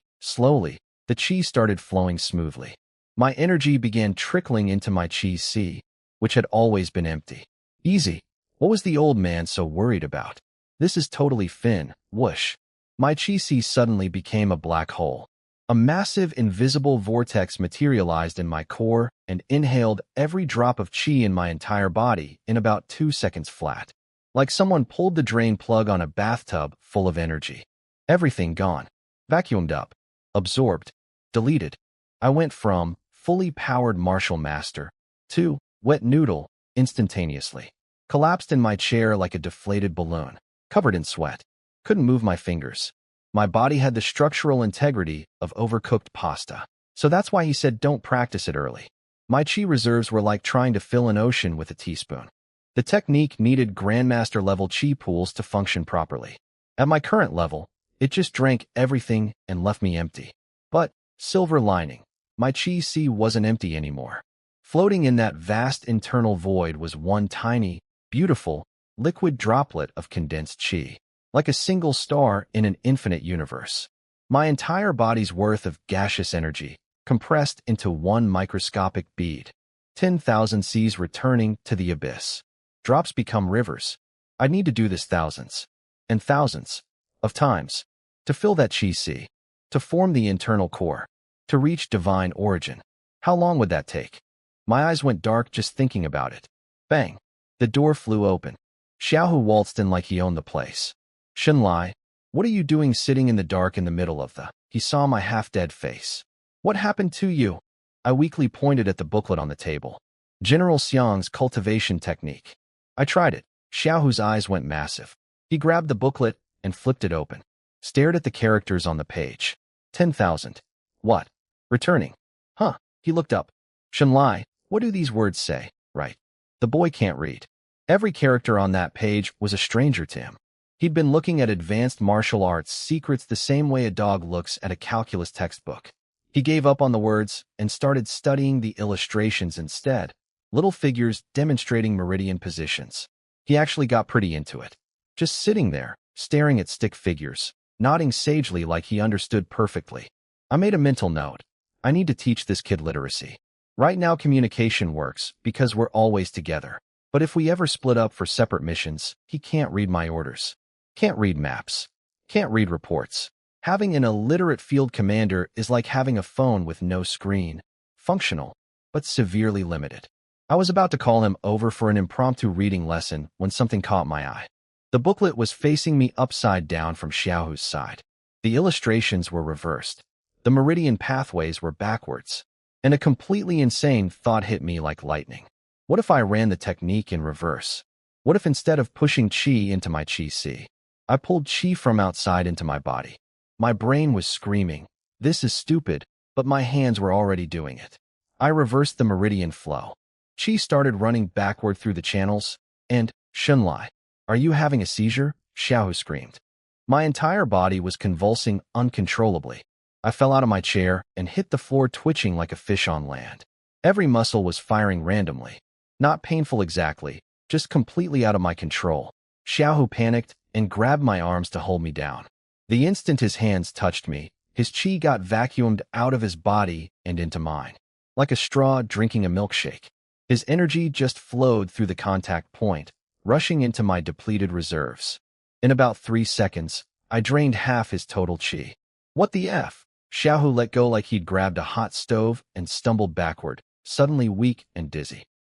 Speaker 1: the Chi started flowing smoothly. My energy began trickling into my Chi C, which had always been empty. Easy. What was the old man so worried about? This is totally Finn. Whoosh. My Chi C suddenly became a black hole. A massive invisible vortex materialized in my core and inhaled every drop of Chi in my entire body in about 2 seconds flat. Like someone pulled the drain plug on a bathtub full of energy. Everything gone. Vacuumed up. Absorbed. Deleted. I went from fully powered martial master to wet noodle instantaneously. Collapsed in my chair like a deflated balloon. Covered in sweat. Couldn't move my fingers. My body had the structural integrity of overcooked pasta. So that's why he said don't practice it early. My chi reserves were like trying to fill an ocean with a teaspoon. The technique needed Grandmaster level chi pools to function properly. At my current level, it just drank everything and left me empty. But, silver lining, my chi C wasn't empty anymore. Floating in that vast internal void was one tiny, beautiful, liquid droplet of condensed chi. like a single star in an infinite universe. My entire body's worth of gaseous energy compressed into one microscopic bead. 10,000 seas returning to the abyss. Drops become rivers. I'd need to do this thousands and thousands of times to fill that chi sea, to form the internal core, to reach divine origin. How long would that take? My eyes went dark just thinking about it. Bang! The door flew open. Xiaohu waltzed in like he owned the place. Shenlai, what are you doing sitting in the dark in the middle of the... He saw my half-dead face. What happened to you? I weakly pointed at the booklet on the table. General Xiang's cultivation technique. I tried it. Xiaohu's eyes went massive. He grabbed the booklet and flipped it open. Stared at the characters on the page. 10,000. What? Returning. Huh. He looked up. Shenlai, what do these words say? Right. The boy can't read. Every character on that page was a stranger to him. He'd been looking at advanced martial arts secrets the same way a dog looks at a calculus textbook. He gave up on the words and started studying the illustrations instead, little figures demonstrating meridian positions. He actually got pretty into it. Just sitting there, staring at stick figures, nodding sagely like he understood perfectly. I made a mental note. I need to teach this kid literacy. Right now communication works because we're always together. But if we ever split up for separate missions, he can't read my orders. Can't read maps. Can't read reports. Having an illiterate field commander is like having a phone with no screen. Functional, but severely limited. I was about to call him over for an impromptu reading lesson when something caught my eye. The booklet was facing me upside down from Xiaohu's side. The illustrations were reversed. The meridian pathways were backwards. And a completely insane thought hit me like lightning. What if I ran the technique in reverse? What if instead of pushing qi into my qi sea, I pulled qi from outside into my body? My brain was screaming, this is stupid, but my hands were already doing it. I reversed the meridian flow. Qi started running backward through the channels, and, Shenlai, are you having a seizure? Xiaohu screamed. My entire body was convulsing uncontrollably. I fell out of my chair and hit the floor twitching like a fish on land. Every muscle was firing randomly. Not painful exactly, just completely out of my control. Xiaohu panicked and grabbed my arms to hold me down. The instant his hands touched me, his qi got vacuumed out of his body and into mine, like a straw drinking a milkshake. His energy just flowed through the contact point, rushing into my depleted reserves. In about 3 seconds, I drained half his total qi. What the F? Xiaohu let go like he'd grabbed a hot stove and stumbled backward, suddenly weak and dizzy.